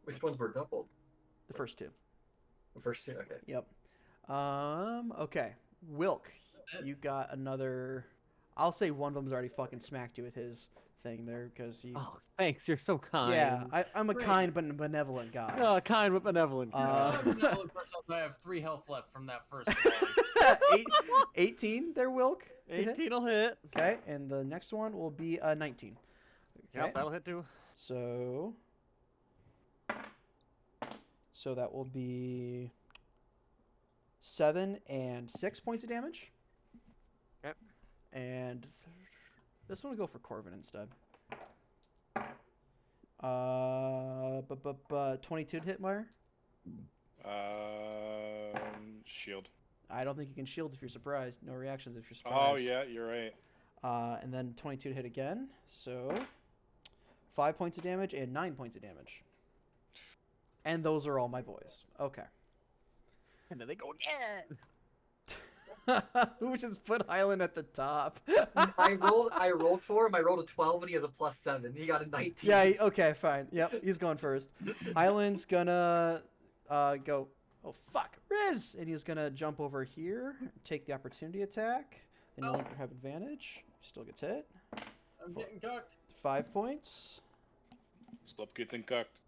Which ones were doubled? The first 2. The first 2, okay. Yep. Okay. Wilk, you got another. I'll say one of them's already fucking smacked you with his thing there because he. Oh, thanks. You're so kind. Yeah, I'm a Great. kind but benevolent guy. Oh, kind but benevolent. I have 3 health left from that first volley. 18 there, Wilk. to hit. 18 will hit. Okay, and the next one will be 19. Okay. Yep, that'll hit too. So that will be 7 and 6 points of damage. Yep. And this one will go for Corvin instead. 22 to hit, Meyer? Shield. I don't think you can shield if you're surprised. No reactions if you're surprised. Oh yeah, you're right. And then 22 to hit again. So 5 points of damage and 9 points of damage. And those are all my boys. Okay. And then they go again. Who just put Highland at the top? I rolled for him. I rolled a 12 and he has a +7. He got a 19. Yeah, okay, fine. Yep, he's going first. Highland's gonna go, oh fuck, Riz! And he's gonna jump over here, take the opportunity attack, and no longer have advantage. Still gets hit. I'm getting cooked. 5 points. Stop getting cooked.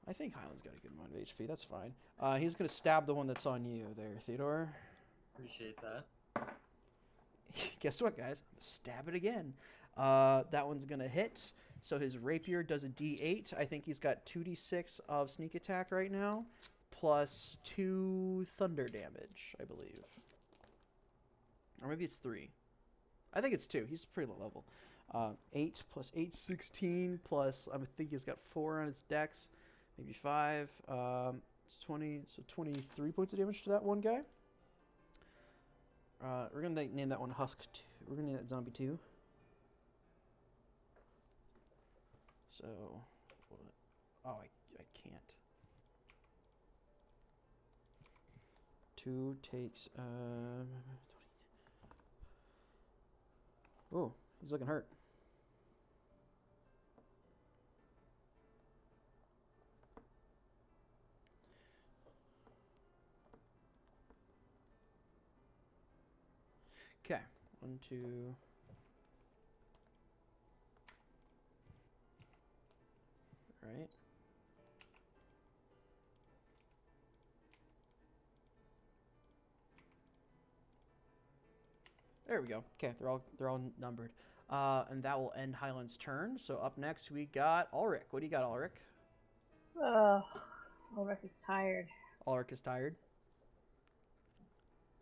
I think Highland's got a good amount of HP, that's fine. He's gonna stab the one that's on you there, Theodore. Appreciate that. Guess what, guys? Stab it again. That one's gonna hit. So his rapier does a D8. I think he's got 2d6 of sneak attack right now, plus 2 thunder damage, I believe. Or maybe it's 3. I think it's 2. He's pretty low level. 8 plus 8, 16, plus I think he's got 4 on his dex, maybe 5. It's 20, so 23 points of damage to that one guy. We're gonna name that one Husk 2. We're gonna name that Zombie 2. So, oh, I can't. 2 takes, 20. Oh, he's looking hurt. Okay, 1, 2. Right. There we go. Okay, they're all numbered. And that will end Highland's turn. So up next we got Ulrich. What do you got, Ulrich? Ulrich is tired. Ulrich is tired.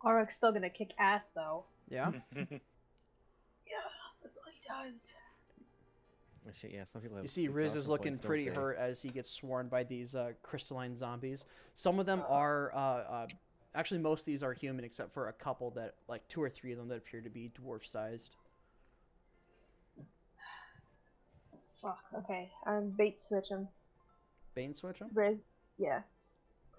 Ulrich's still gonna kick ass though. Yeah. Yeah, that's all he does. Oh, shit, yeah, some people have You see, Riz is exhaustion looking points, don't pretty they? hurt as he gets swarmed by these crystalline zombies. Some of them are actually most of these are human, except for a couple that, like 2 or 3 of them that appear to be dwarf-sized. Fuck. Okay, I'm bait switch him. Bane switch them? Riz, yeah.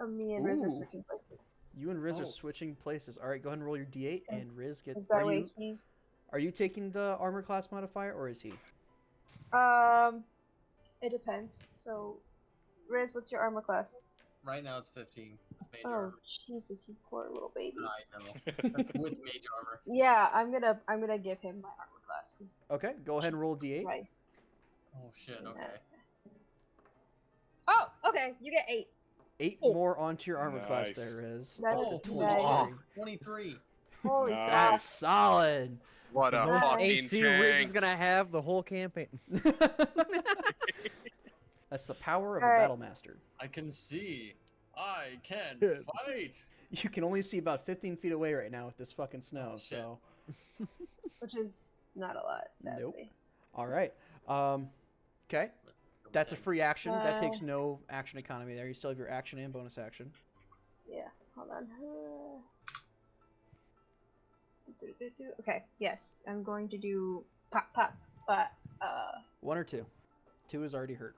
Me and Riz are Ooh. switching places. You and Riz are switching places. All right, go ahead and roll your d8, and Riz gets. Is that way he's? Are you taking the armor class modifier, or is he? It depends. So, Riz, what's your armor class? Right now it's 15. Mage Oh armor. Jesus, you poor little baby. I know. That's with mage armor. Yeah, I'm gonna give him my armor class. Okay, go ahead and roll d8. Christ. Oh shit. Okay. Oh, okay. You get 8. 8 more onto your armor class Nice. there, Riz. That Oh, is nice. nice. 23. Holy Nice. crap! That's solid. What a Nice. fucking AC Riz is tank. gonna have the whole campaign. That's the power of All a right. battle master. I can see. I can Good. fight. You can only see about 15 feet away right now with this fucking snow. Oh, shit. So, Which is not a lot, sadly. Nope. all right. Okay. That's a free action. That takes no action economy there. You still have your action and bonus action. Yeah. Hold on. Okay. Yes, I'm going to do pop pop, but 1 or 2. 2 is already hurt.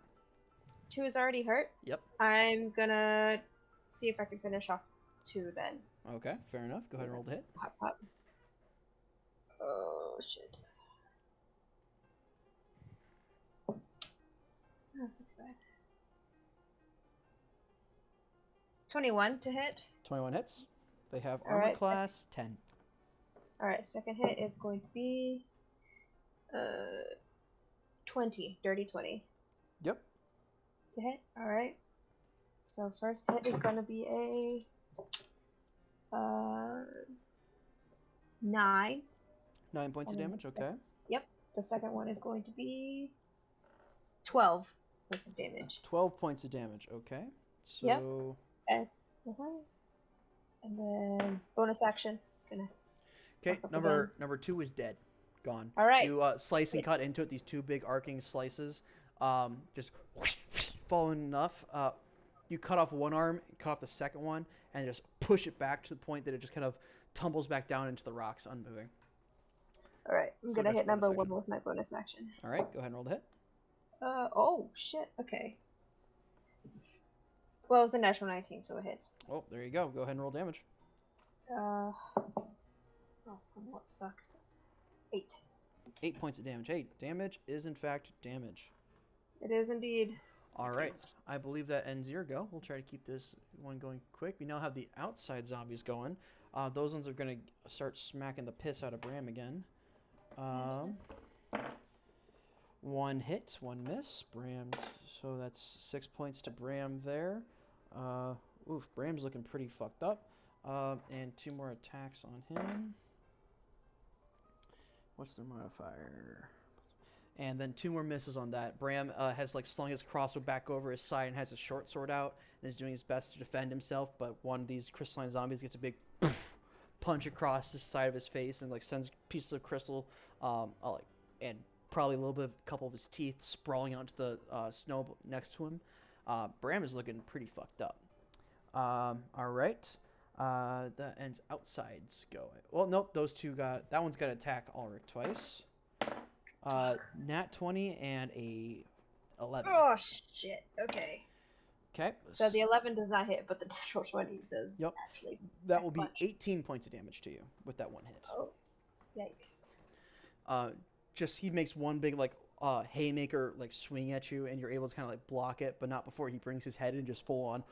2 is already hurt. Yep. I'm gonna see if I can finish off 2 then. Okay, fair enough. Go ahead and roll the hit. Pop pop. Oh shit. That's not too bad. 21 to hit. 21 hits. They have All armor right, class 10. Alright, second hit is going to be 20. Dirty 20. Yep. To hit. Alright. So first hit is gonna be a 9. 9 points of And then damage. the Okay. Yep. The second one is going to be 12 points of damage. 12 points of damage. Okay. So. Yep. And then bonus action. Gonna Okay. fuck up Number 2 is dead. Gone. All right. You slice and cut into it. These 2 big arcing slices. Just falling enough. You cut off one arm, cut off the second one, and just push it back to the point that it just kind of tumbles back down into the rocks, unmoving. Alright, I'm So gonna that's hit number bonus 1 action. with my bonus action. All right. Go ahead and roll the hit. Oh, shit. Okay. Well, it was a natural 19, so it hits. Oh, there you go. Go ahead and roll damage. Oh, what sucked? 8. 8 points of damage. 8. Damage is in fact damage. It is indeed. All right. I believe that ends your go. We'll try to keep this one going quick. We now have the outside zombies going. Those ones are going to start smacking the piss out of Bram again. 1 hit, 1 miss. Bram, so that's 6 points to Bram there. Oof, Bram's looking pretty fucked up. And 2 more attacks on him. What's their modifier? And then 2 more misses on that. Bram has like slung his crossbow back over his side and has his short sword out and is doing his best to defend himself. But one of these crystalline zombies gets a big punch across the side of his face and like sends pieces of crystal, and probably a little bit of a couple of his teeth sprawling onto the snow next to him. Bram is looking pretty fucked up. All right. That ends outside's go. Well, nope. Those 2 got that one's got to attack Ulrich twice. Nat 20 and a 11. Oh, shit. Okay. Okay. So the 11 does not hit, but the natural 20 does Yep. actually. That will be punch. 18 points of damage to you with that 1 hit. Oh, yikes. Just he makes one big like haymaker like swing at you, and you're able to kind of like block it, but not before he brings his head in, just full on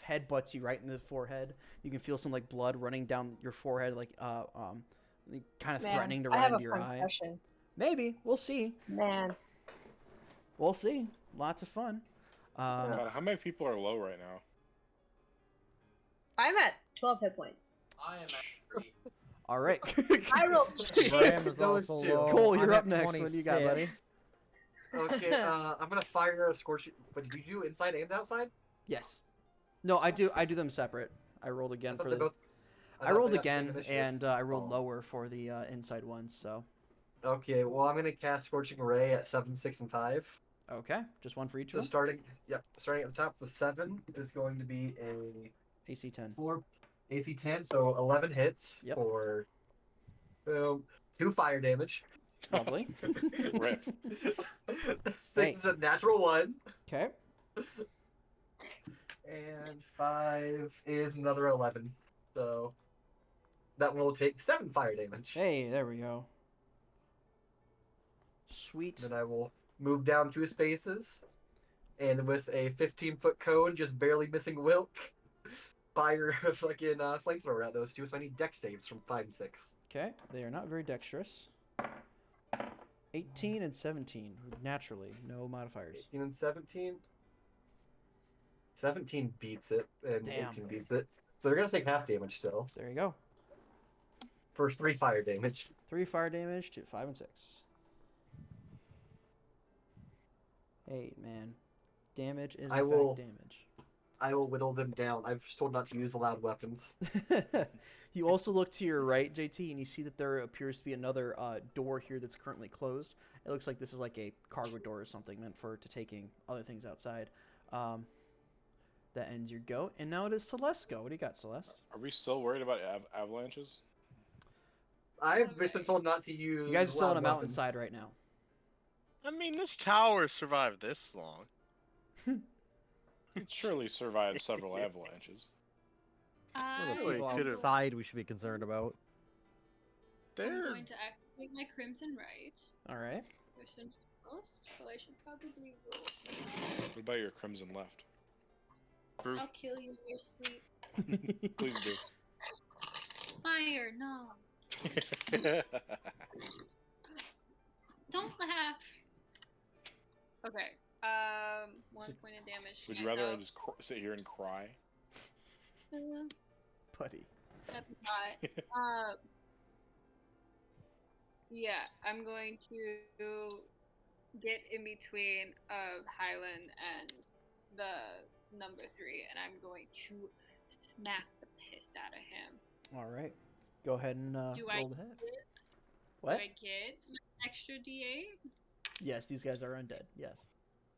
headbutts you right in the forehead. You can feel some like blood running down your forehead, like kind of threatening to run into your eye. Question. Maybe we'll see. Man. We'll see. Lots of fun. How many people are low right now? I'm at 12 hit points. I am at 3. All right. I rolled Bram shit. is Those also two. low. Cole, you're I'm up at next. What do you got, buddy? 26. Okay, I'm gonna fire a scorch. But did you do inside and outside? Yes. No, I do them separate. I rolled I again thought for they the. both. I thought rolled they got the same again, initiative. and I rolled Oh. lower for the inside ones. So. Okay, well I'm gonna cast Scorching Ray at 7, 6, and 5. Okay, just one for each So one. starting at the top with 7 is going to be a AC 10. 4 AC 10, so 11 hits Yep. for 2 fire damage. Lovely. Rip. 6 is a natural 1, Okay. and 5 is another 11. So that one will take 7 fire damage. Hey, there we go. Sweet. Then I will move down 2 spaces, and with a 15-foot cone just barely missing Wilk, fire a fucking flamethrower at those 2. So I need dex saves from 5 and 6. Okay, they are not very dexterous. 18 and 17, naturally, no modifiers. 18 and 17. 17 beats it, and Damn. 18 beats it. So they're gonna take half damage still. There you go. For 3 fire damage. 3 fire damage to 5 and 6. Hey, man. Damage is in I will- fact damage. I will whittle them down. I've just told not to use loud weapons. You also look to your right, JT, and you see that there appears to be another door here that's currently closed. It looks like this is like a cargo door or something meant to taking other things outside. That ends your go, and now it is Celeste's go. What do you got, Celeste? Are we still worried about avalanches? I've just been told not to use. You guys are still on loud a weapons. mountainside right now. I mean, this tower survived this long. It surely survived several avalanches. What are the Really people could've- outside we should be concerned about? I'm They're going to activate my Crimson Right. All right. There's some most, so I should probably roll. What about your crimson left? proof. I'll kill you in your sleep. Please do. fire, no. Don't laugh. Okay. 1 point of damage. Would you rather I just sit here and cry? Buddy. That'd be hot. Yeah, I'm going to get in between of Highland and the number 3, and I'm going to smack the piss out of him. All right. Go ahead and roll the hit. What? Do I get an extra D8? Yes, these guys are undead. Yes.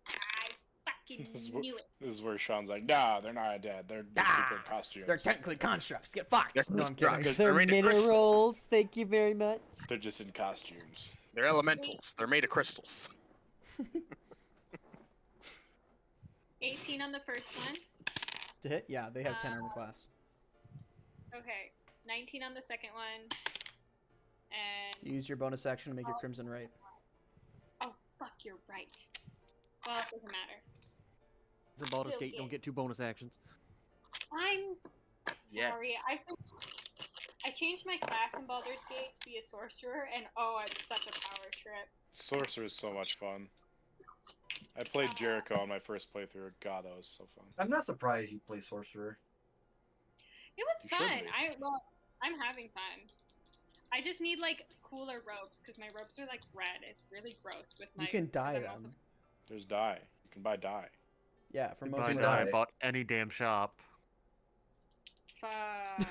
I fucking knew it. This is where Sean's like, nah, they're not dead. They're just people in costumes. They're technically constructs. Get fucked. They're constructs. They're made of crystal. minerals. Thank you very much. They're just in costumes. They're elementals. They're made of crystals. 18 on the first one. To hit? Yeah, they have 10 armor class. Okay. 19 on the second one. And Use your bonus action to make your crimson right. oh fuck, you're right. Well, it doesn't matter. It's in Baldur's Still Gate. You don't hit. get 2 bonus actions. I'm Yeah. sorry. I changed my class in Baldur's Gate to be a sorcerer, and oh, it's such a power trip. Sorcerer is so much fun. I played Jericho on my first playthrough. God, that was so fun. I'm not surprised you play sorcerer. It was You should fun. be. I'm having fun. I just need like cooler robes because my robes are like red. It's really gross with my. You can dye I'm them. also- There's dye. You can buy dye. Yeah, for most buy of dye. them. I bought any damn shop. Fuck.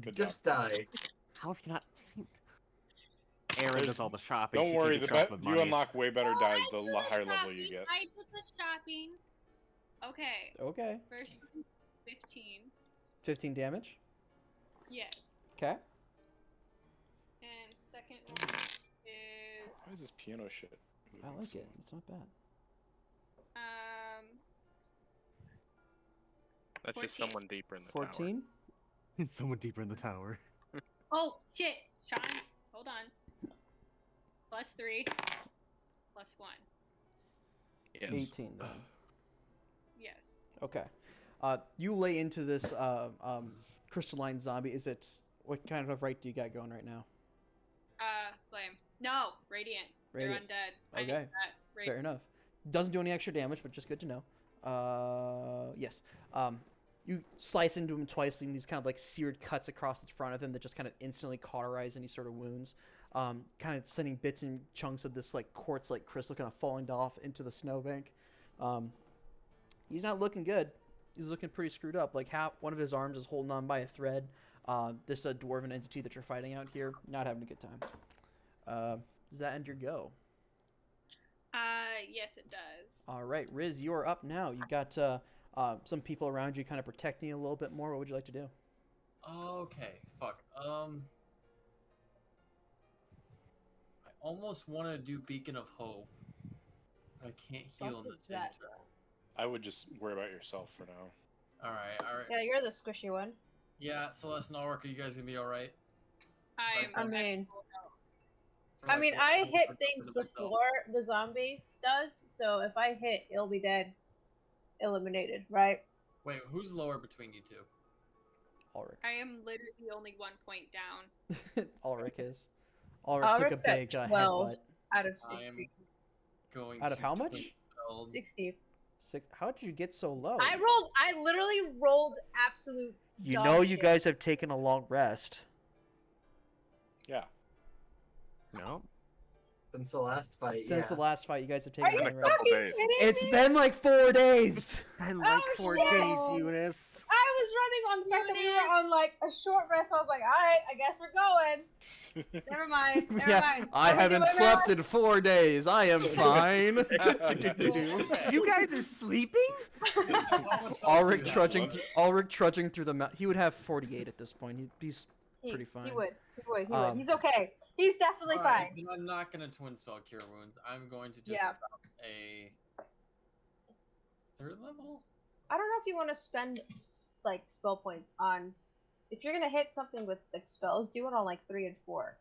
Good Just job. die. How have you not seen? Aaron There's- does all the shopping. Don't She worry, keeps the herself with you money. unlock way better Oh, dyes I the did the higher level you shopping. get. I did the shopping. Okay. Okay. First 15. 15 damage. Yes. Okay. And second one is Why is this piano shit? I moving like so it. It's not bad. That's 14. just someone deeper in the tower. 14. It's someone deeper in the tower. oh shit, Sean, hold on. Plus 3, plus 1. Yes. 18 then. Yes. Okay. You lay into this crystalline zombie. Is it what kind of right do you got going right now? Flame. No, radiant. Radiant. They're undead. I Okay. knew that. Fair enough. Doesn't do any extra damage, but just good to know. Yes. You slice into him twice, leaving these kind of like seared cuts across the front of him that just kind of instantly cauterize any sort of wounds. Kind of sending bits and chunks of this like quartz-like crystal kind of falling off into the snowbank. He's not looking good. He's looking pretty screwed up. Like one of his arms is holding on by a thread. This dwarven entity that you're fighting out here, not having a good time. Does that end your go? Yes, it does. All right, Riz, you are up now. You got some people around you kind of protecting you a little bit more. What would you like to do? Okay, fuck. I almost want to do Beacon of Hope. I can't heal in Fuck the is same that? turn. I would just worry about yourself for now. Alright. Yeah, you're the squishy one. Yeah, Celeste and Ulrich, are you guys gonna be alright? I mean, For, I like, mean, what- I what hit percent things of myself? before the zombie does, so if I hit, it'll be dead. Eliminated, right? Wait, who's lower between you two? Ulrich. I am literally only 1 point down. Ulrich is. Ulrich took a Ulrich's at big 12 headbutt. out of I am 60. going Out of to how much? twin spell- 60. How did you get so low? I literally rolled absolute You dog know you shit. guys have taken a long rest. Yeah. No. Since the last fight, Since yeah. the last fight, you guys have Are taken you a long rest. couple fucking days. kidding It's me? been like 4 days. And Oh, like 4 shit. days, Eunice. I was running on the fact that we were on like a short rest. I was like, alright, I guess we're going. Never mind. Never Yeah, mind. I What are we haven't doing now? slept in 4 days. I am fine. You guys are sleeping? How much health do Ulrich you have trudging, left? Ulrich trudging through the mountain. He would have 48 at this point. He's pretty fine. He would. He would. He would. Um, He's okay. He's definitely Alright, fine. then I'm not gonna twin spell Cure Wounds. I'm going to just Yeah. drop a 3rd level. I don't know if you want to spend like spell points on. If you're gonna hit something with like spells, do it on like 3 and 4.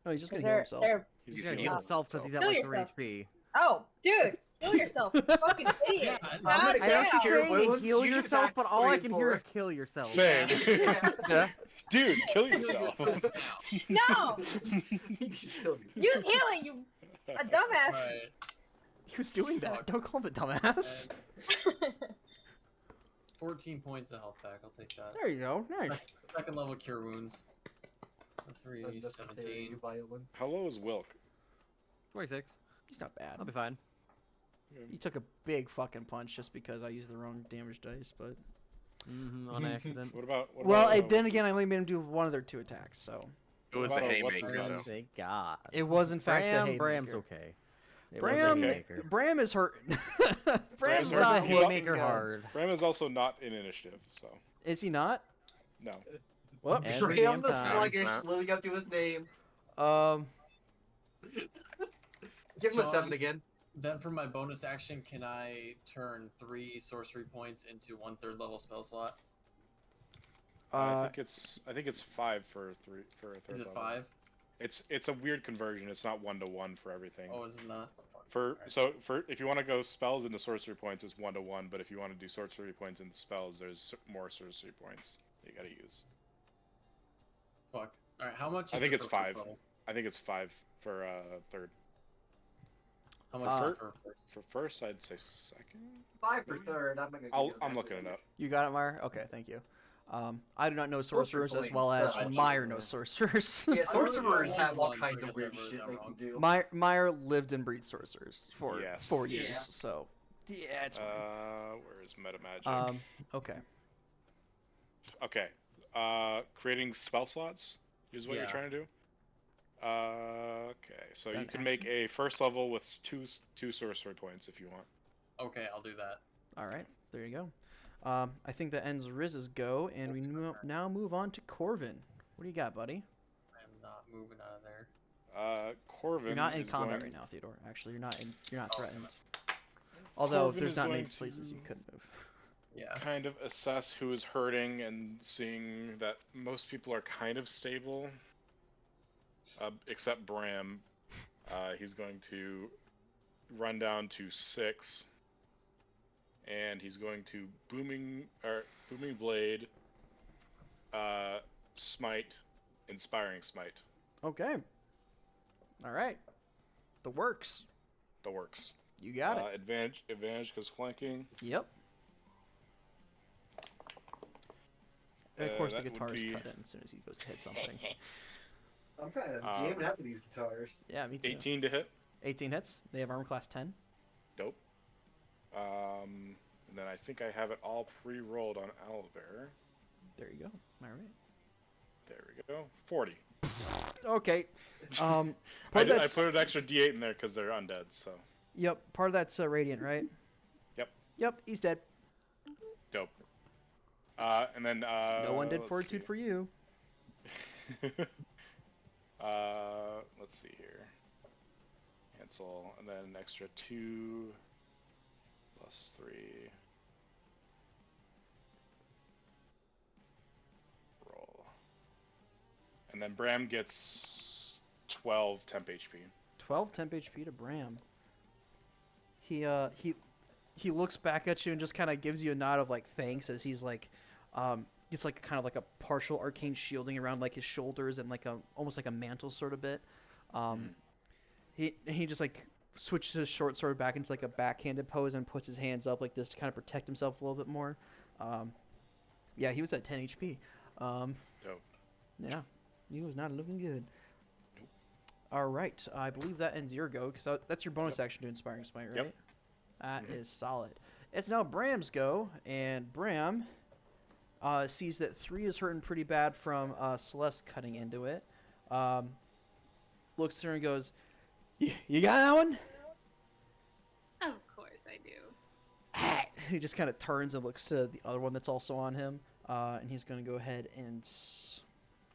No, he's just Because gonna heal himself. they're He's He's gonna healing heal himself because he's at Heal like yourself. 3 HP. oh, dude, heal yourself. Fucking idiot. Yeah, God I'm gonna I know damn. she's Cure saying wounds, heal you should yourself, attack but all 3 I and can 4. hear is kill yourself. Same. Yeah. Dude, kill yourself. No! You should kill you. Use healing, you a dumbass. Right. He was doing that. Fuck. Don't call him a dumbass. And 14 points of health back. I'll take that. There you go. Nice. Second level cure wounds. 3, Unnecessary 17. violence. How low is Wilk? 26. He's not bad. I'll be fine. He took a big fucking punch just because I used the wrong damage dice, but. On accident. What about? Well, then again, I only made him do one of their 2 attacks, so. It was What a about what's his haymaker, name? though. Thank God. It was in fact a haymaker. Bram's okay. It was a Bram, haymaker. Bram is hurt. Bram's Bram's It was a not. haymaker hard. Bram is also not in initiative, so Is he not? no. Whoops. Every Graham damn the time. sluggish, Nah. living up to his name. Give him a 7 John. again. Then for my bonus action, can I turn 3 sorcery points into 1/3 level spell slot? I think it's 5 for a third Is it level. 5? It's a weird conversion. It's not 1-to-1 for everything. Oh, is it not? Oh, fuck. For if you want to go spells into sorcery points, it's 1-to-1. But if you want to do sorcery points into spells, there's more sorcery points that you gotta use. Fuck. All right, how much? I is think it it's for first 5. level? I think it's 5 for third. How much is it for first? For first, I'd say second. 5 for third. I'm not gonna. I'm looking it up. You got it, Meyer? Okay, thank you. I do not know Sorcerer sorcerers as well as points, Meyer knows sorcerers. Yeah, I really sorcerers don't have all want kinds one, of so I weird guess I shit wrote they that can do. Meyer lived and breathed sorcerers for Yes. 4 years, Yeah. so yeah, it's fine. Where is meta magic? Okay. Okay. Creating spell slots is what you're Yeah. trying to do. Okay, so Is that you can an make a first level with two sorcery points if you want. Okay, I'll do that. All right, there you go. I think that ends Riz's go, and we now move on to Corvin. What do you got, buddy? I am not moving out of there. Corvin. You're not in is combat going... right now, Theodore. Actually, you're not Oh, threatened. Although Corvin there's is not many going places to- you could move. Yeah. Kind of assess who is hurting and seeing that most people are kind of stable, except Bram. He's going to run down to 6, and he's going to booming blade, smite, inspiring smite. Okay. All right. The works. The works. You got it. Advantage because flanking. Yep. And of course, the that would guitar is be- cut in as soon as he goes to hit something. I'm kind of jamming out with these guitars. Yeah, me too. 18 to hit. 18 hits. They have armor class 10. Dope. And then I think I have it all pre-rolled on Owlbear. There you go. All right. There we go. 40. Okay. I that's- put an extra D8 in there because they're undead. So Yep. Part of that's radiant, right? Yep. Yep. He's dead. dope. And then No one did let's fortitude see. for you. Let's see here. Cancel, and then an extra 2 plus 3. Roll. And then Bram gets 12 temp HP. 12 temp HP to Bram. He looks back at you and just kind of gives you a nod of like thanks as he's like, it's like kind of like a partial arcane shielding around like his shoulders and like a almost like a mantle sort of bit. He just like switches his short sword back into like a backhanded pose and puts his hands up like this to kind of protect himself a little bit more. Yeah, he was at 10 HP. Dope. Yeah, he was not looking good. Nope. All right, I believe that ends your go because that's your bonus action to Inspiring Smite, right? Yep. That is solid. It's now Bram's go, and Bram sees that 3 is hurting pretty bad from Celeste cutting into it. Looks at her and goes, "You got that one?" Of course I do. He just kind of turns and looks to the other one that's also on him, and he's going to go ahead and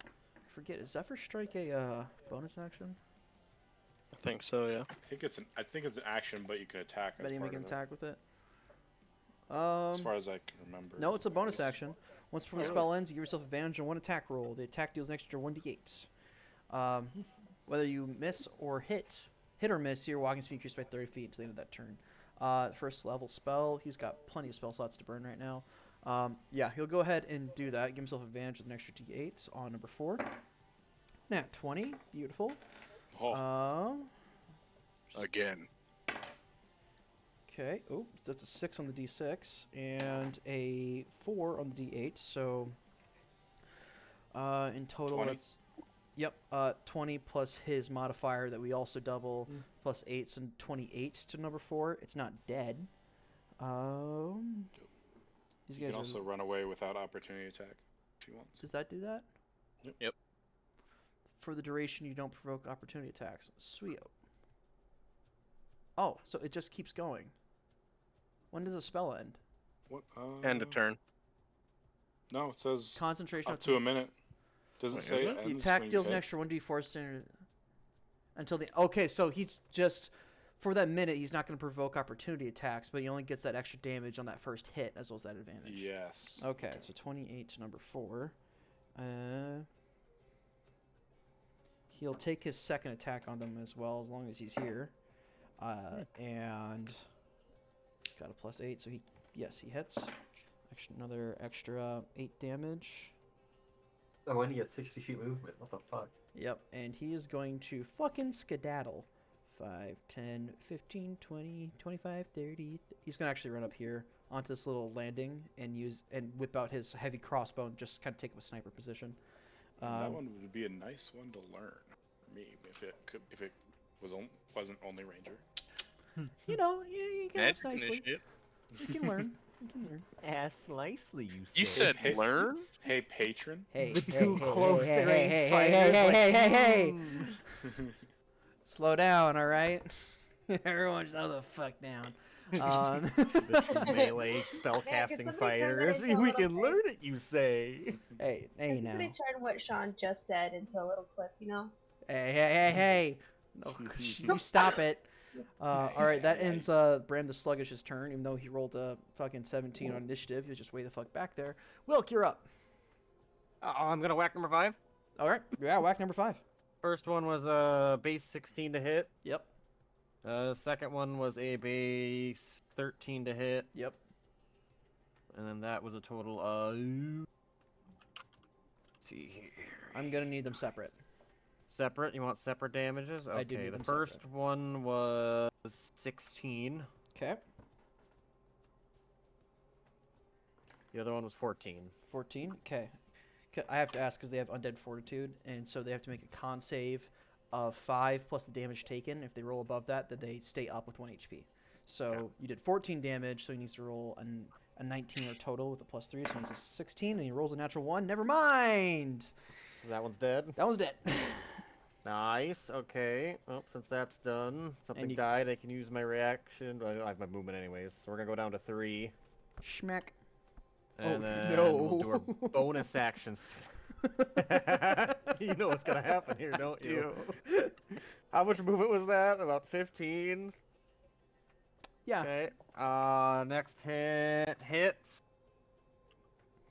I forget. Is Zephyr Strike a bonus action? I think so, yeah. I think it's an action, but you can attack. As Bet you part make an of it, attack with it. as far as I can remember. No, it's a bonus Yes. action. Once before Oh, the really? spell ends, you give yourself advantage on one attack roll. The attack deals an extra 1d8. Whether you miss or hit or miss, your walking speed increases by 30 feet until the end of that turn. First level spell. He's got plenty of spell slots to burn right now. Yeah, he'll go ahead and do that. Give himself advantage with an extra d8 on number 4. Nat 20. Beautiful. Again. Okay. Oh, that's a 6 on the d6 and a 4 on the d8. So, in total, 20. that's 20 plus his modifier that we also double plus 8, so 28 to number 4. It's not dead. These You guys can also run away without opportunity attack if you want. Does that do that? Yep. For the duration, you don't provoke opportunity attacks. Sweet. Oh, so it just keeps going. When does the spell end? What? End of turn. No, it says Concentration up to a minute. Doesn't say it The ends attack when you deals an hit. extra 1d4 standard until the. Okay, so he's just for that minute. He's not going to provoke opportunity attacks, but he only gets that extra damage on that first hit as well as that advantage. Yes. Okay, so 28 to number 4. He'll take his second attack on them as well as long as he's here. And he's got a plus 8, so he hits. Another extra 8 damage. Oh, and he gets 60 feet movement. What the fuck? Yep, and he is going to fucking skedaddle. 5, 10, 15, 20, 25, 30. He's going to actually run up here onto this little landing and whip out his heavy crossbow and just kind of take up a sniper position. That one would be a nice one to learn for me if it wasn't only ranger. You know, you can ask nicely. Initiative. You can learn. You can learn. Ask nicely, you You said Hey, learn? Hey, patron. Hey, The hey, two hey, close hey, range hey, fighters. hey. Hmm. Slow down, all right? Everyone slow the fuck down. The two melee spellcasting somebody turn that fighters. into a We little can thing? learn it, you say. Hey Can now. somebody turn what Sean just said into a little clip, you know? Hey. No, you stop it. Alright, that ends Bram the Sluggish's turn, even though he rolled a fucking 17 on initiative. He was just way the fuck back there. Wilk, you're up. I'm gonna whack number 5. Alright, yeah, whack number 5. First one was a base 16 to hit. Yep. Second one was a base 13 to hit. Yep. And then that was a total of... Let's see here. I'm gonna need them separate. Separate? You want separate damages? Okay, I do need the them first separate. one was 16. Okay. The other one was 14. 14. Okay. I have to ask because they have undead fortitude, and so they have to make a con save of 5 plus the damage taken. If they roll above that, then they stay up with 1 HP. So you did 14 damage, so he needs to roll a 19 or total with a plus 3, so it's a 16, and he rolls a natural 1. Never mind! So that one's dead? That one's dead. Nice, okay. Well, since that's done, something you- died, I can use my reaction. I have my movement anyways, so we're gonna go down to 3. Schmack. And Oh, then no. we'll do our bonus actions. You know what's gonna happen here, don't you? How much movement was that? About 15? Yeah. Okay. Next hit hits.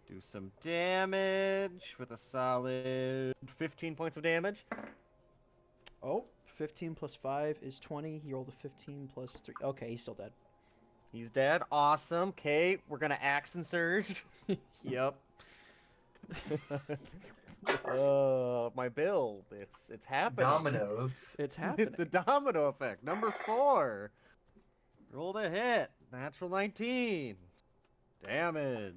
Do some damage with a solid 15 points of damage. Oh, 15 plus 5 is 20. He rolled a 15 plus 3. Okay, he's still dead. He's dead. Awesome. Okay, we're gonna action surge. Yep. My build. It's happening. Dominoes. It's happening. The domino effect. Number 4. Roll to hit. Natural 19. Damage.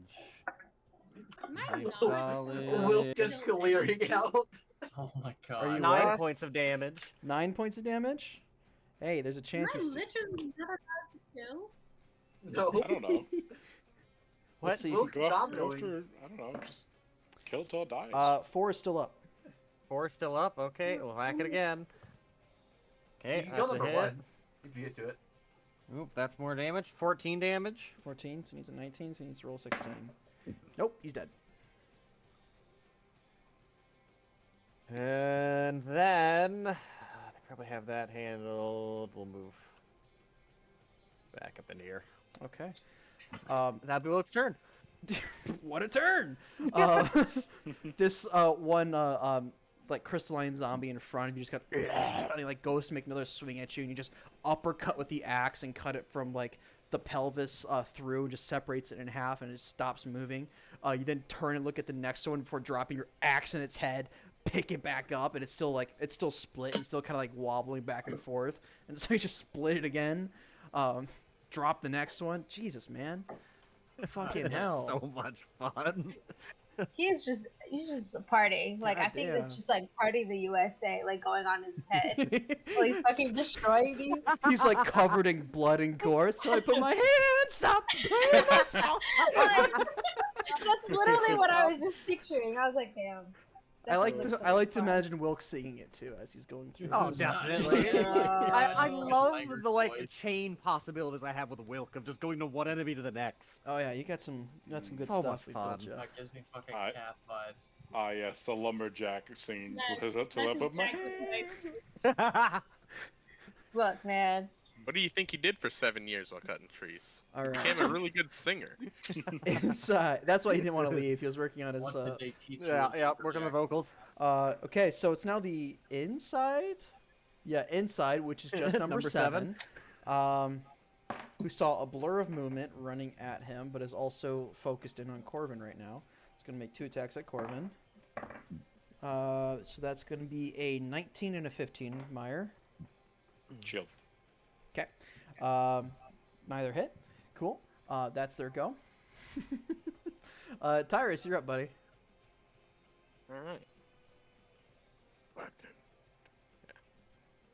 Mine Nice, not. solid. Will just clearing out. Oh my Are you god. 9 lost? points of damage. 9 points of damage? Hey, there's a chance Mine he's literally never got to kill. No. I don't know. What? Let's see. Wilk's Go dominoing. after, I don't know, just kill till it dies. 4 is still up. 4 still up. Okay, we'll hack it again. You Okay, can go that's a number hit. 1 if you get to it. Oop, that's more damage. 14 damage. 14, so he needs a 19, so he needs to roll 16. Nope, he's dead. And then they probably have that handled. We'll move back up in here. Okay. That'll be Wilk's turn. What a turn! This one like crystalline zombie in front of you, just got and he like goes to make another swing at you, and you just uppercut with the axe and cut it from like the pelvis through, and just separates it in half, and it stops moving. You then turn and look at the next one before dropping your axe in its head, pick it back up, and it's still split and still kind of like wobbling back and forth, and so you just split it again. Drop the next one. Jesus, man. Fucking It's hell. so much fun. He's just a party. Like I think it's just like Party the USA, like going on in his head. Well, he's fucking destroying these. He's like covered in blood and gore, so I put my hands up. Like, that's literally what I was just picturing. I was like, damn. I like to imagine Wilk singing it too as he's going through. Oh, this. definitely. I It's like love Tiger's the like voice. chain possibilities I have with Wilk of just going to one enemy to the next. Oh yeah, you got some good So stuff. much we fun. built, Jeff. That gives me fucking Alright. cat vibes. Ah, yes, the lumberjack singing That- till I put my Jack was like, Look, man. What do you think he did for 7 years while cutting trees? All He right. became a really good singer. Inside. That's why he didn't want to leave. He was working on his. What did they teach Yeah, you? yeah, working the vocals. Okay, so it's now the inside. Yeah, inside, which is just number, Number 7. Who saw a blur of movement running at him, but is also focused in on Corvin right now. It's going to make 2 attacks at Corvin. So that's going to be a 19 and a 15, Meyer. shield. Okay. Neither hit. Cool. That's their go. Tyrus, you're up, buddy. Alright.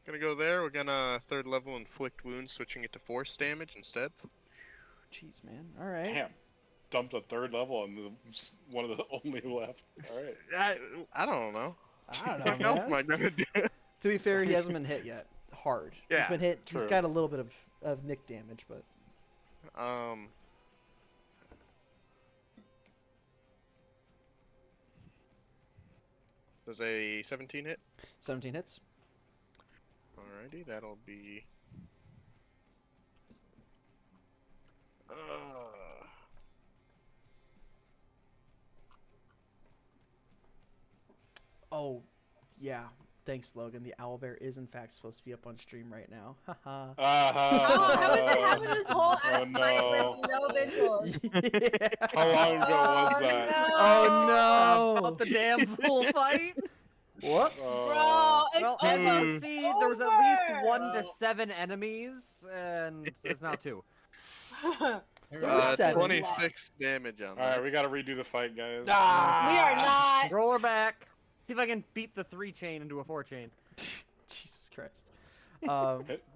Gonna go there. We're gonna 3rd level inflict wounds, switching it to force damage instead. Jeez, man. All right. Damn. Dumped a 3rd level and one of the only left. Alright. I don't know. I don't What know, else man. am I gonna do? To be fair, he hasn't been hit yet. Hard. Yeah, He's been hit. true. He's got a little bit of nick damage, but Does a 17 hit? 17 hits. Alrighty, that'll be. Oh, yeah. Thanks, Logan. The owlbear is in fact supposed to be up on stream right now. Haha. How is it having this whole Oh, ass fight no. with no visuals? Yeah. How long ago was Oh, that? no. Oh About the damn full fight. no! Whoops. Bro, it's Well, as you almost see, there was at least over. 1 to 7 enemies, and there's now 2. Here we go. 7. 26 damage on Alright, that. we gotta redo the fight, guys. We are not. Roll her back. See if I can beat the 3 chain into a 4 chain. Jesus Christ.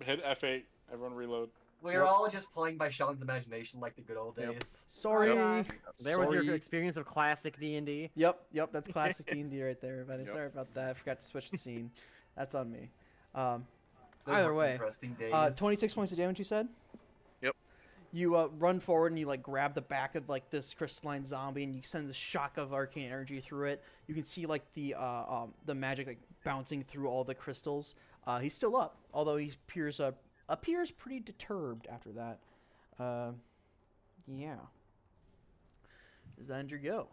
Hit F8. Everyone reload. We're all just playing by Sean's imagination like the good old Yep. days. Sorry. God. There was your Sorry. experience of classic D&D. Yep, that's classic D&D right there, everybody. Yep. Sorry about that. I forgot to switch the scene. That's on me. Those Either were way, interesting days. 26 points of damage, you said? Yep. You run forward and you like grab the back of like this crystalline zombie and you send the shock of arcane energy through it. You can see like the magic like bouncing through all the crystals. He's still up, although he appears pretty deterred after that. Yeah. Is that end your go?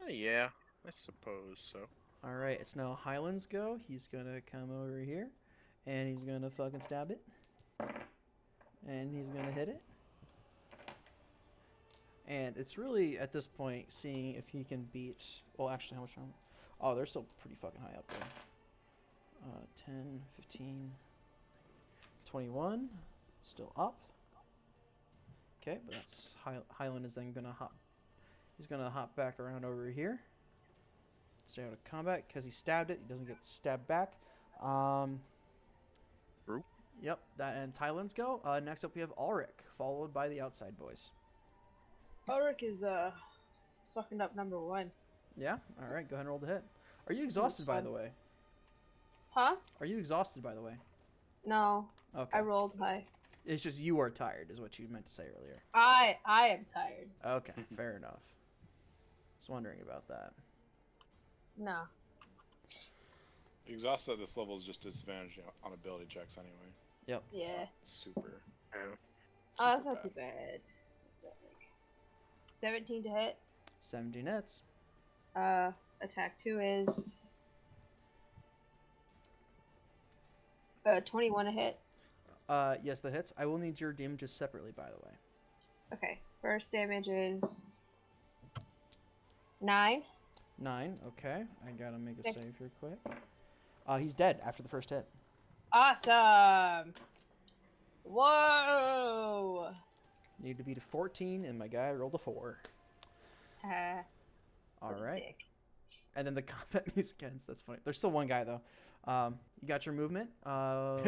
Yeah, I suppose so. All right, it's now Highland's go. He's gonna come over here, and he's gonna fucking stab it, and he's gonna hit it. And it's really at this point seeing if he can beat. Well, actually, how much time? Oh, they're still pretty fucking high up there. 10, 15, 21, still up. Okay, but that's Highland is then gonna hop. He's gonna hop back around over here. Stay out of combat because he stabbed it. He doesn't get stabbed back. True. Yep, that ends Highland's go. Next up we have Ulrich, followed by the outside boys. Ulrich is fucking up number 1. Yeah. All right, go ahead and roll the hit. Are you exhausted, by fun. the way? Huh? Are you exhausted, by the way? No, Okay. I rolled high. It's just you are tired, is what you meant to say earlier. I am tired. Okay, fair enough. Just wondering about that. No. Exhausted at this level is just disadvantage on ability checks anyway. Yep. It's Yeah. not super. Oh, that's not too bad. So, like, 17 to hit. 17 hits. attack 2 is 21 a hit. Yes, that hits. I will need your damages separately, by the way. Okay, first damage is 9. 9. Okay, I gotta make a Six. save here quick. He's dead after the first hit. Awesome! Whoa! Need to beat a 14, and my guy rolled a 4. All right. Dick. And then the combat music ends. That's funny. There's still one guy though. You got your movement. 5,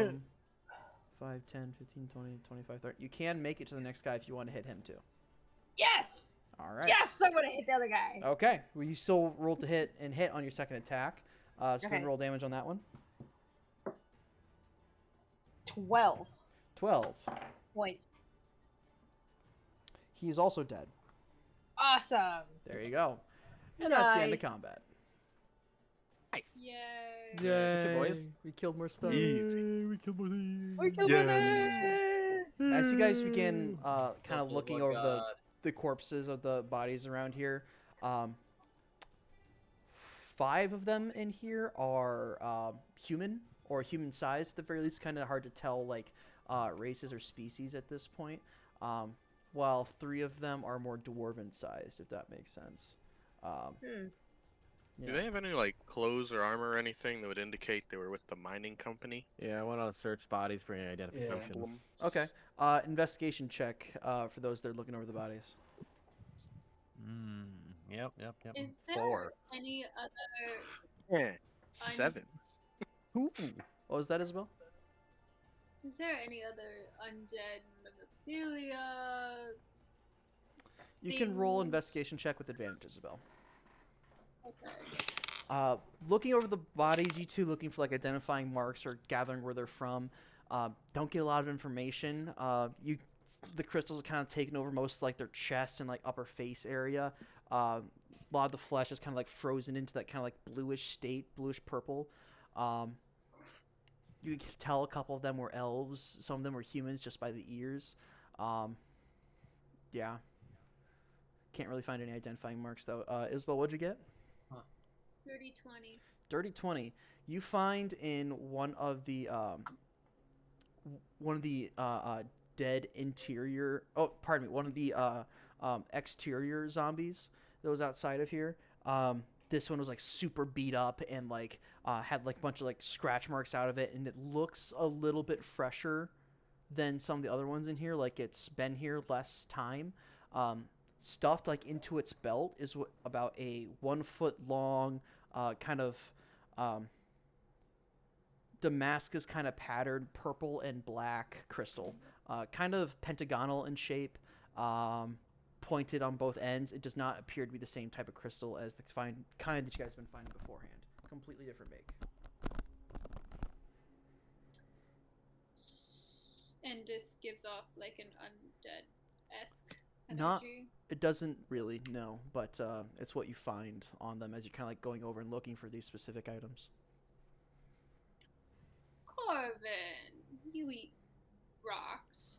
10, 15, 20, 25, 30. You can make it to the next guy if you want to hit him too. Yes! All right. Yes! I want to hit the other guy! Okay. Well, you still rolled to hit and hit on your second attack. So go ahead and Okay. roll damage on that one. 12 12. points. He is also dead. Awesome! There you go. And that's the end of Nice. combat. Nice. Yay. Yay! boys. We killed more stuff. We killed more things. We killed it! As you guys begin kind of Oh looking my over God. the corpses of the bodies around here, 5 of them in here are human or human sized at the very least. Kind of hard to tell like races or species at this point. While 3 of them are more dwarven sized, if that makes sense. Do they have any like clothes or armor or anything that would indicate they were with the mining company? Yeah, I want to search bodies for any identification. Okay. Investigation check for those that are looking over the bodies. Yep. Is there 4. any other? Yeah. 7. What was that, Isabel? Is there any other undead memorabilia? You can roll Things. investigation check with advantage, Isabel. Okay. Looking over the bodies, you two looking for like identifying marks or gathering where they're from. Don't get a lot of information. The crystals are kind of taking over most like their chest and like upper face area. A lot of the flesh is kind of like frozen into that kind of like bluish state, bluish purple. You can tell a couple of them were elves. Some of them were humans just by the ears. Yeah. Can't really find any identifying marks though. Isabel, what'd you get? Dirty 20. Dirty 20. You find in one of the dead interior. Oh, pardon me. One of the exterior zombies that was outside of here. This one was like super beat up and like had like a bunch of like scratch marks out of it, and it looks a little bit fresher than some of the other ones in here. Like it's been here less time. Stuffed like into its belt is about a 1 foot long kind of Damascus kind of patterned purple and black crystal, kind of pentagonal in shape, pointed on both ends. It does not appear to be the same type of crystal as the kind that you guys have been finding beforehand. Completely different make. And this gives off like an undead-esque Not- energy. It doesn't really, no, but it's what you find on them as you're kind of like going over and looking for these specific items. Corvin, you eat rocks,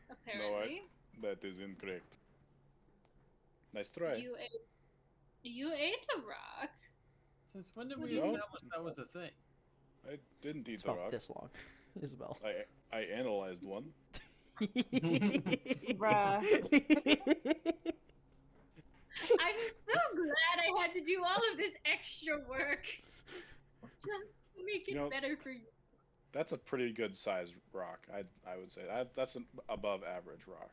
apparently. That is incorrect. Nice try. You ate a rock. Since when did What we do you- establish that was a thing? I didn't eat It's the about rock. this long, Isabel. I analyzed one. Bruh. I'm so glad I had to do all of this extra work just to make it You know- better for you. That's a pretty good sized rock. I would say that's an above average rock.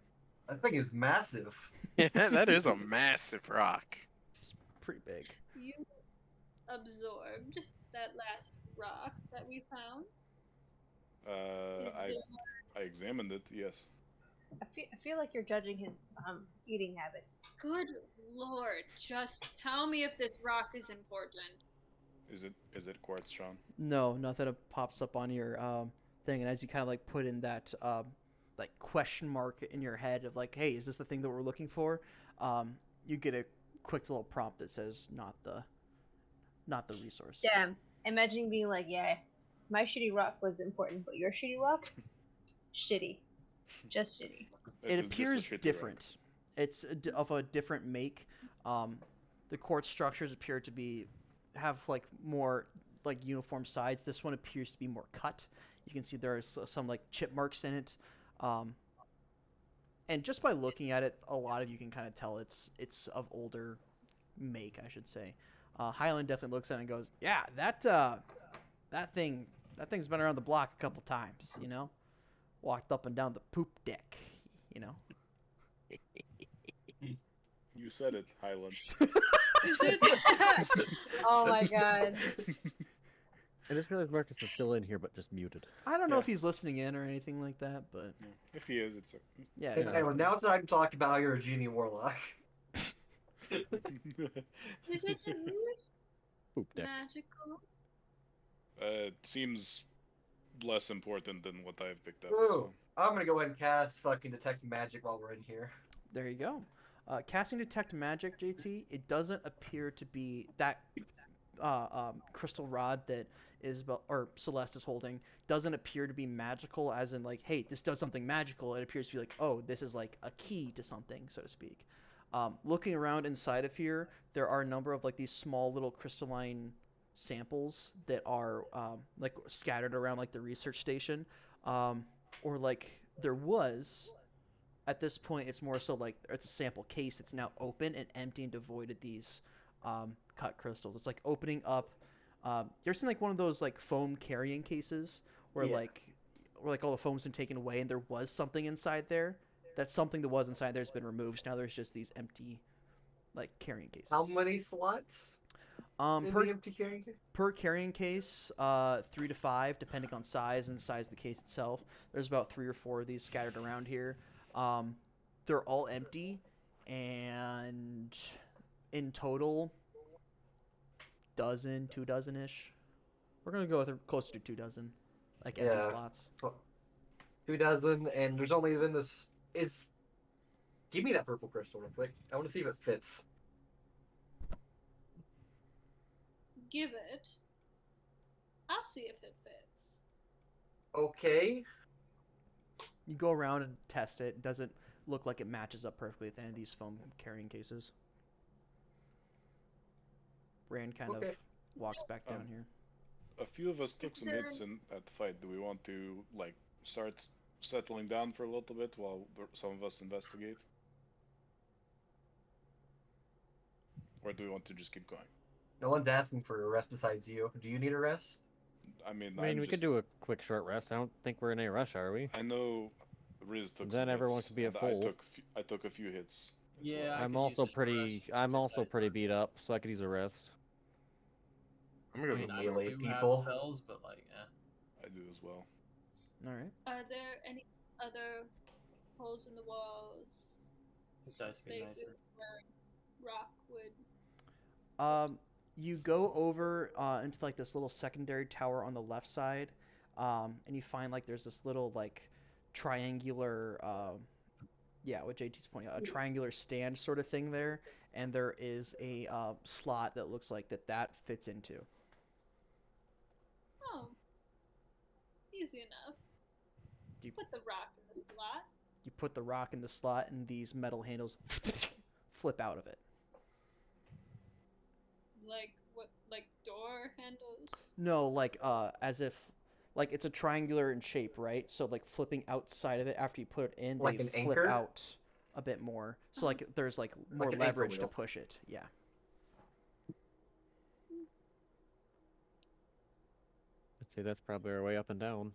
That thing is massive. Yeah, that is a massive rock. It's pretty big. You absorbed that last rock that we found. I examined it. Yes. I feel like you're judging his eating habits. Good lord, just tell me if this rock is important. Is it quartz, Sean? No, nothing pops up on your thing, and as you kind of like put in that like question mark in your head of like, hey, is this the thing that we're looking for? You get a quick little prompt that says not the resource. Damn. Imagine being like, yeah, my shitty rock was important, but your shitty rock, shitty, just shitty. It is just a appears shitty rock. different. It's of a different make. The quartz structures appear to be have like more like uniform sides. This one appears to be more cut. You can see there are some like chip marks in it. And just by looking at it, a lot of you can kind of tell it's of older make, I should say. Highland definitely looks at it and goes, "Yeah, that thing's been around the block a couple times, you know. Walked up and down the poop deck, you know." You said it, Highland. Oh my god. I just realized Marcus is still in here, but just muted. I don't know if he's listening in or anything like that, but If he is, it's yeah. Hey, Highland, now it's time to talk about how you're a genie warlock. Is it Poop deck. magical? It seems less important than what I've picked up. Ooh, So. I'm gonna go ahead and cast fucking detect magic while we're in here. There you go. Casting detect magic, JT. It doesn't appear to be that crystal rod that Isabel or Celeste is holding. Doesn't appear to be magical, as in like, hey, this does something magical. It appears to be like, oh, this is like a key to something, so to speak. Looking around inside of here, there are a number of like these small little crystalline samples that are like scattered around like the research station, or like there was. At this point, it's more so like it's a sample case that's now open and empty and devoid of these cut crystals. It's like opening up. You ever seen like one of those like foam carrying cases where Yeah. like all the foam's been taken away and there was something inside there? That something that was inside there has been removed. So now there's just these empty like carrying cases. How many slots in Per the empty carrying case? per carrying case, 3 to 5, depending on size and size of the case itself. There's about 3 or 4 of these scattered around here. They're all empty, and in total, 2 dozen-ish. We're gonna go with closer to 2 dozen, like empty Yeah. slots. 2 dozen, and there's only been this. Give me that purple crystal real quick. I want to see if it fits. Give it. I'll see if it fits. Okay. You go around and test it. It doesn't look like it matches up perfectly with any of these foam carrying cases. Rand kind of walks back down here. A few of us took some hits at the fight. Do we want to like start settling down for a little bit while some of us investigate, or do we want to just keep going? No one's asking for a rest besides you. Do you need a rest? I mean, We could do a quick short rest. I don't think we're in any rush, are we? I know Riz took Then some everyone hits, could be at and full. I took a few hits. as Yeah, well. I I'm could use also a short rest. pretty beat up, so I could use a rest. I'm I gonna mean, go I with melee do people. have spells, but like, I do as well. All right. Are there any other holes in the walls, it does be spaces nicer. where rock would? You go over into like this little secondary tower on the left side, and you find like there's this little like triangular, what JT's pointing out, a triangular stand sort of thing there, and there is a slot that looks like that fits into. Oh, easy enough. Do you, Put the rock in the slot. you put the rock in the slot, and these metal handles flip out of it. Like what? Like door handles? No, like as if like it's a triangular in shape, right? So like flipping outside of it after you put it in, Like they an flip anchor? out a bit more. So like there's like more an anchor leverage to wheel. push it. Yeah. I'd say that's probably our way up and down.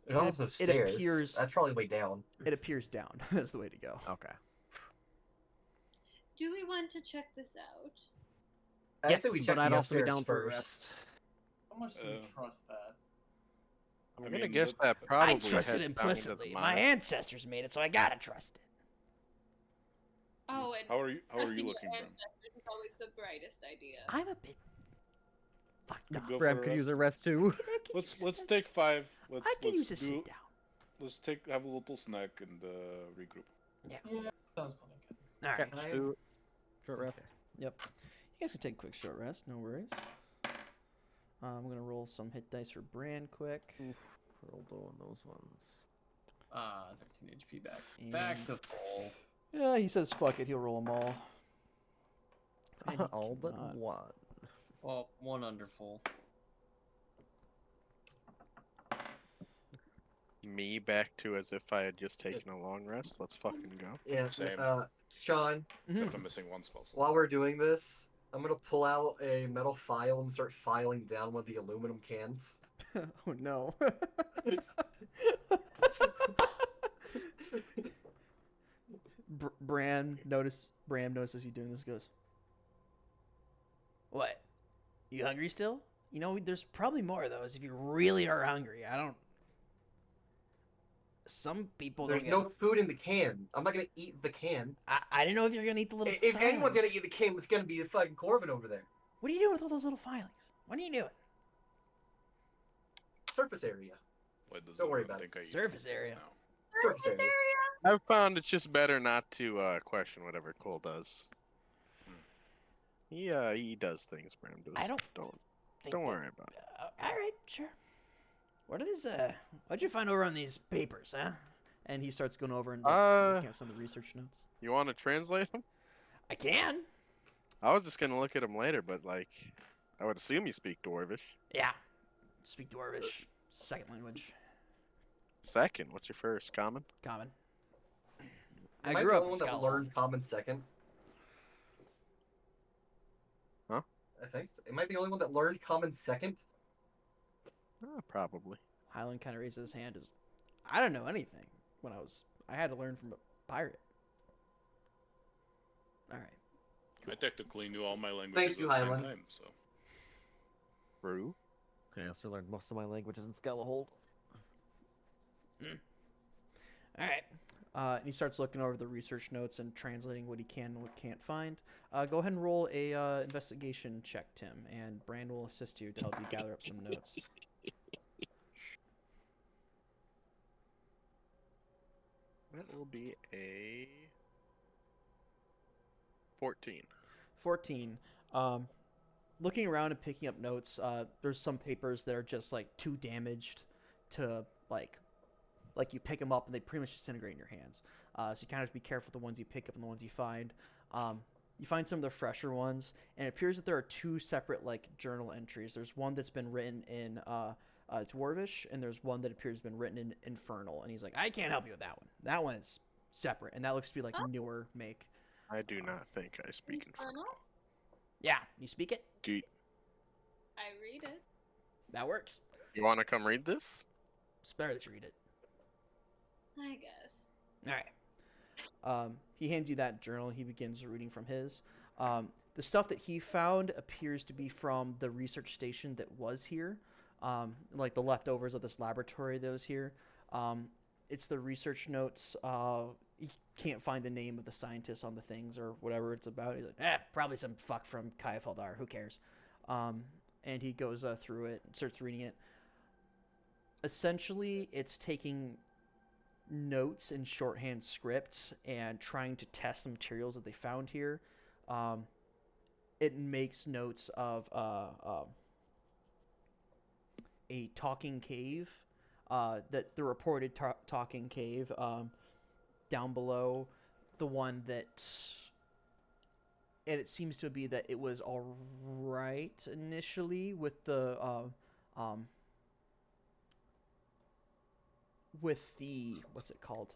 There's also stairs. appears- That's probably way down. It appears down is the way to go. Okay. Do we want to check this out? I say we check but I'd the also be upstairs down for a first. rest. How much do we trust that? I'm I gonna mean, guess that that- probably I trust it heads down into the implicitly. mine. My ancestors made it, so I gotta trust it. Oh, and How are you trusting your looking, Bram? ancestors is always the brightest idea. I'm a bit fucked You up. go Bram for a could rest? use a rest too. Let's take 5. I can use a Let's sit do. down. Let's have a little snack and regroup. Yeah, sounds plenty good. All right. Okay, let's do short rest. Yep. You guys can take a quick short rest. No worries. I'm gonna roll some hit dice for Bran quick. Oof, rolled on those ones. 13 HP back. Back And- to full. Yeah, he says fuck it. He'll roll them all. And he All but cannot. one. Well, one under full. Me back to as if I had just taken a long rest. Let's fucking go. Yeah. Same. Sean, Except I'm missing one spell slot. while we're doing this, I'm gonna pull out a metal file and start filing down with the aluminum cans. Oh no. Bram notices you doing this. Goes, what? You hungry still? You know, there's probably more of those if you really are hungry. I don't. Some people There's don't. no food in the can. I'm not gonna eat the can. I didn't know if you're gonna eat the little. If anyone's gonna filings. eat the can, it's gonna be the fucking Corvin over there. What are you doing with all those little filings? What are you doing? Surface area. Wait, does Don't worry everyone about it. think I eat Surface things area. now? Surface area. I've found it's just better not to question whatever Cole does. He does things, Bram. I Don't think worry about it. All right, sure. What are these? What'd you find over on these papers, huh? And he starts going over and looking at some of the research notes. You want to translate them? I can. I was just gonna look at them later, but like, I would assume you speak Dwarvish. Yeah. Speak Dwarvish. Second language. Second, what's your first? Common. Common. Am I I grew the up only in one that Scotland. learned Common second? Huh? I think so. Am I the only one that learned Common second? Probably. Highland kind of raises his hand. As I don't know anything. I had to learn from a pirate. All right. I technically knew all my languages you, at the same Highland. time, so. Rue. Okay, I also learned most of my languages in Skelehold. All right. And he starts looking over the research notes and translating what he can and what can't find. Go ahead and roll a investigation check, Tim, and Brand will assist you to help you gather up some notes. That will be a 14. 14. Looking around and picking up notes, there's some papers that are just like too damaged to like you pick them up and they pretty much disintegrate in your hands. So you kind of have to be careful with the ones you pick up and the ones you find. You find some of the fresher ones, and it appears that there are two separate like journal entries. There's one that's been written in Dwarvish, and there's one that appears to have been written in Infernal. And he's like, I can't help you with that one. That one is separate, and that looks to be like newer make. I do not think I speak Infernal. Yeah, you speak it? Do you, I read it. That works. you want to come read this? It's better that you read it. I guess. All right. He hands you that journal and he begins reading from his. The stuff that he found appears to be from the research station that was here, like the leftovers of this laboratory that was here. It's the research notes. He can't find the name of the scientist on the things or whatever it's about. He's like, probably some fuck from Kaya Feldar. Who cares? And he goes through it and starts reading it. Essentially, it's taking notes in shorthand script and trying to test the materials that they found here. It makes notes of a talking cave, that the reported talking cave down below, the one that, and it seems to be that it was all right initially with the what's it called?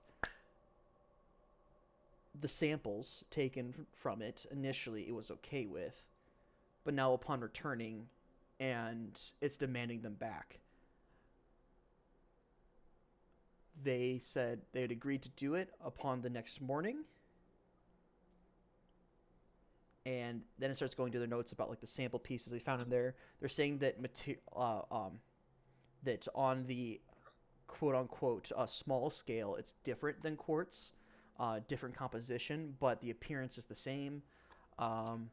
The samples taken from it initially it was okay with, but now upon returning and it's demanding them back. They said they had agreed to do it upon the next morning, and then it starts going to their notes about like the sample pieces they found in there. They're saying that that on the quote unquote small scale it's different than quartz, different composition, but the appearance is the same. And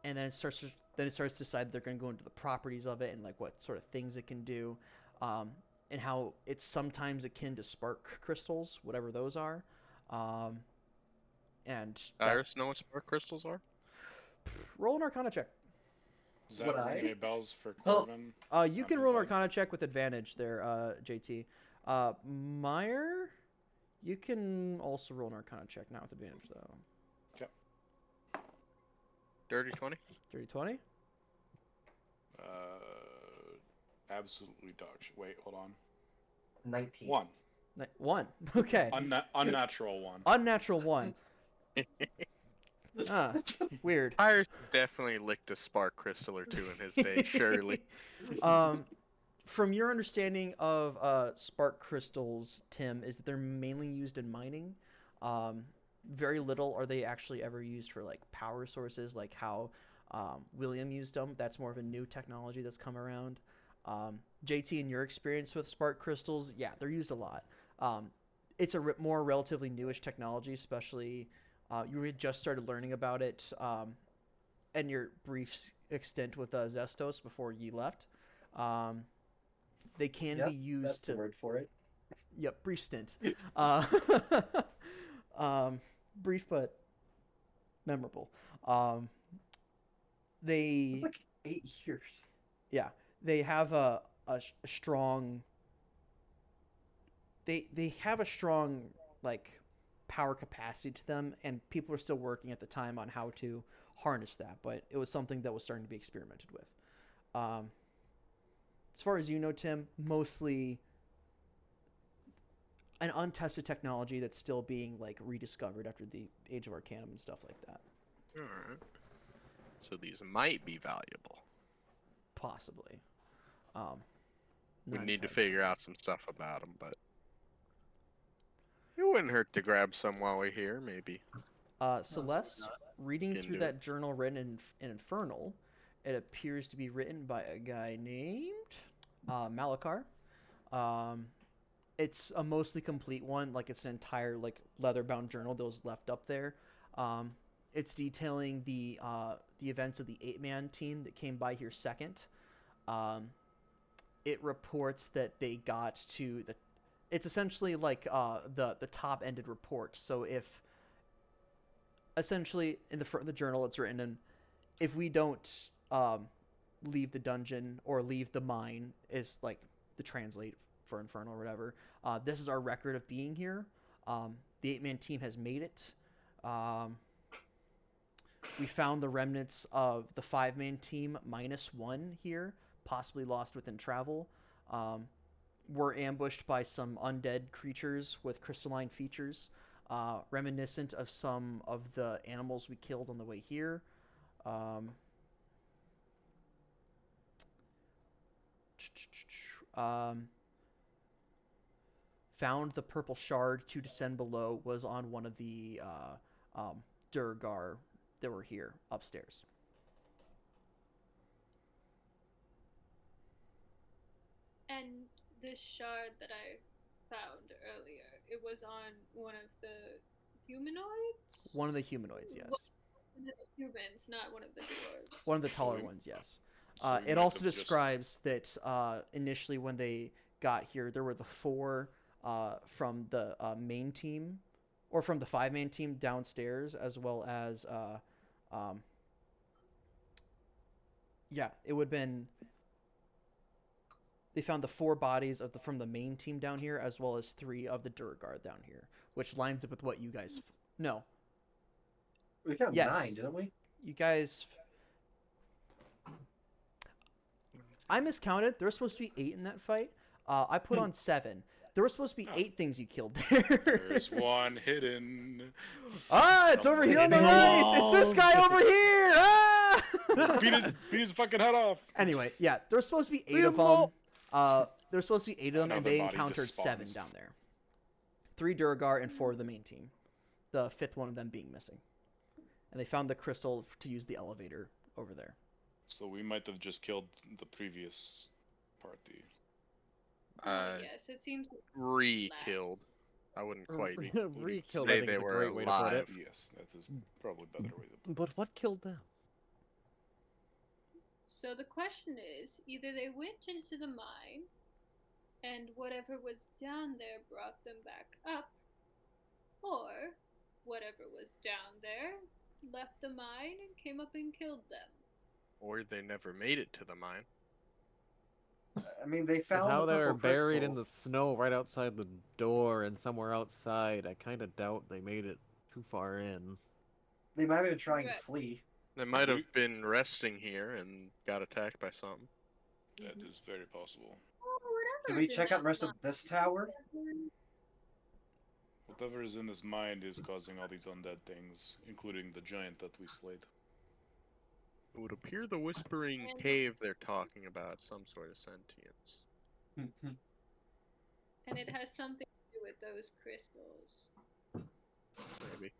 then it starts to decide they're going to go into the properties of it and like what sort of things it can do, and how it's sometimes akin to spark crystals, whatever those are. And Iris know what spark crystals are? Roll an Arcana check. Does that ring any bells for Corvin? You can roll an Arcana check with advantage there, JT. Meyer, You can also roll an Arcana check now with advantage, though. Dirty 20. Dirty 20? Absolutely dog shit. Wait, hold on. 19. 1. 1. Okay. Unnatural 1. Unnatural 1. Weird. Iris definitely licked a spark crystal or two in his day, surely. From your understanding of spark crystals, Tim, is that they're mainly used in mining. Very little are they actually ever used for like power sources, like how William used them. That's more of a new technology that's come around. JT, in your experience with spark crystals, yeah, they're used a lot. It's a more relatively newish technology, especially you had just started learning about it in your brief extent with Zestos before you left. They can be used that's the word for it. Yep, brief stint. Brief but memorable. It's like 8 years. Yeah, they have a strong. They have a strong like power capacity to them, and people are still working at the time on how to harness that. But it was something that was starting to be experimented with. As far as you know, Tim, mostly an untested technology that's still being like rediscovered after the Age of Arcanum and stuff like that. Alright. So these might be valuable. Possibly. We need to figure out some stuff about them, but it wouldn't hurt to grab some while we're here, maybe. Celeste, reading through that journal written in Infernal, it appears to be written by a guy named Malakar. It's a mostly complete one, like it's an entire like leather-bound journal that was left up there. It's detailing the events of the 8-man team that came by here second. It reports that they got to the. It's essentially like the top-ended report. So if essentially in the front of the journal, it's written in, if we don't leave the dungeon or leave the mine, is like the translate for Infernal or whatever. This is our record of being here. The 8-man team has made it. We found the remnants of the 5-man team -1 here, possibly lost within travel. We're ambushed by some undead creatures with crystalline features, reminiscent of some of the animals we killed on the way here. Found the purple shard to descend below was on one of the Durgar that were here upstairs. And this shard that I found earlier, it was on one of the humanoids? One of the humanoids, yes. One of the humans, not one of the dwarves. One of the taller ones, yes. It also describes that initially when they got here, there were the 4 from the main team, or from the 5-man team downstairs, as well as, it would have been, they found the 4 bodies of from the main team down here, as well as 3 of the Durgar down here, which lines up with what you guys, no. We found 9, didn't we? You guys, I miscounted. There were supposed to be 8 in that fight. I put on 7. There were supposed to be 8 things you killed there. There's one hidden. It's over here on the right. It's this guy over here. Beat his fucking head off. Anyway, yeah, there's supposed to be 8 of them. There's supposed to be 8 of them, and they encountered 7 down there. 3 Durgar and 4 of the main team. The 5th one of them being missing. And they found the crystal to use the elevator over there. So we might have just killed the previous party. Yes, it seems Re-killed. I wouldn't quite Re-killed, say I think they is a were great way to put alive. it. Yes, that is probably a better way to put it. But what killed them? So the question is, either they went into the mine, and whatever was down there brought them back up, or whatever was down there left the mine and came up and killed them. Or they never made it to the mine. I mean, they 'Cause found how the they were purple buried in crystal. the snow right outside the door and somewhere outside, I kind of doubt they made it too far in. They might have been trying to Right. flee. They might have been resting here and got attacked by something. That is very possible. Did we check out the rest of this tower? Whatever is in his mind is causing all these undead things, including the giant that we slayed. It would appear the Whispering Cave they're talking about some sort of sentience. And it has something to do with those crystals. Maybe.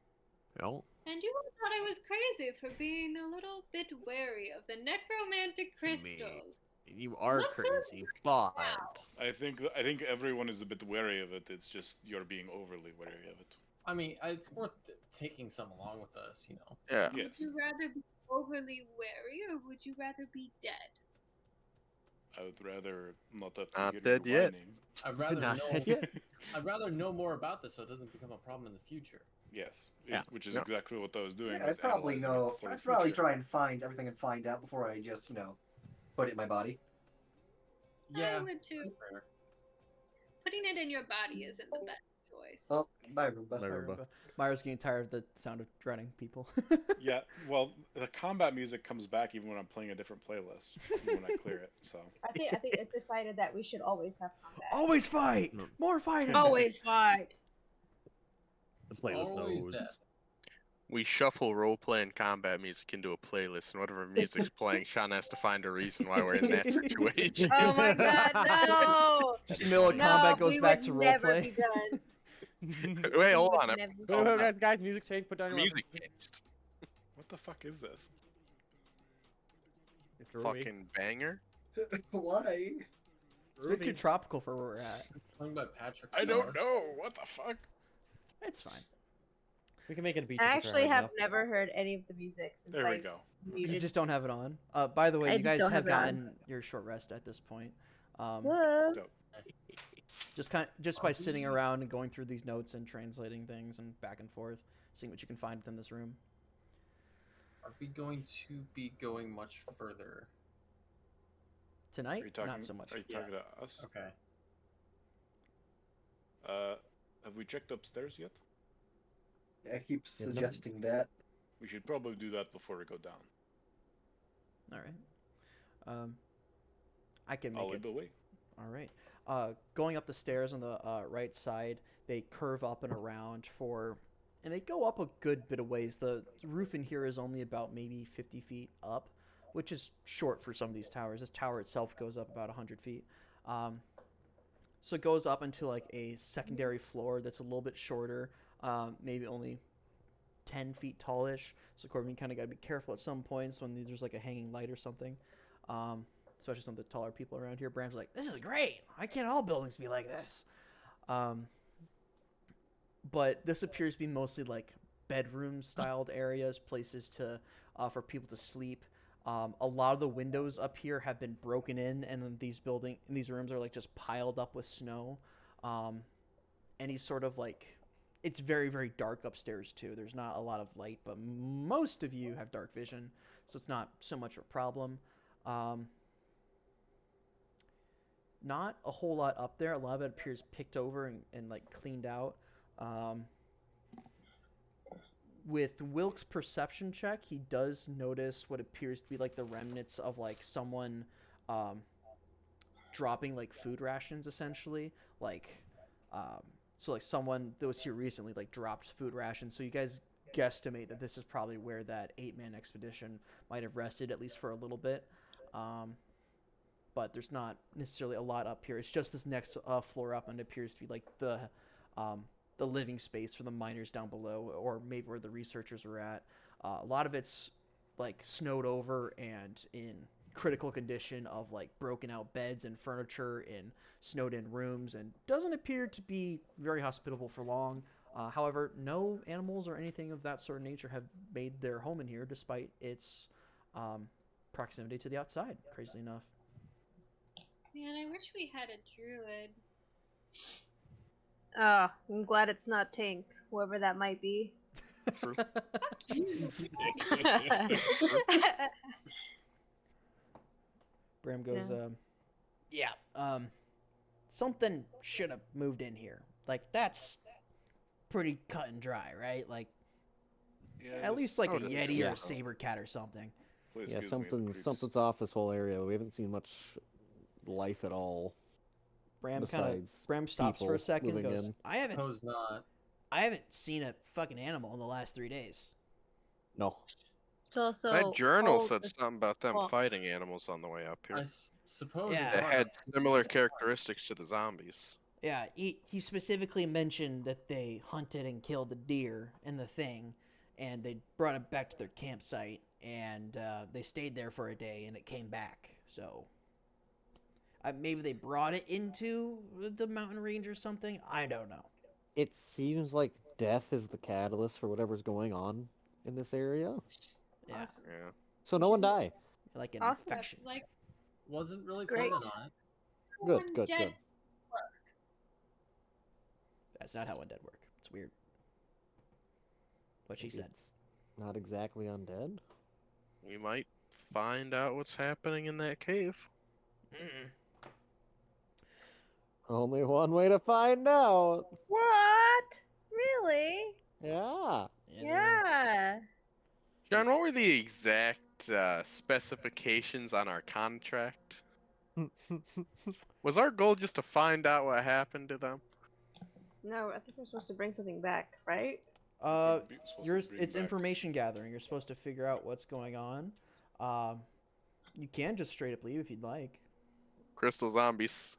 Well, And you all thought I was crazy for being a little bit wary of the necromantic crystals. you are Look who- crazy, but I think everyone is a bit wary of it. It's just you're being overly wary of it. I mean, it's worth taking some along with us, you know. Yeah. Would Yes. you rather be overly wary, or would you rather be dead? I would rather not have to Not hear dead you yet. whining. I'd rather Not know. yet. I'd rather know more about this so it doesn't become a problem in the future. Yes, Yeah. which is Yeah. exactly what I was doing. Yeah, was I'd probably analyzing it know. for the I'd probably future. try and find everything and find out before I just, put it in my body. Yeah. I would too. fair. Putting it in your body isn't the best choice. Oh, bye, Roomba. Roomba. Myra's getting tired of the sound of dreading people. Yeah, well, the combat music comes back even when I'm playing a different playlist, even when I clear it. So I think it's decided that we should always have combat. Always fight! No. More fighting! Always fight. the playlist Always knows. death. We shuffle roleplay and combat music into a playlist, and whatever music's playing, Sean has to find a reason why we're in that situation. Oh my god, no! Just middle of No, combat goes we back would to never roleplay. be done. Wait, hold We on. would never be Oh, done. Guys, music change. Put down your Music weapons. changed. what the fuck is this? It's Ruby. Fucking banger. Why? It's a bit too tropical for where we're at. Sung by Patrick. I Star. don't know. What the fuck? It's fine. We can make it a beat. I actually have never heard any of the music since There we I go. muted. You just don't have it on. By the way, I you just guys don't have have it on. gotten your short rest at this point. Whoa. Just by sitting around and going through these notes and translating things and back and forth, seeing what you can find within this room. Are we going to be going much further? Tonight, Are you talking? not so much. Are you talking to us? Okay. Have we checked upstairs yet? I keep suggesting that. We should probably do that before we go down. All right. I can I'll make lead it. the way. All right. Going up the stairs on the right side, they curve up and around and they go up a good bit of ways. The roof in here is only about maybe 50 feet up, which is short for some of these towers. This tower itself goes up about 100 feet. So it goes up into like a secondary floor that's a little bit shorter, maybe only 10 feet tallish. So Corbin, you kind of got to be careful at some points when there's like a hanging light or something. Especially some of the taller people around here. Bram's like, this is great. Why can't all buildings be like this? But this appears to be mostly like bedroom-styled areas, places for people to sleep. A lot of the windows up here have been broken in, and these rooms are like just piled up with snow. Any sort of like, it's very, very dark upstairs too. There's not a lot of light, but most of you have dark vision, so it's not so much a problem. Not a whole lot up there. A lot of it appears picked over and like cleaned out. With Wilk's perception check, he does notice what appears to be like the remnants of like someone dropping like food rations essentially. So like someone that was here recently like dropped food rations. So you guys guesstimate that this is probably where that 8-man expedition might have rested, at least for a little bit. But there's not necessarily a lot up here. It's just this next floor up, and it appears to be like the living space for the miners down below, or maybe where the researchers are at. A lot of it's like snowed over and in critical condition of like broken out beds and furniture in snowed in rooms, and doesn't appear to be very hospitable for long. However, no animals or anything of that sort of nature have made their home in here, despite its proximity to the outside, crazily enough. Man, I wish we had a druid. I'm glad it's not Tink, whoever that might be. True. Bram goes, Yeah. Yeah. Something should have moved in here. Like that's pretty cut and dry, right? Like Yeah, at least like a noticed. Yeti or Yeah. a saber cat or something. Please Yeah, excuse me, the creeps. something's off this whole area. We haven't seen much life at all. Bram Besides stops for a people second, moving goes, in. Suppose not. I haven't seen a fucking animal in the last 3 days. No. It's also That journal cold said as something about them fuck. fighting animals on the way up here. I suppose Yeah. you're That right. had similar characteristics to the zombies. Yeah, he specifically mentioned that they hunted and killed a deer in the thing, and they brought it back to their campsite, and they stayed there for a day, and it came back. So maybe they brought it into the mountain range or something. I don't know. It seems like death is the catalyst for whatever's going on in this area. Yeah, Awesome. Yeah. So no one die. like an Awesome. infection. That's like Wasn't really Great. planning on it. Good, undead. good. That's not how undead work. It's weird. What she Maybe said. it's not exactly undead. We might find out what's happening in that cave. Only one way to find out. What? Really? Yeah. Yeah. John, what were the exact specifications on our contract? Was our goal just to find out what happened to them? No, I think we're supposed to bring something back, right? It's information gathering. You're supposed to figure out what's going on. You can just straight up leave if you'd like. Crystal zombies.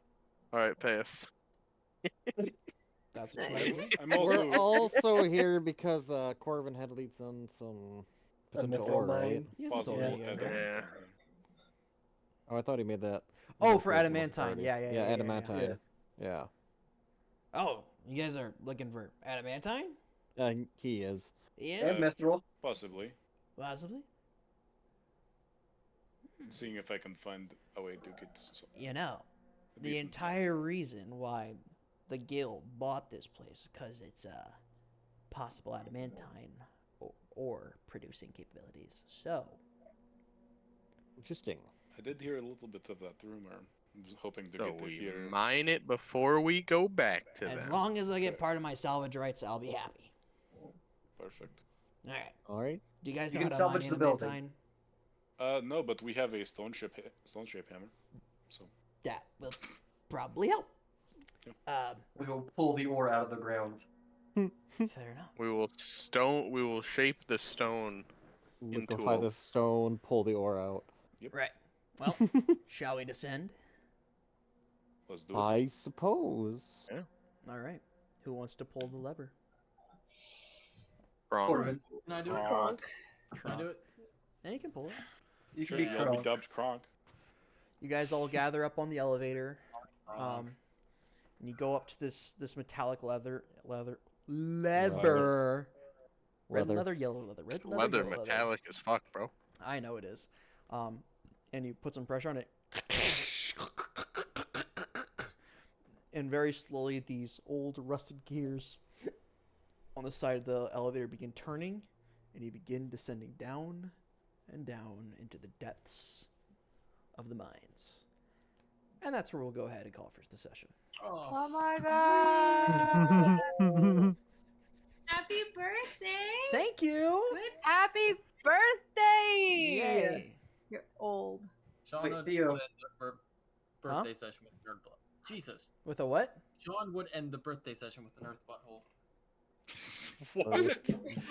Alright, pay us. That's what Nice. I'm We're also also here because Corvin had leads on some potential mithril ore, right? mine. He hasn't told possible you guys. adamantine. Yeah. Oh, I thought he made that. Oh, before for Corvin was adamantine. party. Yeah, Yeah, yeah. adamantine. Yeah. Oh, you guys are looking for adamantine? He is. Yeah, And mithril. Possibly. possibly. Seeing if I can find a way to get some. You know, a the decent- entire reason why the guild bought this place because it's possible adamantine ore producing capabilities. So, Interesting. I did hear a little bit of that rumor. I was hoping to So get to we hear. mine it before we go back to as them. long as I get part of my salvage rights, I'll be happy. Perfect. All right. All right. Do you guys You know can how to salvage mine the building. adamantine? No, but we have a stone shape hammer. So That will probably help. We will pull the ore out of the ground. Fair enough. We will shape the stone Go into find a- the stone, pull the ore out. Right. Well, shall we descend? let's do it. I suppose. All right. Who wants to pull the lever? Wrong. Corbin, Can I do it? Kronk. Can I do it? Yeah, you can pull it. you Sure, can be you'll be Kronk. dubbed Kronk. You guys all gather up on the elevator. Kronk. And you go up to this metallic leather. Red Leather. leather, yellow leather. Red It's leather, leather yellow metallic as fuck, bro. I know it is. And you put some pressure on it. And very slowly, these old rusted gears on the side of the elevator begin turning, and you begin descending down and down into the depths of the mines. And that's where we'll go ahead and call for the session. Oh, Oh my god! Happy birthday! Thank you! Good. Happy birthday! Yay! You're old. Sean Wait, would Theo. end the birthday session with nerd blood. Jesus. With a what? Sean would end the birthday session with an earth butthole. What?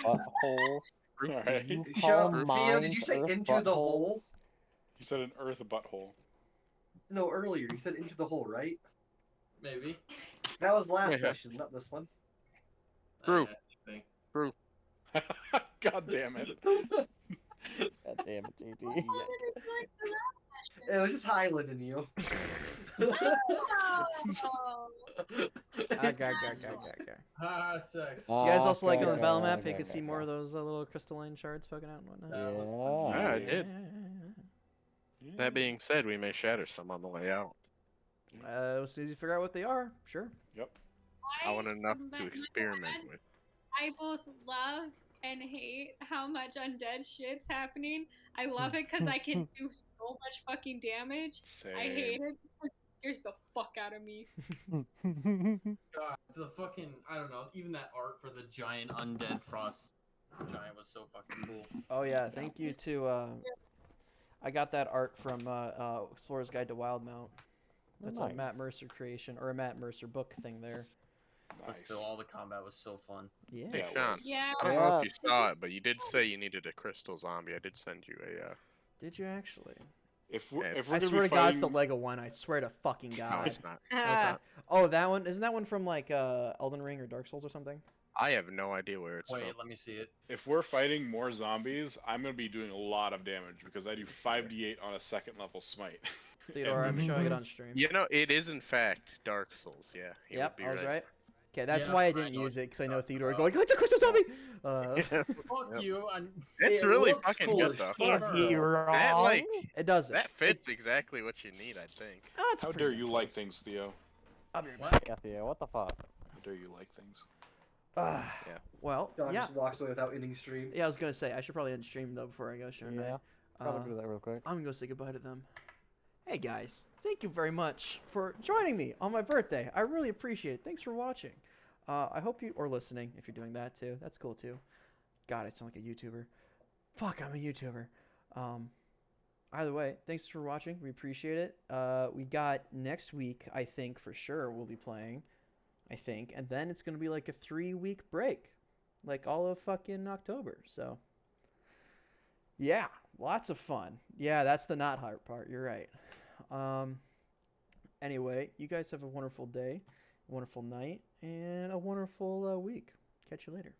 Butthole. Alright. You Theo, call did you mines say earth into the hole? buttholes? He said an earth butthole. No, earlier. You said into the hole, right? Maybe. That was last Yeah. session, not this one. True. Same thing. God damn it. God damn it, JD. What did it feel like the last It was just Highland in you. Oh. Okay. Ah, sex. Do you guys also like on the Okay, battle map? okay, You can see okay. more of those little crystalline shards poking out and whatnot. That was fun. Yeah. Yeah, I did. Yeah. That being said, we may shatter some on the way out. As soon as you figure out what they are, sure. Yep. I want enough but to my experiment God, with. I both love and hate how much undead shit's happening. I love it because I can do so much fucking damage. Same. I hate it because scares the fuck out of me. God, the fucking I don't know. Even that art for the giant undead frost giant was so fucking cool. Oh yeah, thank you to I got that art from Explorer's Guide to Wildmount. That's a Matt Nice. Mercer creation or a Matt Mercer book thing there. But still, all the combat was so fun. Yeah. Hey, Yeah, it Sean. was. Yeah. I don't know if you saw it, but you did say you needed a crystal zombie. I did send you a. Did you actually? If we're, Yeah, if we're I gonna swear be to God, it's the fighting, Lego one. I swear to fucking God. No, it's not. Ah. Oh, that one? Isn't that one from like Elden Ring or Dark Souls or something? I have no idea where it's Wait, from. let me see it. if we're fighting more zombies, I'm gonna be doing a lot of damage because I do 5d8 on a second level smite. Theodore, I'm And- showing it on stream. You know, it is in fact Dark Souls. Yeah, you Yep, would be I was right. right. Okay, that's Yeah, why I I didn't know use what it because I you're know talking Theodore about. going, it's a crystal zombie. Fuck Yep. you. It's It really looks fucking cool good as though. fuck. Is he wrong? That like It does it. that fits exactly what you need, I think. Oh, it's How pretty dare damn you close. like things, Theo? I'll be right What? back. Yeah, Theo, what the fuck? How dare you like things? Yeah. Well, John yeah. just walks away without ending stream. Yeah, I was gonna say I should probably end stream though before I go, shouldn't Yeah, I? probably do that real quick. I'm gonna go say goodbye to them. Hey guys, thank you very much for joining me on my birthday. I really appreciate it. Thanks for watching. I hope you or listening if you're doing that too. That's cool too. God, I sound like a YouTuber. Fuck, I'm a YouTuber. Either way, thanks for watching. We appreciate it. We got next week, I think for sure we'll be playing. I think, and then it's gonna be like a 3-week break, like all of fucking October. So, yeah, lots of fun. Yeah, that's the not hard part. You're right. Anyway, you guys have a wonderful day, a wonderful night, and a wonderful week. Catch you later.